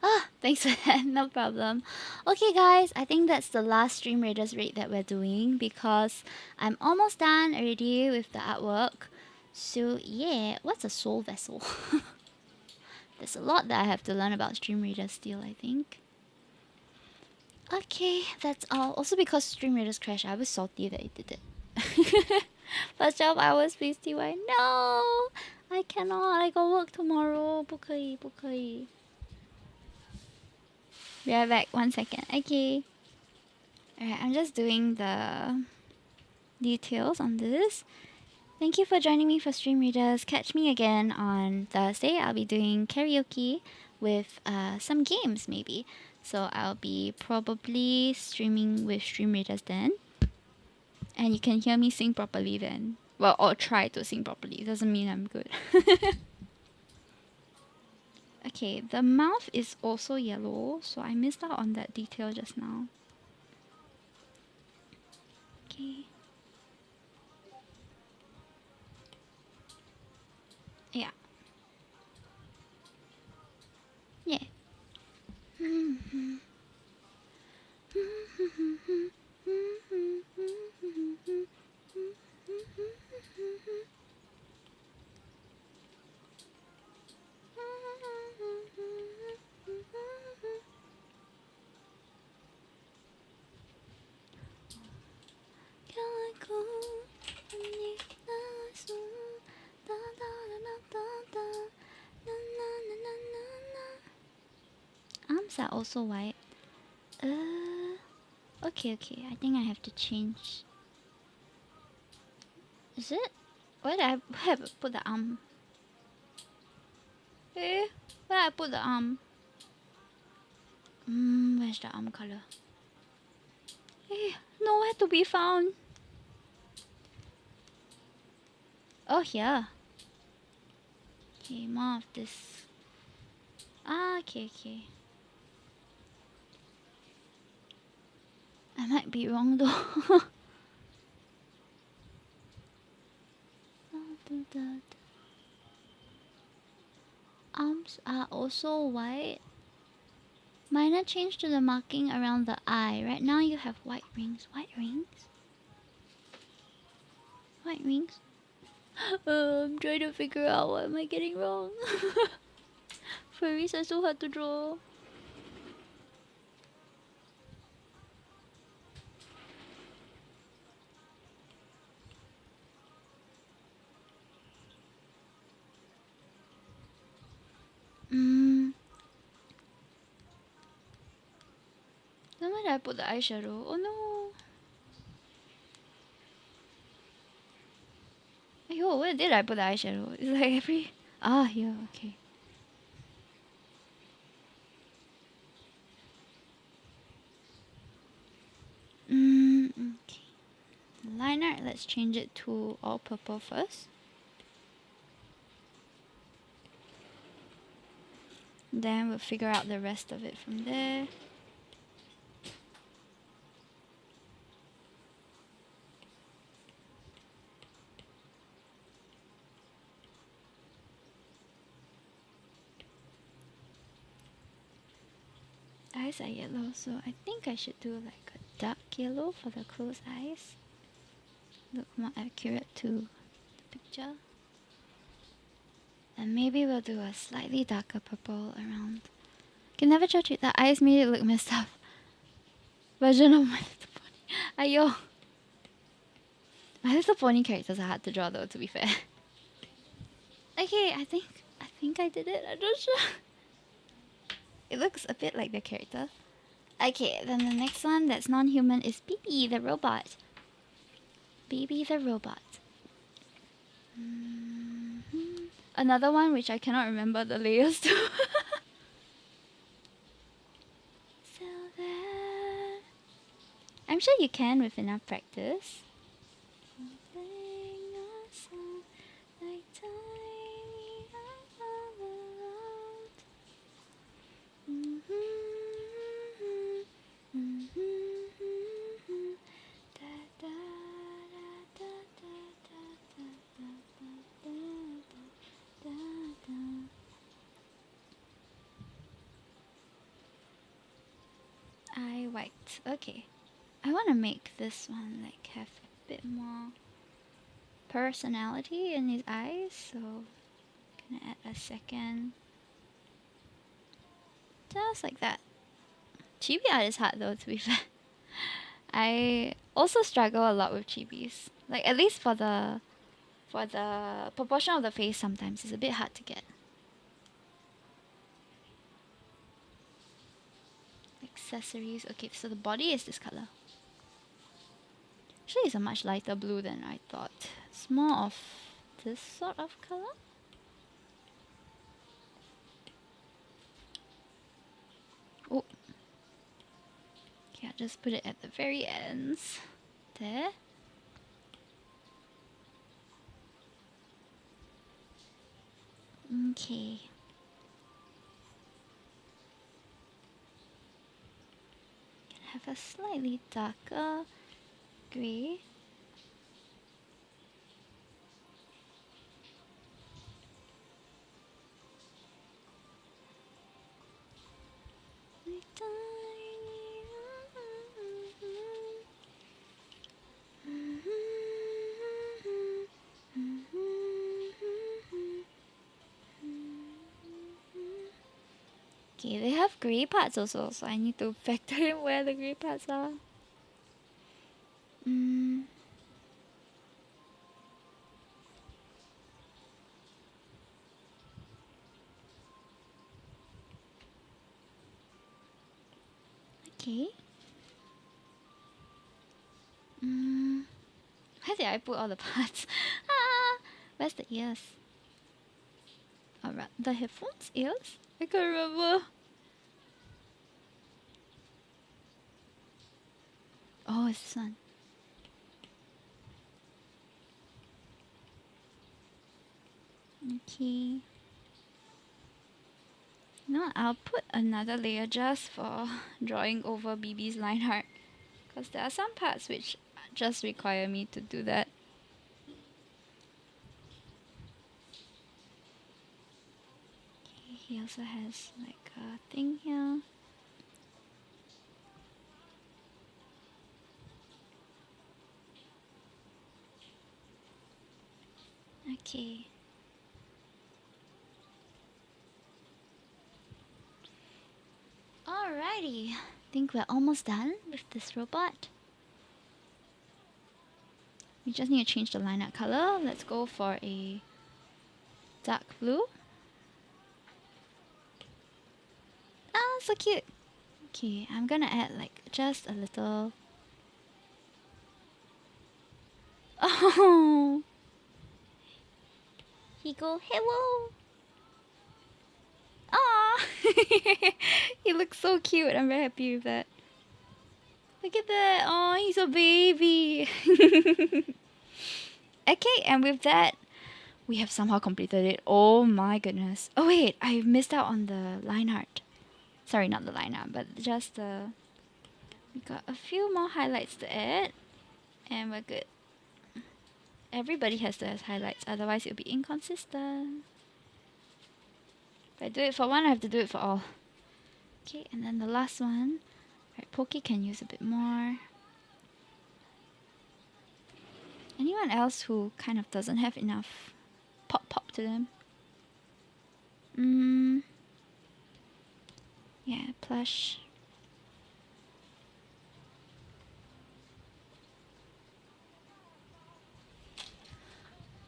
A: Ah, thanks for that, no problem. Okay guys, I think that's the last Stream Raiders raid that we're doing because I'm almost done already with the artwork. So yeah, what's a soul vessel? There's a lot that I have to learn about Stream Raiders still, I think. Okay, that's all. Also because Stream Raiders crashed, I was salty that it did it. First 12 hours, please TY. No! I cannot, I got work tomorrow. 不可以. Be right back, 1 second. Okay. Alright, I'm just doing the details on this. Thank you for joining me for Stream Readers. Catch me again on Thursday. I'll be doing karaoke with some games maybe. So I'll be probably streaming with Stream Readers then. And you can hear me sing properly then. Well, or try to sing properly. It doesn't mean I'm good. Okay, the mouth is also yellow, so I missed out on that detail just now. Okay. Yeah. Yeah. arms are also white. Okay, okay. I think I have to change. Is it? Where did I put the arm? Eh? Where I put the arm? Where's the arm color? Eh, nowhere to be found. Oh, here. Okay, more of this. Ah, okay, okay. I might be wrong though. Arms are also white. Minor change to the marking around the eye. Right now you have white rings. White rings? White rings? I'm trying to figure out what am I getting wrong. Furries are so hard to draw. Where did I put the eyeshadow? Oh no. Ayo, where did I put the eyeshadow? It's like every... Ah, here, okay. Okay. Liner, let's change it to all purple first. Then we'll figure out the rest of it from there. Eyes are yellow, so I think I should do like a dark yellow for the closed eyes. Look more accurate to the picture. And maybe we'll do a slightly darker purple around. Can never judge it. The eyes made it look messed up. Version of My Little Pony. Ayo. My Little Pony characters are hard to draw though, to be fair. Okay, I think I did it. I'm not sure. It looks a bit like the character. Okay, then the next one that's non-human is Bibi the robot. Bibi the robot. Another one which I cannot remember the layers to. So that... I'm sure you can with enough practice. I wiped. Okay. I want to make this one like have a bit more personality in his eyes, so gonna add a second. Just like that. Chibi art is hard though, to be fair. I also struggle a lot with chibis. Like at least for the proportion of the face sometimes it's a bit hard to get. Accessories. Okay, so the body is this color. Actually, it's a much lighter blue than I thought. It's more of this sort of color. Oh. Okay, I'll just put it at the very ends. There. Okay. Can have a slightly darker grey. Okay, they have grey parts also, so I need to factor in where the grey parts are. Okay. Where did I put all the parts? Where's the ears? Alright, the headphones? Ears? I can't remember. Oh, it's this one. Okay. No, I'll put another layer just for drawing over BB's line art. Because there are some parts which just require me to do that. Okay, he also has like a thing here. Okay. Alrighty. Think we're almost done with this robot. We just need to change the line art color. Let's go for a dark blue. Ah, so cute. Okay, I'm gonna add like just a little. Oh, he go hello. Ah, he looks so cute. I'm very happy with that. Look at that. Oh, he's a baby. Okay, and with that, we have somehow completed it. Oh my goodness. Oh wait, I missed out on the line art. Sorry, not the line art, but just the... We got a few more highlights to add, and we're good. Everybody has to have highlights, otherwise it'll be inconsistent. If I do it for one, I have to do it for all. Okay, and then the last one. Right, Pokey can use a bit more. Anyone else who kind of doesn't have enough pop to them? Yeah, plush.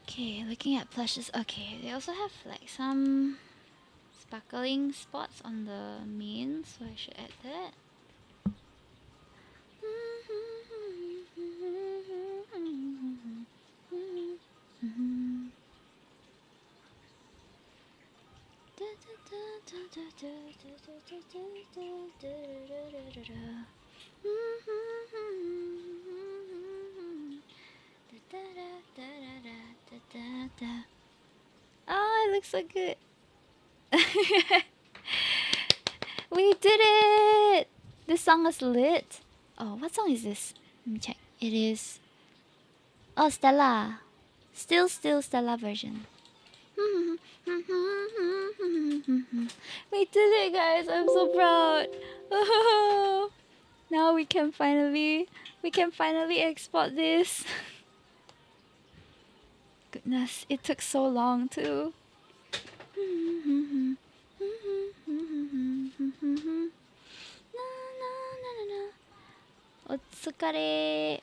A: Okay, looking at plushes. Okay, they also have like some sparkling spots on the mane, so I should add that. Oh, it looks so good. We did it! This song is lit. Oh, what song is this? Let me check. It is... Oh, Stella. Still Stella version. We did it, guys. I'm so proud. Now we can finally export this. Goodness, it took so long too. Otsukare.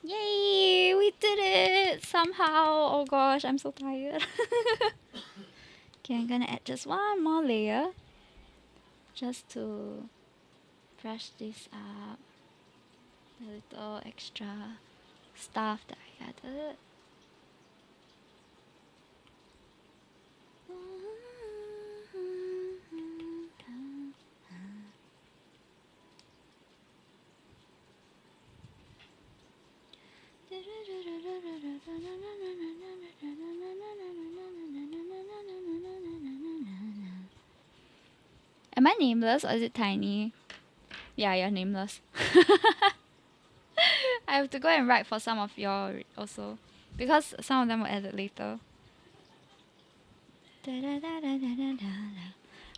A: Yay! We did it somehow. Oh gosh, I'm so tired. Okay, I'm gonna add just one more layer just to brush this up. The little extra stuff that I added. Am I nameless or is it tiny? Yeah, you're nameless. I have to go and write for some of your also, because some of them were added later.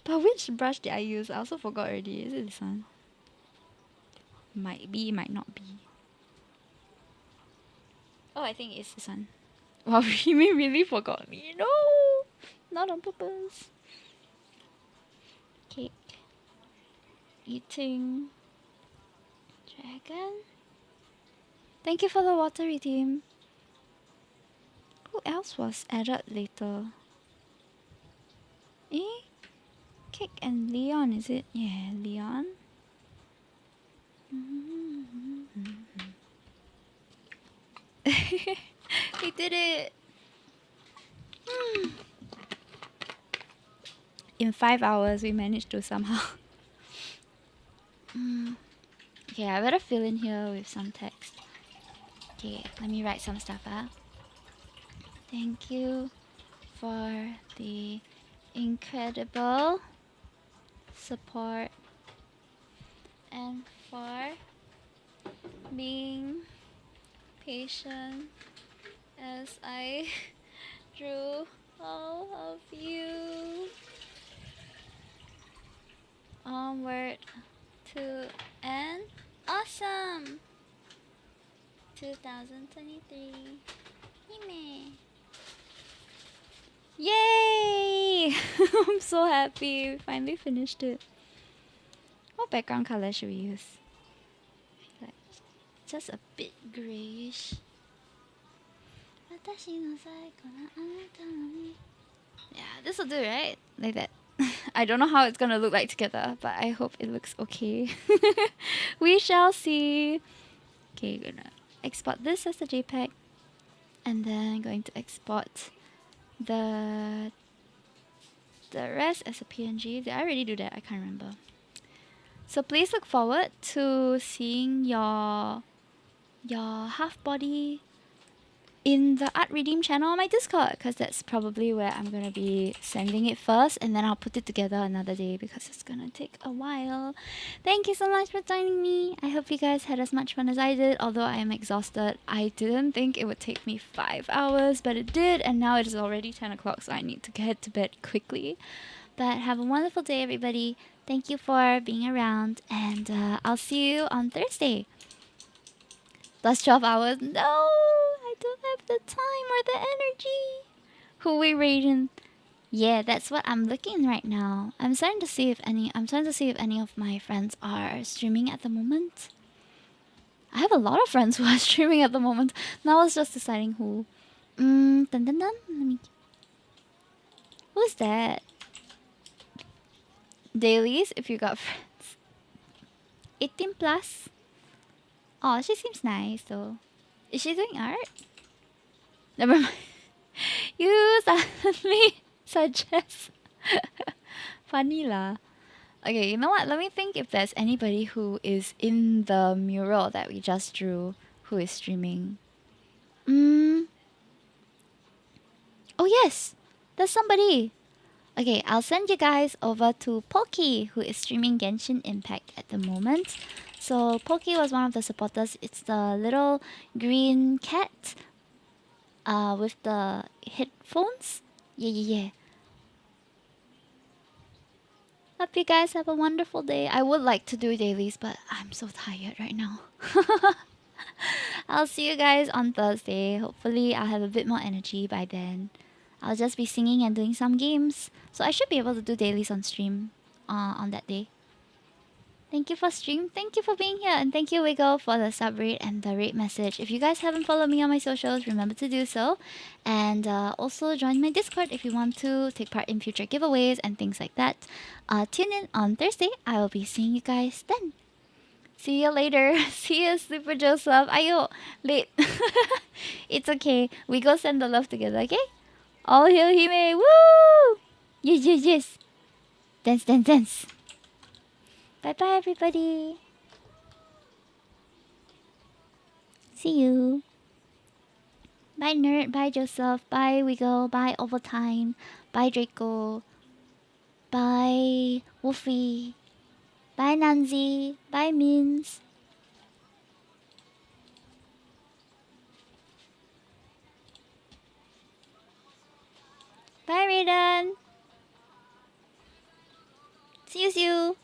A: But which brush did I use? I also forgot already. Is it this one? Might be, might not be. Oh, I think it's this one. Wow, Rimi really forgot me. No! Not on purpose. Cake. Eating. Dragon. Thank you for the water redeem. Who else was added later? Eh? Kick and Leon, is it? Yeah, Leon. We did it! In 5 hours, we managed to somehow. Okay, I better fill in here with some text. Okay, let me write some stuff up. Thank you for the incredible support and for being patient as I drew all of you onward to an awesome 2023. Hime. Yay! I'm so happy we finally finished it. What background color should we use? Like, just a bit grayish. Yeah, this will do, right? Like that. I don't know how it's gonna look like together, but I hope it looks okay. We shall see. Okay, gonna export this as a JPEG, and then going to export the rest as a PNG. Did I already do that? I can't remember. So please look forward to seeing your half body in the Art Redeem channel on my Discord, because that's probably where I'm gonna be sending it first, and then I'll put it together another day because it's gonna take a while. Thank you so much for joining me. I hope you guys had as much fun as I did, although I am exhausted. I didn't think it would take me 5 hours, but it did, and now it is already 10 o'clock, so I need to get to bed quickly. But have a wonderful day, everybody. Thank you for being around, and I'll see you on Thursday. That's 12 hours. No, I don't have the time or the energy. Who we rating? Yeah, that's what I'm looking right now. I'm trying to see if any of my friends are streaming at the moment. I have a lot of friends who are streaming at the moment. Now I was just deciding who. Dun dun dun. Let me. Who's that? Dailies, if you got friends. 18 plus. Oh, she seems nice though. Is she doing art? Never mind. You suddenly suggest. Funny lah. Okay, you know what? Let me think if there's anybody who is in the mural that we just drew who is streaming. Oh yes, there's somebody. Okay, I'll send you guys over to Poki, who is streaming Genshin Impact at the moment. So Poki was one of the supporters. It's the little green cat with the headphones. Yeah. Hope you guys have a wonderful day. I would like to do dailies, but I'm so tired right now. I'll see you guys on Thursday. Hopefully I'll have a bit more energy by then. I'll just be singing and doing some games. So I should be able to do dailies on stream on that day. Thank you for stream. Thank you for being here. And thank you, Wiggle, for the sub rate and the rate message. If you guys haven't followed me on my socials, remember to do so. And also join my Discord if you want to take part in future giveaways and things like that. Tune in on Thursday. I will be seeing you guys then. See you later. See you, Super Joseph. Ayo, late. It's okay. We go send the love together, okay? All hail Hime. Woo! Yes. Dance. Bye-bye, everybody. See you. Bye, Nerd. Bye, Joseph. Bye, Wiggle. Bye, Overtime. Bye, Draco. Bye, Wolfie. Bye, Nanzi. Bye, Mins. Bye, Raiden. See you.